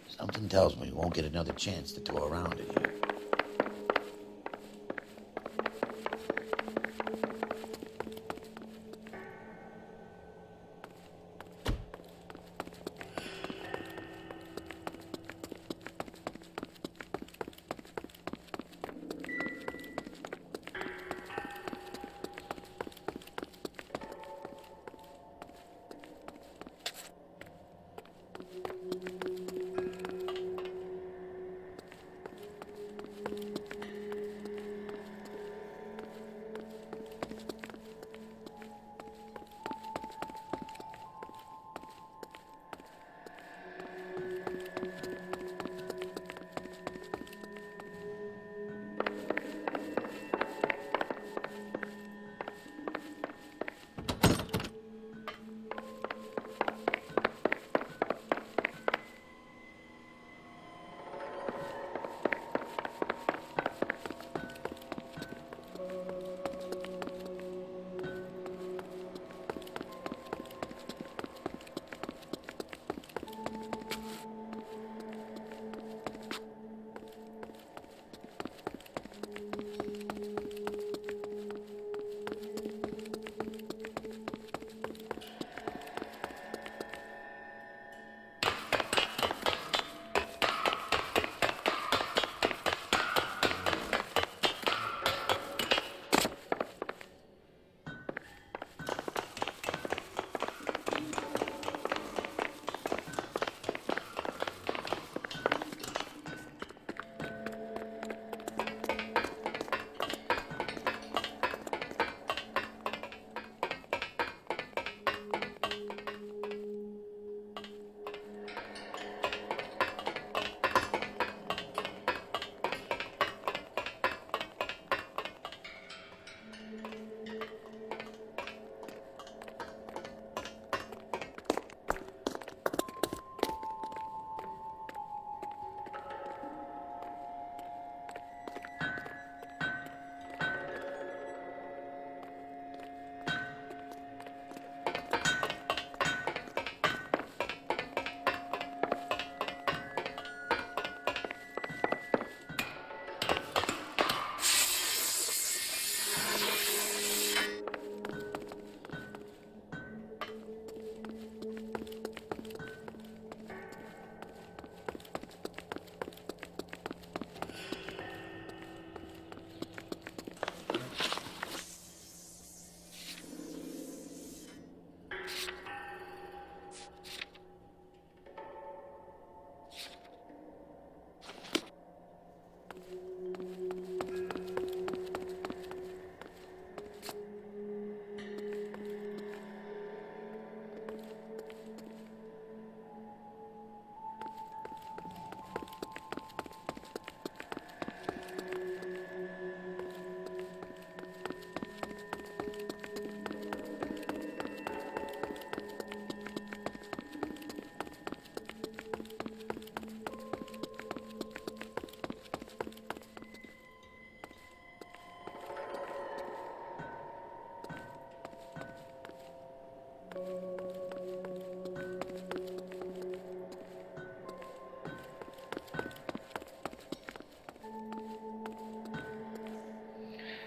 Something tells me we won't get another chance to tour around it here.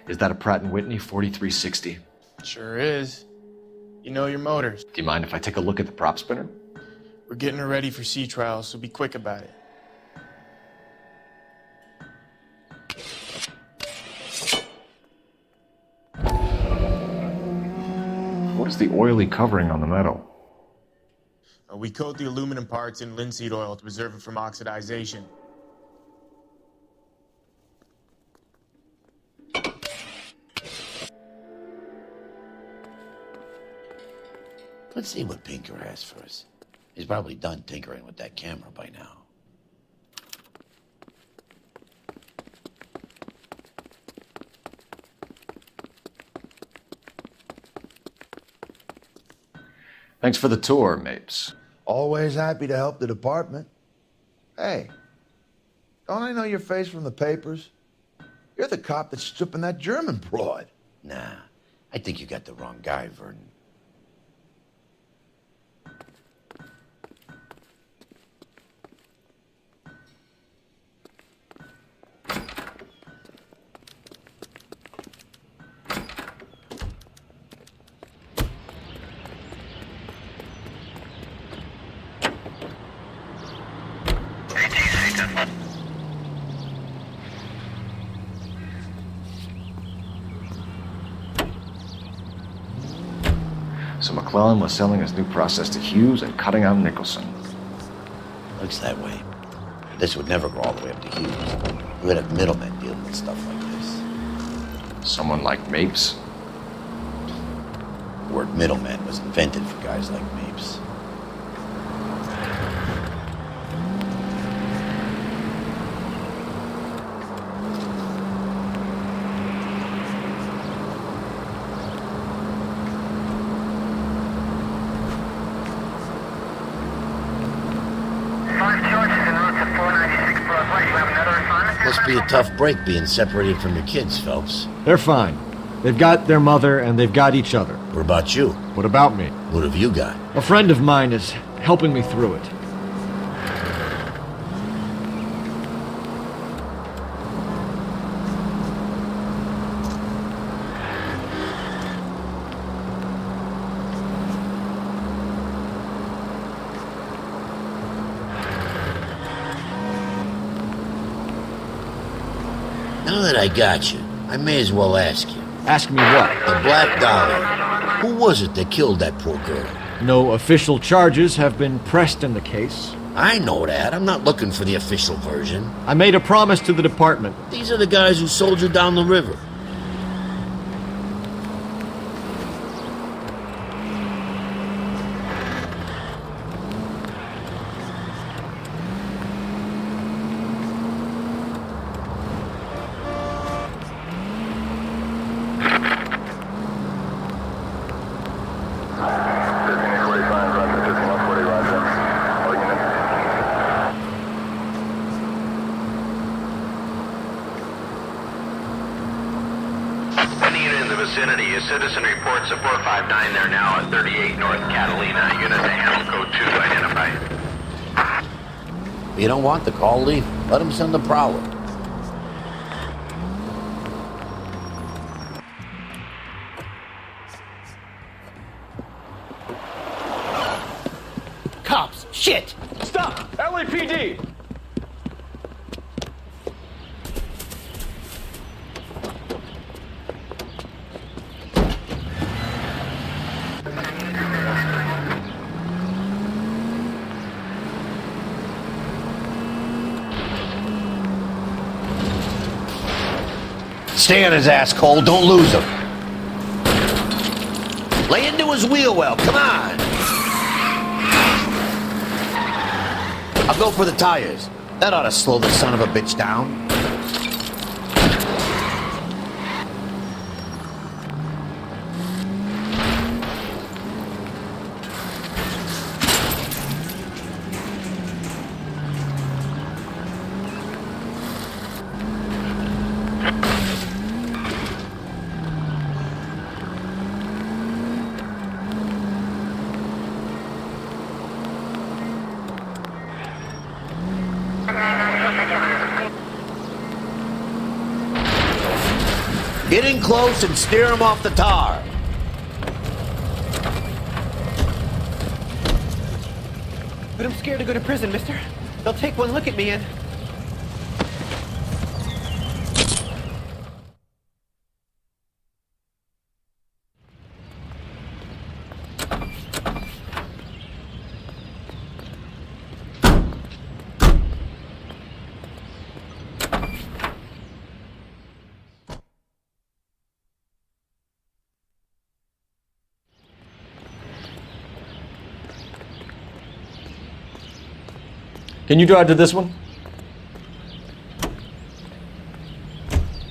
Is that a Pratt & Whitney 4360? Sure is. You know your motors. Do you mind if I take a look at the prop spinner? We're getting her ready for sea trials, so be quick about it. What is the oily covering on the metal? We coat the aluminum parts in linseed oil to preserve it from oxidization. Let's see what Pinker has for us. He's probably done tinkering with that camera by now. Thanks for the tour, Mapes. Always happy to help the department. Hey, don't I know your face from the papers? You're the cop that's stripping that German broad. Nah, I think you got the wrong guy, Vernon. McClellan was selling his new process to Hughes and cutting out Nicholson. Looks that way. This would never go all the way up to Hughes. We would have middlemen dealing with stuff like this. Someone like Mapes? The word middleman was invented for guys like Mapes. Must be a tough break being separated from your kids, Phelps. They're fine. They've got their mother and they've got each other. What about you? What about me? What have you got? A friend of mine is helping me through it. Now that I got you, I may as well ask you. Ask me what? The Black Dollar. Who was it that killed that poor girl? No official charges have been pressed in the case. I know that. I'm not looking for the official version. I made a promise to the department. These are the guys who sold you down the river. Citizen reports a 459 there now at 38 North Catalina. Unit to handle code 2 identified. You don't want the call, leave. Let them send the prowler. Cops! Shit! Stop! LAPD! Stay on his ass, Cole. Don't lose him. Lay into his wheel well. Come on. I'll go for the tires. That ought to slow the son of a bitch down. Get in close and steer him off the tar. But I'm scared to go to prison, mister. They'll take one look at me and... Can you drive to this one?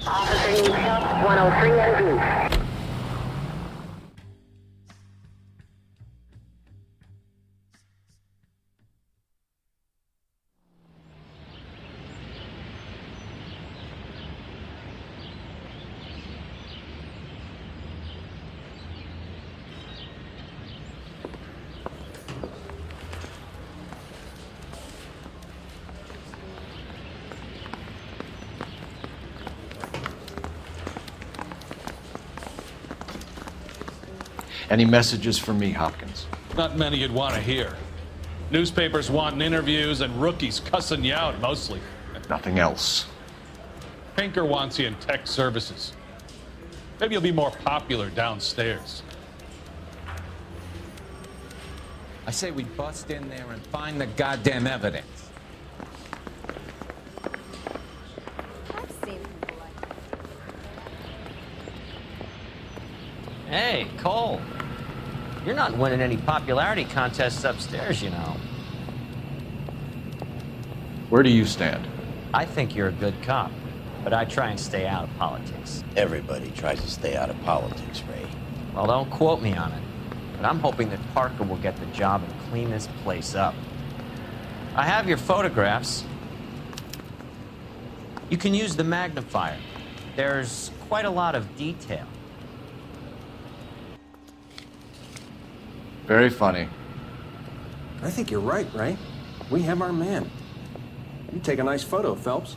Officer needs help, 103 NV. Any messages for me, Hopkins? Not many you'd want to hear. Newspapers wanting interviews and rookies cussing you out, mostly. Nothing else. Pinker wants you in tech services. Maybe you'll be more popular downstairs. I say we bust in there and find the goddamn evidence. Hey, Cole. You're not winning any popularity contests upstairs, you know. Where do you stand? I think you're a good cop, but I try and stay out of politics. Everybody tries to stay out of politics, Ray. Well, don't quote me on it, but I'm hoping that Parker will get the job and clean this place up. I have your photographs. You can use the magnifier. There's quite a lot of detail. Very funny. I think you're right, Ray. We have our man. You take a nice photo, Phelps.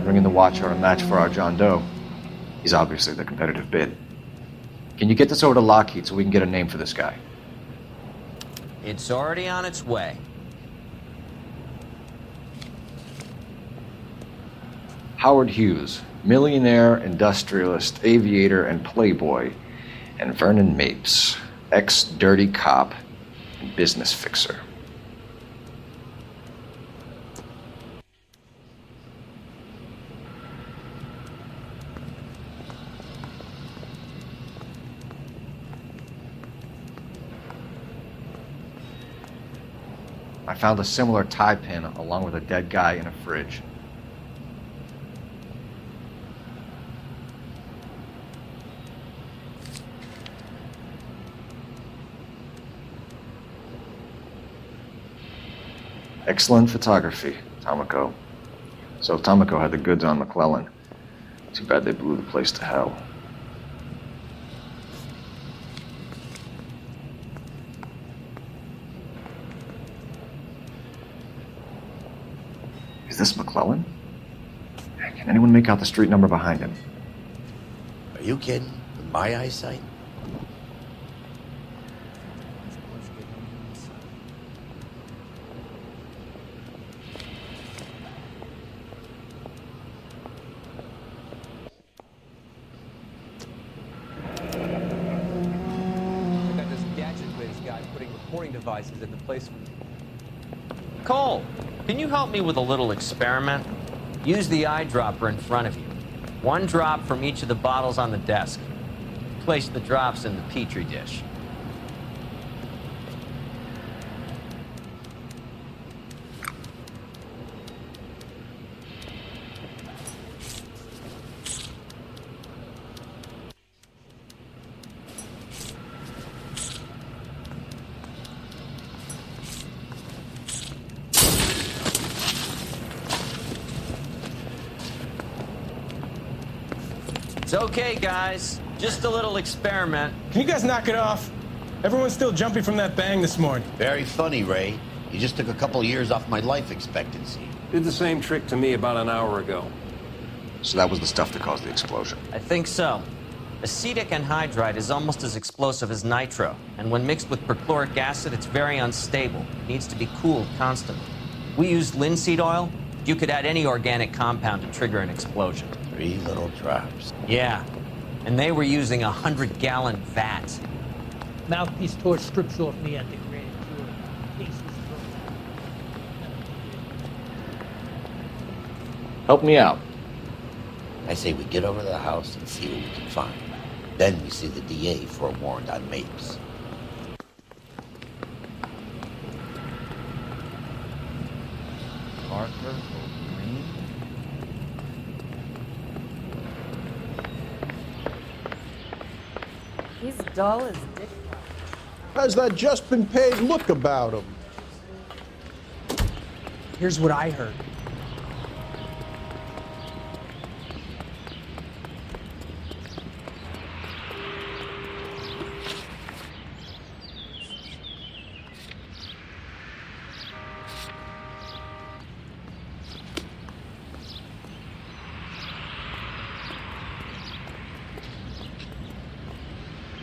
Bringing the Watcher a match for our John Doe. He's obviously the competitive bid. Can you get this over to Lockheed so we can get a name for this guy? It's already on its way. Howard Hughes, millionaire, industrialist, aviator, and playboy, and Vernon Mapes, ex-dirty cop and business fixer. I found a similar tie pin along with a dead guy in a fridge. Excellent photography, Tomoko. So Tomoko had the goods on McClellan. Too bad they blew the place to hell. Is this McClellan? Can anyone make out the street number behind him? Are you kidding? With my eyesight? Got this gadget whiz guy putting recording devices in the place. Cole, can you help me with a little experiment? Use the eyedropper in front of you. One drop from each of the bottles on the desk. Place the drops in the petri dish. It's okay, guys. Just a little experiment. Can you guys knock it off? Everyone's still jumping from that bang this morning. Very funny, Ray. You just took a couple of years off my life expectancy. Did the same trick to me about an hour ago. So that was the stuff that caused the explosion. I think so. Acetic anhydride is almost as explosive as nitro, and when mixed with perchloric acid, it's very unstable. It needs to be cooled constantly. We used linseed oil. You could add any organic compound to trigger an explosion. 3 little drops. Yeah, and they were using 100-gallon vats. Mouthpiece tore strips off me at the grand jury. Case was thrown out. Help me out. I say we get over to the house and see what we can find. Then we see the DA for a warrant on Mapes. Parker Green? He's dull as dick. Has that just been paid look about him? Here's what I heard.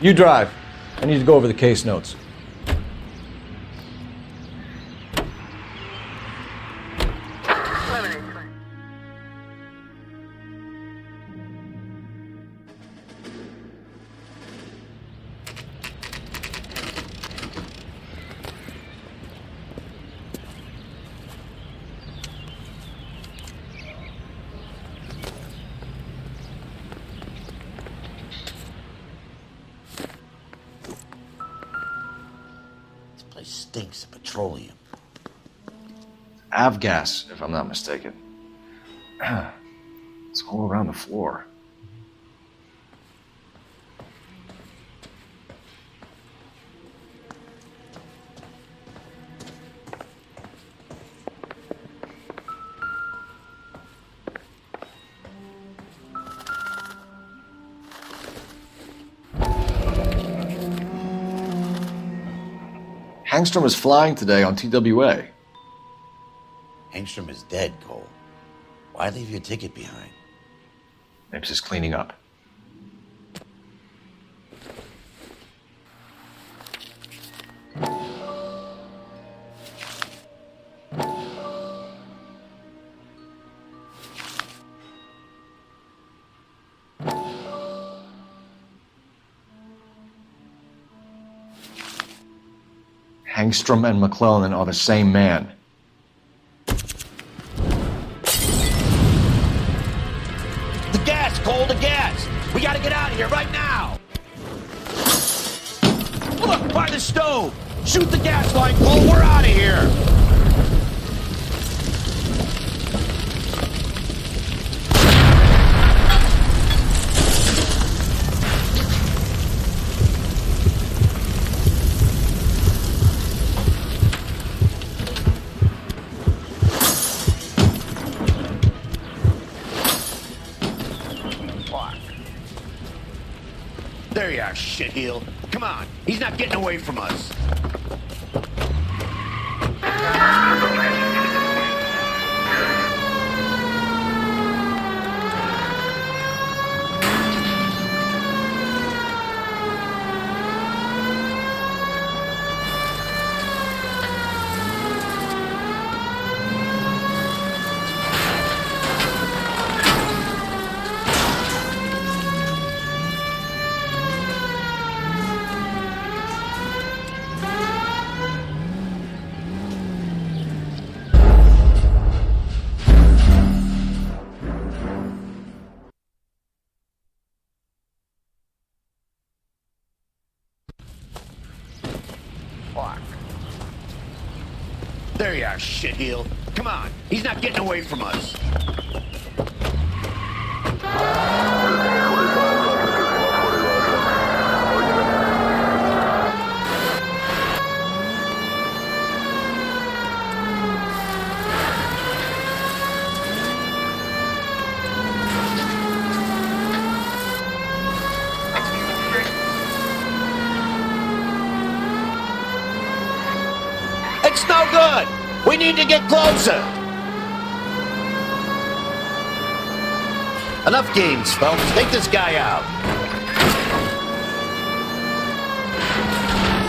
You drive. I need to go over the case notes. Stinks of petroleum. Avgas, if I'm not mistaken. It's all around the floor. Hangstrom is flying today on TWA. Hangstrom is dead, Cole. Why leave your ticket behind? Mapes is cleaning up. Hangstrom and McClellan are the same man. The gas, Cole, the gas! We gotta get out of here right now! Look, by the stove! Shoot the gas line, Cole, we're out of here! There you are, shitheel. Come on, he's not getting away from us. There you are, shitheel. Come on, he's not getting away from us. It's no good! We need to get closer! Enough games, Phelps. Take this guy out.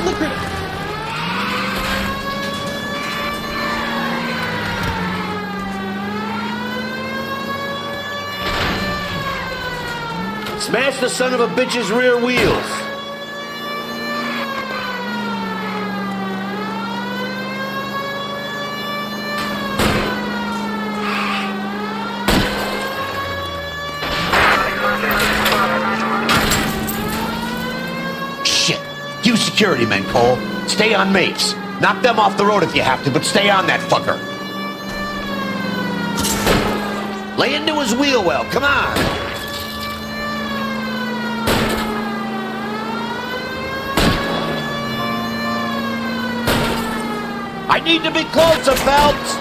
Look at it! Smash the son of a bitch's rear wheels! Security men, Cole. Stay on Mapes. Knock them off the road if you have to, but stay on that fucker. Lay into his wheel well. Come on. I need to be closer, Phelps.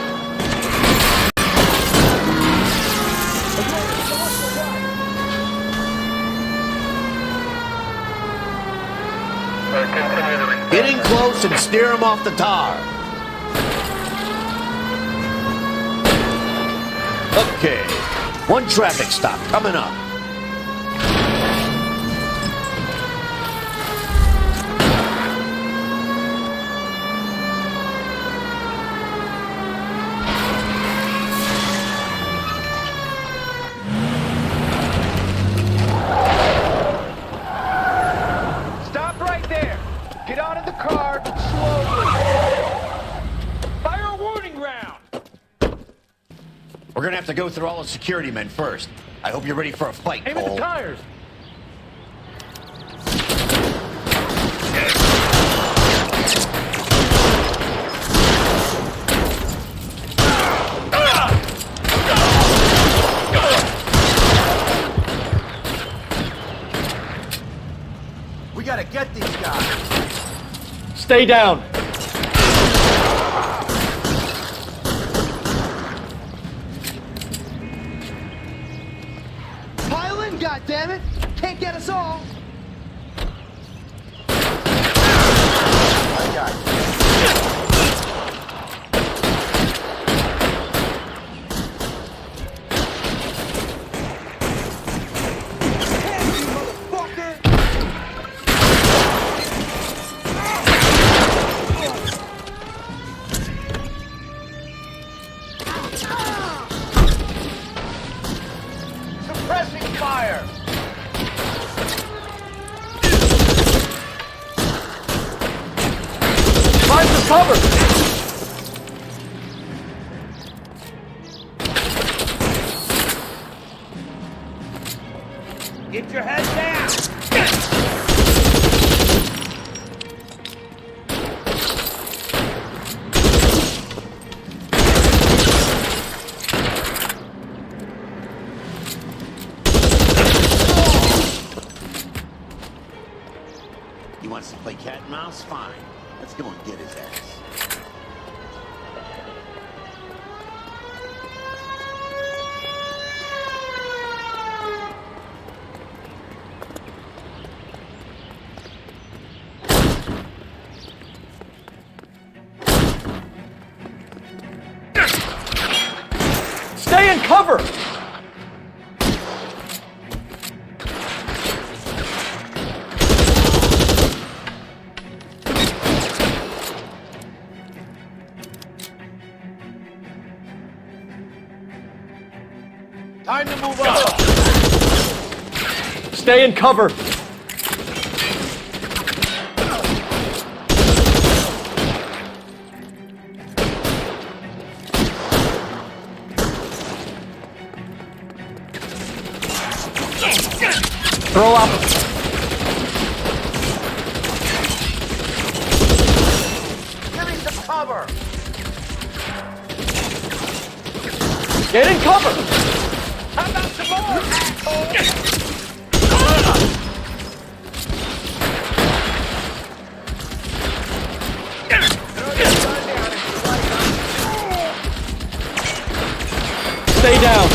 Get in close and steer him off the tar. Okay, one traffic stop coming up. have to go through all the security men first. I hope you're ready for a fight, Aim at Cole. the tires! We gotta get these guys. Stay down. Pile in, goddammit! Can't get us all! I got you. Suppressing fire! Find some cover. Get your head down! He wants to play cat and mouse? Fine. Let's go and get his ass. Stay in cover. Time to move up! Stay in cover. Throw up. Give me some cover! Get in cover. How about some more, asshole? Stay down.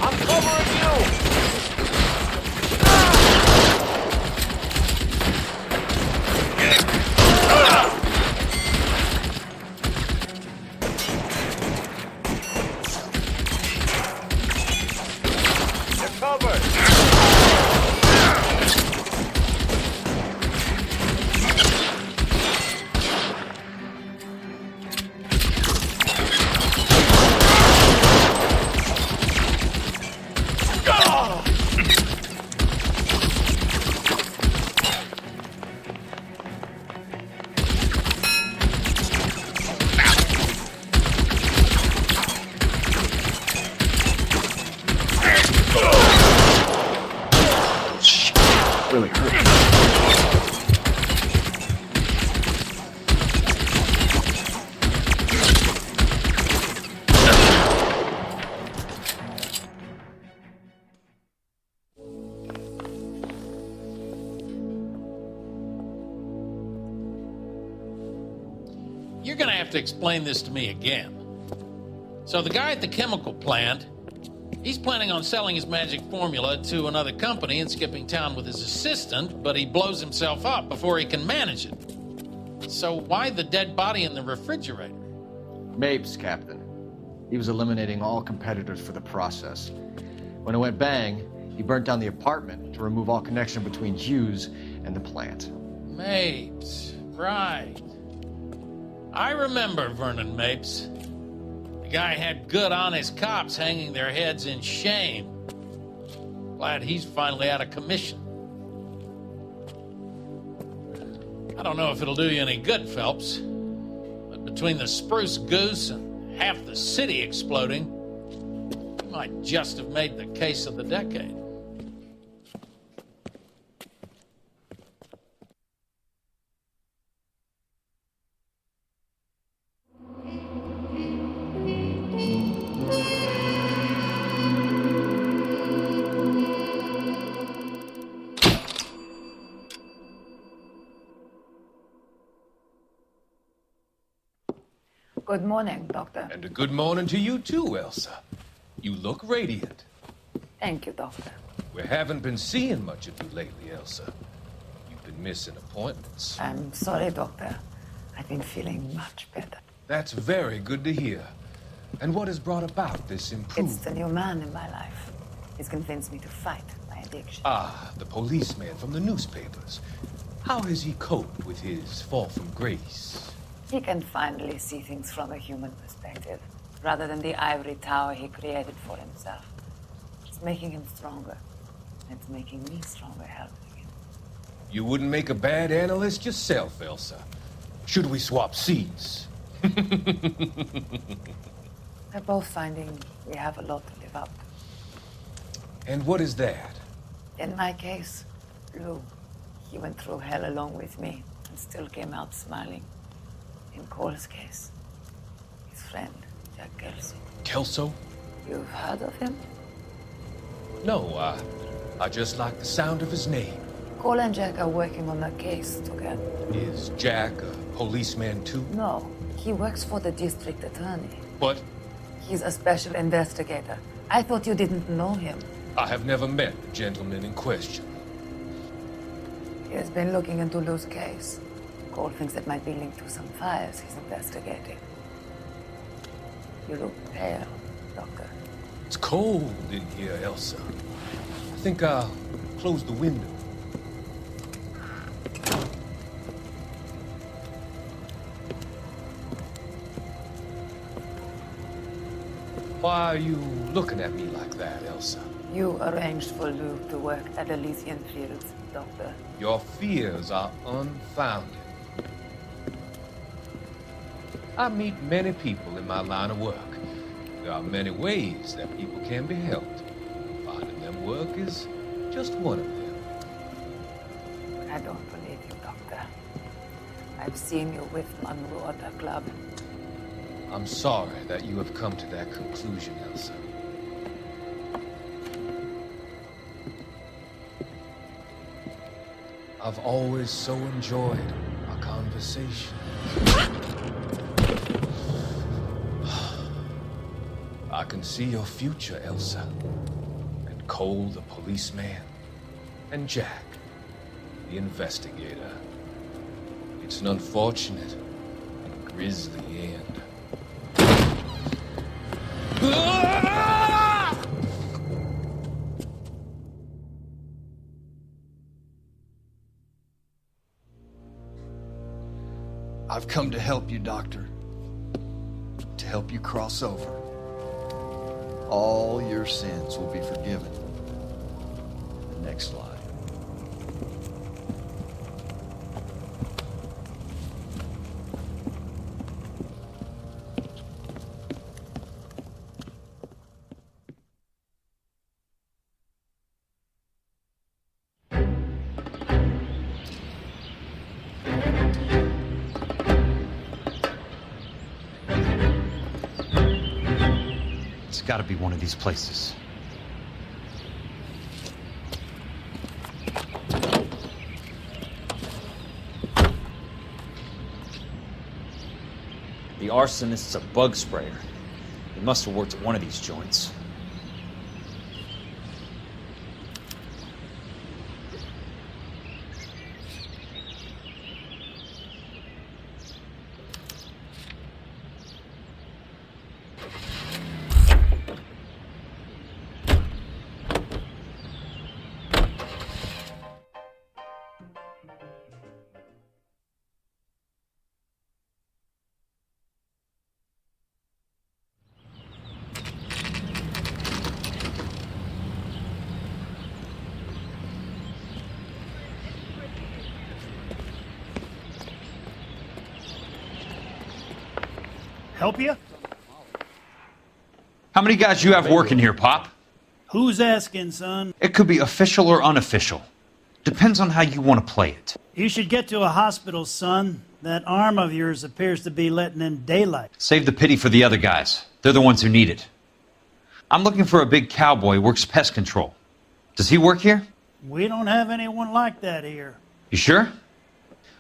I'm covering you! You're covered! Really hurt. You're gonna have to explain this to me again. So the guy at the chemical plant, he's planning on selling his magic formula to another company and skipping town with his assistant, but he blows himself up before he can manage it. So why the dead body in the refrigerator? Mapes, Captain. He was eliminating all competitors for the process. When it went bang, he burnt down the apartment to remove all connection between Hughes and the plant. Mapes, right. I remember Vernon Mapes. The guy had good, honest cops hanging their heads in shame. Glad he's finally out of commission. I don't know if it'll do you any good, Phelps, but between the spruce goose and half the city exploding, you might just have made the case of the decade. Good morning, Doctor. And a good morning to you too, Elsa. You look radiant. Thank you, Doctor. We haven't been seeing much of you lately, Elsa. You've been missing appointments. I'm sorry, Doctor. I've been feeling much better. That's very good to hear. And what has brought about this improvement? It's the new man in my life. He's convinced me to fight my addiction. Ah, the policeman from the newspapers. How has he coped with his fall from grace? He can finally see things from a human perspective, rather than the ivory tower he created for himself. It's making him stronger. It's making me stronger helping him. You wouldn't make a bad analyst yourself, Elsa. Should we swap seats? We're both finding we have a lot to live up to. And what is that? In my case, Lou. He went through hell along with me and still came out smiling. In Cole's case, his friend, Jack Kelso. Kelso? You've heard of him? No, I just like the sound of his name. Cole and Jack are working on a case together. Is Jack a policeman too? No, he works for the district attorney. But He's a special investigator. I thought you didn't know him. I have never met the gentleman in question. He has been looking into Lou's case. Cole thinks it might be linked to some fires he's investigating. You look pale, Doctor. It's cold in here, Elsa. I think I'll close the window. Why are you looking at me like that, Elsa? You arranged for Lou to work at Elysian Fields, Doctor. Your fears are unfounded. I meet many people in my line of work. There are many ways that people can be helped. Finding them work is just one of them. I don't believe you, Doctor. I've seen you with Monroe at the club. I'm sorry that you have come to that conclusion, Elsa. I've always so enjoyed our conversation. I can see your future, Elsa. And Cole, the policeman. And Jack, the investigator. It's an unfortunate and grisly end. I've come to help you, Doctor. To help you cross over. All your sins will be forgiven. The next slide. It's got to be one of these places. The arsonist's a bug sprayer. He must have worked at one of these joints. Help you? How many guys you have working here, Pop? Who's asking, son? It could be official or unofficial. Depends on how you want to play it. You should get to a hospital, son. That arm of yours appears to be letting in daylight. Save the pity for the other guys. They're the ones who need it. I'm looking for a big cowboy who works pest control. Does he work here? We don't have anyone like that here. You sure?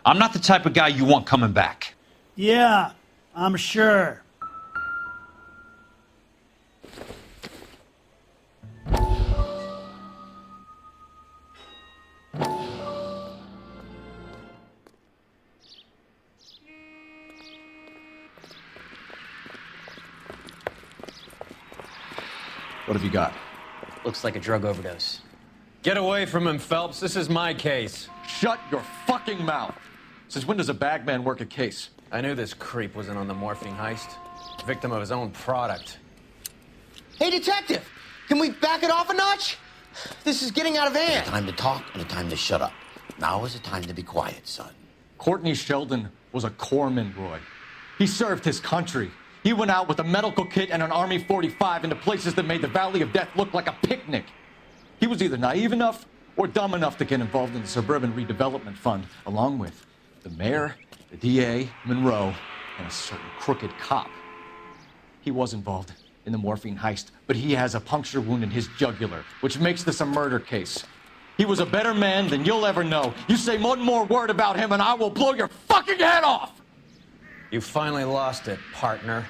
I'm not the type of guy you want coming back. Yeah, I'm sure. What have you got? Looks like a drug overdose. Get away from him, Phelps. This is my case. Shut your fucking mouth! Since when does a bagman work a case? I knew this creep was in on the morphine heist. Victim of his own product. Hey, detective! Can we back it off a notch? This is getting out of hand. A time to talk and a time to shut up. Now is a time to be quiet, son. Courtney Sheldon was a corpsman, Roy. He served his country. He went out with a medical kit and an Army 45 into places that made the Valley of Death look like a picnic. He was either naive enough or dumb enough to get involved in the Suburban Redevelopment Fund, along with the mayor, the DA, Monroe, and a certain crooked cop. He was involved in the morphine heist, but he has a puncture wound in his jugular, which makes this a murder case. He was a better man than you'll ever know. You say one more word about him and I will blow your fucking head off! You finally lost it, partner.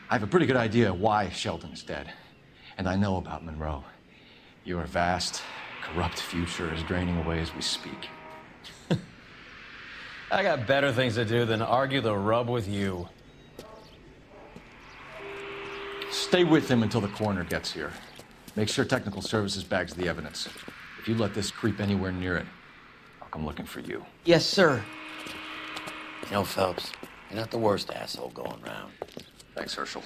I have a pretty good idea why Sheldon is dead. And I know about Monroe. Your vast, corrupt future is draining away as we speak. I got better things to do than argue the rub with you. Stay with him until the coroner gets here. Make sure technical services bags the evidence. If you let this creep anywhere near it, I'll come looking for you. Yes, sir. You know, Phelps, you're not the worst asshole going round. Thanks, Herschel.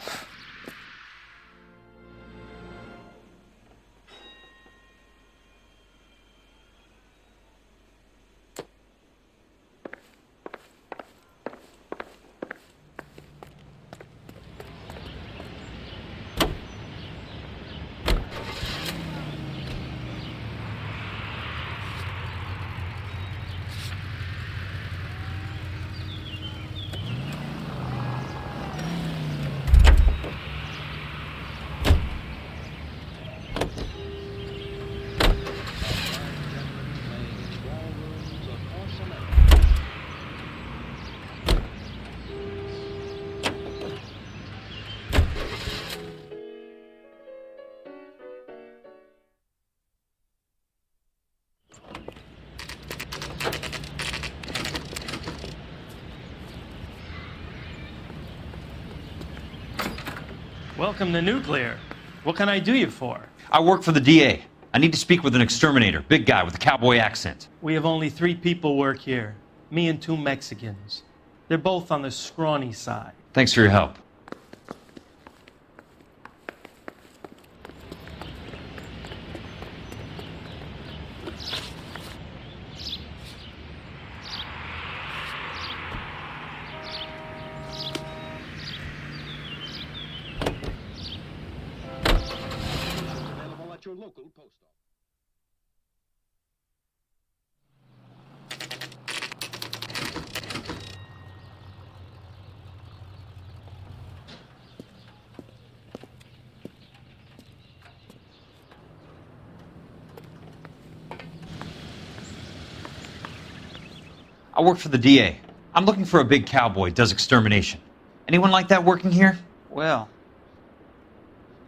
Welcome to Nuclear. What can I do you for? I work for the DA. I need to speak with an exterminator, big guy with a cowboy accent. We have only 3 people work here. Me and 2 Mexicans. They're both on the scrawny side. Thanks for your help. Your local post office. I work for the DA. I'm looking for a big cowboy who does extermination. Anyone like that working here? Well,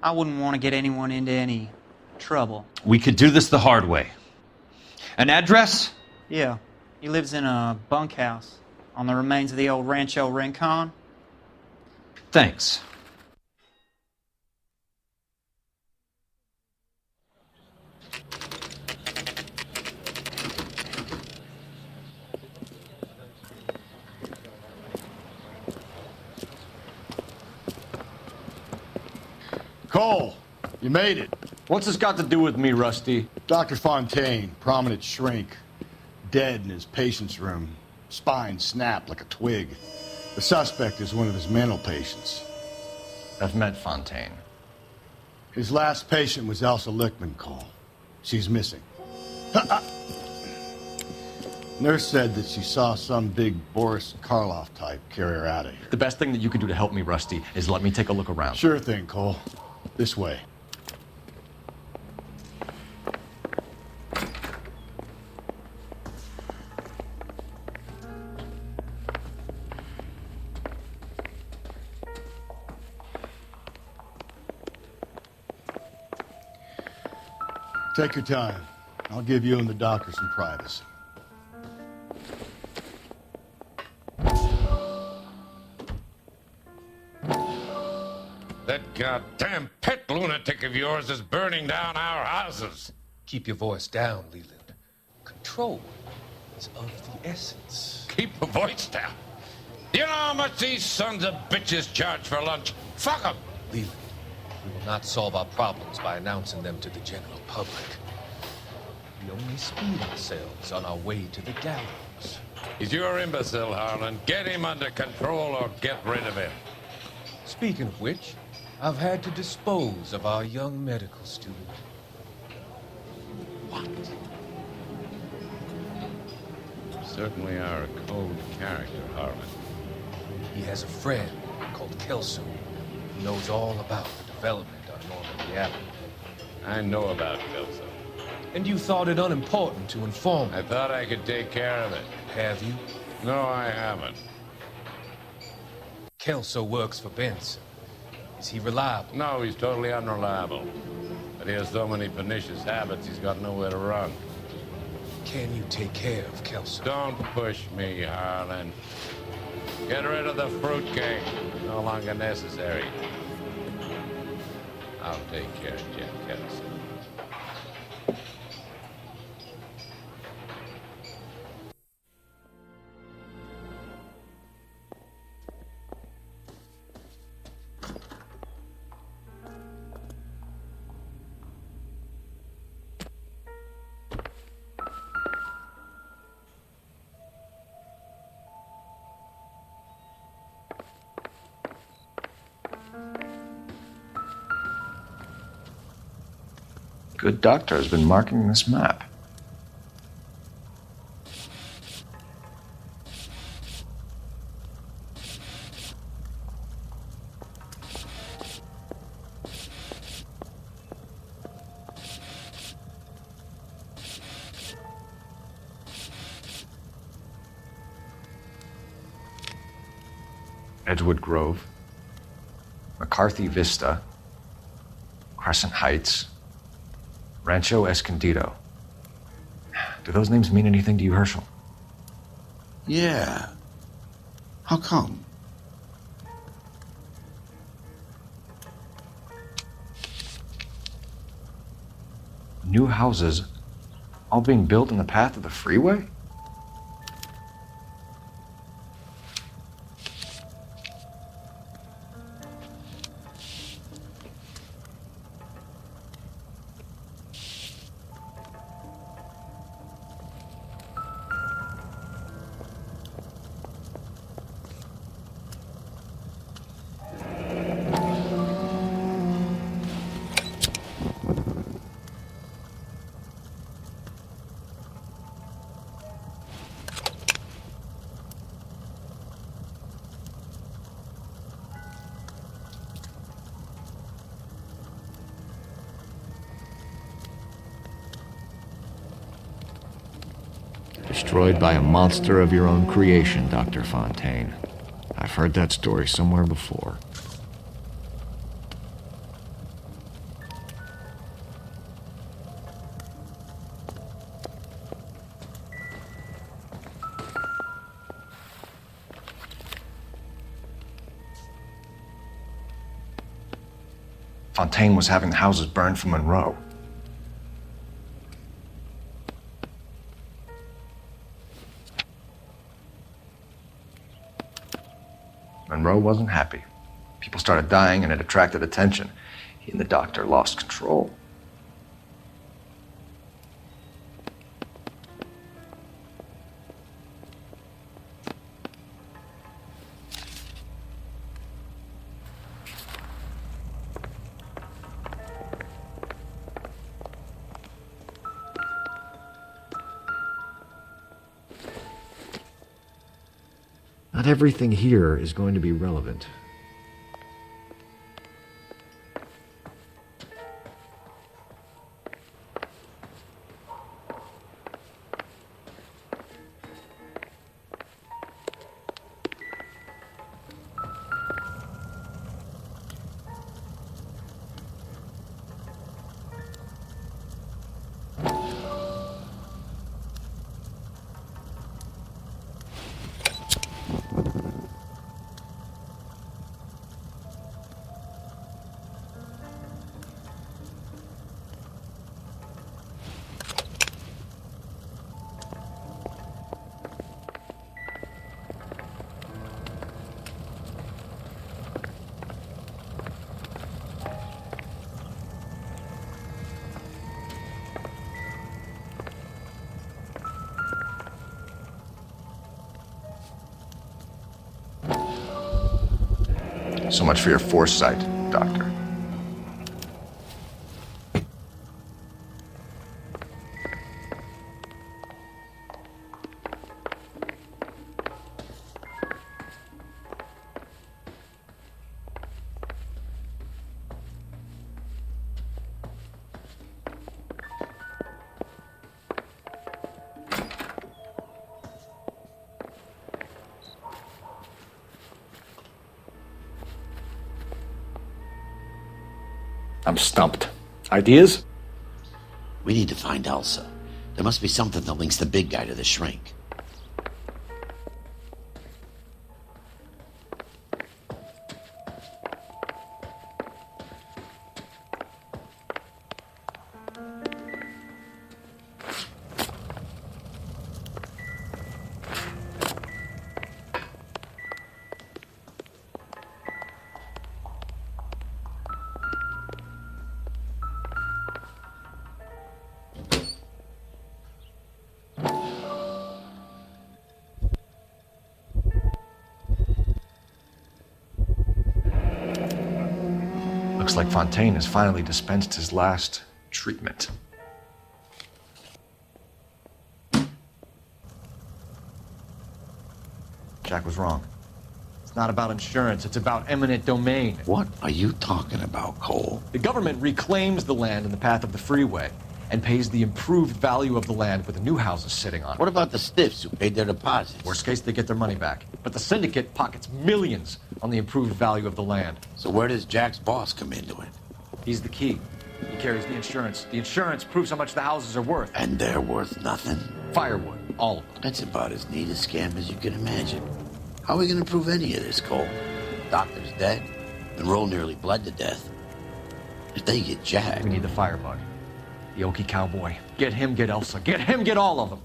I wouldn't want to get anyone into any trouble. We could do this the hard way. An address? Yeah. He lives in a bunkhouse on the remains of the old Rancho Rincon. Thanks. Cole, you made it. What's this got to do with me, Rusty? Dr. Fontaine, prominent shrink, dead in his patient's room. Spine snapped like a twig. The suspect is one of his mental patients. I've met Fontaine. His last patient was Elsa Lichtman, Cole. She's missing. Nurse said that she saw some big Boris Karloff type carry her out of here. The best thing that you can do to help me, Rusty, is let me take a look around. Sure thing, Cole. This way. Take your time. I'll give you and the doctor some privacy. That goddamn pet lunatic of yours is burning down our houses. Keep your voice down, Leland. Control is of the essence. Keep your voice down. You know how much these sons of bitches charge for lunch? Fuck them. Leland, we will not solve our problems by announcing them to the general public. We only speed ourselves on our way to the gallows. He's your imbecile, Harlan. Get him under control or get rid of him. Speaking of which, I've had to dispose of our young medical student. What? You certainly are a cold character, Harlan. He has a friend called Kelso who knows all about the development on Normandy Avenue. I know about Kelso. And you thought it unimportant to inform me. I thought I could take care of it. Have you? No, I haven't. Kelso works for Benson. Is he reliable? No, he's totally unreliable. But he has so many pernicious habits, he's got nowhere to run. Can you take care of Kelso? Don't push me, Harlan. Get rid of the fruitcake. No longer necessary. I'll take care of Jack Kelso. Good doctor has been marking this map. Edgewood Grove, McCarthy Vista, Crescent Heights, Rancho Escondido. Do those names mean anything to you, Herschel? Yeah. How come? New houses all being built in the path of the freeway? Destroyed by a monster of your own creation, Dr. Fontaine. I've heard that story somewhere before. Fontaine was having the houses burned for Monroe. Monroe wasn't happy. People started dying and it attracted attention. He and the doctor lost control. Not everything here is going to be relevant. So much for your foresight, Doctor. I'm stumped. Ideas? We need to find Elsa. There must be something that links the big guy to the shrink. Looks like Fontaine has finally dispensed his last treatment. Jack was wrong. It's not about insurance, it's about eminent domain. What are you talking about, Cole? The government reclaims the land in the path of the freeway and pays the improved value of the land with the new houses sitting on it. What about the stiffs who paid their deposits? Worst case, they get their money back. But the syndicate pockets millions on the improved value of the land. So where does Jack's boss come into it? He's the key. He carries the insurance. The insurance proves how much the houses are worth. And they're worth nothing? Firewood, all of them. That's about as neat a scam as you can imagine. How are we going to prove any of this, Cole? Doctor's dead. Monroe nearly bled to death. If they get Jack... We need the firebug. The Okie cowboy. Get him, get Elsa. Get him, get all of them.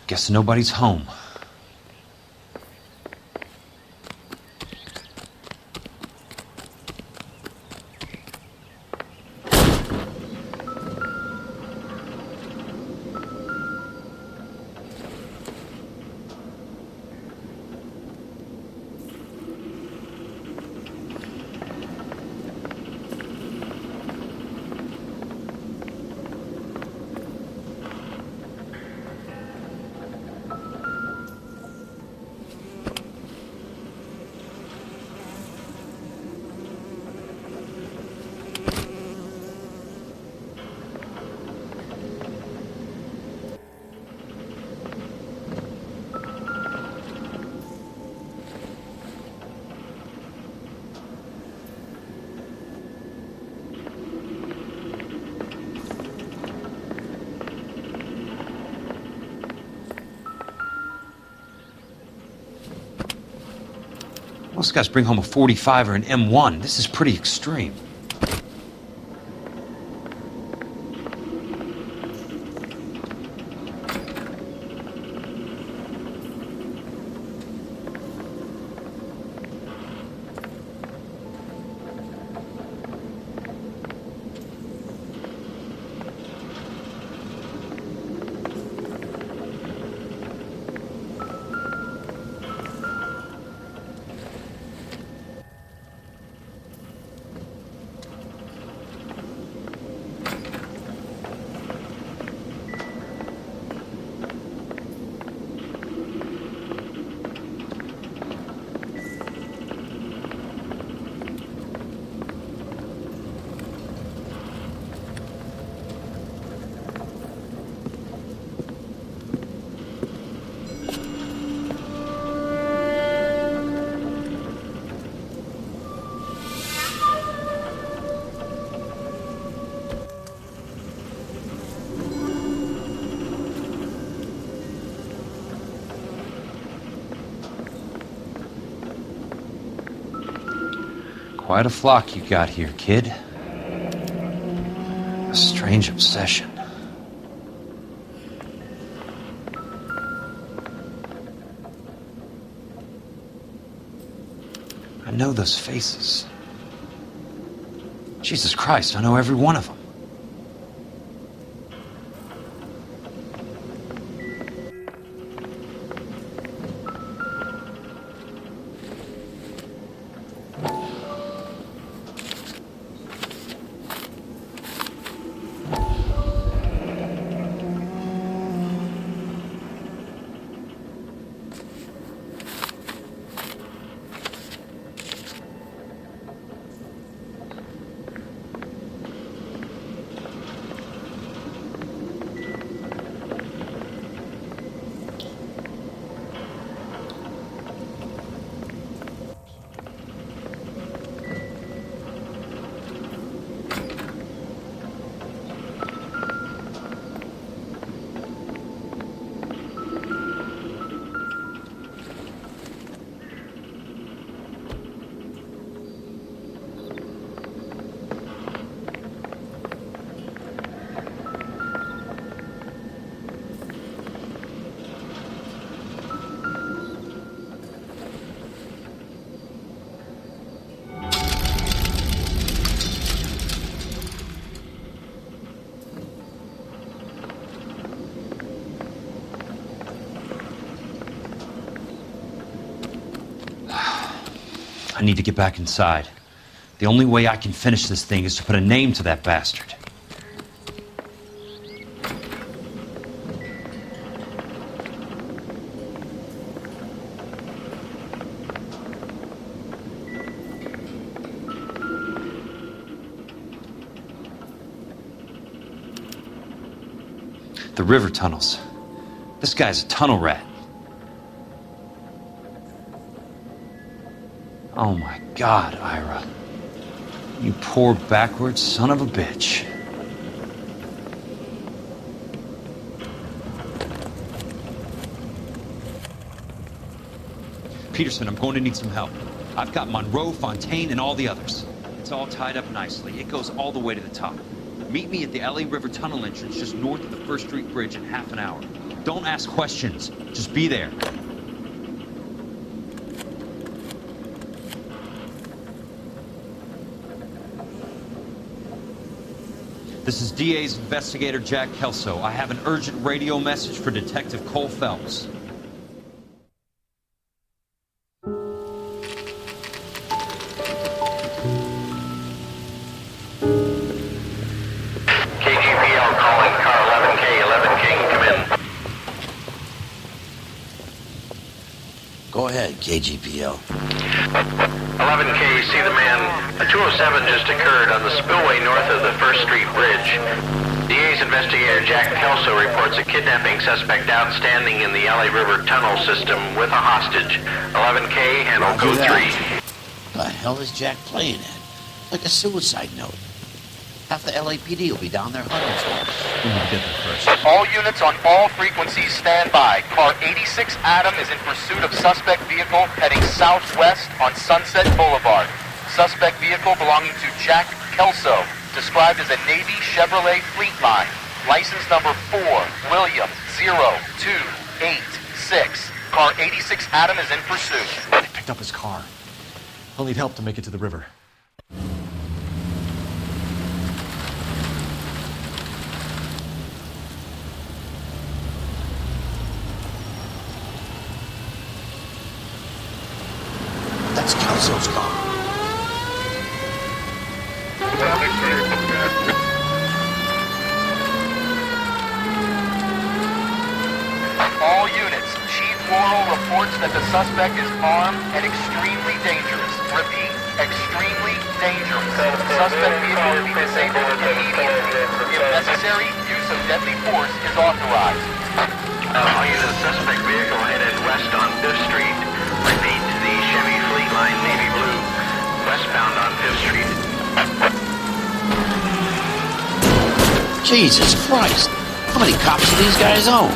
Guess nobody's home. Most guys bring home a 45 or an M1. This is pretty extreme. Quite a flock you got here, kid. A strange obsession. I know those faces. Jesus Christ, I know every one of them. I need to get back inside. The only way I can finish this thing is to put a name to that bastard. The river tunnels. This guy's a tunnel rat. Oh my God, Ira. You poor backwards son of a bitch. Peterson, I'm going to need some help. I've got Monroe, Fontaine, and all the others. It's all tied up nicely. It goes all the way to the top. Meet me at the LA River Tunnel entrance just north of the First Street Bridge in half an hour. Don't ask questions. Just be there. This is DA's investigator Jack Kelso. I have an urgent radio message for Detective Cole Phelps. KGPL calling car 11K, 11K, come in. Go ahead, KGPL. 11K, see the man. A 207 just occurred on the spillway north of the First Street Bridge. DA's investigator Jack Kelso reports a kidnapping suspect outstanding in the LA River tunnel system with a hostage. 11K, handle code 3. The hell is Jack playing at? Like a suicide note. Half the LAPD will be down there hunting for us. We need to get there first. All units on all frequencies stand by. Car 86 Adam is in pursuit of suspect vehicle heading southwest on Sunset Boulevard. Suspect vehicle belonging to Jack Kelso, described as a Navy Chevrolet Fleetline. License number 4, William 0286. Car 86 Adam is in pursuit. They picked up his car. He'll need help to make it to the river. That's Kelso's car. All units, Chief Laurel reports that the suspect is armed and extremely dangerous. Repeat, extremely dangerous. Suspect vehicle will be disabled immediately. If necessary, use of deadly force is authorized. All units, suspect vehicle headed west on 5th Street. Repeat, the Chevy Fleetline Navy Blue, westbound on 5th Street. Jesus Christ! How many cops do these guys own?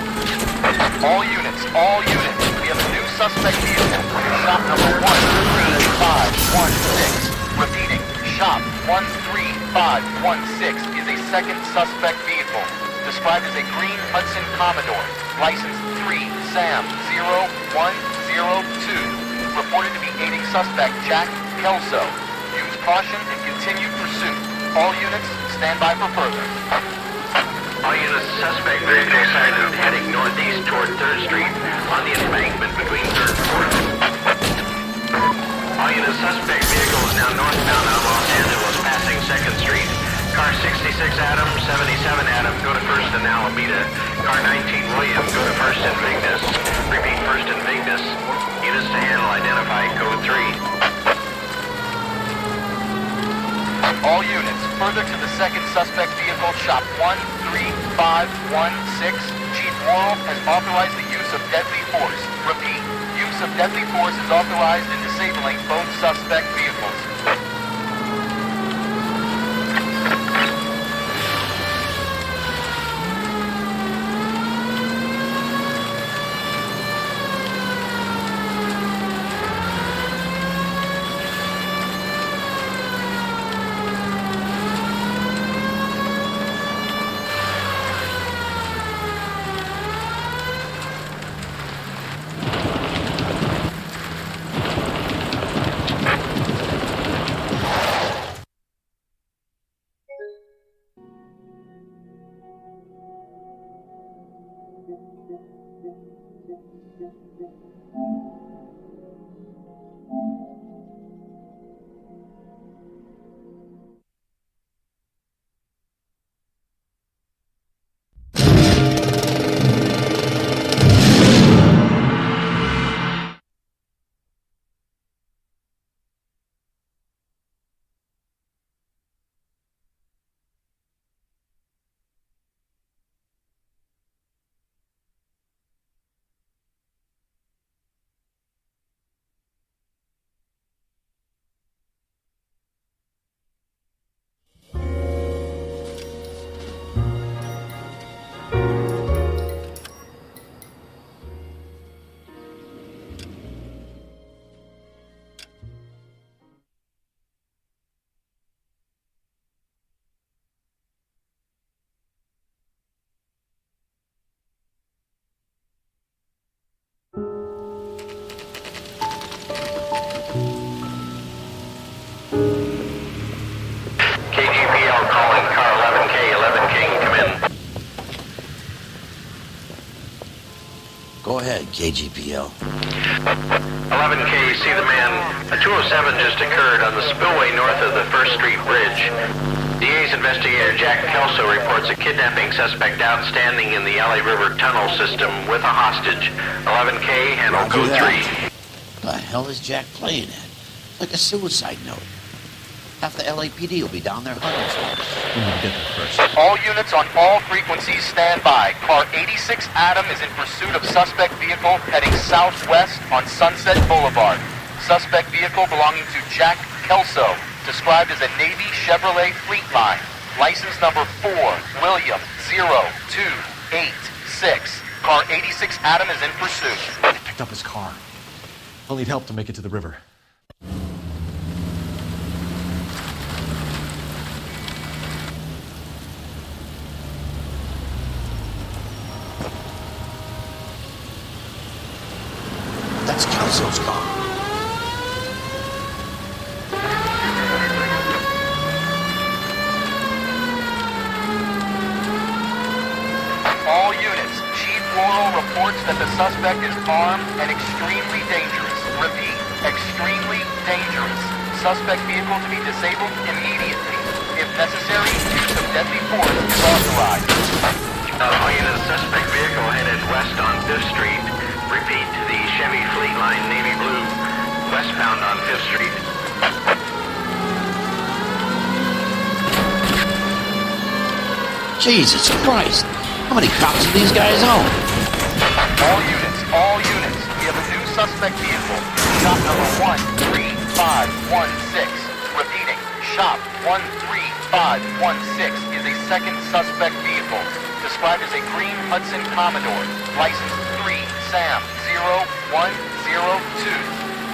All units, we have a new suspect vehicle. Shop number 13516. Repeating, shop 13516 is a second suspect vehicle, described as a green Hudson Commodore, license 3 Sam 0102, reported to be aiding suspect Jack Kelso. Use caution and continue pursuit. All units, stand by for further. All units, suspect vehicle sighted heading northeast toward 3rd Street on the embankment between 3rd and 4th. All units, suspect vehicle is now northbound on Los Angeles, passing 2nd Street. Car 66 Adam, 77 Adam, go to 1st and Alameda. Car 19 William, go to 1st and Vignes. Repeat, 1st and Vignes. Units to handle, identify code 3. All units, further to the second suspect vehicle, shop 13516. Chief Laurel has authorized the use of deadly force. Repeat, use of deadly force is authorized in disabling both suspect vehicles. Go ahead, KGPL. 11K, see the man. A 207 just occurred on the spillway north of the 1st Street Bridge. DA's investigator Jack Kelso reports a kidnapping suspect outstanding in the LA River tunnel system with a hostage. 11K, handle code 3. The hell is Jack playing at? Like a suicide note. Half the LAPD will be down there hunting for us. We need to get there first. All units on all frequencies stand by. Car 86 Adam is in pursuit of suspect vehicle heading southwest on Sunset Boulevard. Suspect vehicle belonging to Jack Kelso, described as a Navy Chevrolet Fleetline. License number 4, William 0286. Car 86 Adam is in pursuit. They picked up his car. I'll need help to make it to the river. That's Kelso's car. All units, Chief Laurel reports that the suspect is armed and extremely dangerous. Repeat, extremely dangerous. Suspect vehicle to be disabled immediately. If necessary, use of deadly force is authorized. All units, suspect vehicle headed west on 5th Street. Repeat, the Chevy Fleet Line Navy Blue, westbound on 5th Street. Jesus Christ! How many cops do these guys own? All units, we have a new suspect vehicle. Shop number 13516. Repeating, shop 13516 is a second suspect vehicle, described as a green Hudson Commodore, license 3 Sam 0102.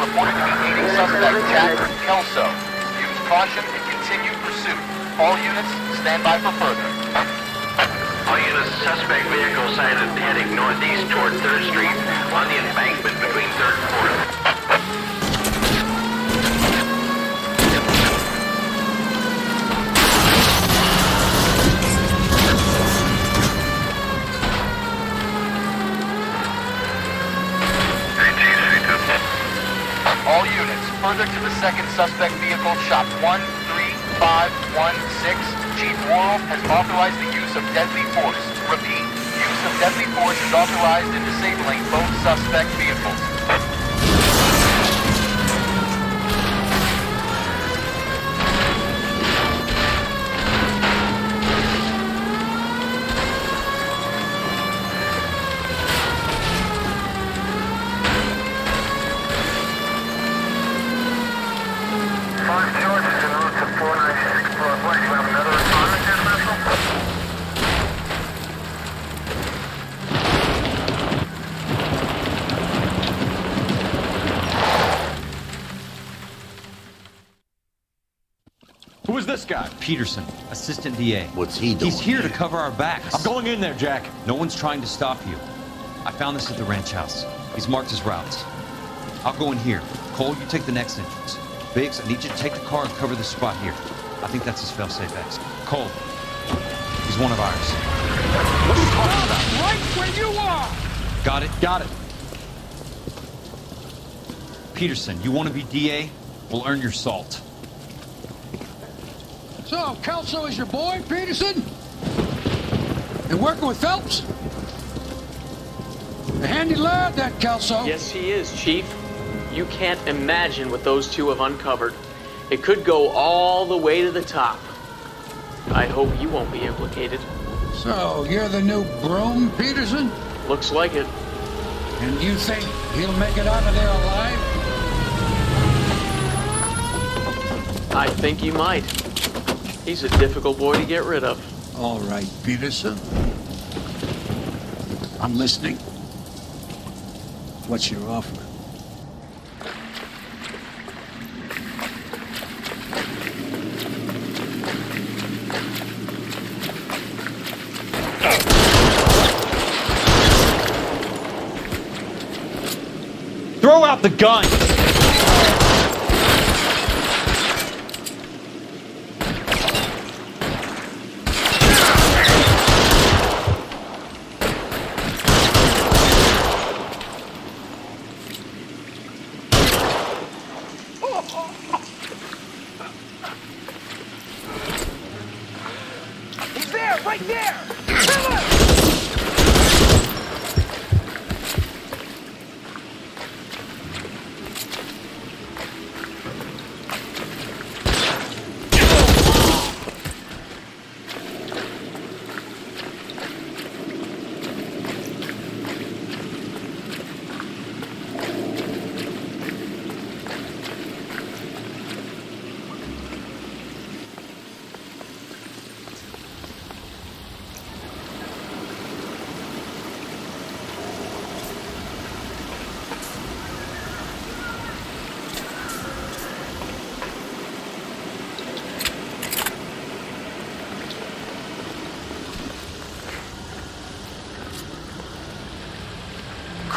Reported to be aiding suspect Jack Kelso. Use caution and continue pursuit. All units, stand by for further. All units, suspect vehicle sighted heading northeast toward 3rd Street on the embankment between 3rd and 4th. All units, further to the second suspect vehicle, shop 13516. Chief Laurel has authorized the use of deadly force. Repeat, use of deadly force is authorized in disabling both suspect vehicles. Who is this guy? Peterson, assistant DA. What's he doing? He's here to cover our backs. I'm going in there, Jack. No one's trying to stop you. I found this at the ranch house. He's marked his routes. I'll go in here. Cole, you take the next entrance. Biggs, I need you to take the car and cover this spot here. I think that's his fail-safe exit. Cole, he's one of ours. What are you talking about? Right where you are! Got it? Got it. Peterson, you want to be DA? We'll earn your salt. So, Kelso is your boy, Peterson? Been working with Phelps? A handy lad, that Kelso. Yes, he is, Chief. You can't imagine what those two have uncovered. It could go all the way to the top. I hope you won't be implicated. So, you're the new broom, Peterson? Looks like it. And you think he'll make it out of there alive? I think he might. He's a difficult boy to get rid of. All right, Peterson. I'm listening. What's your offer? Throw out the gun! He's there, right there!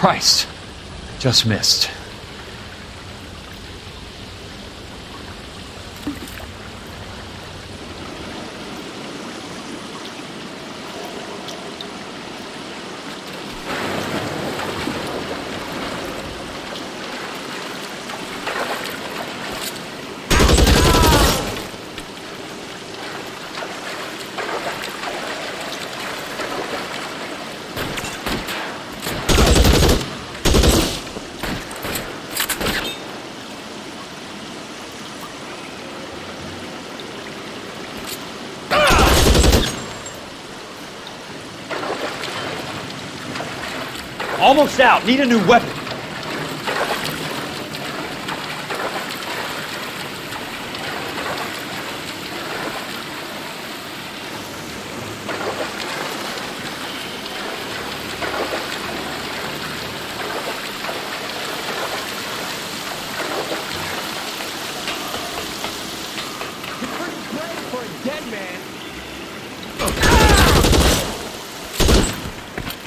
Christ. Just missed. Almost out. Need a new weapon.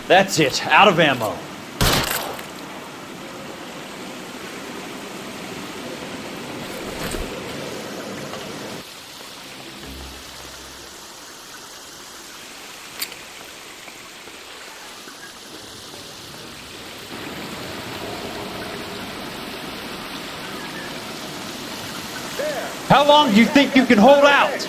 That's it. Out of ammo. How long do you think you can hold out?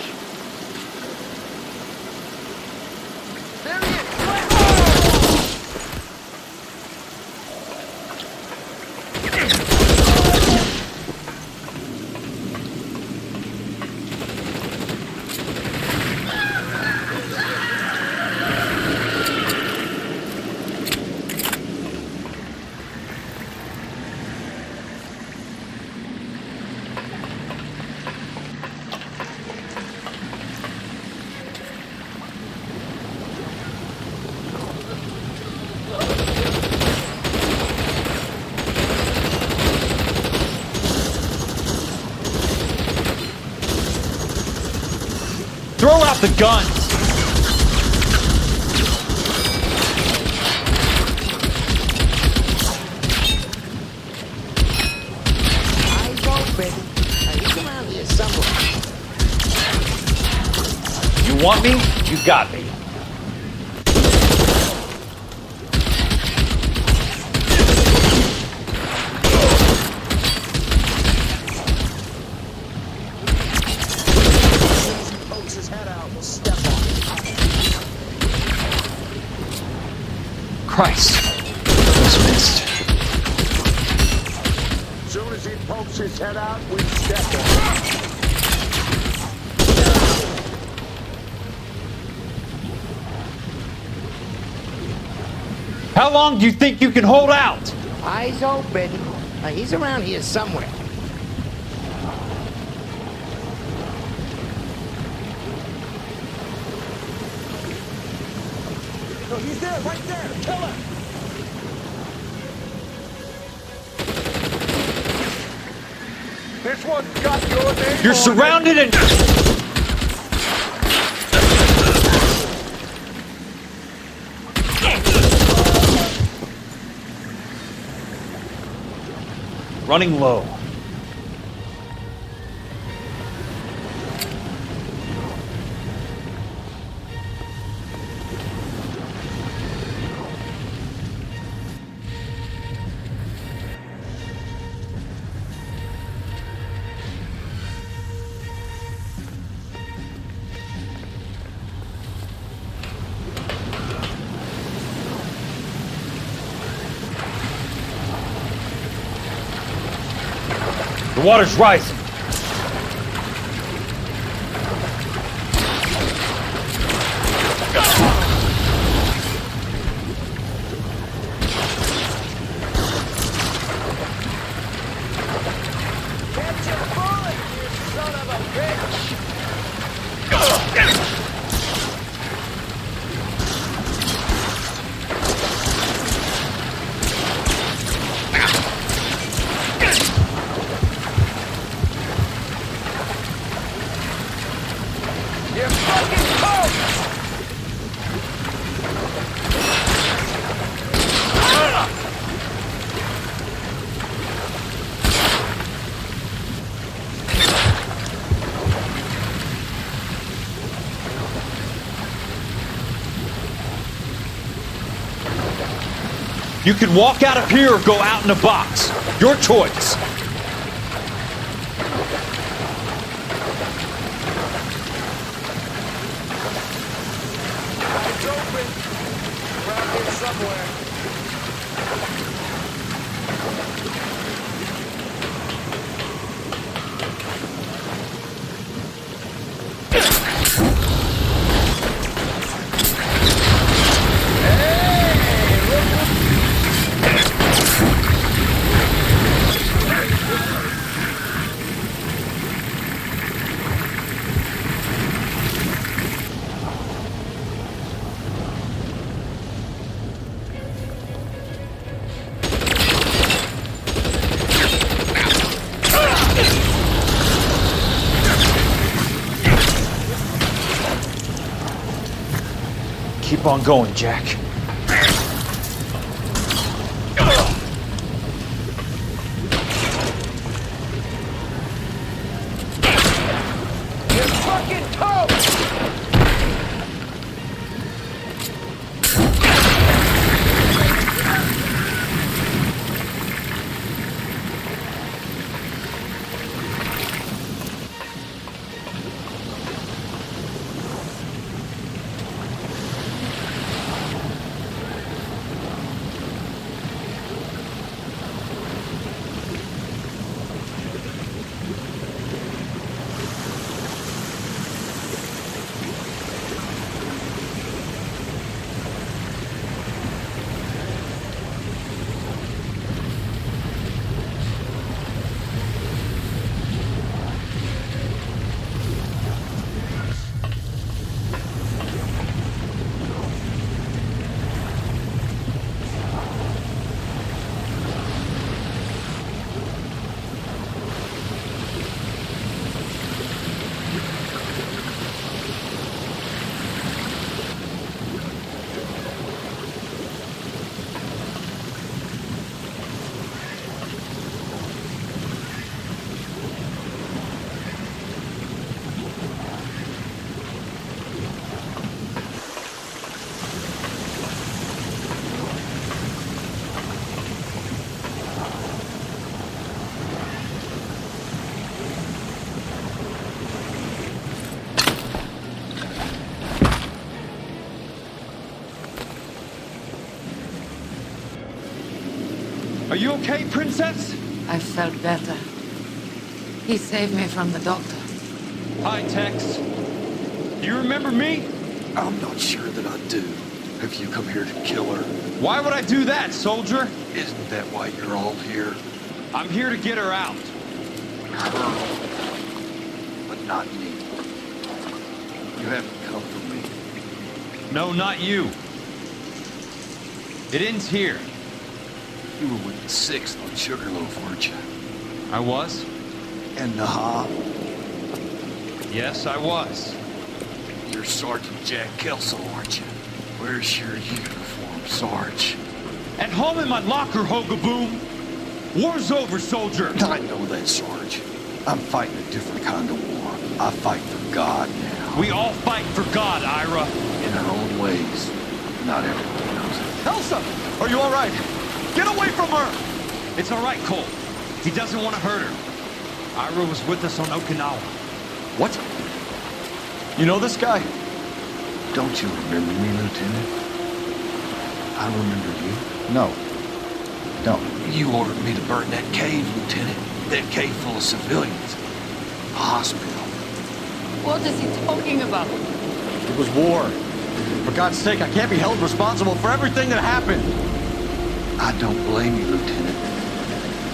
Throw out the guns! Eyes open. He's around here somewhere. You want me? You got me. Christ. Just missed. As soon as he pokes his head out, we step on him. How long do you think you can hold out? Eyes open. He's around here somewhere. No, he's there, right there. Kill him. This one's got your name. You're surrounded and... Running low. The water's rising. You can walk out of here or go out in a box. Your choice. It's open. Around here somewhere. Keep on going, Jack. You're fucking toast! Are you okay, Princess? I felt better. He saved me from the doctor. Hi, Tex. Do you remember me? I'm not sure that I do. Have you come here to kill her? Why would I do that, soldier? Isn't that why you're all here? I'm here to get her out. Her. But not me. You haven't come for me. No, not you. It ends here. You were with the 6th on Sugarloaf, weren't you? I was? And Naha? Yes, I was. You're Sergeant Jack Kelso, aren't you? Where's your uniform, Sarge? At home in my locker, Hogaboom. War's over, soldier. I know that, Sarge. I'm fighting a different kind of war. I fight for God now. We all fight for God, Ira. In our own ways. Not everyone knows it. Elsa! Are you all right? Get away from her! It's all right, Cole. He doesn't want to hurt her. Ira was with us on Okinawa. What? You know this guy? Don't you remember me, Lieutenant? I remember you. No. Don't. You ordered me to burn that cave, Lieutenant. That cave full of civilians. A hospital. What is he talking about? It was war. For God's sake, I can't be held responsible for everything that happened. I don't blame you, Lieutenant.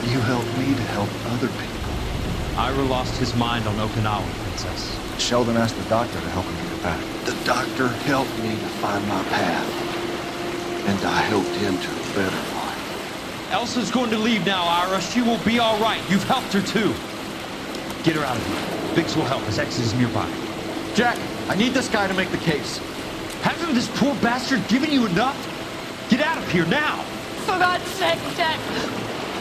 You helped me to help other people. Ira lost his mind on Okinawa, Princess. Sheldon asked the doctor to help him get back. The doctor helped me to find my path. And I helped him to a better life. Elsa's going to leave now, Ira. She will be all right. You've helped her, too. Get her out of here. Biggs will help. His ex is nearby. Jack, I need this guy to make the case. Hasn't this poor bastard given you enough? Get out of here now! For God's sake, Jack!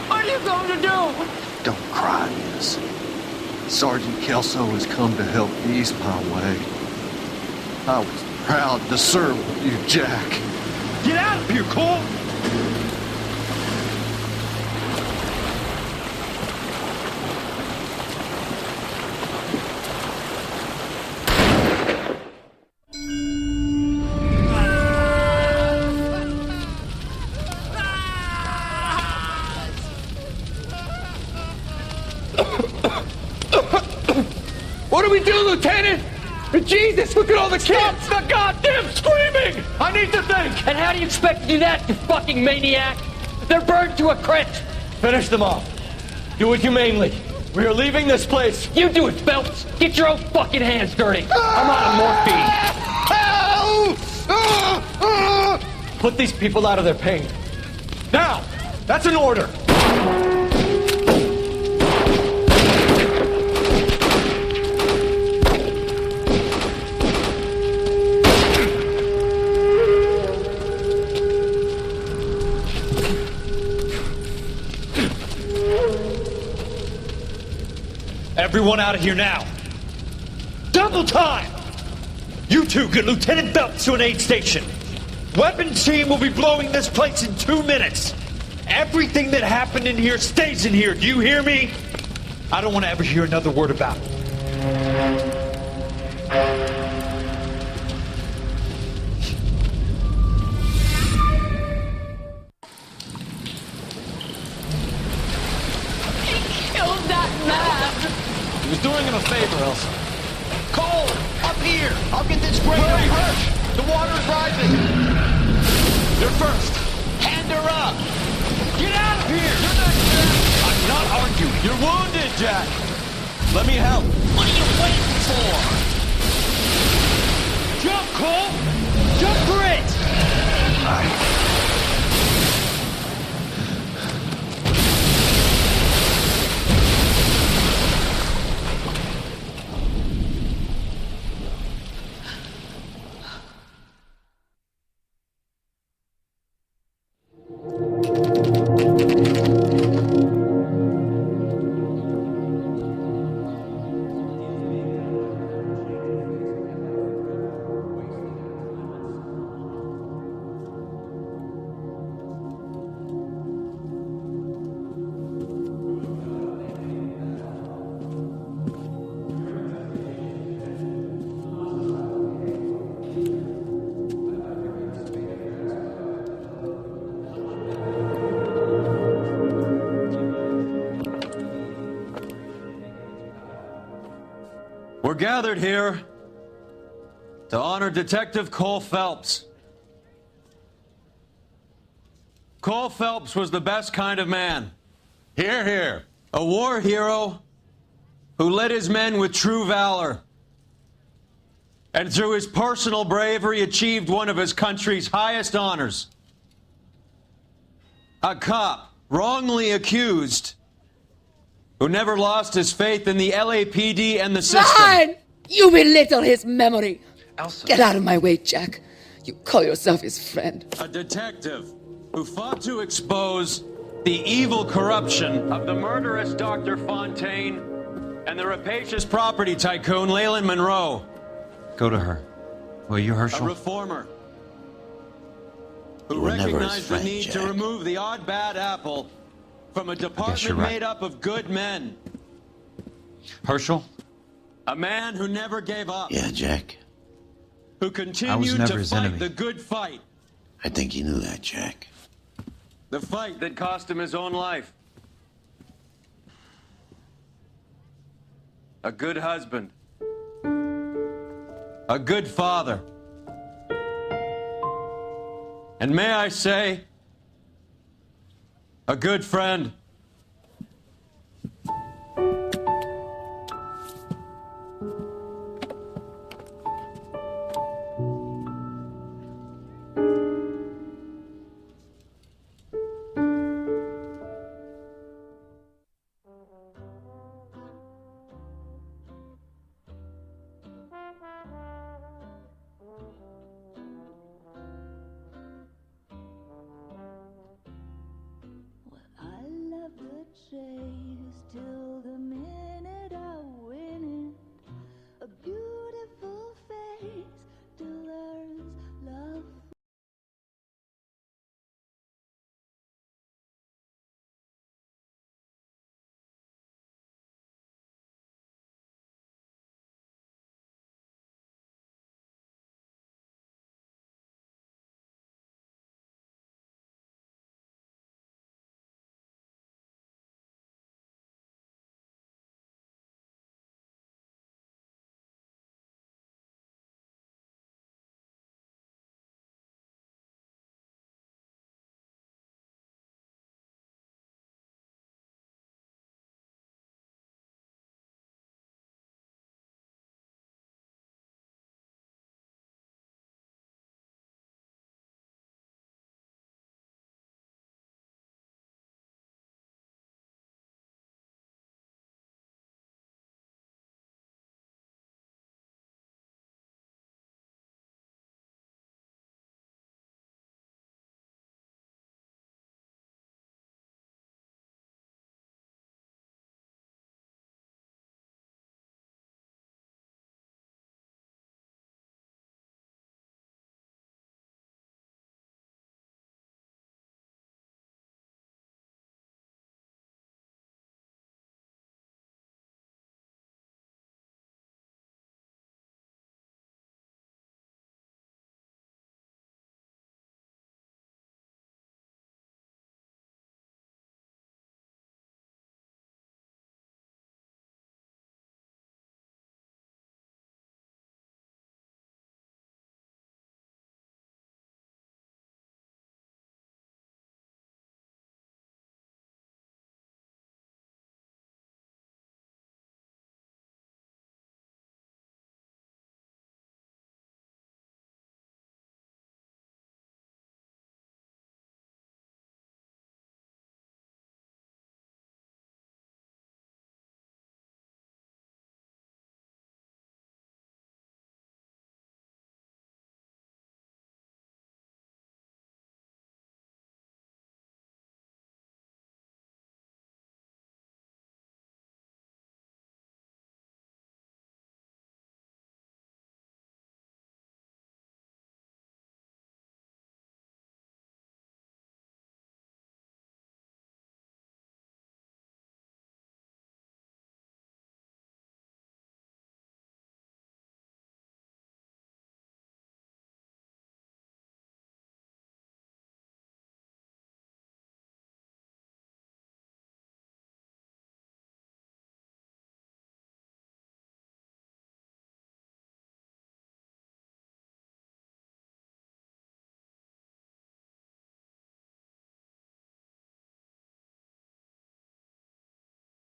What are you going to do? Don't cry, miss. Sergeant Kelso has come to help ease my way. I was proud to serve with you, Jack. Get out of here, Cole! me do, Lieutenant? Jesus, look at all the kids! Stop the goddamn screaming! I need to think! And how do you expect to do that, you fucking maniac? They're burned to a crisp! Finish them off. Do it humanely. We are leaving this place. You do it, Phelps! Get your own fucking hands dirty! I'm out of morphine! Put these people out of their pain. Now! That's an order! Everyone out of here now. Double time! You two get Lieutenant Phelps to an aid station. Weapons team will be blowing this place in 2 minutes. Everything that happened in here stays in here. Do you hear me? I don't want to ever hear another word about it. Killed that man! He was doing him a favor, Elsa. Cole! Up here! I'll get this grader! Hurry, Hirsch! The water is rising! You're first! Hand her up! Get out of here! You're not Jack! I'm not arguing. You're wounded, Jack! Let me help. What are you waiting for? Jump, Cole! Jump for it! We're gathered here to honor Detective Cole Phelps. Cole Phelps was the best kind of man. Hear, hear. A war hero who led his men with true valor. And through his personal bravery achieved one of his country's highest honors. A cop wrongly accused who never lost his faith in the LAPD and the system. Fine! You belittle his memory. Elsa. Get out of my way, Jack. You call yourself his friend. A detective who fought to expose the evil corruption of the murderous Dr. Fontaine and the rapacious property tycoon Leyland Monroe. Go to her. Will you, Herschel? A reformer who You were never his recognized friend, the need Jack. to remove the odd bad apple from a department right. made up of good men. Herschel? A man who never gave up. Yeah, Jack. Who I was continued never to his fight enemy. the good fight. I think you knew that, Jack. The fight that cost him his own life. A good husband. A good father. And may I say, a good friend.